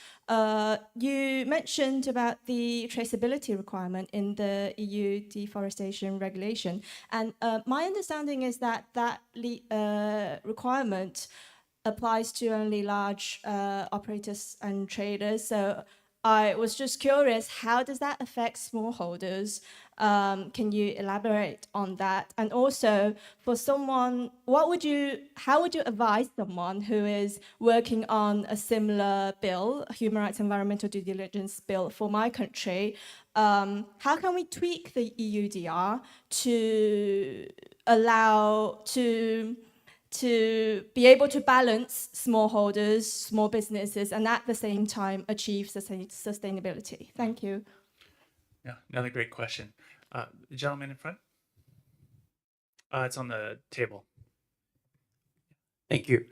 You mentioned about the traceability requirement in the EU deforestation regulation. And my understanding is that that requirement applies to only large operators and traders. So I was just curious, how does that affect smallholders? Can you elaborate on that? And also, for someone, how would you advise someone who is working on a similar bill, a human rights environmental due diligence bill for my country? How can we tweak the EUDR to allow to be able to balance smallholders, small businesses, and at the same time achieve sustainability? Thank you. Yeah, another great question. The gentleman in front. It's on the table. Thank you.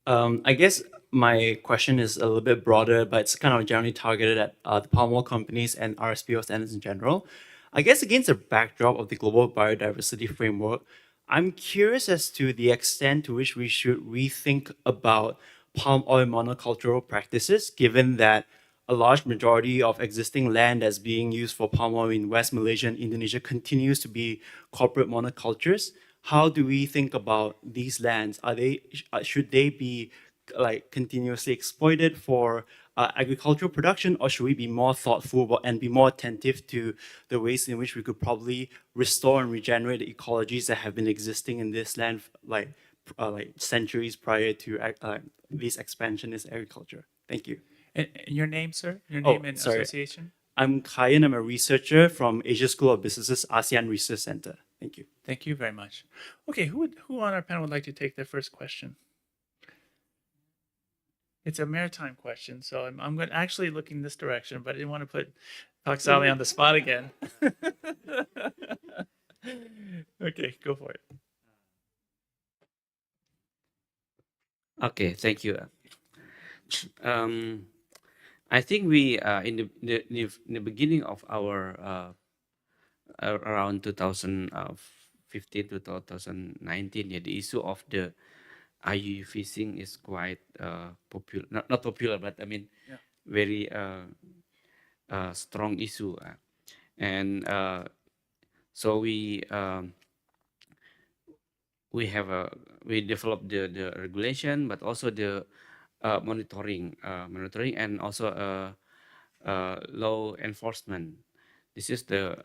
I guess my question is a little bit broader, but it's kind of generally targeted at the palm oil companies and RSPO standards in general. I guess against the backdrop of the global biodiversity framework, I'm curious as to the extent to which we should rethink about palm oil monocultural practices, given that a large majority of existing land that's being used for palm oil in West Malaysia and Indonesia continues to be corporate monocultures. How do we think about these lands? Should they be like continuously exploited for agricultural production, or should we be more thoughtful and be more attentive to the ways in which we could probably restore and regenerate the ecologies that have been existing in this land like centuries prior to this expansionist agriculture? Thank you. And your name, sir? Your name and association? I'm Kayan. I'm a researcher from Asia School of Business's ASEAN Research Center. Thank you. Thank you very much. Okay, who on our panel would like to take the first question? It's a maritime question, so I'm going actually looking this direction, but I didn't want to put Paksali on the spot again. Okay, go for it. Okay, thank you. I think we in the beginning of our around 2015 to 2019, yeah, the issue of the IUU fishing is quite popular. Not popular, but I mean, very strong issue. And so we developed the regulation, but also the monitoring and also law enforcement. This is the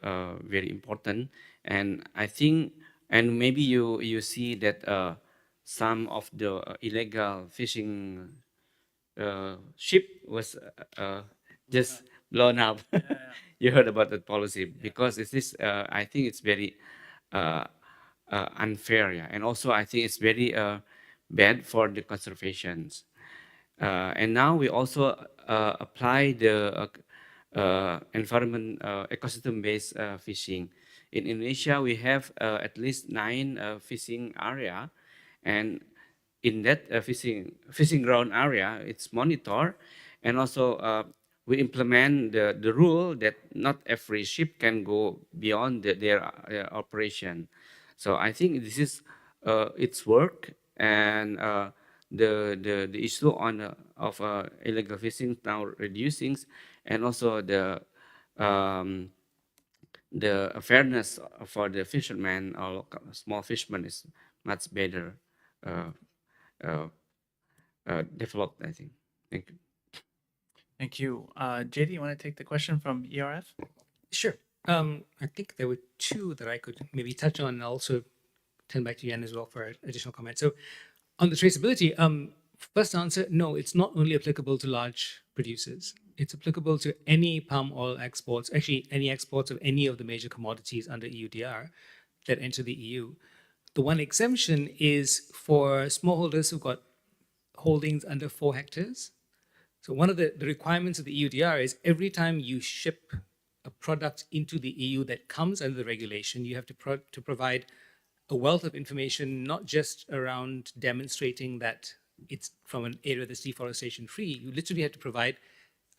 very important, and I think, and maybe you see that some of the illegal fishing ship was just blown up. You heard about that policy, because it is I think it's very unfair, yeah, and also I think it's very bad for the conservations. And now we also apply the environment ecosystem-based fishing. In Indonesia, we have at least 9 fishing area, and in that fishing ground area, it's monitored, And also, we implement the rule that not every ship can go beyond their operation. So I think this is its work, and the issue on of illegal fishing now reducing, and also the fairness for the fishermen or small fishermen is much better uh, uh, developed, I think. Thank you. Thank you. JD, you want to take the question from ERF? Sure. I think there were two that I could maybe touch on, and also turn back to Yan as well for additional comment. So on the traceability, first answer, no, it's not only applicable to large producers. It's applicable to any palm oil exports, actually any exports of any of the major commodities under EUDR that enter the EU. The one exemption is for smallholders who've got holdings under 4 hectares. So one of the requirements of the EUDR is every time you ship a product into the EU that comes under the regulation, you have to provide a wealth of information, not just around demonstrating that it's from an area that's deforestation free. You literally have to provide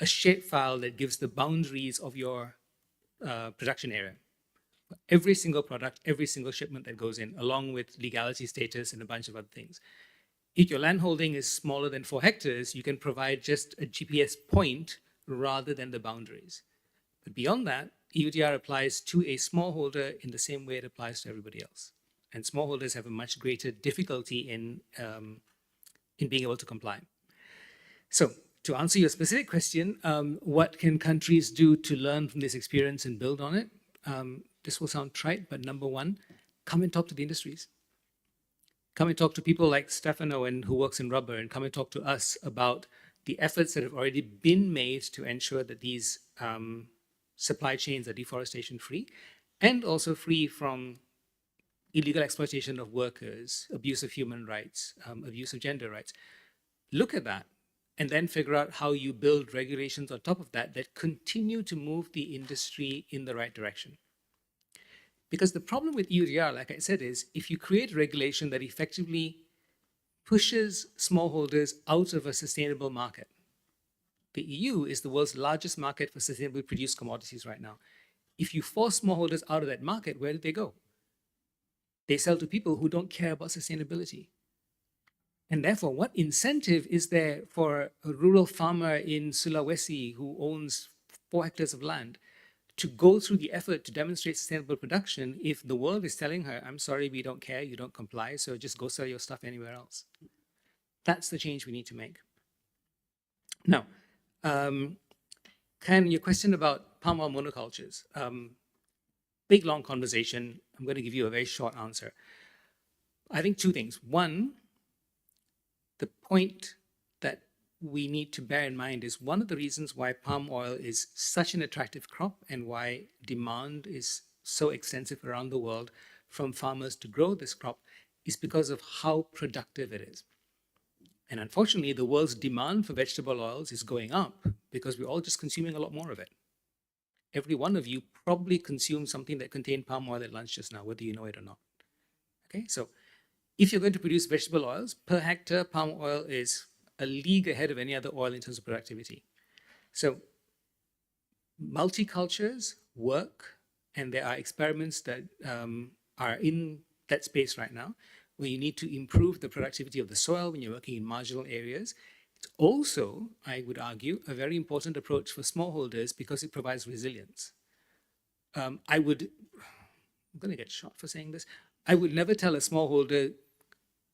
a shapefile that gives the boundaries of your production area. Every single product, every single shipment that goes in, along with legality status and a bunch of other things. If your land holding is smaller than 4 hectares, you can provide just a GPS point rather than the boundaries. But beyond that, EUDR applies to a smallholder in the same way it applies to everybody else. And smallholders have a much greater difficulty in being able to comply. So to answer your specific question, what can countries do to learn from this experience and build on it? This will sound trite, but number one, come and talk to the industries. Come and talk to people like Stefano who works in rubber, and come and talk to us about the efforts that have already been made to ensure that these supply chains are deforestation free and also free from illegal exploitation of workers, abuse of human rights, abuse of gender rights. Look at that and then figure out how you build regulations on top of that that continue to move the industry in the right direction. Because the problem with EUDR, like I said, is if you create regulation that effectively pushes smallholders out of a sustainable market. The EU is the world's largest market for sustainably produced commodities right now. If you force smallholders out of that market, where do they go? They sell to people who don't care about sustainability. And therefore, what incentive is there for a rural farmer in Sulawesi who owns 4 hectares of land to go through the effort to demonstrate sustainable production if the world is telling her, I'm sorry, we don't care, you don't comply, so just go sell your stuff anywhere else? That's the change we need to make. Now, your question about palm oil monocultures. Big, long conversation. I'm going to give you a very short answer. I think 2 things. One, the point that we need to bear in mind is one of the reasons why palm oil is such an attractive crop and why demand is so extensive around the world from farmers to grow this crop is because of how productive it is. And unfortunately, the world's demand for vegetable oils is going up because we're all just consuming a lot more of it. Every one of you probably consumed something that contained palm oil at lunch just now, whether you know it or not. Okay, so if you're going to produce vegetable oils, per hectare, palm oil is a league ahead of any other oil in terms of productivity. So multicultures work, and there are experiments that are in that space right now, where you need to improve the productivity of the soil when you're working in marginal areas. It's also, I would argue, a very important approach for smallholders because it provides resilience. I'm going to get shot for saying this. I would never tell a smallholder,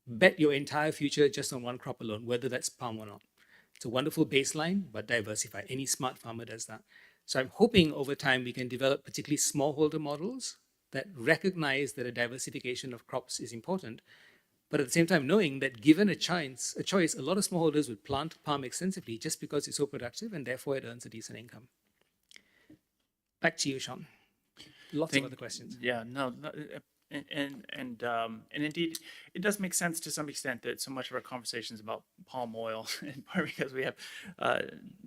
bet your entire future just on one crop alone, whether that's palm or not. It's a wonderful baseline, but diversify. Any smart farmer does that. So I'm hoping over time we can develop particularly smallholder models that recognize that a diversification of crops is important, but at the same time knowing that given a choice, a lot of smallholders would plant palm extensively just because it's so productive and therefore it earns a decent income. Back to you, Sean. Lots of other questions. Yeah, no, And indeed, it does make sense to some extent that so much of our conversation is about palm oil, in part because we have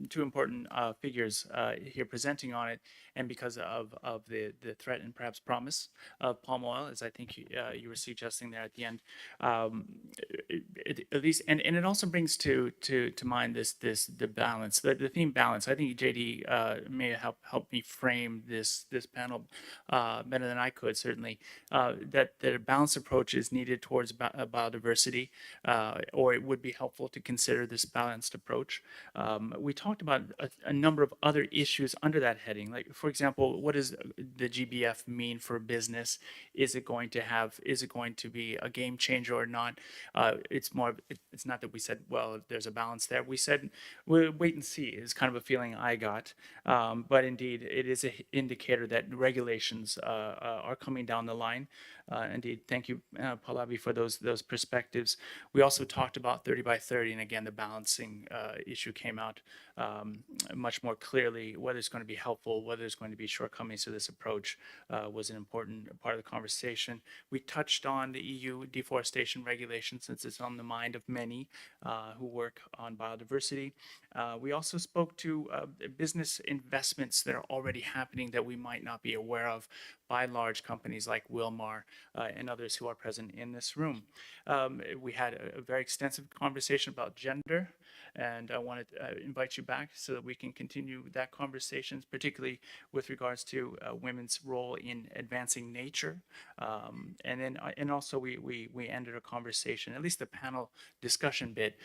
two important figures here presenting on it, and because of the threat and perhaps promise of palm oil, as I think you were suggesting there at the end. At least, and it also brings to mind the balance, the theme balance. I think JD may help me frame this panel better than I could, certainly. That a balanced approach is needed towards biodiversity, or it would be helpful to consider this balanced approach. We talked about a number of other issues under that heading, like, for example, what does the GBF mean for business? Is it going to be a game changer or not? It's not that we said, well, there's a balance there. We said, we'll wait and see, is kind of a feeling I got. But indeed, it is an indicator that regulations are coming down the line. Indeed, thank you, Pallavi, for those perspectives. We also talked about 30 by 30, and again, the balancing issue came out much more clearly. Whether it's going to be helpful, whether there's going to be shortcomings to this approach was an important part of the conversation. We touched on the EU deforestation regulation, since it's on the mind of many who work on biodiversity. We also spoke to business investments that are already happening that we might not be aware of by large companies like Wilmar and others who are present in this room. We had a very extensive conversation about gender, and I want to invite you back so that we can continue that conversation, particularly with regards to women's role in advancing nature. And also we ended our conversation, at least the panel discussion bit,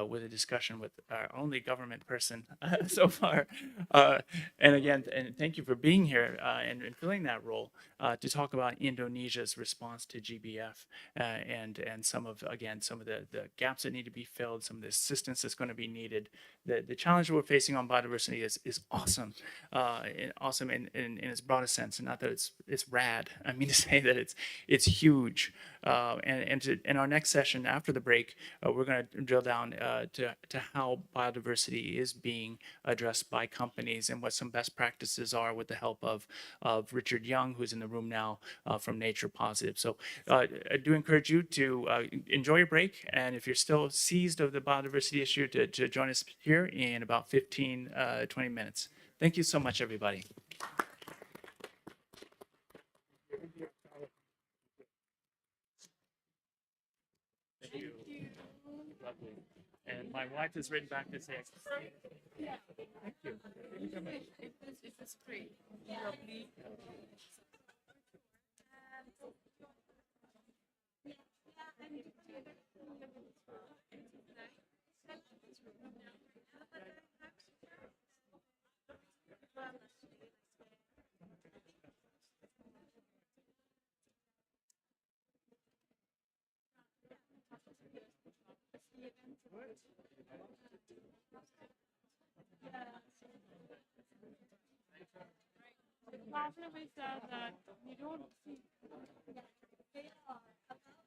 with a discussion with our only government person so far. And again, and thank you for being here and filling that role to talk about Indonesia's response to GBF and some of the gaps that need to be filled, some of the assistance that's going to be needed. The challenge we're facing on biodiversity is awesome, awesome in its broadest sense, and not that it's rad. I mean to say that it's huge. And in our next session after the break, we're going to drill down to how biodiversity is being addressed by companies and what some best practices are, with the help of Richard Young, who's in the room now from Nature Positive. So I do encourage you to enjoy your break, and if you're still seized of the biodiversity issue, to join us here in about 15, 20 minutes. Thank you so much, everybody. Thank you. Lovely. And my wife has written back to say, yeah. Thank you. Thank you so much. It was great. Lovely. The problem is that you don't see. They are about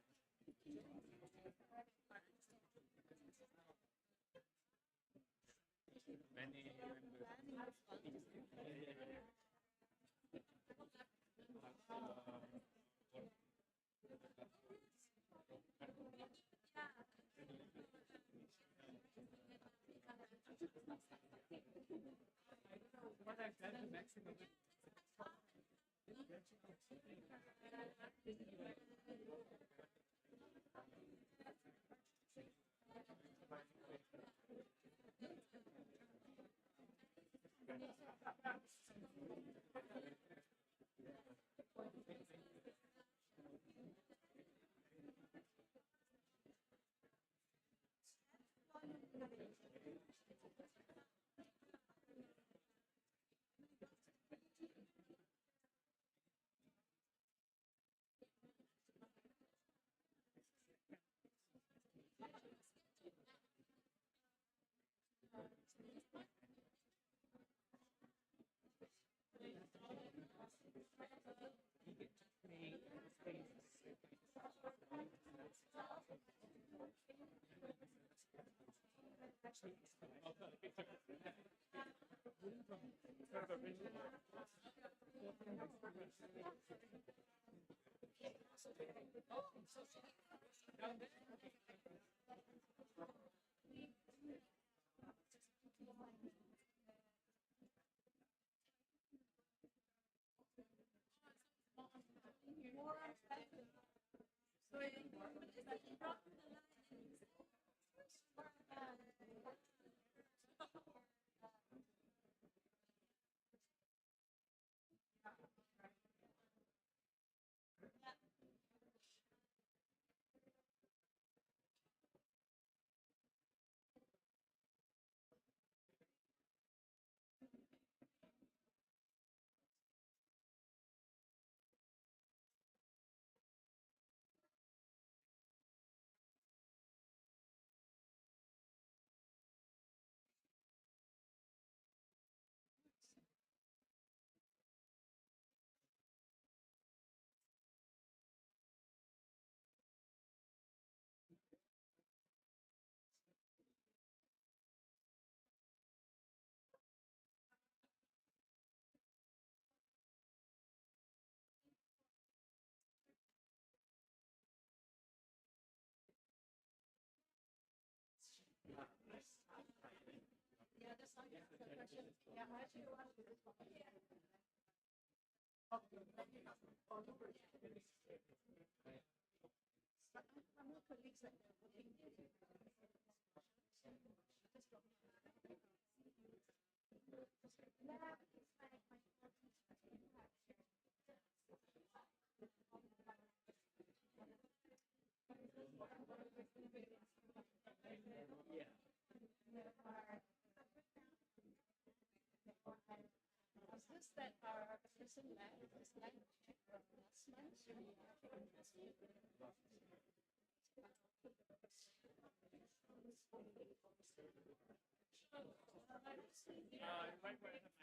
Is this that our person left this last month? Just changing up the glasses into green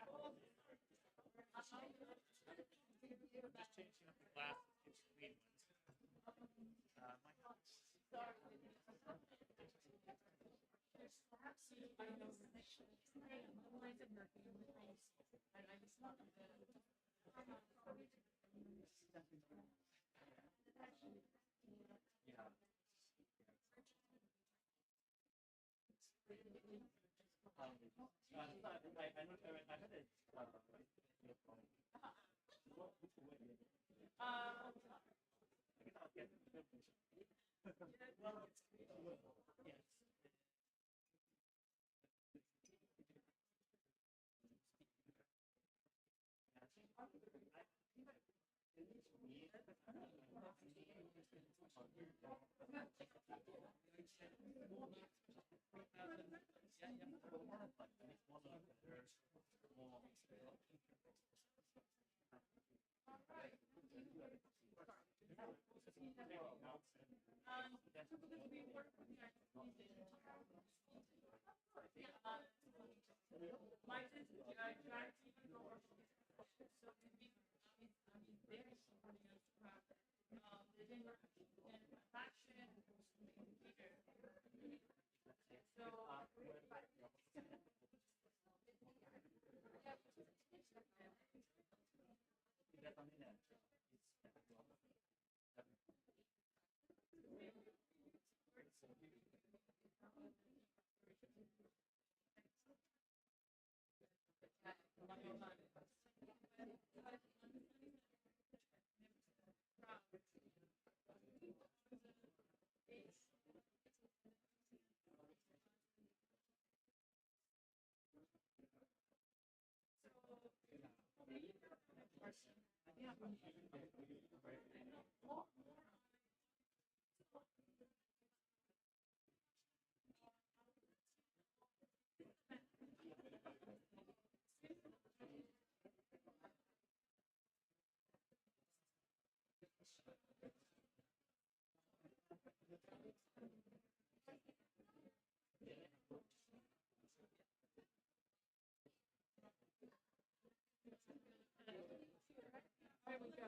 ones. There we go.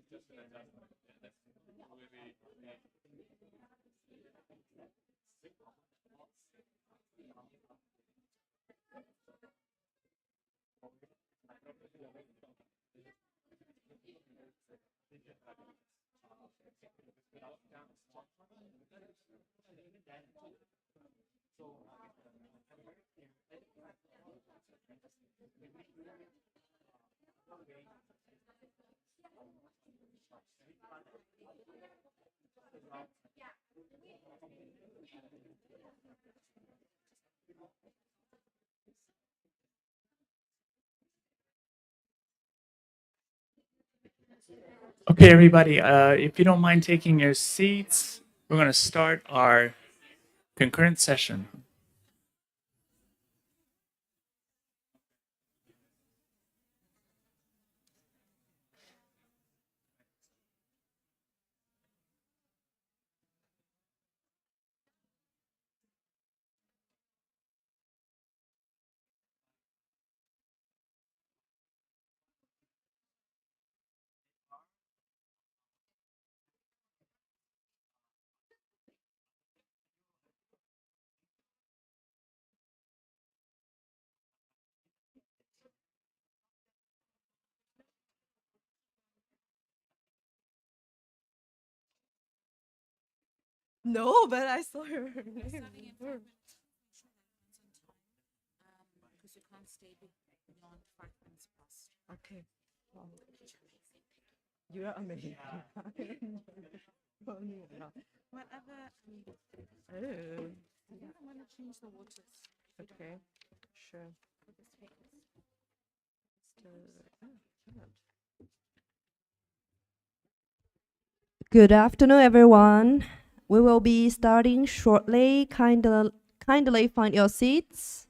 Just an adjustment. Yeah, that's really Okay, everybody, if you don't mind taking your seats, we're going to start our concurrent session. No, but I saw her name. Because you can't stay beyond 5 minutes past. Okay. Wow. You are amazing. Whatever. Oh. Yeah, I'm gonna change the waters. Okay. Sure. Good afternoon, everyone. We will be starting shortly. Kindly find your seats.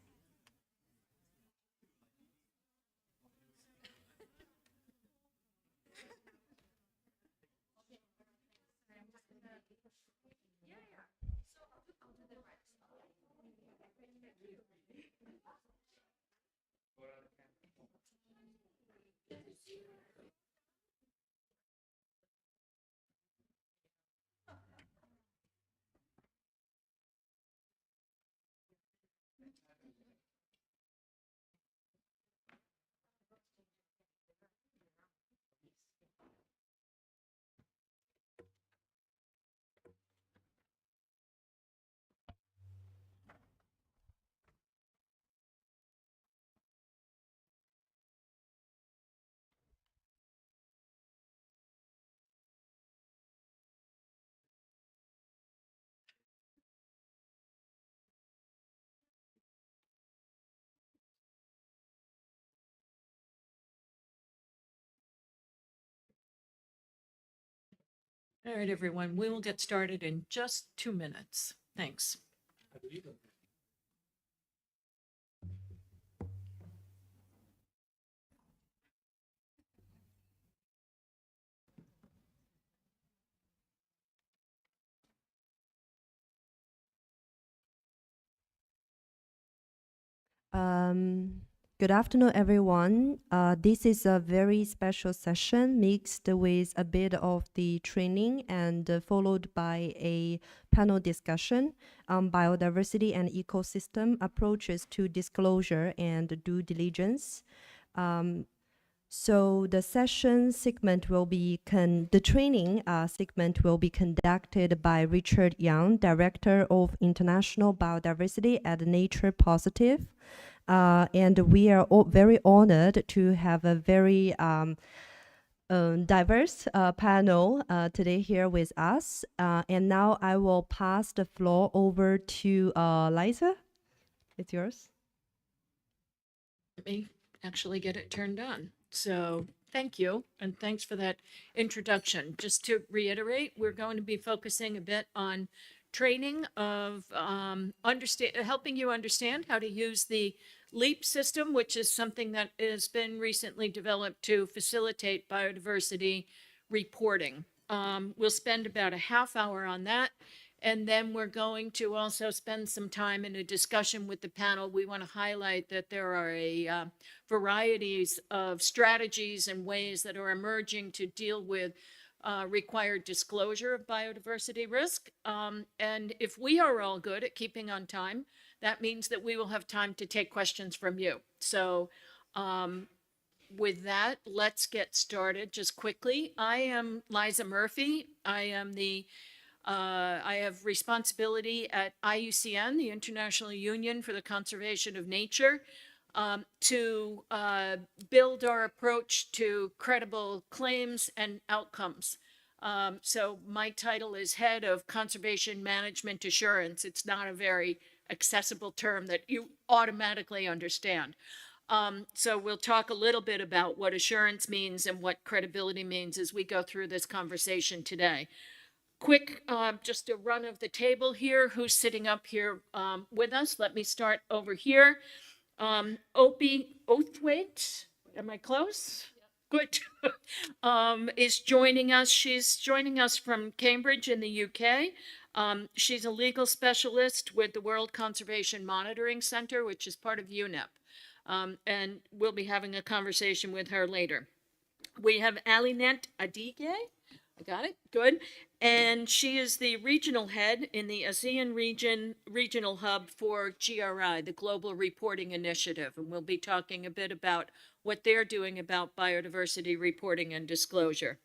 All right, everyone, we will get started in just 2 minutes. Thanks. Good afternoon, everyone. This is a very special session mixed with a bit of the training and followed by a panel discussion on biodiversity and ecosystem approaches to disclosure and due diligence. So the session segment will be the training segment will be conducted by Richard Young, Director of International Biodiversity at Nature Positive. And we are all very honored to have a very diverse panel today here with us. And now I will pass the floor over to Liza. It's yours. Let me actually get it turned on. So thank you, and thanks for that introduction. Just to reiterate, we're going to be focusing a bit on training of helping you understand how to use the LEAP system, which is something that has been recently developed to facilitate biodiversity reporting. We'll spend about a half hour on that. And then we're going to also spend some time in a discussion with the panel. We want to highlight that there are varieties of strategies and ways that are emerging to deal with required disclosure of biodiversity risk. And if we are all good at keeping on time, that means that we will have time to take questions from you. So with that, let's get started just quickly. I am Liza Murphy. I have responsibility at IUCN, the International Union for the Conservation of Nature, to build our approach to credible claims and outcomes. So my title is Head of Conservation Management Assurance. It's not a very accessible term that you automatically understand. So we'll talk a little bit about what assurance means and what credibility means as we go through this conversation today. Quick, just a run of the table here. Who's sitting up here with us? Let me start over here. Opie Oathwaite, am I close? Good. Is joining us. She's joining us from Cambridge in the UK. She's a legal specialist with the World Conservation Monitoring Center, which is part of UNEP. And we'll be having a conversation with her later. We have Alinet Adige. I got it, good. And she is the regional head in the ASEAN regional hub for GRI, the Global Reporting Initiative. And we'll be talking a bit about what they're doing about biodiversity reporting and disclosure.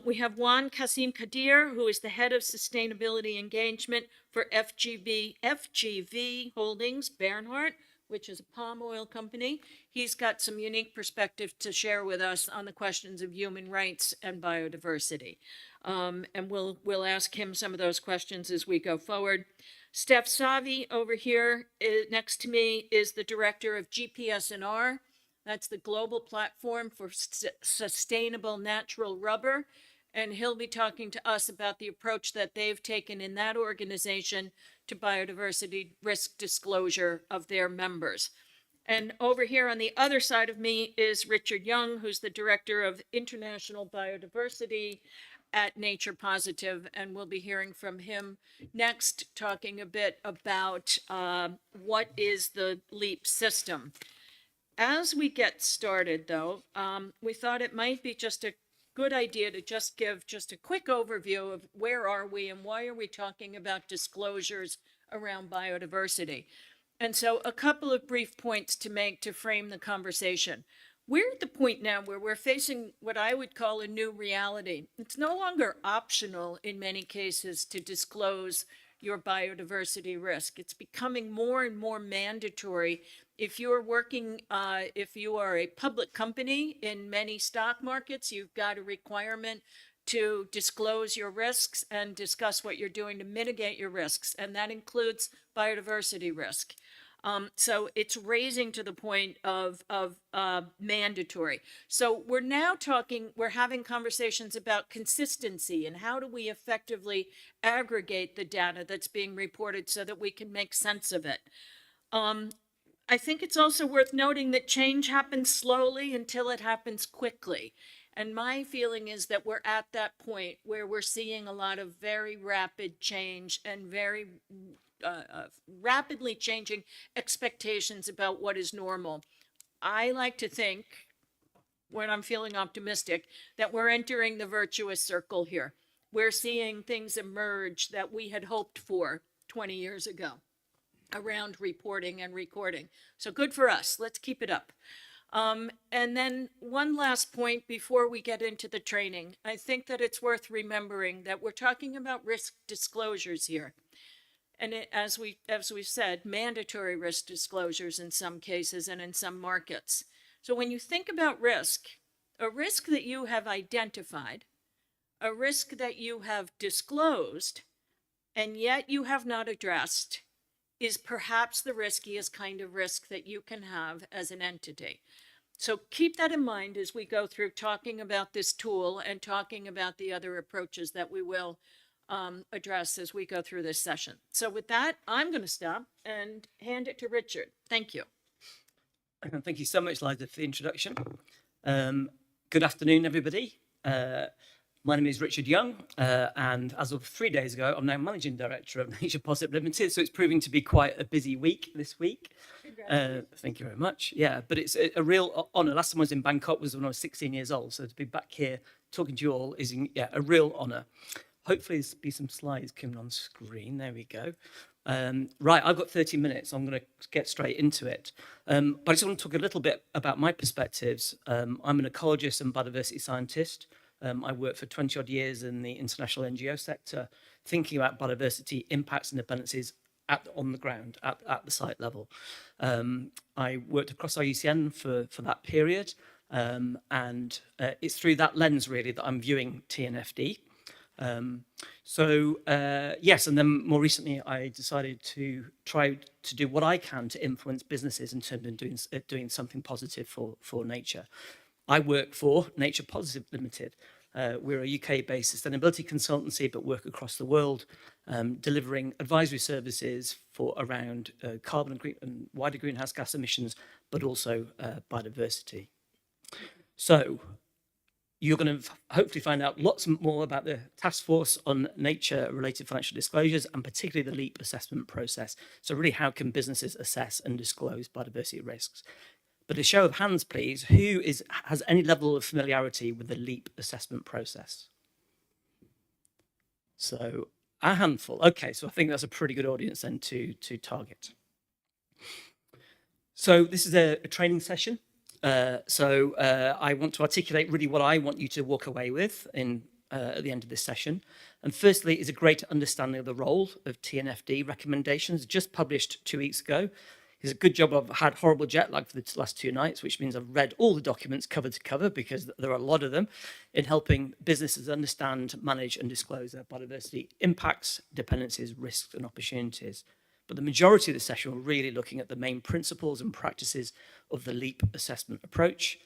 We have Juan Kasim Kadir, who is the head of sustainability engagement for FGV Holdings, Bernhardt, which is a palm oil company. He's got some unique perspective to share with us on the questions of human rights and biodiversity. And we'll ask him some of those questions as we go forward. Steph Savi over here next to me is the director of GPSNR. That's the global platform for sustainable natural rubber. And he'll be talking to us about the approach that they've taken in that organization to biodiversity risk disclosure of their members. And over here on the other side of me is Richard Young, who's the director of international biodiversity at Nature Positive, and we'll be hearing from him next, talking a bit about what is the LEAP system. As we get started, though, we thought it might be just a good idea to just give just a quick overview of where are we and why are we talking about disclosures around biodiversity. And so a couple of brief points to make to frame the conversation. We're at the point now where we're facing what I would call a new reality. It's no longer optional in many cases to disclose your biodiversity risk. It's becoming more and more mandatory. If you're working, if you are a public company in many stock markets, you've got a requirement to disclose your risks and discuss what you're doing to mitigate your risks, and that includes biodiversity risk. So it's raising to the point of mandatory. So we're now we're having conversations about consistency and how do we effectively aggregate the data that's being reported so that we can make sense of it. I think it's also worth noting that change happens slowly until it happens quickly. And my feeling is that we're at that point where we're seeing a lot of very rapid change and very rapidly changing expectations about what is normal. I like to think, when I'm feeling optimistic, that we're entering the virtuous circle here. We're seeing things emerge that we had hoped for 20 years ago around reporting and recording. So good for us. Let's keep it up. And then one last point before we get into the training. I think that it's worth remembering that we're talking about risk disclosures here. And as we've said, mandatory risk disclosures in some cases and in some markets. So when you think about risk, a risk that you have identified, a risk that you have disclosed, and yet you have not addressed, is perhaps the riskiest kind of risk that you can have as an entity. So keep that in mind as we go through talking about this tool and talking about the other approaches that we will address as we go through this session. So with that, I'm going to stop and hand it to Richard. Thank you. Thank you so much, Liza, for the introduction. Good afternoon, everybody. My name is Richard Young, and as of 3 days ago, I'm now Managing Director of Nature Positive Limited, so it's proving to be quite a busy week this week. Thank you very much. Yeah, but it's a real honour. Last time I was in Bangkok was when I was 16 years old, so to be back here talking to you all is a real honour. Hopefully there'll be some slides coming on screen. There we go. Right, I've got 30 minutes. I'm going to get straight into it. But I just want to talk a little bit about my perspectives. I'm an ecologist and biodiversity scientist. I worked for 20 odd years in the international NGO sector, thinking about biodiversity impacts and dependencies on the ground, at the site level. I worked across IUCN for that period, and it's through that lens really that I'm viewing TNFD. Yes, and then more recently I decided to try to do what I can to influence businesses in terms of doing something positive for nature. I work for Nature Positive Limited. We're a UK-based sustainability consultancy, but work across the world, delivering advisory services for around carbon and wider greenhouse gas emissions, but also biodiversity. So you're going to hopefully find out lots more about the Task Force on Nature-related Financial Disclosures, and particularly the LEAP assessment process. So really, how can businesses assess and disclose biodiversity risks? But a show of hands, please, who has any level of familiarity with the LEAP assessment process? So a handful. Okay, so I think that's a pretty good audience then to target. So this is a training session. I want to articulate really what I want you to walk away with at the end of this session. And firstly is a greater understanding of the role of TNFD recommendations, just published 2 weeks ago. It's a good job. I've had horrible jet lag for the last 2 nights, which means I've read all the documents cover to cover, because there are a lot of them, in helping businesses understand, manage and disclose their biodiversity impacts, dependencies, risks and opportunities. But the majority of the session will really looking at the main principles and practices of the LEAP assessment approach.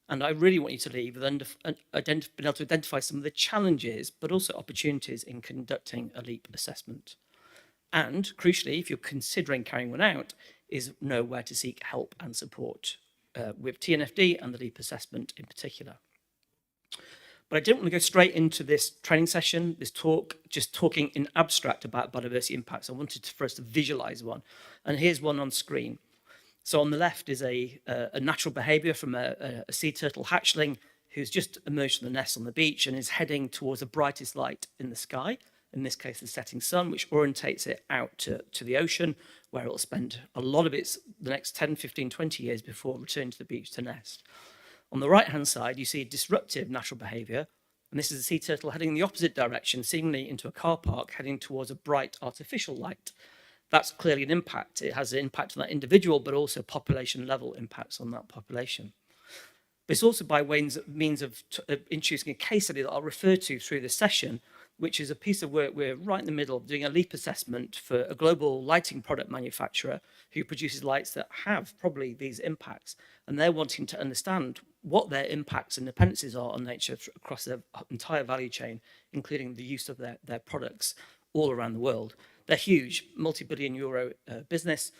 And I really want you to leave with being able to identify some of the challenges, but also opportunities in conducting a LEAP assessment. And crucially, if you're considering carrying one out, is know where to seek help and support with TNFD and the LEAP assessment in particular. But I didn't want to go straight into this training session, this talk, just talking in abstract about biodiversity impacts. I wanted for us to visualize one. And here's one on screen. So on the left is a natural behavior from a sea turtle hatchling who's just emerged from the nest on the beach and is heading towards the brightest light in the sky, in this case the setting sun, which orientates it out to the ocean, where it'll spend a lot of the next 10, 15, 20 years before returning to the beach to nest. On the right-hand side, you see a disruptive natural behavior, and this is a sea turtle heading in the opposite direction, seemingly into a car park, heading towards a bright artificial light. That's clearly an impact. It has an impact on that individual, but also population-level impacts on that population. But it's also by means of introducing a case study that I'll refer to through this session, which is a piece of work we're right in the middle of doing a LEAP assessment for a global lighting product manufacturer who produces lights that have probably these impacts. And they're wanting to understand what their impacts and dependencies are on nature across their entire value chain, including the use of their products all around the world. They're huge, multi-billion euro business,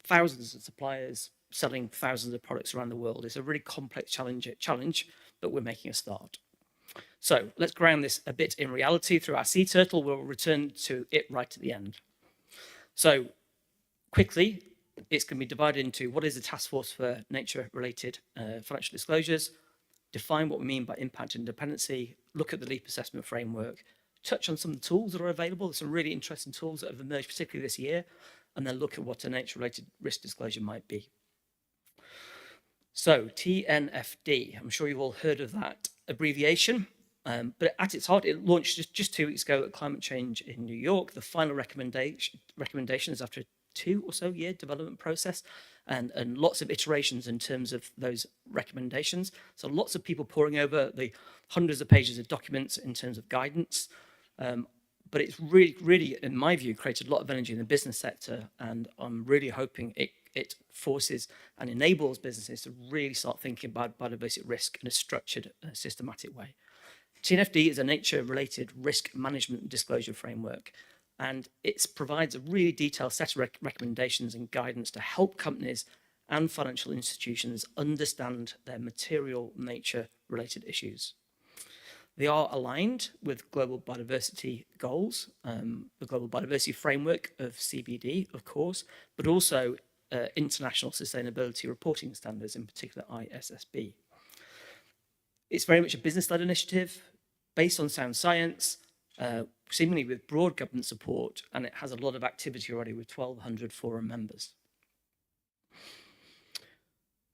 thousands of suppliers selling thousands of products around the world. It's a really complex challenge, but we're making a start. So let's ground this a bit in reality through our sea turtle. We'll return to it right at the end. So quickly, it's going to be divided into what is the Task Force for Nature-related Financial Disclosures, define what we mean by impact and dependency, look at the LEAP assessment framework, touch on some of the tools that are available. There's some really interesting tools that have emerged, particularly this year, and then look at what a nature-related risk disclosure might be. So TNFD, I'm sure you've all heard of that abbreviation. But at its heart, it launched just 2 weeks ago at Climate Change in New York. The final recommendation is after a 2 or so year development process and lots of iterations in terms of those recommendations. So lots of people poring over the hundreds of pages of documents in terms of guidance. But it's really, in my view, created a lot of energy in the business sector. And I'm really hoping it forces and enables businesses to really start thinking about biodiversity risk in a structured, systematic way. TNFD is a nature-related risk management disclosure framework, and it provides a really detailed set of recommendations and guidance to help companies and financial institutions understand their material nature-related issues. They are aligned with global biodiversity goals, the global biodiversity framework of CBD, of course, but also international sustainability reporting standards, in particular ISSB. It's very much a business-led initiative based on sound science, seemingly with broad government support, and it has a lot of activity already with 1,200 forum members.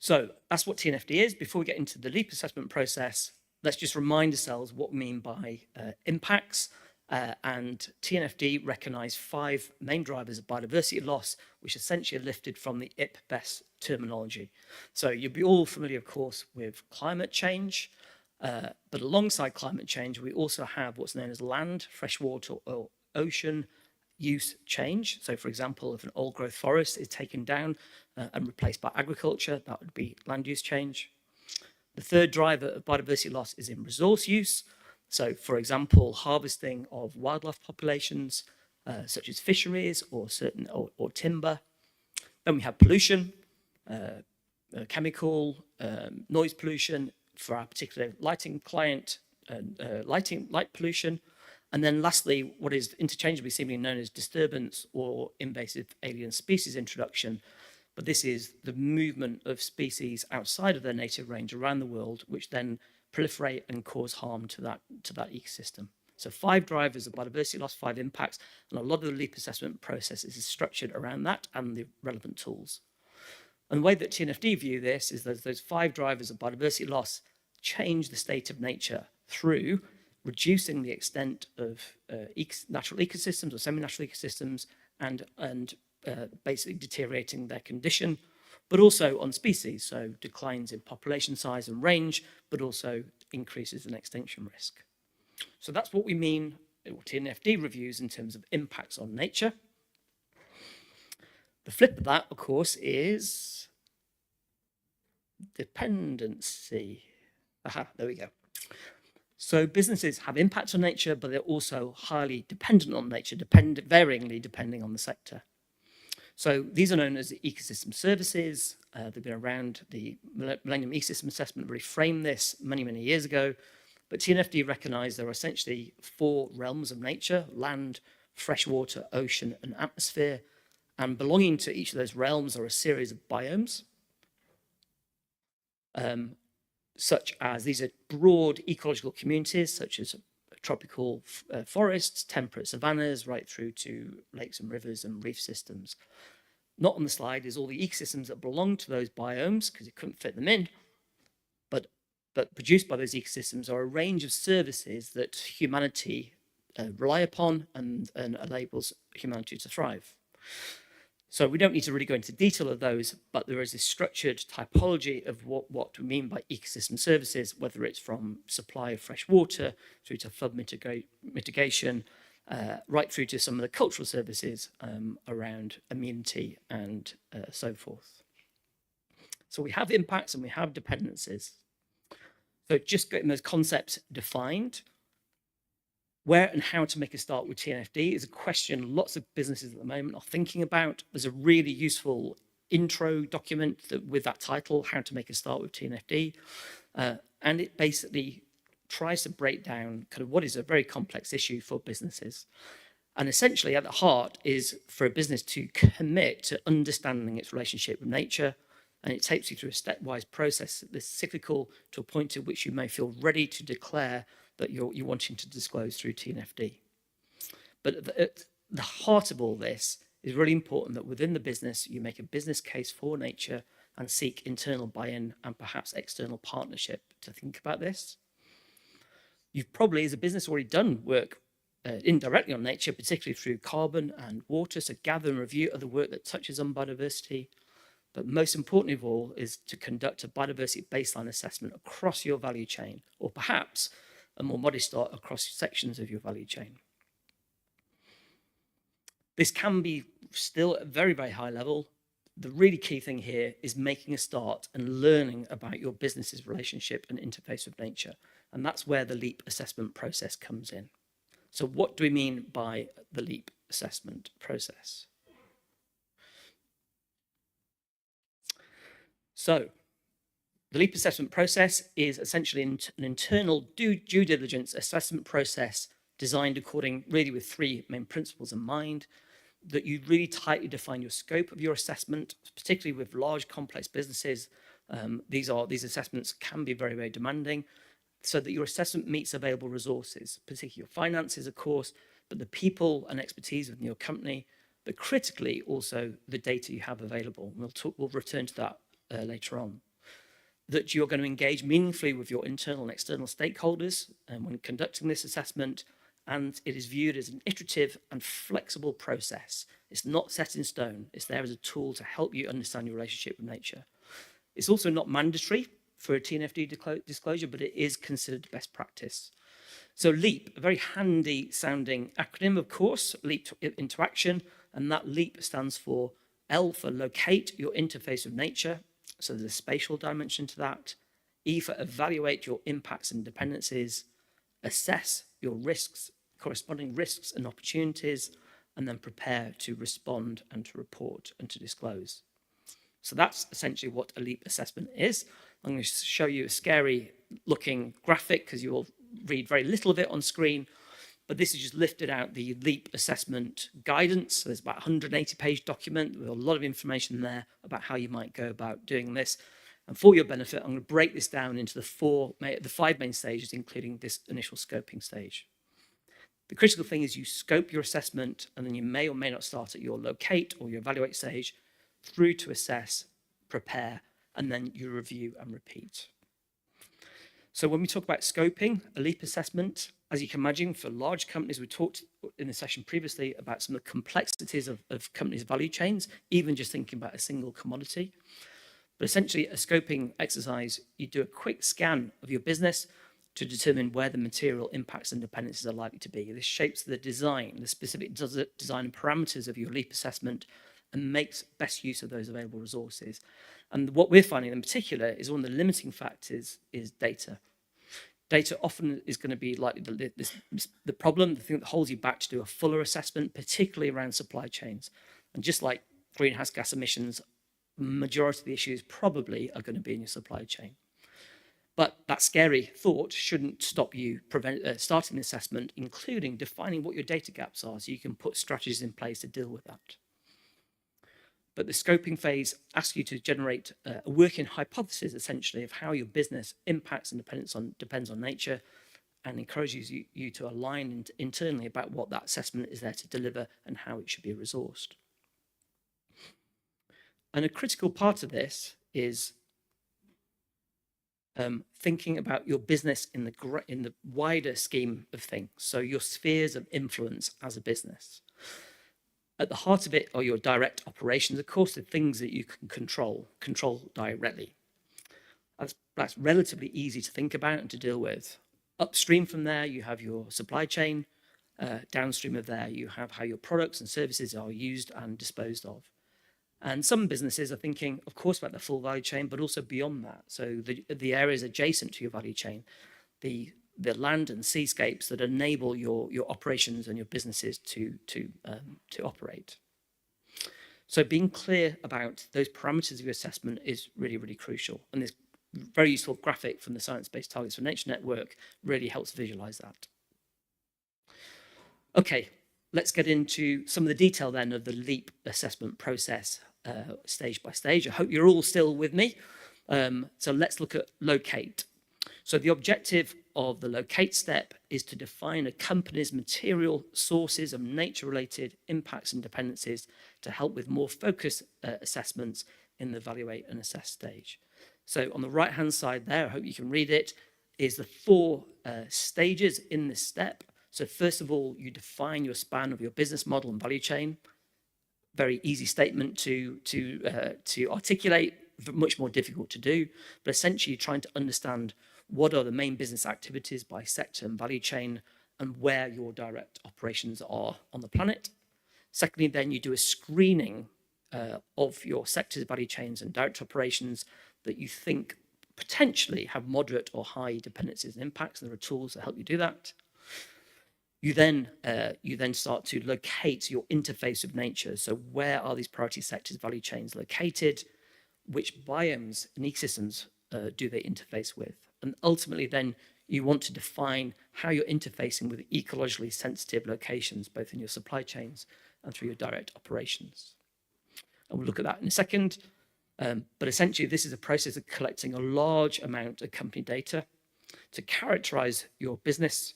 So that's what TNFD is. Before we get into the LEAP assessment process, let's just remind ourselves what we mean by impacts. And TNFD recognise 5 main drivers of biodiversity loss, which essentially are lifted from the IP-BESS terminology. So you'll be all familiar, of course, with climate change, but alongside climate change, we also have what's known as land, freshwater, or ocean use change. So, for example, if an old growth forest is taken down and replaced by agriculture, that would be land use change. The third driver of biodiversity loss is in resource use. So, for example, harvesting of wildlife populations, such as fisheries or timber. Then we have pollution, chemical, noise pollution for our particular lighting client, light pollution. And then lastly, what is interchangeably seemingly known as disturbance or invasive alien species introduction. But this is the movement of species outside of their native range around the world, which then proliferate and cause harm to that ecosystem. So 5 drivers of biodiversity loss, 5 impacts, and a lot of the LEAP assessment process is structured around that and the relevant tools. And the way that TNFD view this is that those 5 drivers of biodiversity loss change the state of nature through reducing the extent of natural ecosystems or semi-natural ecosystems and basically deteriorating their condition, but also on species, so declines in population size and range, but also increases in extinction risk. So that's what we mean, what TNFD reviews in terms of impacts on nature. The flip of that, of course, is dependency. Aha, there we go. So businesses have impacts on nature, but they're also highly dependent on nature, varyingly depending on the sector. So these are known as the ecosystem services. They've been around. The Millennium Ecosystem Assessment really framed this many, many years ago. But TNFD recognised there are essentially 4 realms of nature: land, freshwater, ocean, and atmosphere. And belonging to each of those realms are a series of biomes. Such as these are broad ecological communities, such as tropical forests, temperate savannas, right through to lakes and rivers and reef systems. Not on the slide is all the ecosystems that belong to those biomes, because it couldn't fit them in, but produced by those ecosystems are a range of services that humanity rely upon and enables humanity to thrive. So we don't need to really go into detail of those, but there is this structured typology of what we mean by ecosystem services, whether it's from supply of fresh water through to flood mitigation, right through to some of the cultural services around immunity and so forth. So we have impacts and we have dependencies. So just getting those concepts defined, where and how to make a start with TNFD is a question lots of businesses at the moment are thinking about. There's a really useful intro document with that title, How to Make a Start with TNFD. And it basically tries to break down kind of what is a very complex issue for businesses. And essentially at the heart is for a business to commit to understanding its relationship with nature. And it takes you through a stepwise process that's cyclical to a point at which you may feel ready to declare that you're wanting to disclose through TNFD. But at the heart of all this is really important that within the business, you make a business case for nature and seek internal buy-in and perhaps external partnership to think about this. You've probably, as a business, already done work indirectly on nature, particularly through carbon and water, so gather and review other work that touches on biodiversity. But most importantly of all is to conduct a biodiversity baseline assessment across your value chain, or perhaps a more modest start across sections of your value chain. This can be still at a very, very high level. The really key thing here is making a start and learning about your business's relationship and interface with nature. And that's where the LEAP assessment process comes in. So what do we mean by the LEAP assessment process? So the LEAP assessment process is essentially an internal due diligence assessment process designed according really with 3 main principles in mind, that you really tightly define your scope of your assessment, particularly with large complex businesses. These assessments can be very, very demanding. so that your assessment meets available resources, particularly your finances, of course, but the people and expertise within your company, but critically also the data you have available. We'll return to that later on. That you're going to engage meaningfully with your internal and external stakeholders when conducting this assessment, and it is viewed as an iterative and flexible process. It's not set in stone. It's there as a tool to help you understand your relationship with nature. It's also not mandatory for a TNFD disclosure, but it is considered best practice. So LEAP, a very handy sounding acronym, of course, LEAP into action, and that LEAP stands for L for locate your interface with nature. So there's a spatial dimension to that. E for evaluate your impacts and dependencies, assess your risks, corresponding risks and opportunities, and then prepare to respond and to report and to disclose. So that's essentially what a LEAP assessment is. I'm going to show you a scary looking graphic because you will read very little of it on screen, but this is just lifted out the LEAP assessment guidance. So there's about a 180-page document with a lot of information there about how you might go about doing this. And for your benefit, I'm going to break this down into the 5 main stages, including this initial scoping stage. The critical thing is you scope your assessment, and then you may or may not start at your locate or your evaluate stage, through to assess, prepare, and then you review and repeat. So when we talk about scoping, a LEAP assessment, as you can imagine, for large companies, we talked in the session previously about some of the complexities of companies' value chains, even just thinking about a single commodity. But essentially, a scoping exercise, you do a quick scan of your business to determine where the material impacts and dependencies are likely to be. This shapes the design, the specific design and parameters of your LEAP assessment, and makes best use of those available resources. And what we're finding in particular is one of the limiting factors is data. Data often is going to be likely the problem, the thing that holds you back to do a fuller assessment, particularly around supply chains. And just like greenhouse gas emissions, majority of the issues probably are going to be in your supply chain. But that scary thought shouldn't stop you starting the assessment, including defining what your data gaps are so you can put strategies in place to deal with that. But the scoping phase asks you to generate a working hypothesis, essentially, of how your business impacts and depends on nature, and encourages you to align internally about what that assessment is there to deliver and how it should be resourced. And a critical part of this is thinking about your business in the wider scheme of things, so your spheres of influence as a business. At the heart of it are your direct operations, of course, the things that you can control directly. That's relatively easy to think about and to deal with. Upstream from there, you have your supply chain. Downstream of there, you have how your products and services are used and disposed of. And some businesses are thinking, of course, about the full value chain, but also beyond that. So the areas adjacent to your value chain, the land and seascapes that enable your operations and your businesses to operate. So being clear about those parameters of your assessment is really, really crucial. And this very useful graphic from the Science-Based Targets for Nature Network really helps visualize that. Okay, let's get into some of the detail then of the LEAP assessment process stage by stage. I hope you're all still with me. So let's look at locate. So the objective of the locate step is to define a company's material sources of nature-related impacts and dependencies to help with more focused assessments in the evaluate and assess stage. So on the right-hand side there, I hope you can read it, is the 4 stages in this step. So first of all, you define your span of your business model and value chain. Very easy statement to articulate, much more difficult to do, but essentially you're trying to understand what are the main business activities by sector and value chain and where your direct operations are on the planet. Secondly, then you do a screening of your sectors, value chains and direct operations that you think potentially have moderate or high dependencies and impacts, and there are tools that help you do that. You then start to locate your interface with nature. So where are these priority sectors, value chains located? Which biomes and ecosystems do they interface with? And ultimately then you want to define how you're interfacing with ecologically sensitive locations, both in your supply chains and through your direct operations. And we'll look at that in a second. But essentially this is a process of collecting a large amount of company data. to characterize your business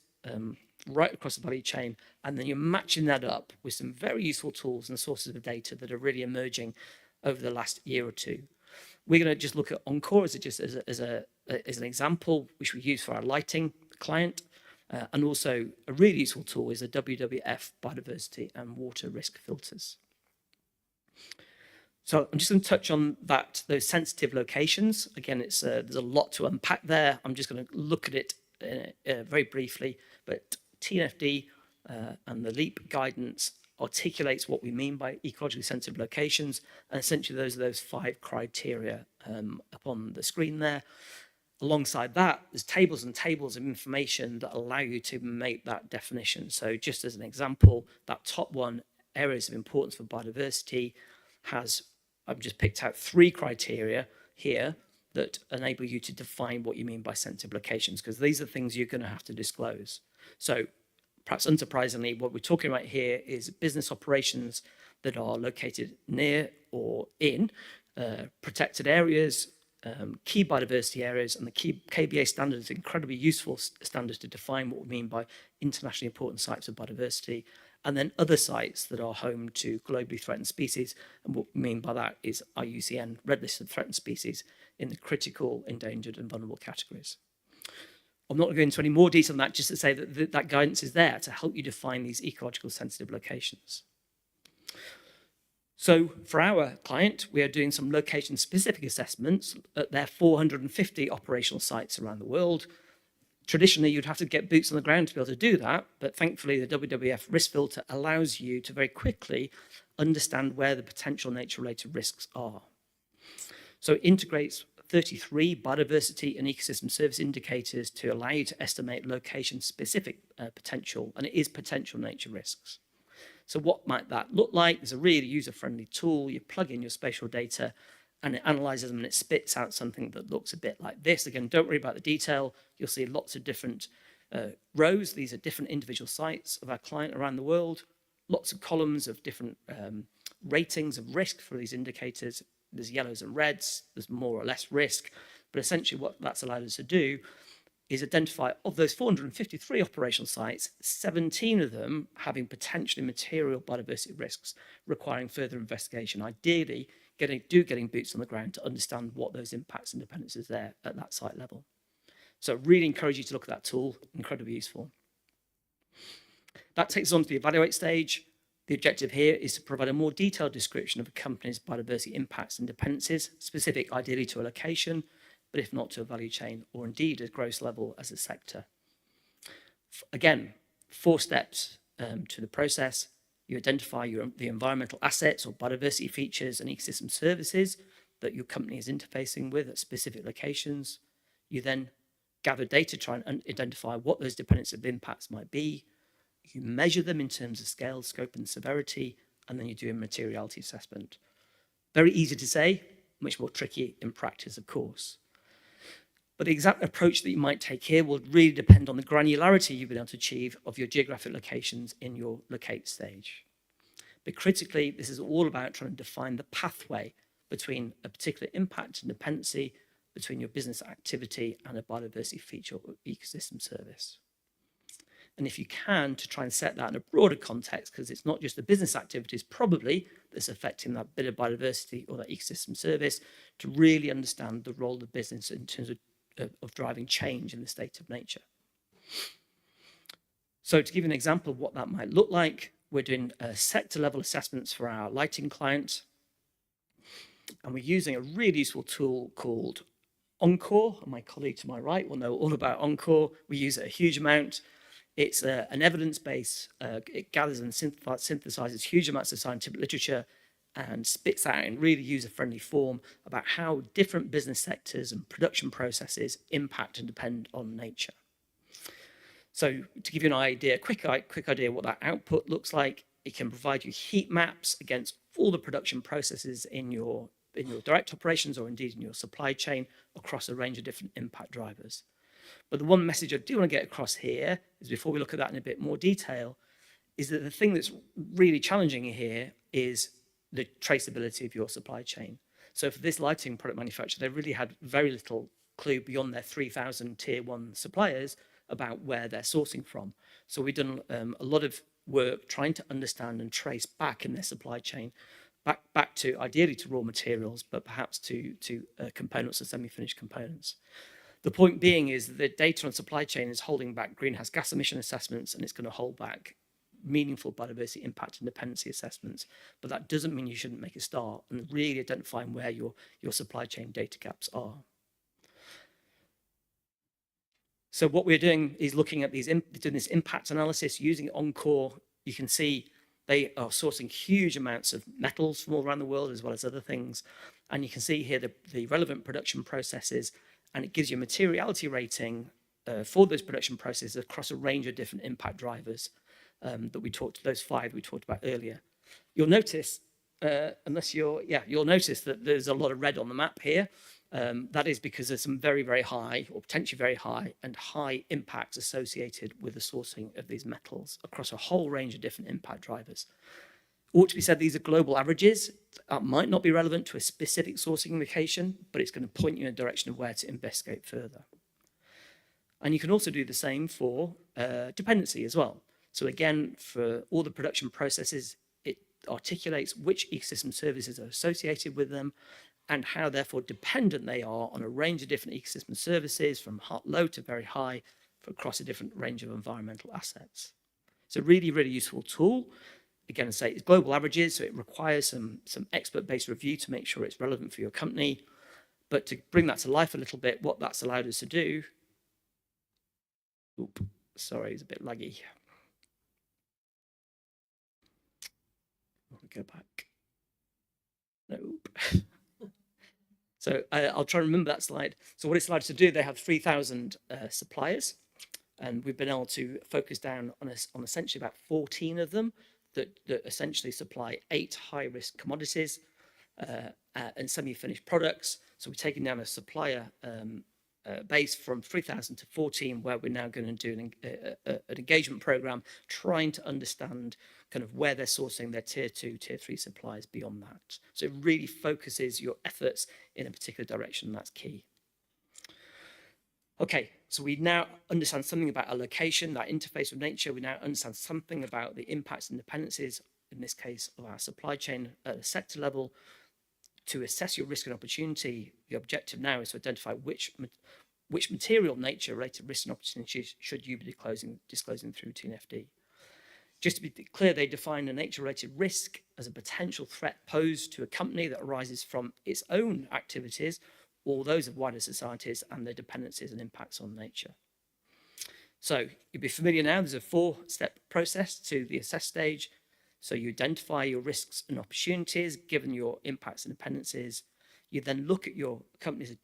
right across the value chain, and then you're matching that up with some very useful tools and sources of data that are really emerging over the last year or two. We're going to just look at Encore as an example, which we use for our lighting client, and also a really useful tool is the WWF biodiversity and water risk filters. So I'm just going to touch on those sensitive locations. Again, there's a lot to unpack there. I'm just going to look at it very briefly, but TNFD and the LEAP guidance articulates what we mean by ecologically sensitive locations, and essentially those are those 5 criteria up on the screen there. Alongside that, there's tables and tables of information that allow you to make that definition. So just as an example, that top one, areas of importance for biodiversity, I've just picked out 3 criteria here that enable you to define what you mean by sensitive locations, because these are things you're going to have to disclose. So perhaps unsurprisingly, what we're talking about here is business operations that are located near or in protected areas, key biodiversity areas, and the key KBA standard is incredibly useful standards to define what we mean by internationally important sites of biodiversity, and then other sites that are home to globally threatened species. And what we mean by that is IUCN red list of threatened species in the critical, endangered, and vulnerable categories. I'm not going to go into any more detail on that, just to say that that guidance is there to help you define these ecological sensitive locations. So for our client, we are doing some location-specific assessments at their 450 operational sites around the world. Traditionally, you'd have to get boots on the ground to be able to do that, but thankfully the WWF risk filter allows you to very quickly understand where the potential nature-related risks are. So it integrates 33 biodiversity and ecosystem service indicators to allow you to estimate location-specific potential, and it is potential nature risks. So what might that look like? There's a really user-friendly tool. You plug in your spatial data and it analyzes them and it spits out something that looks a bit like this. Again, don't worry about the detail. You'll see lots of different rows. These are different individual sites of our client around the world. Lots of columns of different ratings of risk for these indicators. There's yellows and reds. There's more or less risk. But essentially what that's allowed us to do is identify, of those 453 operational sites, 17 of them having potentially material biodiversity risks requiring further investigation. Ideally, getting boots on the ground to understand what those impacts and dependencies are there at that site level. So really encourage you to look at that tool, incredibly useful. That takes us on to the evaluate stage. The objective here is to provide a more detailed description of a company's biodiversity impacts and dependencies, specific ideally to a location, but if not to a value chain, or indeed at gross level as a sector. Again, 4 steps to the process. You identify the environmental assets or biodiversity features and ecosystem services that your company is interfacing with at specific locations. You then gather data to try and identify what those dependency impacts might be. You measure them in terms of scale, scope, and severity, and then you do a materiality assessment. Very easy to say, much more tricky in practice, of course. But the exact approach that you might take here will really depend on the granularity you've been able to achieve of your geographic locations in your locate stage. But critically, this is all about trying to define the pathway between a particular impact and dependency between your business activity and a biodiversity feature or ecosystem service. And if you can, to try and set that in a broader context, because it's not just the business activities probably that's affecting that bit of biodiversity or that ecosystem service, to really understand the role of the business in terms of driving change in the state of nature. So to give you an example of what that might look like, we're doing sector level assessments for our lighting client. And we're using a really useful tool called Encore. And my colleague to my right will know all about Encore. We use it a huge amount. It's an evidence base. It gathers and synthesizes huge amounts of scientific literature and spits out in really user-friendly form about how different business sectors and production processes impact and depend on nature. So to give you an idea, quick idea what that output looks like, it can provide you heat maps against all the production processes in your direct operations or indeed in your supply chain across a range of different impact drivers. But the one message I do want to get across here is, before we look at that in a bit more detail, is that the thing that's really challenging here is the traceability of your supply chain. So for this lighting product manufacturer, they really had very little clue beyond their 3,000 tier 1 suppliers about where they're sourcing from. So we've done a lot of work trying to understand and trace back in their supply chain, back to ideally to raw materials, but perhaps to components or semi-finished components. The point being is that the data on supply chain is holding back greenhouse gas emission assessments, and it's going to hold back meaningful biodiversity impact and dependency assessments. But that doesn't mean you shouldn't make a start and really identifying where your supply chain data gaps are. So what we're doing is looking at doing this impact analysis using Encore. You can see they are sourcing huge amounts of metals from all around the world, as well as other things. And you can see here the relevant production processes, and it gives you a materiality rating for those production processes across a range of different impact drivers those 5 we talked about earlier. You'll notice, you'll notice that there's a lot of red on the map here. That is because there's some very, very high, or potentially very high, and high impacts associated with the sourcing of these metals across a whole range of different impact drivers. Ought to be said, these are global averages. That might not be relevant to a specific sourcing location, but it's going to point you in a direction of where to investigate further. And you can also do the same for dependency as well. So again, for all the production processes, it articulates which ecosystem services are associated with them, and how therefore dependent they are on a range of different ecosystem services, from low to very high, across a different range of environmental assets. It's a really, really useful tool. Again, I say it's global averages, so it requires some expert-based review to make sure it's relevant for your company. But to bring that to life a little bit, what that's allowed us to do, sorry, it's a bit laggy. Let me go back. Nope. So I'll try and remember that slide. So what it's allowed us to do, they have 3,000 suppliers, and we've been able to focus down on essentially about 14 of them that essentially supply 8 high-risk commodities and semi-finished products. So we're taking down a supplier base from 3,000 to 14, where we're now going to do an engagement program, trying to understand kind of where they're sourcing their tier 2, tier 3 supplies beyond that. So it really focuses your efforts in a particular direction, and that's key. Okay, so we now understand something about our location, that interface with nature. We now understand something about the impacts and dependencies, in this case, of our supply chain at a sector level. To assess your risk and opportunity, the objective now is to identify which material nature-related risks and opportunities should you be disclosing through TNFD. Just to be clear, they define a nature-related risk as a potential threat posed to a company that arises from its own activities or those of wider societies and their dependencies and impacts on nature. So you'll be familiar now, there's a 4-step process to the assess stage. So you identify your risks and opportunities given your impacts and dependencies. You then look at your company's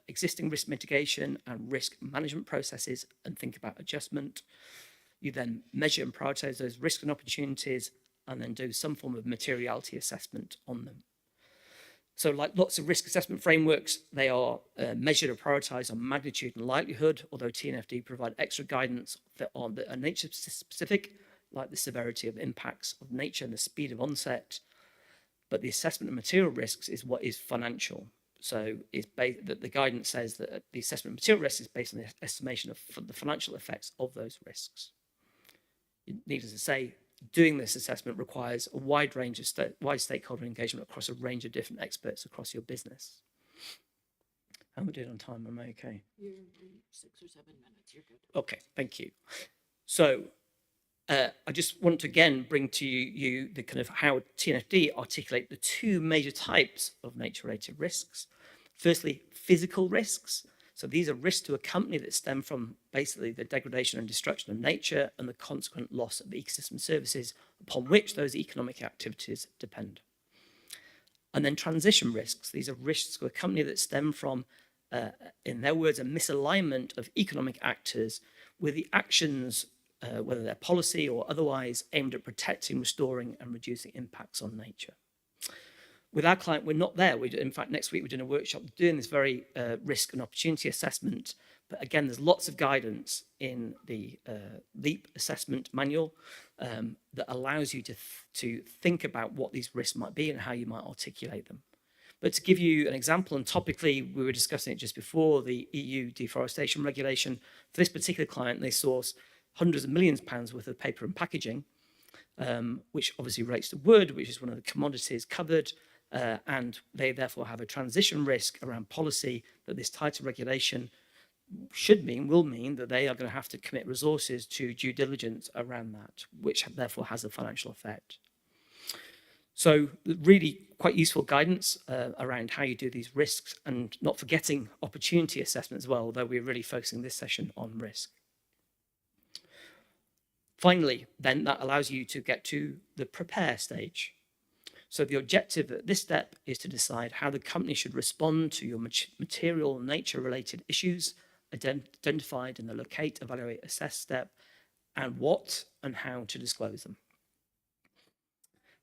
existing risk mitigation and risk management processes and think about adjustment. You then measure and prioritize those risks and opportunities, and then do some form of materiality assessment on them. So like lots of risk assessment frameworks, they are measured or prioritized on magnitude and likelihood, although TNFD provide extra guidance that are nature specific, like the severity of impacts of nature and the speed of onset. But the assessment of material risks is what is financial. So the guidance says that the assessment of material risks is based on the estimation of the financial effects of those risks. Needless to say, doing this assessment requires a wide range of wide stakeholder engagement across a range of different experts across your business. How am I doing on time? Am I okay? You're 6 or 7 minutes. You're good. Okay, thank you. So I just want to again bring to you the kind of how TNFD articulate the 2 major types of nature-related risks. Firstly, physical risks. So these are risks to a company that stem from basically the degradation and destruction of nature and the consequent loss of ecosystem services upon which those economic activities depend. And then transition risks. These are risks to a company that stem from, in their words, a misalignment of economic actors with the actions, whether they're policy or otherwise, aimed at protecting, restoring, and reducing impacts on nature. With our client, we're not there. In fact, next week we're doing a workshop doing this very risk and opportunity assessment. But again, there's lots of guidance in the LEAP assessment manual that allows you to think about what these risks might be and how you might articulate them. But to give you an example, and topically, we were discussing it just before, the EU deforestation regulation. For this particular client, they source hundreds of millions of pounds worth of paper and packaging, which obviously relates to wood, which is one of the commodities covered, and they therefore have a transition risk around policy that this tighter regulation will mean that they are going to have to commit resources to due diligence around that, which therefore has a financial effect. So really quite useful guidance around how you do these risks, and not forgetting opportunity assessment as well, although we're really focusing this session on risk. Finally, then that allows you to get to the prepare stage. So the objective at this step is to decide how the company should respond to your material nature related issues identified in the locate, evaluate, assess step, and what and how to disclose them.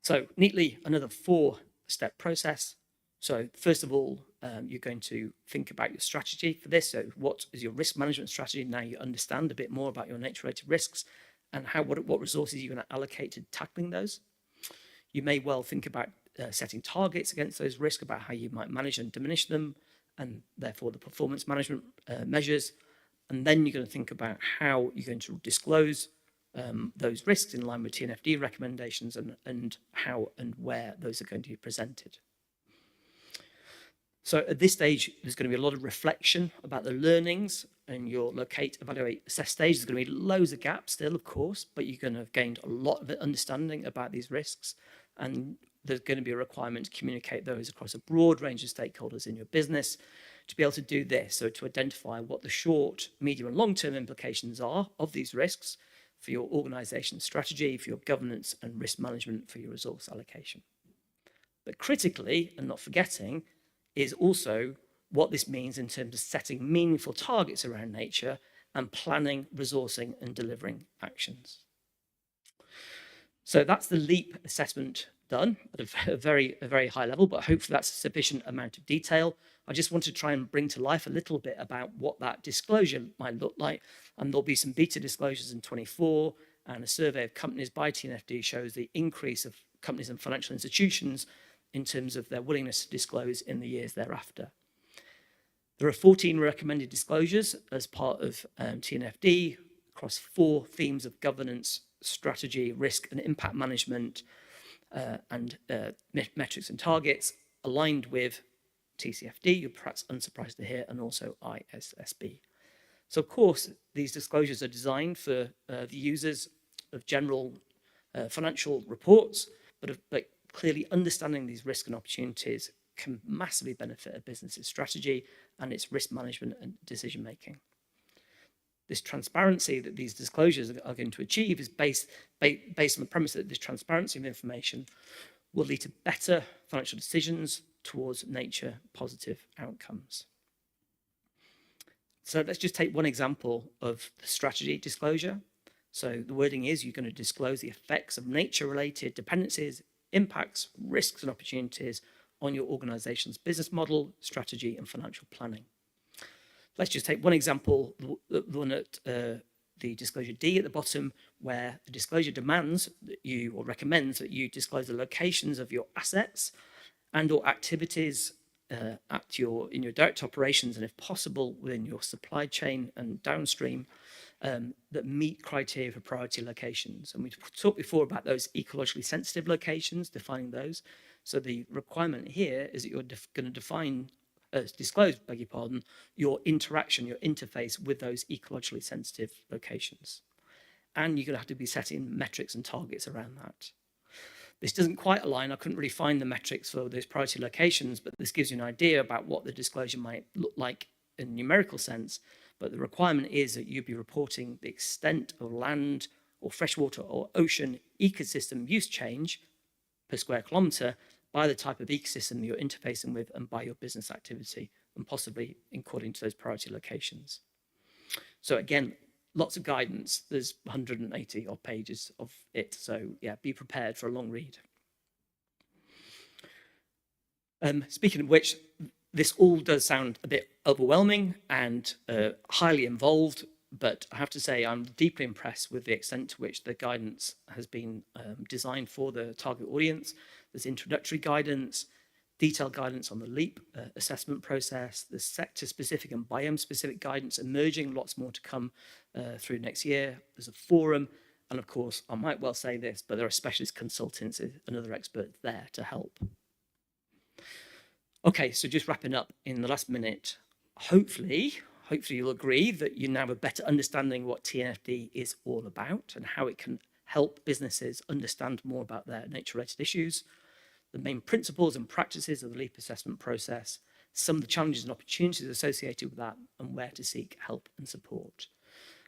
So neatly, another 4-step process. So first of all, you're going to think about your strategy for this. So what is your risk management strategy? Now you understand a bit more about your nature-related risks and what resources you're going to allocate to tackling those. You may well think about setting targets against those risks, about how you might manage and diminish them, and therefore the performance management measures. And then you're going to think about how you're going to disclose those risks in line with TNFD recommendations, and how and where those are going to be presented. So at this stage, there's going to be a lot of reflection about the learnings, and your locate, evaluate, assess stage. There's going to be loads of gaps still, of course, but you're going to have gained a lot of understanding about these risks, and there's going to be a requirement to communicate those across a broad range of stakeholders in your business to be able to do this, so to identify what the short, medium and long-term implications are of these risks for your organization's strategy, for your governance and risk management, for your resource allocation. But critically, and not forgetting, is also what this means in terms of setting meaningful targets around nature and planning, resourcing and delivering actions. So that's the LEAP assessment done at a very high level, but hopefully that's a sufficient amount of detail. I just want to try and bring to life a little bit about what that disclosure might look like. And there'll be some beta disclosures in 24, and a survey of companies by TNFD shows the increase of companies and financial institutions in terms of their willingness to disclose in the years thereafter. There are 14 recommended disclosures as part of TNFD across 4 themes of governance, strategy, risk and impact management, and metrics and targets aligned with TCFD, you're perhaps unsurprised to hear, and also ISSB. So of course, these disclosures are designed for the users of general financial reports, but clearly understanding these risks and opportunities can massively benefit a business's strategy and its risk management and decision making. This transparency that these disclosures are going to achieve is based on the premise that this transparency of information will lead to better financial decisions towards nature positive outcomes. So let's just take one example of the strategy disclosure. So the wording is you're going to disclose the effects of nature-related dependencies, impacts, risks and opportunities on your organization's business model, strategy and financial planning. Let's just take one example, the one at the disclosure D at the bottom, where the disclosure demands that you, or recommends that you disclose the locations of your assets and or activities in your direct operations, and if possible within your supply chain and downstream, that meet criteria for priority locations. And we talked before about those ecologically sensitive locations, defining those. So the requirement here is that you're going to disclose, beg your pardon, your interaction, your interface with those ecologically sensitive locations. And you're going to have to be setting metrics and targets around that. This doesn't quite align. I couldn't really find the metrics for those priority locations, but this gives you an idea about what the disclosure might look like in a numerical sense. But the requirement is that you be reporting the extent of land or freshwater or ocean ecosystem use change per square kilometre by the type of ecosystem that you're interfacing with and by your business activity, and possibly according to those priority locations. So again, lots of guidance. There's 180 odd pages of it. So yeah, be prepared for a long read. Speaking of which, this all does sound a bit overwhelming and highly involved, but I have to say I'm deeply impressed with the extent to which the guidance has been designed for the target audience. There's introductory guidance, detailed guidance on the LEAP assessment process, the sector-specific and biome-specific guidance emerging, lots more to come through next year. There's a forum, and of course, I might well say this, but there are specialist consultants and other experts there to help. Okay, so just wrapping up in the last minute, hopefully you'll agree that you now have a better understanding what TNFD is all about and how it can help businesses understand more about their nature-related issues, the main principles and practices of the LEAP assessment process, some of the challenges and opportunities associated with that, and where to seek help and support.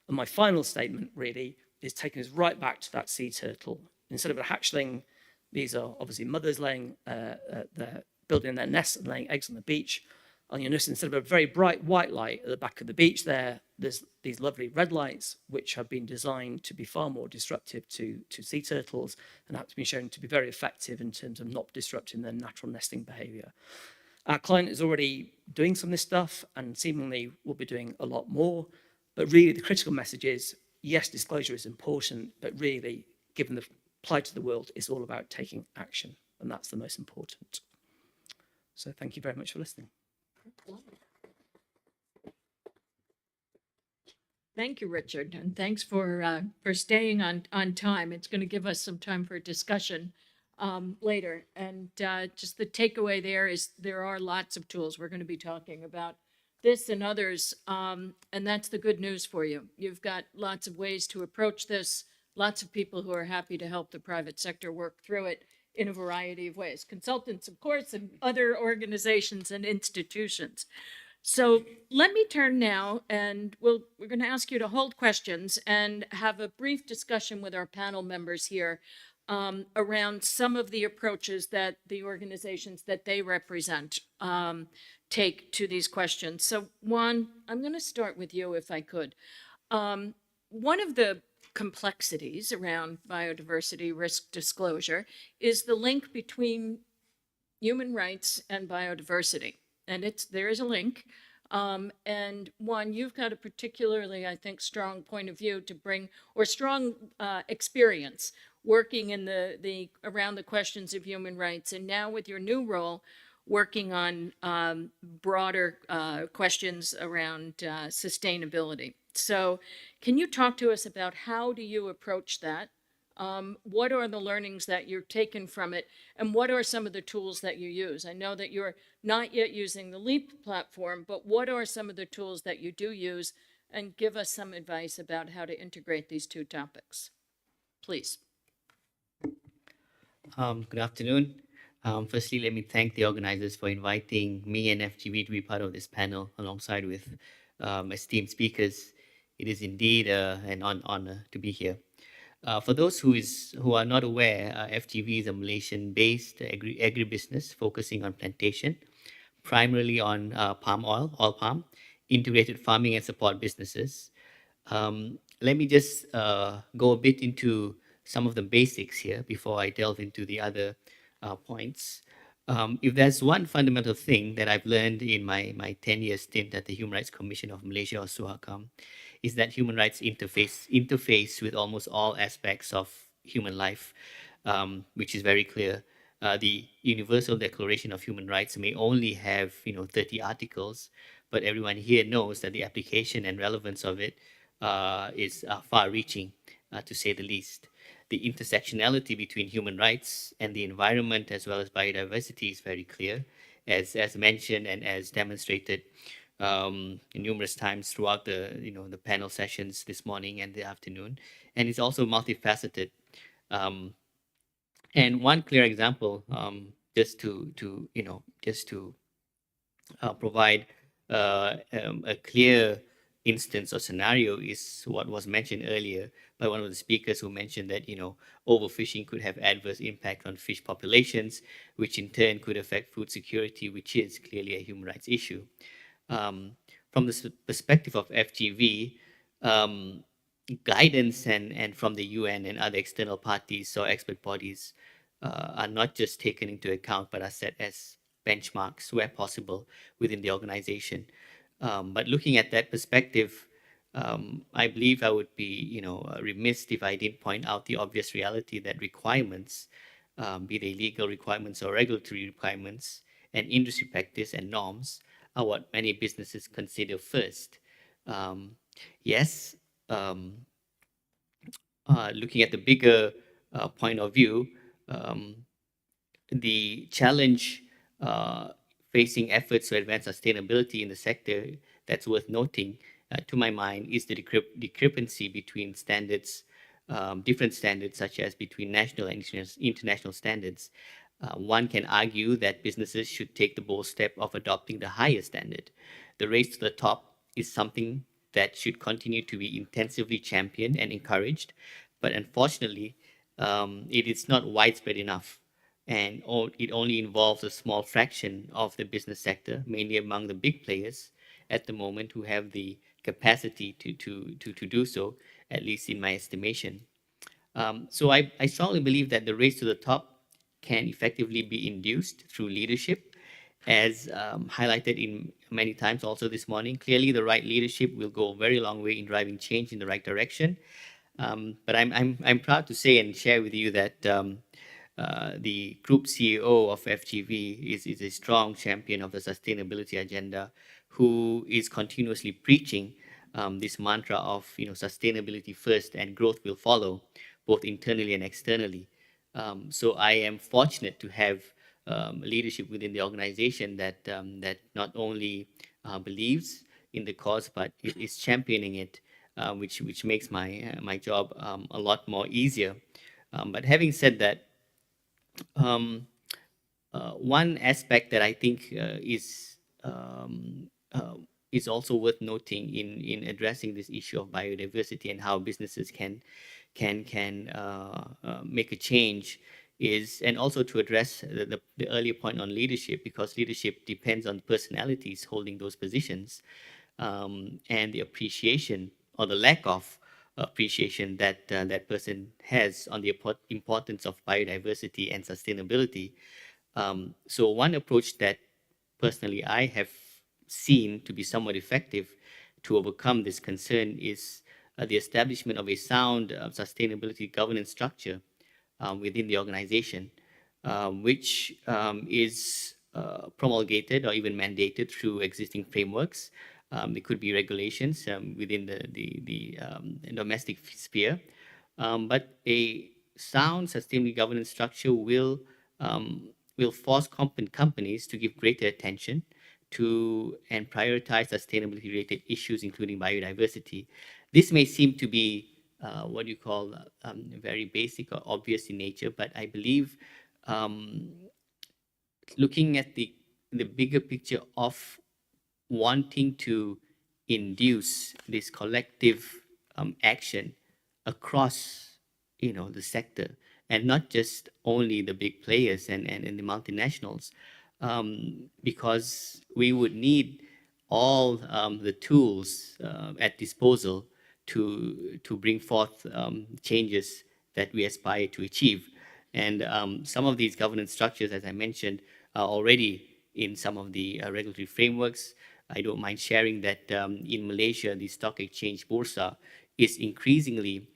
And my final statement really is taking us right back to that sea turtle. Instead of a hatchling, these are obviously mothers laying, building their nests and laying eggs on the beach. And you'll notice instead of a very bright white light at the back of the beach there's these lovely red lights which have been designed to be far more disruptive to sea turtles and have been shown to be very effective in terms of not disrupting their natural nesting behaviour. Our client is already doing some of this stuff and seemingly will be doing a lot more, but really the critical message is, yes, disclosure is important, but really, given the plight of the world, it's all about taking action, and that's the most important. So thank you very much for listening. Thank you, Richard, and thanks for staying on time. It's going to give us some time for discussion later. And just the takeaway there is there are lots of tools. We're going to be talking about this and others, and that's the good news for you. You've got lots of ways to approach this, lots of people who are happy to help the private sector work through it in a variety of ways. Consultants, of course, and other organizations and institutions. So let me turn now, and we're going to ask you to hold questions and have a brief discussion with our panel members here around some of the approaches that the organizations that they represent take to these questions. So Juan, I'm going to start with you if I could. One of the complexities around biodiversity risk disclosure is the link between human rights and biodiversity. And there is a link. And Juan, you've got a particularly, I think, strong point of view to bring, or strong experience working in around the questions of human rights. And now with your new role, working on broader questions around sustainability. So can you talk to us about how do you approach that? What are the learnings that you're taking from it? And what are some of the tools that you use? I know that you're not yet using the LEAP platform, but what are some of the tools that you do use? And give us some advice about how to integrate these two topics. Please. Good afternoon. Firstly, let me thank the organizers for inviting me and FGV to be part of this panel alongside with esteemed speakers. It is indeed an honor to be here. For those who are not aware, FGV is a Malaysian-based agribusiness focusing on plantation, primarily on palm oil palm, integrated farming and support businesses. Let me just go a bit into some of the basics here before I delve into the other points. If there's one fundamental thing that I've learned in my 10-year stint at the Human Rights Commission of Malaysia, or SUHAKAM, is that human rights interface with almost all aspects of human life, which is very clear. The Universal Declaration of Human Rights may only have 30 articles, but everyone here knows that the application and relevance of it is far-reaching, to say the least. The intersectionality between human rights and the environment as well as biodiversity is very clear, as mentioned and as demonstrated numerous times throughout the panel sessions this morning and the afternoon, and it's also multifaceted. And one clear example, just to provide a clear instance or scenario, is what was mentioned earlier by one of the speakers, who mentioned that overfishing could have adverse impact on fish populations, which in turn could affect food security, which is clearly a human rights issue. From the perspective of FGV, guidance and from the UN and other external parties or expert bodies are not just taken into account, but are set as benchmarks where possible within the organization. But looking at that perspective, I believe I would be remiss if I didn't point out the obvious reality that requirements, be they legal requirements or regulatory requirements, and industry practice and norms are what many businesses consider first. Yes, looking at the bigger point of view, the challenge facing efforts to advance sustainability in the sector that's worth noting, to my mind, is the discrepancy between standards, different standards, such as between national and international standards. One can argue that businesses should take the bold step of adopting the higher standard. The race to the top is something that should continue to be intensively championed and encouraged, but unfortunately, it is not widespread enough, and it only involves a small fraction of the business sector, mainly among the big players at the moment, who have the capacity to do so, at least in my estimation. So I strongly believe that the race to the top can effectively be induced through leadership, as highlighted in many times also this morning. Clearly, the right leadership will go a very long way in driving change in the right direction. But I'm proud to say and share with you that the group CEO of FGV is a strong champion of the sustainability agenda, who is continuously preaching this mantra of sustainability first and growth will follow, both internally and externally. So I am fortunate to have leadership within the organization that not only believes in the cause but is championing it, which makes my job a lot more easier. But having said that, one aspect that I think is also worth noting in addressing this issue of biodiversity and how businesses can make a change is, and also to address the earlier point on leadership, because leadership depends on personalities holding those positions, and the appreciation or the lack of appreciation that that person has on the importance of biodiversity and sustainability. So one approach that personally I have seen to be somewhat effective to overcome this concern is the establishment of a sound sustainability governance structure within the organization, which is promulgated or even mandated through existing frameworks. There could be regulations within the domestic sphere, but a sound sustainability governance structure will force companies to give greater attention to and prioritize sustainability-related issues, including biodiversity. This may seem to be what you call very basic or obvious in nature, but I believe looking at the bigger picture of wanting to induce this collective action across the sector, and not just only the big players and the multinationals, because we would need all the tools at disposal to bring forth changes that we aspire to achieve. And some of these governance structures, as I mentioned, are already in some of the regulatory frameworks. I don't mind sharing that in Malaysia, the stock exchange Bursa is increasingly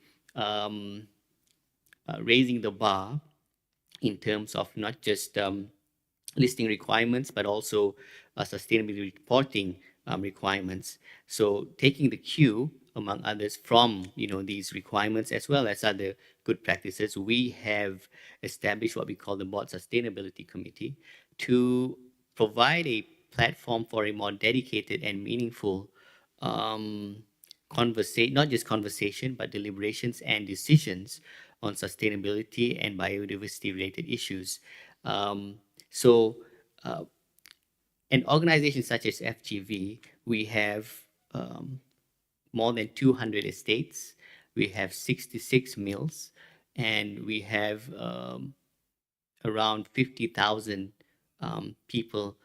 raising the bar in terms of not just listing requirements, but also sustainability reporting requirements. So taking the cue, among others, from these requirements as well as other good practices, we have established what we call the Board Sustainability Committee to provide a platform for a more dedicated and meaningful conversation, not just conversation, but deliberations and decisions on sustainability and biodiversity related issues. So an organization such as FGV, we have more than 200 estates, we have 66 mills, and we have around 50,000 people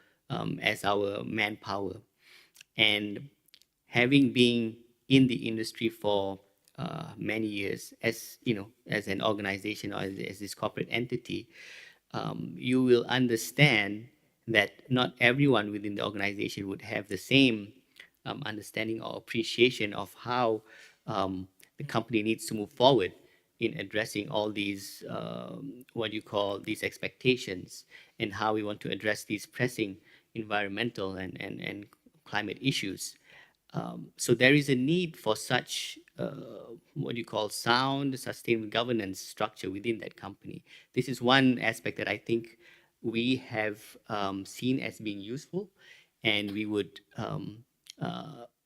as our manpower. And having been in the industry for many years, as as an organization or as this corporate entity, you will understand that not everyone within the organization would have the same understanding or appreciation of how the company needs to move forward in addressing all these, what you call these expectations, and how we want to address these pressing environmental and climate issues. So there is a need for such, what you call sound, sustainable governance structure within that company. This is one aspect that I think we have seen as being useful, and we would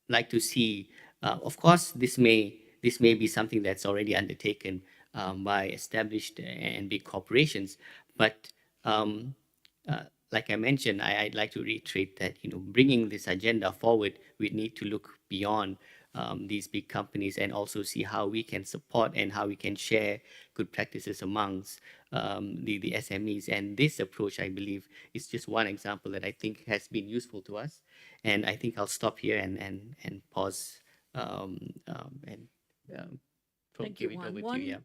like to see. Of course, this may be something that's already undertaken by established and big corporations, but like I mentioned, I'd like to reiterate that, you know, bringing this agenda forward, we need to look beyond these big companies and also see how we can support and how we can share good practices amongst the SMEs. And this approach, I believe, is just one example that I think has been useful to us. And I think I'll stop here and pause and Thank you, give it Juan. over to you. Yeah.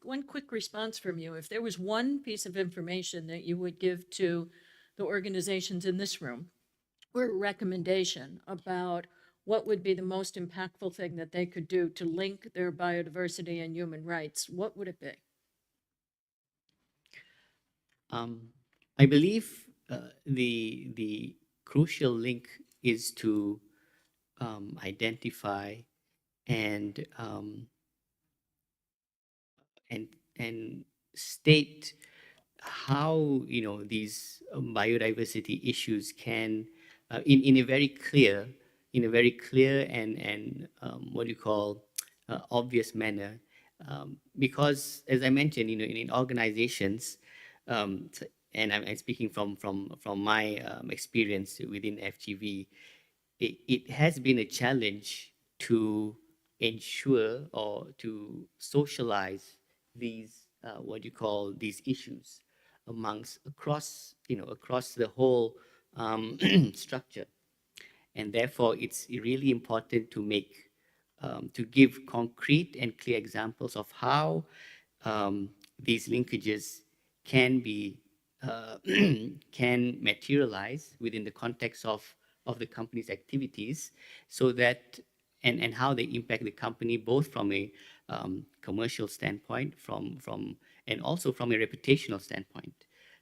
One quick response from you. If there was one piece of information that you would give to the organizations in this room, or a recommendation about what would be the most impactful thing that they could do to link their biodiversity and human rights, what would it be? I believe the crucial link is to identify and state how, you know, these biodiversity issues can in a very clear and what you call obvious manner, because as I mentioned, you know, in organizations, and I'm speaking from my experience within FGV, it has been a challenge to ensure or to socialize these what you call these issues across the whole structure. And therefore it's really important to make to give concrete and clear examples of how these linkages can be can materialize within the context of the company's activities, so that and how they impact the company both from a commercial standpoint, from and also from a reputational standpoint.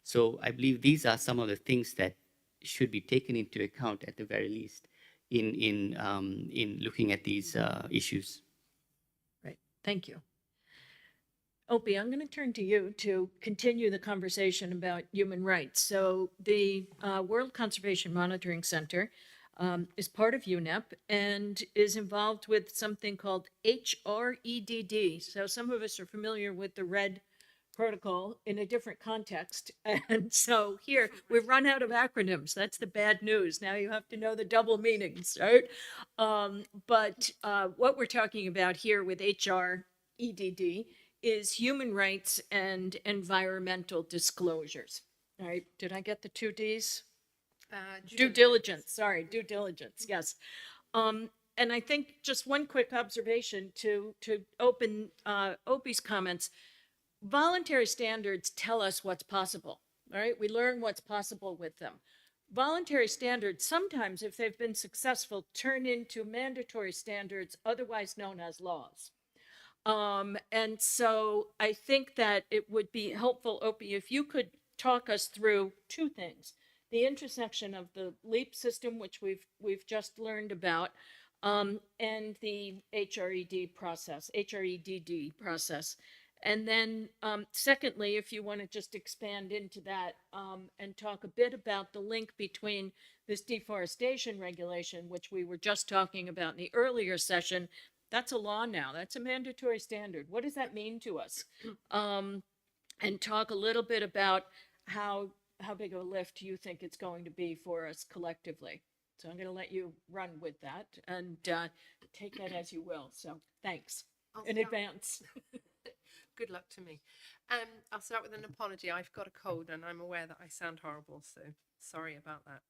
So I believe these are some of the things that should be taken into account at the very least in looking at these issues. Right. Thank you. Opie, I'm going to turn to you to continue the conversation about human rights. So the World Conservation Monitoring Center is part of UNEP and is involved with something called HREDD. So some of us are familiar with the RED protocol in a different context. And so here we've run out of acronyms. That's the bad news. Now you have to know the double meanings, right? But what we're talking about here with HREDD is human rights and environmental disclosures. All right, did I get the two Ds? Due diligence, sorry, due diligence, yes. And I think just one quick observation to open Opie's comments. Voluntary standards tell us what's possible, all right? We learn what's possible with them. Voluntary standards, sometimes if they've been successful, turn into mandatory standards, otherwise known as laws. And so I think that it would be helpful, Opie, if you could talk us through two things: the intersection of the LEAP system, which we've just learned about, and the HREDD process. And then secondly, if you want to just expand into that and talk a bit about the link between this deforestation regulation, which we were just talking about in the earlier session. That's a law now. That's a mandatory standard. What does that mean to us? And talk a little bit about how big of a lift you think it's going to be for us collectively. So I'm going to let you run with that and take that as you will. So thanks in advance. Good luck to me. I'll start with an apology. I've got a cold and I'm aware that I sound horrible, so sorry about that.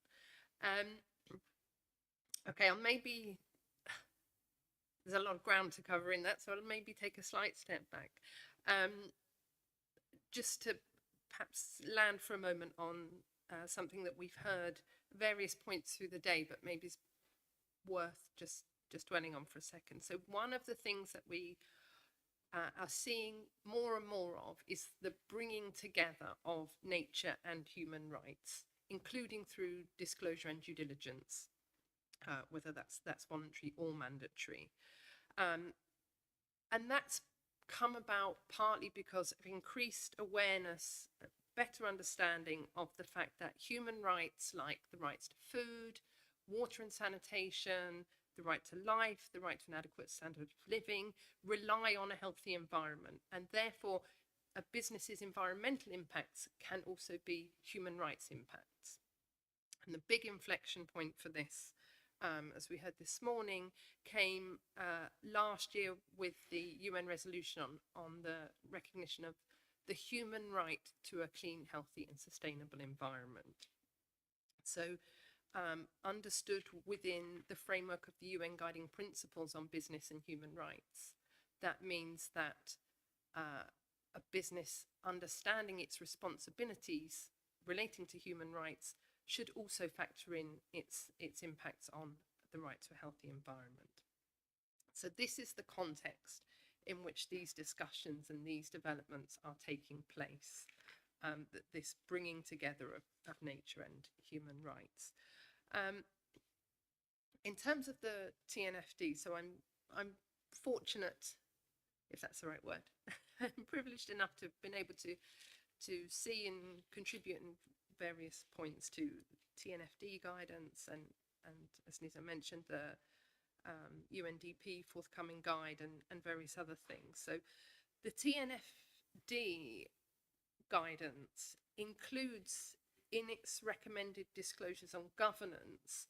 Okay, I'll maybe... There's a lot of ground to cover in that, so I'll maybe take a slight step back. Just to perhaps land for a moment on something that we've heard various points through the day, but maybe it's worth just dwelling on for a second. So one of the things that we are seeing more and more of is the bringing together of nature and human rights, including through disclosure and due diligence, whether that's voluntary or mandatory. And that's come about partly because of increased awareness, better understanding of the fact that human rights, like the rights to food, water and sanitation, the right to life, the right to an adequate standard of living, rely on a healthy environment. And therefore, a business's environmental impacts can also be human rights impacts. And the big inflection point for this, as we heard this morning, came last year with the UN resolution on the recognition of the human right to a clean, healthy and sustainable environment. So understood within the framework of the UN Guiding Principles on Business and Human Rights. That means that a business understanding its responsibilities relating to human rights should also factor in its impacts on the right to a healthy environment. So this is the context in which these discussions and these developments are taking place, this bringing together of nature and human rights. In terms of the TNFD, so I'm fortunate, if that's the right word, I'm privileged enough to have been able to see and contribute in various points to TNFD guidance and as Nisa mentioned, the UNDP forthcoming guide and various other things. So the TNFD guidance includes in its recommended disclosures on governance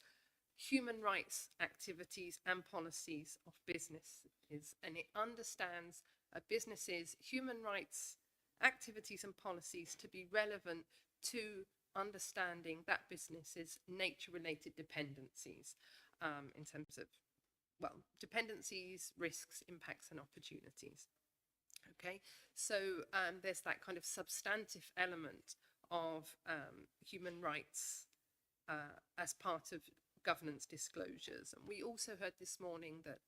human rights activities and policies of businesses, and it understands a business's human rights activities and policies to be relevant to understanding that business's nature-related dependencies in terms of, well, dependencies, risks, impacts and opportunities. Okay, so there's that kind of substantive element of human rights as part of governance disclosures. And we also heard this morning that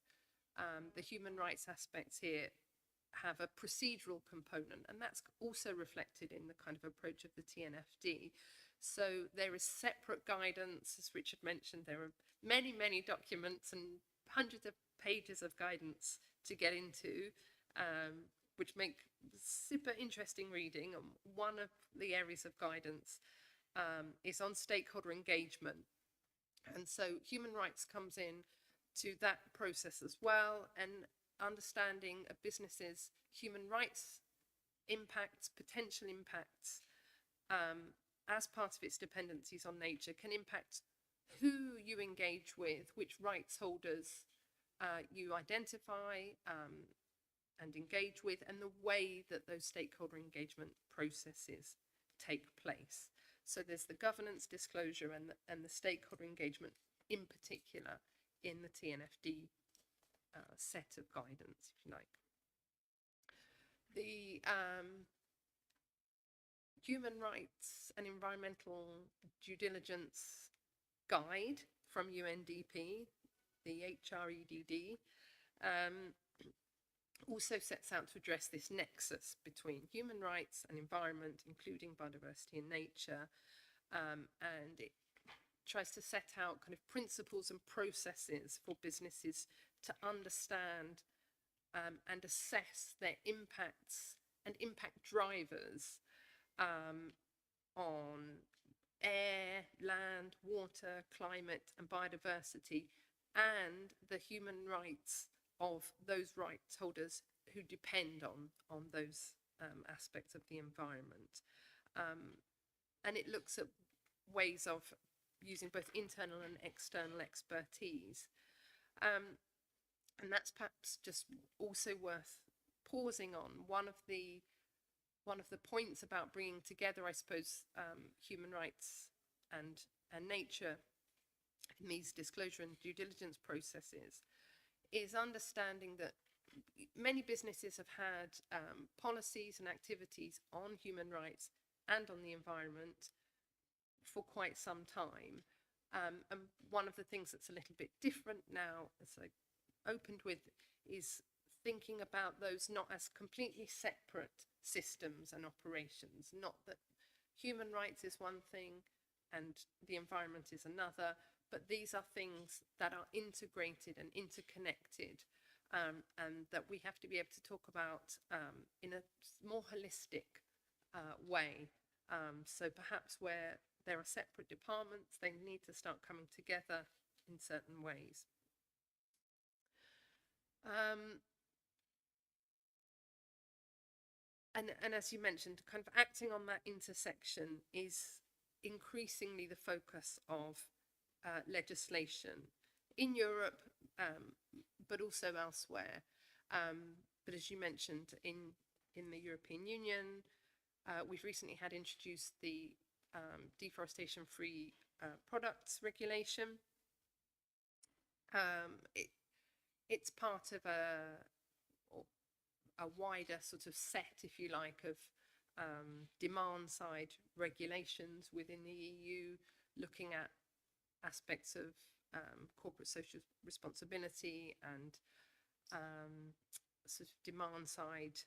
the human rights aspects here have a procedural component, and that's also reflected in the kind of approach of the TNFD. So there is separate guidance, as Richard mentioned, there are many, many documents and hundreds of pages of guidance to get into, which make super interesting reading. And one of the areas of guidance is on stakeholder engagement. And so human rights comes in to that process as well, and understanding a business's human rights impacts, potential impacts, as part of its dependencies on nature can impact who you engage with, which rights holders you identify and engage with, and the way that those stakeholder engagement processes take place. So there's the governance, disclosure and the stakeholder engagement in particular in the TNFD set of guidance, if you like. The human rights and environmental due diligence guide from UNDP, the HREDD, also sets out to address this nexus between human rights and environment, including biodiversity and nature, and it tries to set out kind of principles and processes for businesses to understand and assess their impacts and impact drivers on air, land, water, climate and biodiversity, and the human rights of those rights holders who depend on those aspects of the environment. And it looks at ways of using both internal and external expertise. And that's perhaps just also worth pausing on. One of the points about bringing together, I suppose, human rights and nature in these disclosure and due diligence processes is understanding that many businesses have had policies and activities on human rights and on the environment for quite some time. And one of the things that's a little bit different now, as I opened with, is thinking about those not as completely separate systems and operations, not that human rights is one thing and the environment is another, but these are things that are integrated and interconnected, and that we have to be able to talk about in a more holistic way. So perhaps where there are separate departments, they need to start coming together in certain ways. And as you mentioned, kind of acting on that intersection is increasingly the focus of legislation in Europe, but also elsewhere. But as you mentioned, in the European Union, we've recently had introduced the deforestation-free products regulation. It's part of a wider sort of set, if you like, of demand-side regulations within the EU, looking at aspects of corporate social responsibility and sort of demand-side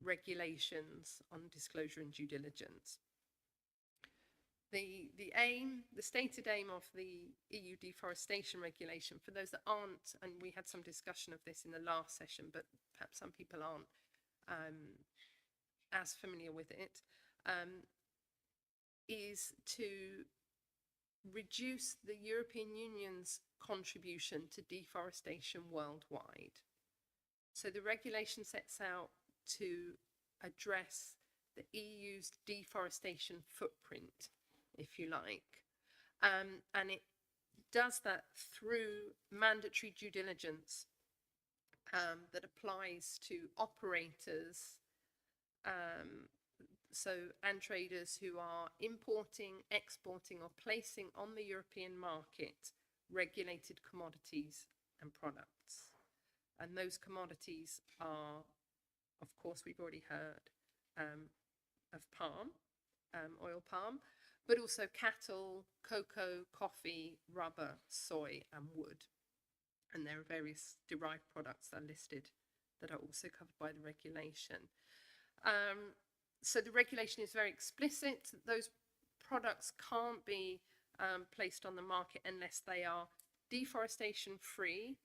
regulations on disclosure and due diligence. The stated aim of the EU deforestation regulation, for those that aren't, and we had some discussion of this in the last session, but perhaps some people aren't as familiar with it, is to reduce the European Union's contribution to deforestation worldwide. So the regulation sets out to address the EU's deforestation footprint, if you like, and it does that through mandatory due diligence that applies to operators, and traders who are importing, exporting, or placing on the European market regulated commodities and products. And those commodities are, of course, we've already heard of palm, oil palm, but also cattle, cocoa, coffee, rubber, soy, and wood. And there are various derived products that are listed that are also covered by the regulation. So the regulation is very explicit. Those products can't be placed on the market unless they are deforestation free,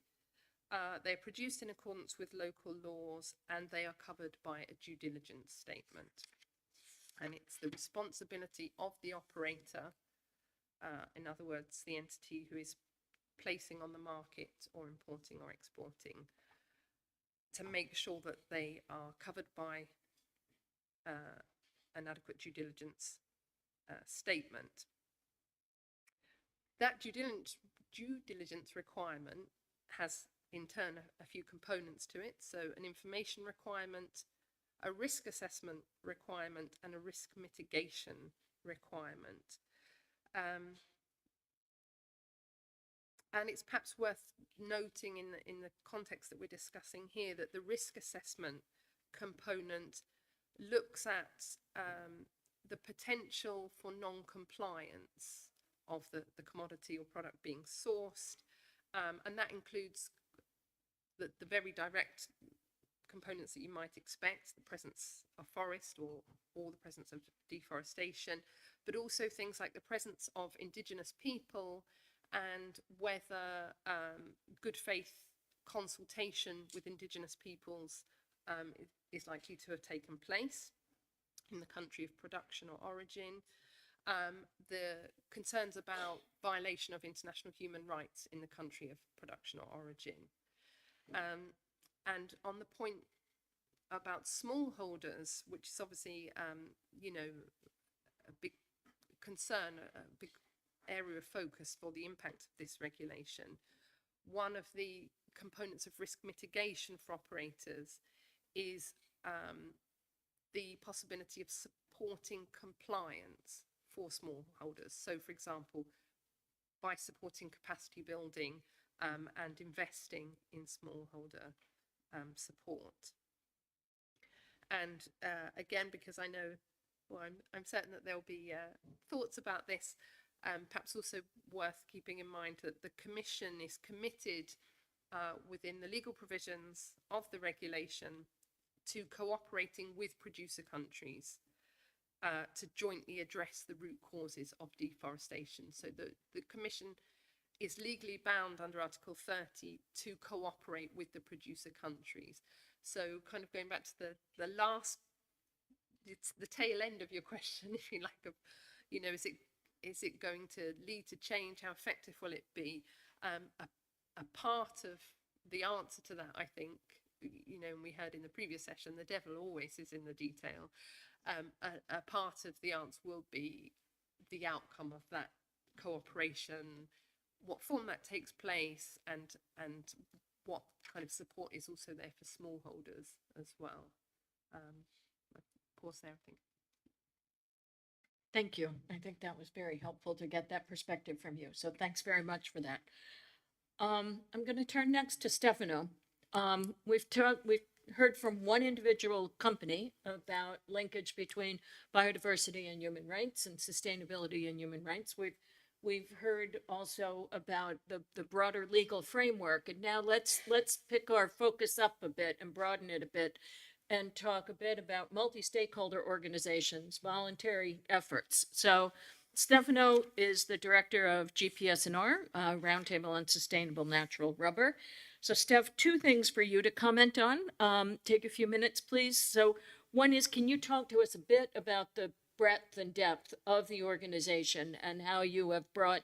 they're produced in accordance with local laws, and they are covered by a due diligence statement. And it's the responsibility of the operator, in other words, the entity who is placing on the market or importing or exporting, to make sure that they are covered by an adequate due diligence statement. That due diligence requirement has in turn a few components to it. So an information requirement, a risk assessment requirement, and a risk mitigation requirement. And it's perhaps worth noting in the context that we're discussing here that the risk assessment component looks at the potential for non-compliance of the commodity or product being sourced, and that includes the very direct components that you might expect, the presence of forest or the presence of deforestation, but also things like the presence of indigenous people and whether good faith consultation with indigenous peoples is likely to have taken place in the country of production or origin, the concerns about violation of international human rights in the country of production or origin. And on the point about smallholders, which is obviously, a big concern, a big area of focus for the impact of this regulation, one of the components of risk mitigation for operators is the possibility of supporting compliance for smallholders. So, for example, by supporting capacity building and investing in smallholder support. And again, because I know, well, I'm certain that there'll be thoughts about this, perhaps also worth keeping in mind that the Commission is committed within the legal provisions of the regulation to cooperating with producer countries to jointly address the root causes of deforestation. So the Commission is legally bound under Article 30 to cooperate with the producer countries. So kind of going back to the last, it's the tail end of your question, if you like, of, you know, is it going to lead to change? How effective will it be? A part of the answer to that, I think, you know, and we heard in the previous session, the devil always is in the detail. A part of the answer will be the outcome of that cooperation, what form that takes place, and what kind of support is also there for smallholders as well. Pause there, I think. Thank you. I think that was very helpful to get that perspective from you. So thanks very much for that. I'm going to turn next to Stefano. We've heard from one individual company about linkage between biodiversity and human rights and sustainability and human rights. We've heard also about the broader legal framework, and now let's pick our focus up a bit and broaden it a bit and talk a bit about multi-stakeholder organizations, voluntary efforts. So Stefano is the director of GPSNR, Roundtable on Sustainable Natural Rubber. So Steph, two things for you to comment on. Take a few minutes, please. So one is, can you talk to us a bit about the breadth and depth of the organization and how you have brought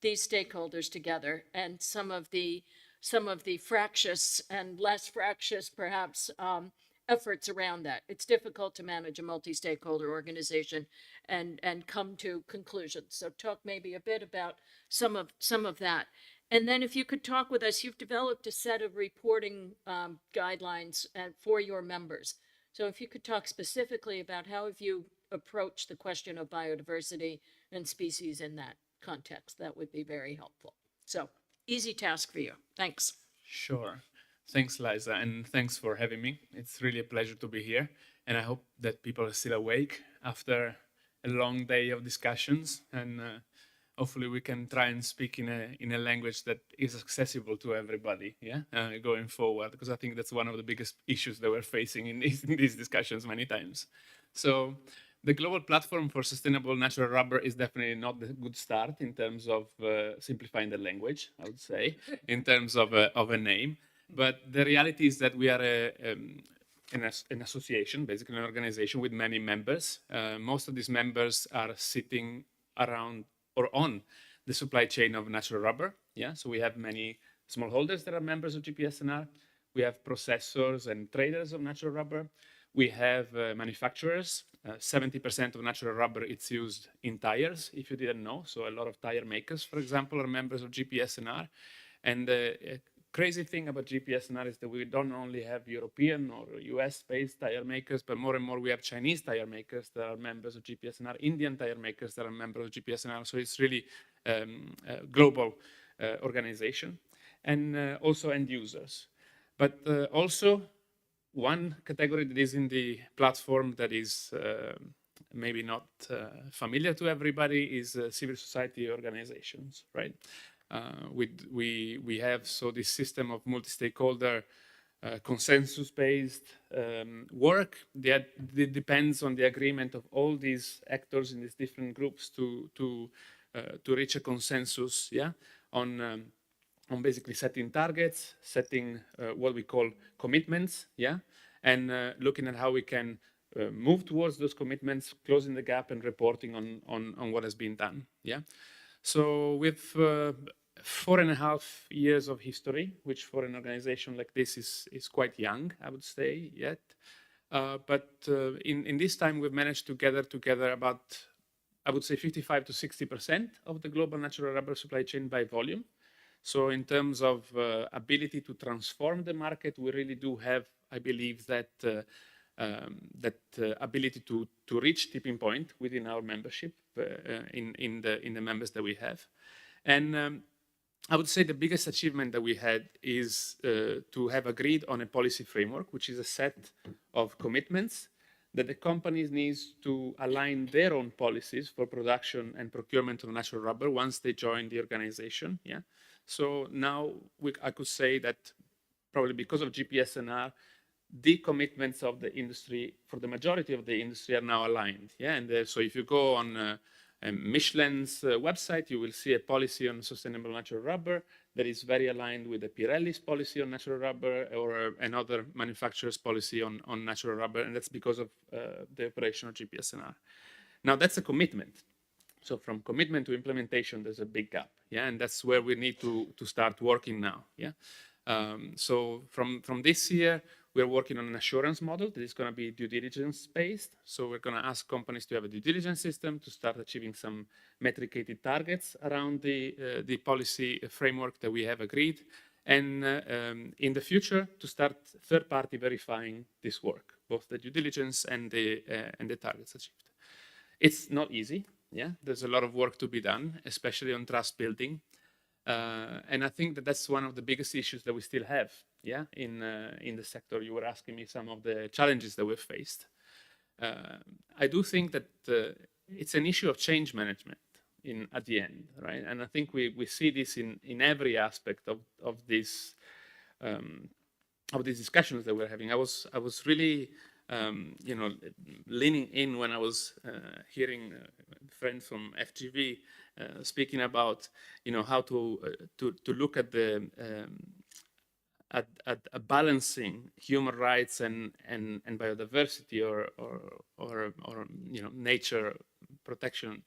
these stakeholders together and some of the fractious and less fractious, perhaps, efforts around that. It's difficult to manage a multi-stakeholder organization and come to conclusions. So talk maybe a bit about some of that. And then if you could talk with us, you've developed a set of reporting guidelines for your members. So if you could talk specifically about how have you approached the question of biodiversity and species in that context, that would be very helpful. So easy task for you. Thanks. Sure. Thanks, Liza, and thanks for having me. It's really a pleasure to be here, and I hope that people are still awake after a long day of discussions, and hopefully we can try and speak in a language that is accessible to everybody, yeah, going forward, because I think that's one of the biggest issues that we're facing in these discussions many times. So the Global Platform for Sustainable Natural Rubber is definitely not the good start in terms of simplifying the language, I would say, in terms of a name. But the reality is that we are an association, basically an organization with many members. Most of these members are sitting around or on the supply chain of natural rubber. Yeah, so we have many smallholders that are members of GPSNR. We have processors and traders of natural rubber. We have manufacturers. 70% of natural rubber is used in tires, if you didn't know. So a lot of tire makers, for example, are members of GPSNR. And crazy thing about GPSNR is that we don't only have European or US-based tire makers, but more and more we have Chinese tire makers that are members of GPSNR, Indian tire makers that are members of GPSNR. So it's really a global organization, and also end users. But also one category that is in the platform that is maybe not familiar to everybody is civil society organizations, right? We have this system of multi-stakeholder consensus-based work that depends on the agreement of all these actors in these different groups to reach a consensus, yeah, on basically setting targets, setting what we call commitments, yeah, and looking at how we can move towards those commitments, closing the gap and reporting on what has been done, yeah. So with 4.5 years of history, which for an organization like this is quite young, I would say, yet. But in this time, we've managed to gather together about, I would say, 55 to 60% of the global natural rubber supply chain by volume. So in terms of ability to transform the market, we really do have, I believe, that ability to reach tipping point within our membership in the members that we have. And I would say the biggest achievement that we had is to have agreed on a policy framework, which is a set of commitments that the companies need to align their own policies for production and procurement of natural rubber once they join the organization. Yeah. So now I could say that probably because of GPSNR, the commitments of the industry, for the majority of the industry, are now aligned. Yeah, and so if you go on Michelin's website, you will see a policy on sustainable natural rubber that is very aligned with the Pirelli's policy on natural rubber or another manufacturer's policy on natural rubber, and that's because of the operation of GPSNR. Now, that's a commitment. So from commitment to implementation, there's a big gap, yeah, and that's where we need to start working now, yeah. So from this year, we're working on an assurance model that is going to be due diligence based. So we're going to ask companies to have a due diligence system to start achieving some metricated targets around the policy framework that we have agreed. And in the future, to start third-party verifying this work, both the due diligence and the targets achieved. It's not easy. Yeah, there's a lot of work to be done, especially on trust building. And I think that that's one of the biggest issues that we still have, yeah, in the sector. You were asking me some of the challenges that we've faced. I do think that it's an issue of change management at the end, right? And I think we see this in every aspect of these discussions that we're having. I was really leaning in when I was hearing friends from FGV speaking about, how to look at the at balancing human rights and biodiversity or nature protection.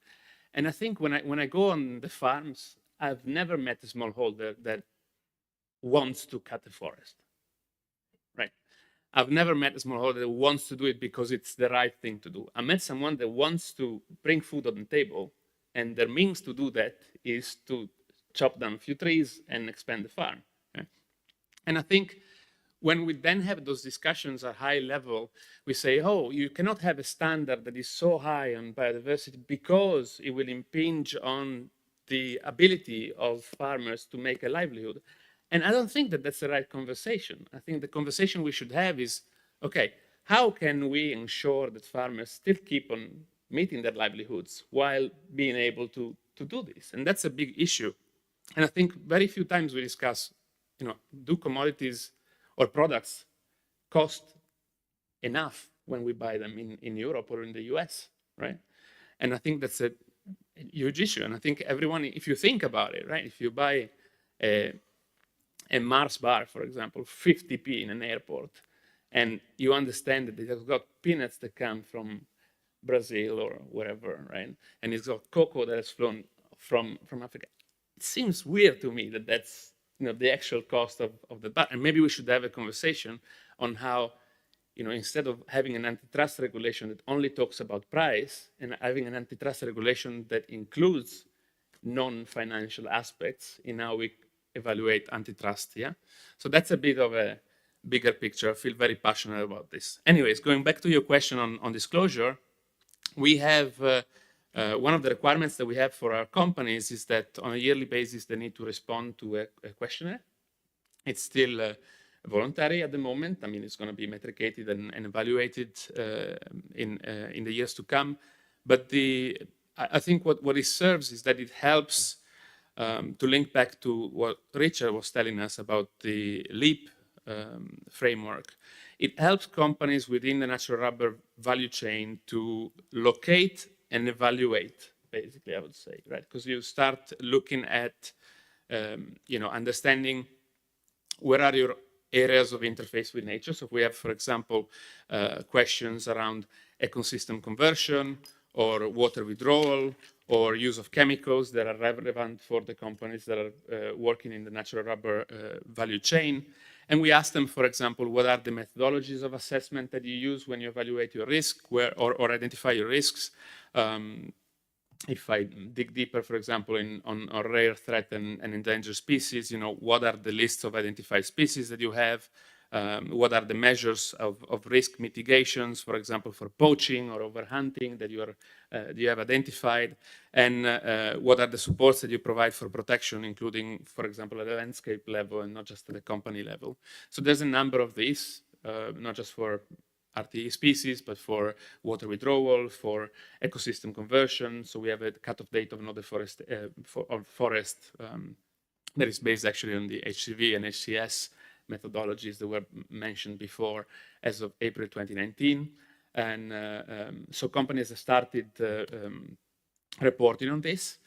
And I think when I go on the farms, I've never met a smallholder that wants to cut the forest. Right. I've never met a smallholder that wants to do it because it's the right thing to do. I met someone that wants to bring food on the table, and their means to do that is to chop down a few trees and expand the farm. Okay? And I think when we then have those discussions at high level, we say, oh, you cannot have a standard that is so high on biodiversity because it will impinge on the ability of farmers to make a livelihood. And I don't think that that's the right conversation. I think the conversation we should have is, okay, how can we ensure that farmers still keep on meeting their livelihoods while being able to do this? And that's a big issue. And I think very few times we discuss, do commodities or products cost enough when we buy them in Europe or in the US, right? And I think that's a huge issue. And I think everyone, if you think about it, right, if you buy a Mars bar, for example, 50p in an airport, and you understand that it has got peanuts that come from Brazil or wherever, right? And it's got cocoa that has flown from Africa. It seems weird to me that that's the actual cost of the bar. And maybe we should have a conversation on how, instead of having an antitrust regulation that only talks about price and having an antitrust regulation that includes non-financial aspects in how we evaluate antitrust, yeah? So that's a bit of a bigger picture. I feel very passionate about this. Anyways, going back to your question on disclosure, we have, one of the requirements that we have for our companies is that on a yearly basis, they need to respond to a questionnaire. It's still voluntary at the moment. I mean, it's going to be metricated and evaluated in the years to come. But I think what it serves is that it helps to link back to what Richard was telling us about the LEAP framework. It helps companies within the natural rubber value chain to locate and evaluate, basically, I would say, right? Because you start looking at, understanding where are your areas of interface with nature. So if we have, for example, questions around ecosystem conversion or water withdrawal or use of chemicals that are relevant for the companies that are working in the natural rubber value chain. And we ask them, for example, what are the methodologies of assessment that you use when you evaluate your risk or identify your risks. If I dig deeper, for example, on rare, threat, and endangered species, what are the lists of identified species that you have? What are the measures of risk mitigations, for example, for poaching or overhunting that you have identified? And what are the supports that you provide for protection, including, for example, at the landscape level and not just at the company level? So there's a number of these, not just for RTE species, but for water withdrawal, for ecosystem conversion. So we have a cutoff date of another forest that is based actually on the HCV and HCS methodologies that were mentioned before as of April 2019. And so companies have started reporting on this.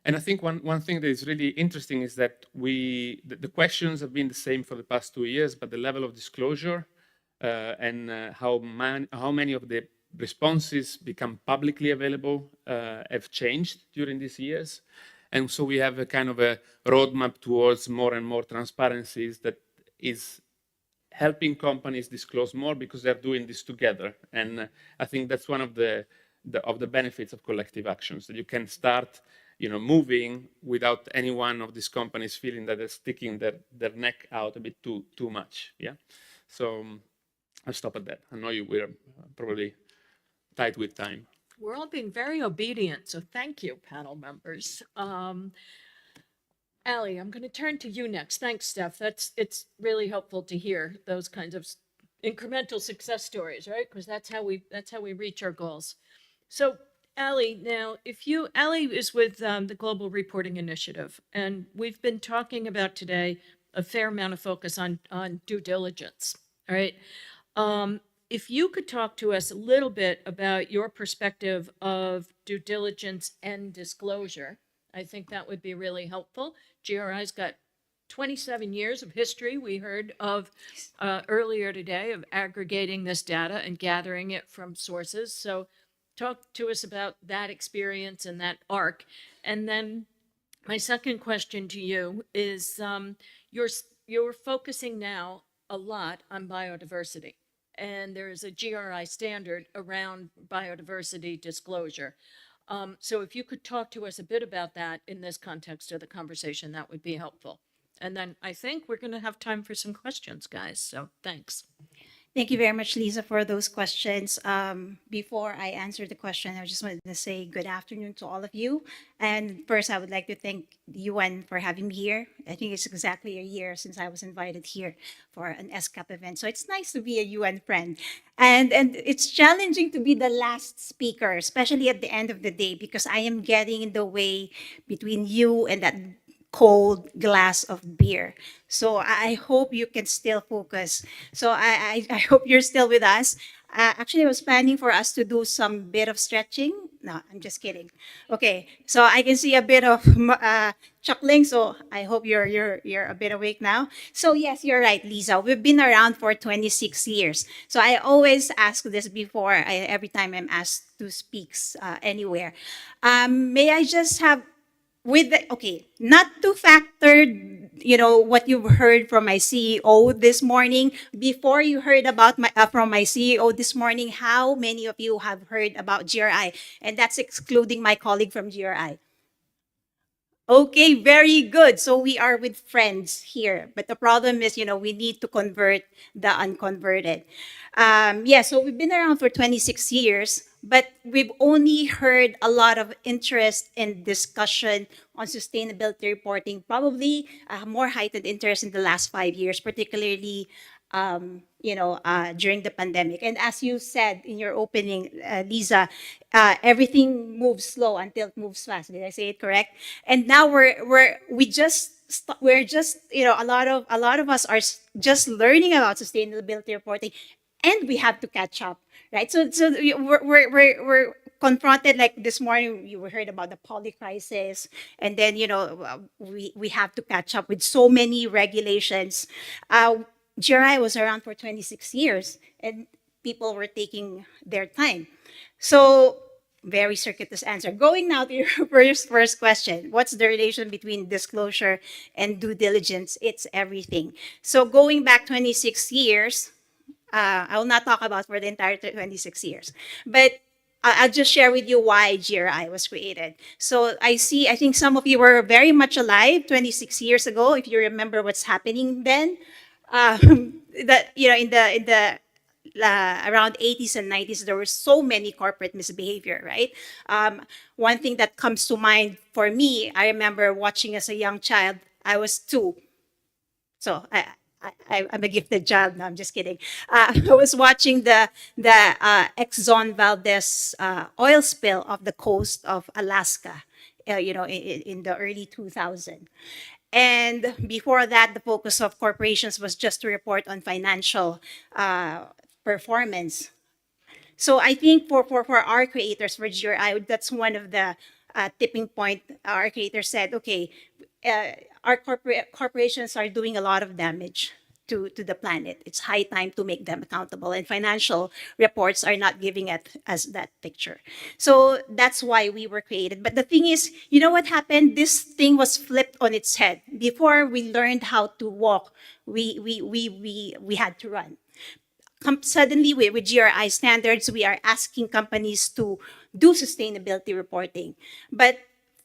And I think one thing that is really interesting is that the questions have been the same for the past 2 years, but the level of disclosure and how many of the responses become publicly available have changed during these years. And so we have a kind of a roadmap towards more and more transparencies that is helping companies disclose more because they're doing this together. And I think that's one of the benefits of collective actions, that you can start moving without any one of these companies feeling that they're sticking their neck out a bit too much. Yeah. So I'll stop at that. I know we're probably tight with time. We're all being very obedient, so thank you, panel members. Ali, I'm going to turn to you next. Thanks, Steph. It's really helpful to hear those kinds of incremental success stories, right? Because that's how we reach our goals. So, Ali, now, Ali is with the Global Reporting Initiative, and we've been talking about today a fair amount of focus on due diligence. All right. If you could talk to us a little bit about your perspective of due diligence and disclosure, I think that would be really helpful. GRI's got 27 years of history, we heard of earlier today, of aggregating this data and gathering it from sources. So talk to us about that experience and that arc. And then my second question to you is you're focusing now a lot on biodiversity. And there is a GRI standard around biodiversity disclosure. So if you could talk to us a bit about that in this context of the conversation, that would be helpful. And then I think we're going to have time for some questions, guys. So thanks. Thank you very much, Lisa, for those questions. Before I answer the question, I just wanted to say good afternoon to all of you. And first, I would like to thank the UN for having me here. I think it's exactly a year since I was invited here for an SCAP event. So it's nice to be a UN friend. And it's challenging to be the last speaker, especially at the end of the day, because I am getting in the way between you and that cold glass of beer. So I hope you can still focus. So I hope you're still with us. Actually, I was planning for us to do some bit of stretching. No, I'm just kidding. Okay, so I can see a bit of chuckling. So I hope you're a bit awake now. So yes, you're right, Lisa. We've been around for 26 years. So I always ask this before every time I'm asked to speak anywhere. May I just have not to factor, what you've heard from my CEO this morning. Before you heard about from my CEO this morning, how many of you have heard about GRI? And that's excluding my colleague from GRI. Okay, very good. So we are with friends here. But the problem is, we need to convert the unconverted. So we've been around for 26 years, but we've only heard a lot of interest and discussion on sustainability reporting, probably more heightened interest in the last 5 years, particularly during the pandemic. And as you said in your opening, Lisa, everything moves slow until it moves fast. Did I say it correct? And now we're just a lot of us are just learning about sustainability reporting, and we have to catch up, right? So we're confronted, like this morning you heard about the poly crisis, and then we have to catch up with so many regulations. GRI was around for 26 years, and people were taking their time. So, very circuitous answer. Going now to your first question, what's the relation between disclosure and due diligence? It's everything. So going back 26 years, I will not talk about for the entire 26 years, but I'll just share with you why GRI was created. So I think some of you were very much alive 26 years ago, if you remember what's happening then. In the around 80s and 90s, there were so many corporate misbehavior, right? One thing that comes to mind for me, I remember watching as a young child. I was 2. So I'm a gifted child. No, I'm just kidding. I was watching the Exxon Valdez oil spill off the coast of Alaska, in the early 2000s. And before that, the focus of corporations was just to report on financial performance. So I think for our creators, for GRI, that's one of the tipping point. Our creators said, okay, our corporations are doing a lot of damage to the planet. It's high time to make them accountable, and financial reports are not giving us that picture. So that's why we were created. But the thing is, you know what happened? This thing was flipped on its head. Before we learned how to walk, we had to run. Suddenly with GRI standards, we are asking companies to do sustainability reporting. But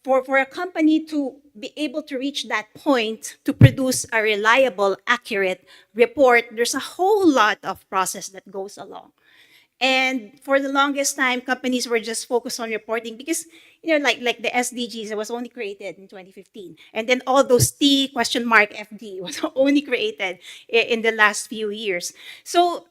for a company to be able to reach that point to produce a reliable, accurate report, there's a whole lot of process that goes along. And for the longest time, companies were just focused on reporting because, like the SDGs, it was only created in 2015. And then all those T?FD was only created in the last few years. So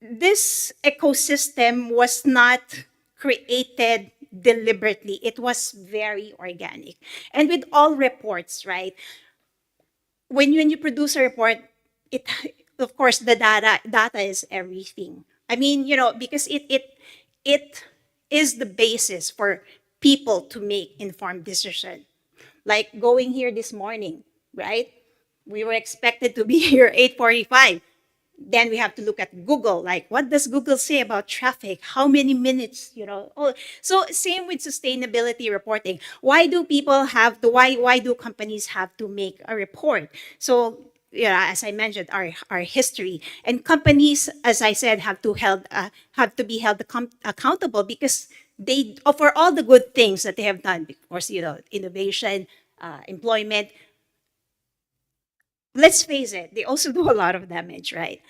this ecosystem was not created deliberately. It was very organic. And with all reports, right? When you produce a report, of course, the data is everything. I mean, because it is the basis for people to make informed decision. Like going here this morning, right? We were expected to be here 8:45. Then we have to look at Google, like what does Google say about traffic? How many minutes, Oh, so same with sustainability reporting. Why do why do companies have to make a report? So, as I mentioned, our history, and companies, as I said, have to be held accountable because they offer all the good things that they have done. Of course, innovation, employment. Let's face it, they also do a lot of damage, right?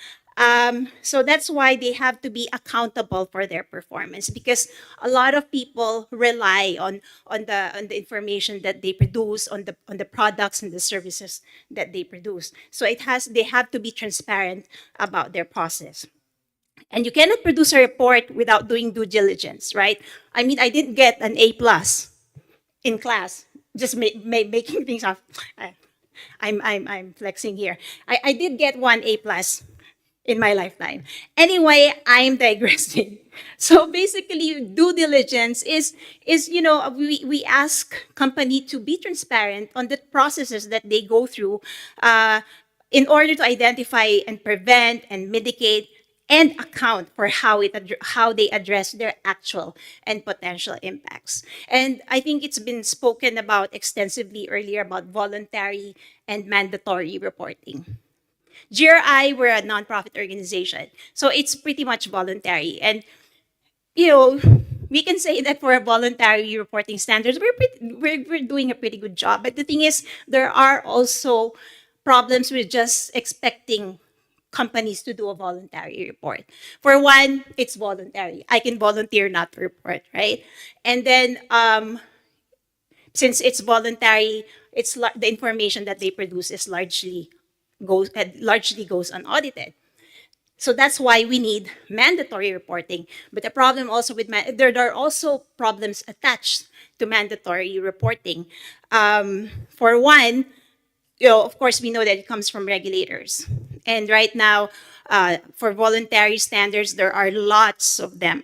So that's why they have to be accountable for their performance, because a lot of people rely on the information that they produce, on the products and the services that they produce. So they have to be transparent about their process. And you cannot produce a report without doing due diligence, right? I mean, I didn't get an A+ in class, just making things up. I'm flexing here. I did get one A+ in my lifetime. Anyway, I'm digressing. So basically, due diligence is we ask company to be transparent on the processes that they go through in order to identify and prevent and mitigate and account for how they address their actual and potential impacts. And I think it's been spoken about extensively earlier about voluntary and mandatory reporting. GRI, we're a nonprofit organization, so it's pretty much voluntary. And we can say that for a voluntary reporting standards, we're doing a pretty good job. But the thing is, there are also problems with just expecting companies to do a voluntary report. For one, it's voluntary. I can volunteer not to report, right? And then since it's voluntary, the information that they produce is largely goes unaudited. So that's why we need mandatory reporting. But the problem also with there are also problems attached to mandatory reporting. For one, of course, we know that it comes from regulators. And right now, for voluntary standards, there are lots of them.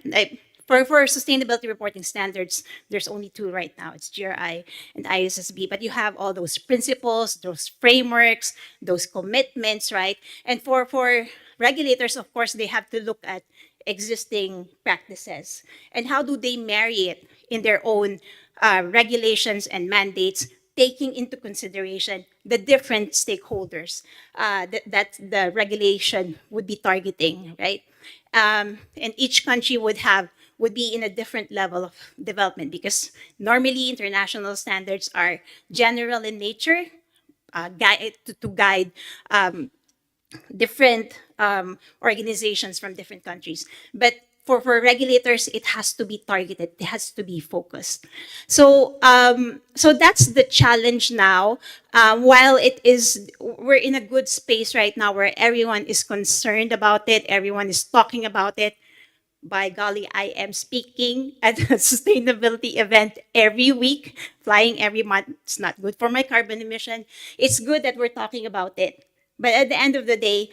For sustainability reporting standards, there's only two right now. It's GRI and ISSB. But you have all those principles, those frameworks, those commitments, right? And for regulators, of course, they have to look at existing practices. And how do they marry it in their own regulations and mandates, taking into consideration the different stakeholders that the regulation would be targeting, right? And each country would be in a different level of development, because normally international standards are general in nature, to guide different organizations from different countries. But for regulators, it has to be targeted. It has to be focused. So that's the challenge now. While we're in a good space right now where everyone is concerned about it, everyone is talking about it, by golly, I am speaking at a sustainability event every week, flying every month. It's not good for my carbon emission. It's good that we're talking about it. But at the end of the day,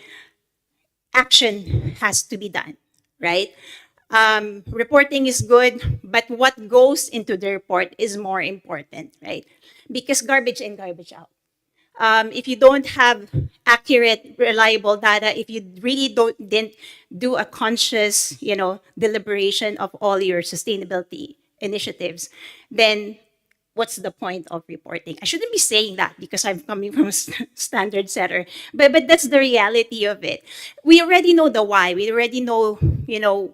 action has to be done, right? Reporting is good, but what goes into the report is more important, right? Because garbage in, garbage out. If you don't have accurate, reliable data, if you really didn't do a conscious, deliberation of all your sustainability initiatives, then what's the point of reporting? I shouldn't be saying that because I'm coming from a standard setter, but that's the reality of it. We already know the why. We already know,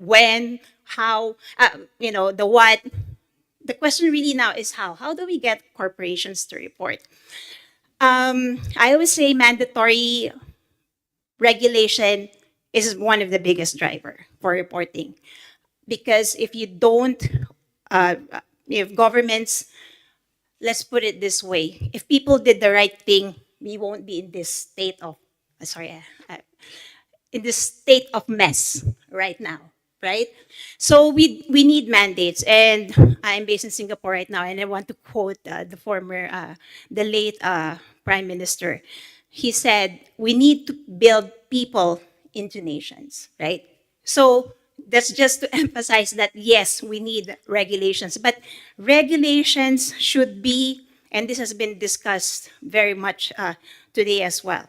when, how, the what. The question really now is how. How do we get corporations to report? I always say mandatory regulation is one of the biggest driver for reporting, because if you don't, if governments, let's put it this way, if people did the right thing, we won't be in this state of, in this state of mess right now, right? So we need mandates, and I'm based in Singapore right now, and I want to quote the late Prime Minister. He said, we need to build people into nations, right? So that's just to emphasize that, yes, we need regulations, but regulations should be, and this has been discussed very much today as well,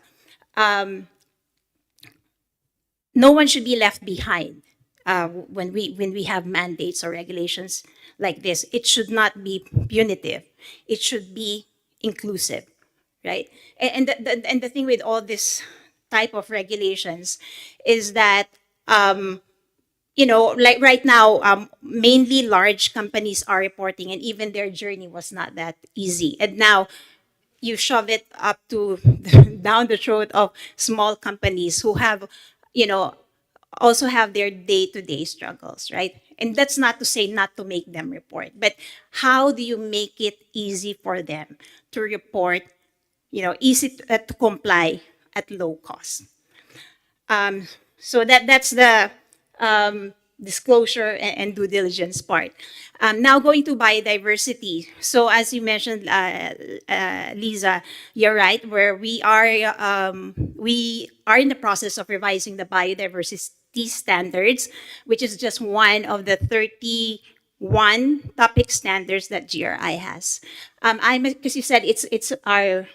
no one should be left behind when we have mandates or regulations like this. It should not be punitive. It should be inclusive, right? And the thing with all this type of regulations is that like right now, mainly large companies are reporting, and even their journey was not that easy. And now you shove it up to down the throat of small companies who have, also have their day-to-day struggles, right? And that's not to say not to make them report, but how do you make it easy for them to report, easy to comply at low cost? So that's the disclosure and due diligence part. Now going to biodiversity. So as you mentioned, Lisa, you're right. Where we are in the process of revising the biodiversity standards, which is just one of the 31 topic standards that GRI has. Because you said it's our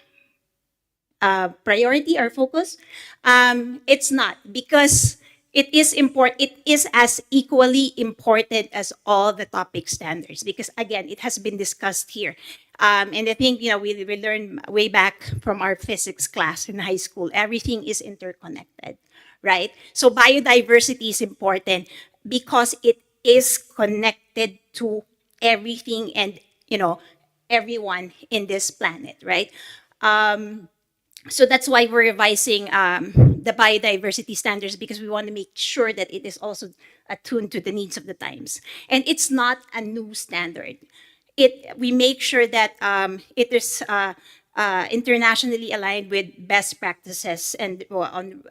priority or focus. It's not, because it is important. It is as equally important as all the topic standards, because again, it has been discussed here. And I think, we learned way back from our physics class in high school, everything is interconnected, right? So biodiversity is important because it is connected to everything and, everyone in this planet, right? So that's why we're revising the biodiversity standards, because we want to make sure that it is also attuned to the needs of the times. And it's not a new standard. We make sure that it is internationally aligned with best practices and on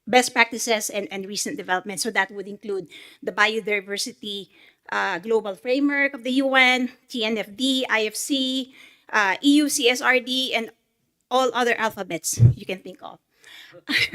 best practices and recent developments. So that would include the biodiversity global framework of the UN, TNFD, IFC, EU CSRD, and all other alphabets you can think of.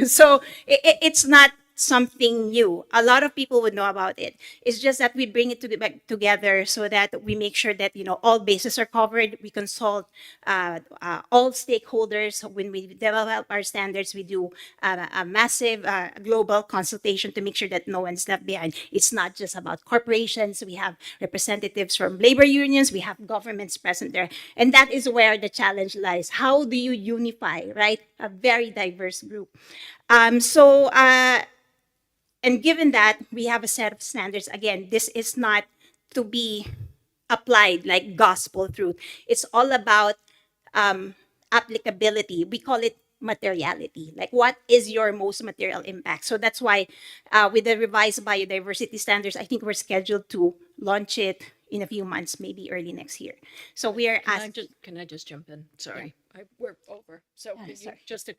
So it's not something new. A lot of people would know about it. It's just that we bring it together so that we make sure that all bases are covered. We consult all stakeholders. When we develop our standards, we do a massive global consultation to make sure that no one's left behind. It's not just about corporations. We have representatives from labor unions. We have governments present there. And that is where the challenge lies. How do you unify, right? A very diverse group. And given that we have a set of standards, again, this is not to be applied like gospel truth. It's all about applicability. We call it materiality. Like, what is your most material impact? So that's why with the revised biodiversity standards, I think we're scheduled to launch it in a few months, maybe early next year. So we are Can I just jump in? Sorry, we're over. So Yeah, could you- sorry. just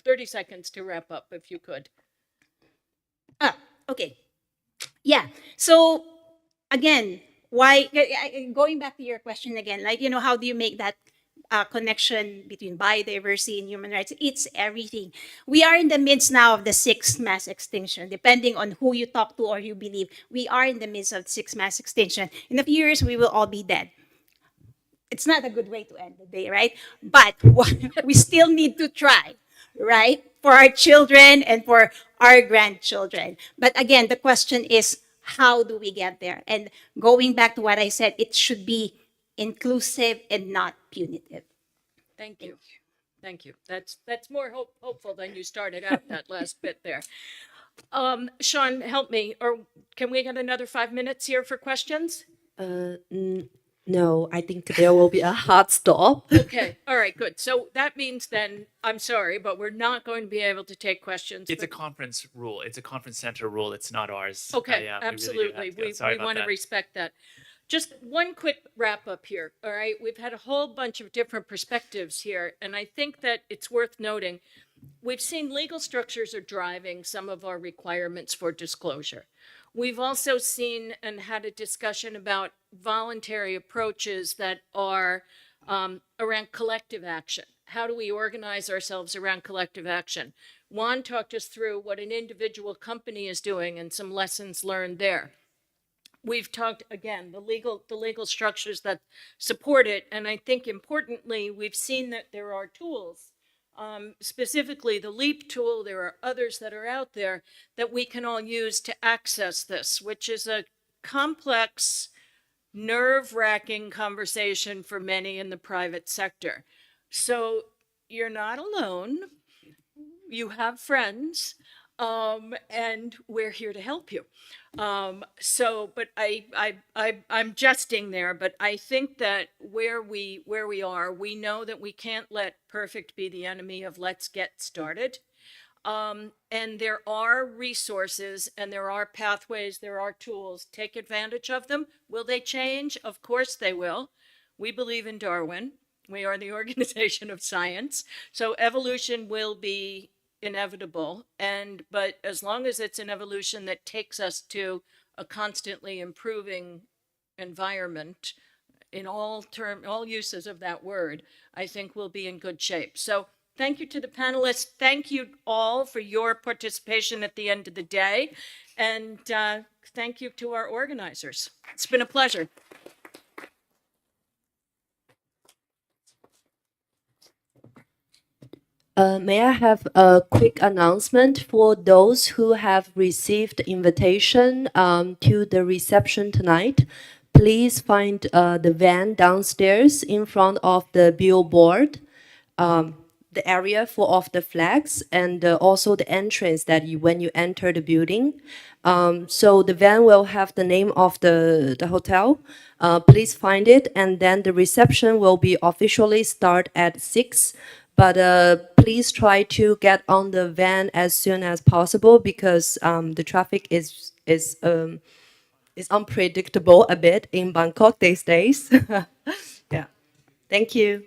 30 seconds to wrap up, if you could. Okay. Yeah. So again, why going back to your question again, like, how do you make that connection between biodiversity and human rights? It's everything. We are in the midst now of the sixth mass extinction, depending on who you talk to or you believe. We are in the midst of sixth mass extinction. In a few years, we will all be dead. It's not a good way to end the day, right? But we still need to try, right? For our children and for our grandchildren. But again, the question is, how do we get there? And going back to what I said, it should be inclusive and not punitive. Thank you. Thank you. That's more hopeful than you started out that last bit there. Sean, help me, or can we get another 5 minutes here for questions? No, I think there will be a hard stop. Okay, all right, good. So that means then, I'm sorry, but we're not going to be able to take questions. It's a conference rule. It's a conference center rule. It's not ours. Okay, yeah, absolutely. We want to respect that. Just one quick wrap up here. All right. We've had a whole bunch of different perspectives here. And I think that it's worth noting we've seen legal structures are driving some of our requirements for disclosure. We've also seen and had a discussion about voluntary approaches that are around collective action. How do we organize ourselves around collective action? Juan talked us through what an individual company is doing and some lessons learned there. We've talked, again, the legal structures that support it. And I think importantly, we've seen that there are tools, specifically the LEAP tool. There are others that are out there that we can all use to access this, which is a complex, nerve-wracking conversation for many in the private sector. So you're not alone. You have friends. And we're here to help you. But I'm jesting there, but I think that where we are, we know that we can't let perfect be the enemy of let's get started. And there are resources and there are pathways, there are tools. Take advantage of them. Will they change? Of course they will. We believe in Darwin. We are the organization of science. So evolution will be inevitable, but as long as it's an evolution that takes us to a constantly improving environment in all uses of that word, I think we'll be in good shape. So thank you to the panelists. Thank you all for your participation at the end of the day. And thank you to our organizers. It's been a pleasure. May I have a quick announcement for those who have received invitation to the reception tonight? Please find the van downstairs in front of the billboard, the area of the flags, and also the entrance that when you enter the building. So the van will have the name of the hotel. Please find it, and then the reception will be officially start at 6. But please try to get on the van as soon as possible because the traffic is unpredictable a bit in Bangkok these days. Yeah, thank you.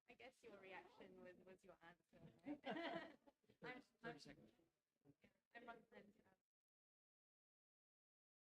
I guess your reaction was your answer, right? I'm